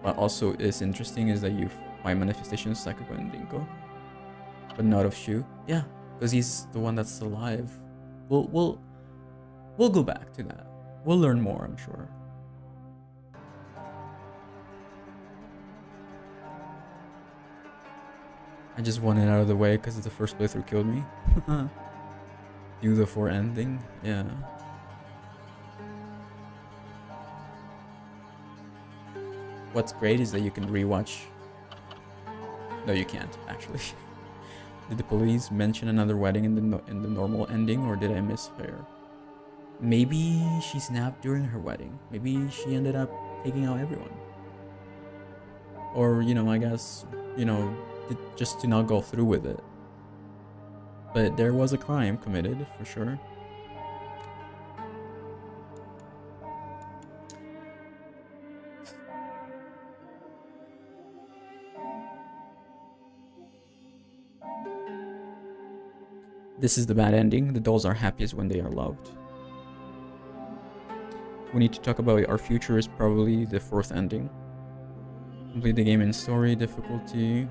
What also is interesting is that you find manifestations Sakugo and Rinko, but not of Shu. Yeah, because he's the one that's alive. We'll go back to that. We'll learn more, I'm sure. I just want it out of the way because the first playthrough killed me. Do the 4 ending? Yeah. What's great is that you can rewatch. No, you can't actually. Did the police mention another wedding in the normal ending, or did I mishear? Maybe she snapped during her wedding. Maybe she ended up taking out everyone. Or, you know, I guess, you know, just to not go through with it. But there was a crime committed, for sure. This is the bad ending. The dolls are happiest when they are loved. We need to talk about our future is probably the 4th ending. Complete the game in story, difficulty.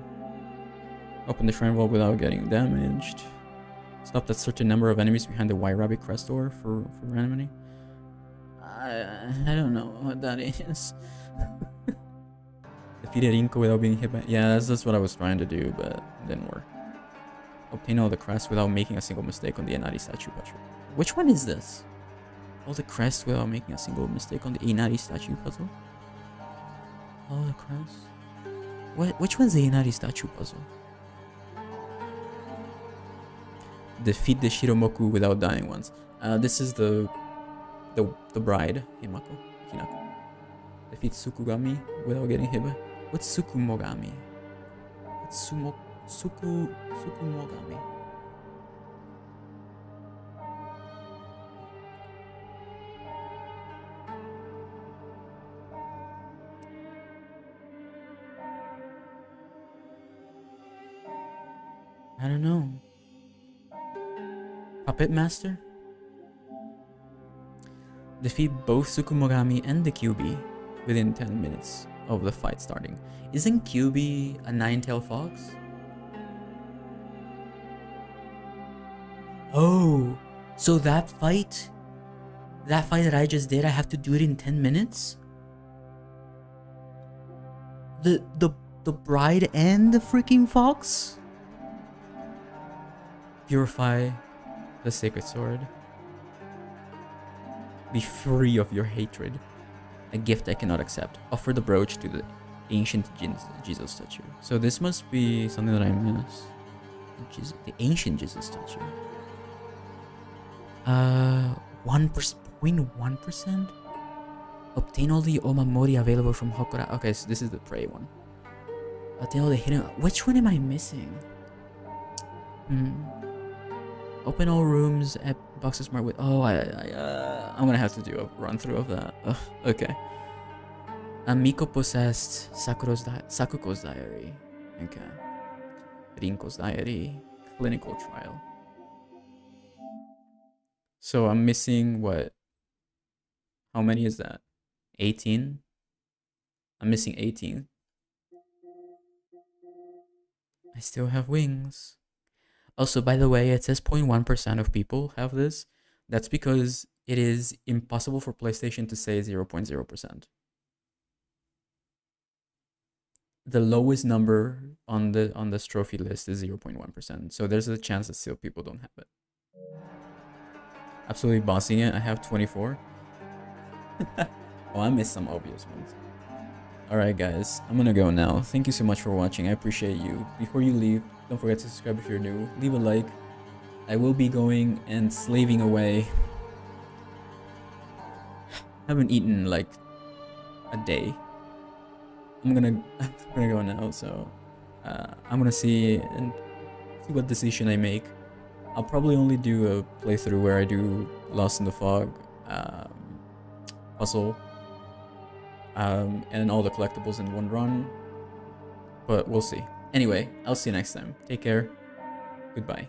Open the shrine vault without getting damaged. Stop that certain number of enemies behind the White Rabbit crest door for enemy. I don't know what that is. Defeated Rinko without being hit by... Yeah, that's what I was trying to do, but it didn't work. Obtain all the crests without making a single mistake on the Inari statue puzzle. Which one is this? All the crests without making a single mistake on the Inari statue puzzle? All the crests? Which one's the Inari statue puzzle? Defeat the Shiromoku without dying once. This is the bride, Hinako. Defeat Tsukugami without getting hit by... What's Tsukumogami? What's Tsukumogami? I don't know. Puppet Master? Defeat both Tsukumogami and the QB within 10 minutes of the fight starting. Isn't QB a 9-tailed fox? Oh, so that fight that I just did, I have to do it in 10 minutes? The bride and the freaking fox? Purify the sacred sword. Be free of your hatred. A gift I cannot accept. Offer the brooch to the ancient Jesus statue. So this must be something that I missed. The ancient Jesus statue. 0.1%? Obtain all the Omamori available from Hokura. Okay, so this is the prey one. Obtain all the hidden... Which one am I missing? Open all rooms at boxes marked with... Oh, I'm gonna have to do a run through of that. Ugh, okay. Miko possessed Sakuko's diary. Okay. Rinko's Diary clinical trial. So I'm missing what? How many is that? 18? I'm missing 18. I still have wings. Also, by the way, it says 0.1% of people have this. That's because it is impossible for PlayStation to say 0.0%. The lowest number on this trophy list is 0.1%. So there's a chance that still people don't have it. Absolutely bossing it. I have 24. Oh, I missed some obvious ones. Alright guys, I'm gonna go now. Thank you so much for watching. I appreciate you. Before you leave, don't forget to subscribe if you're new. Leave a like. I will be going and slaving away. I haven't eaten like a day. I'm gonna go now, so I'm gonna see what decision I make. I'll probably only do a playthrough where I do Lost in the Fog puzzle and all the collectibles in one run, but we'll see. Anyway, I'll see you next time. Take care. Goodbye.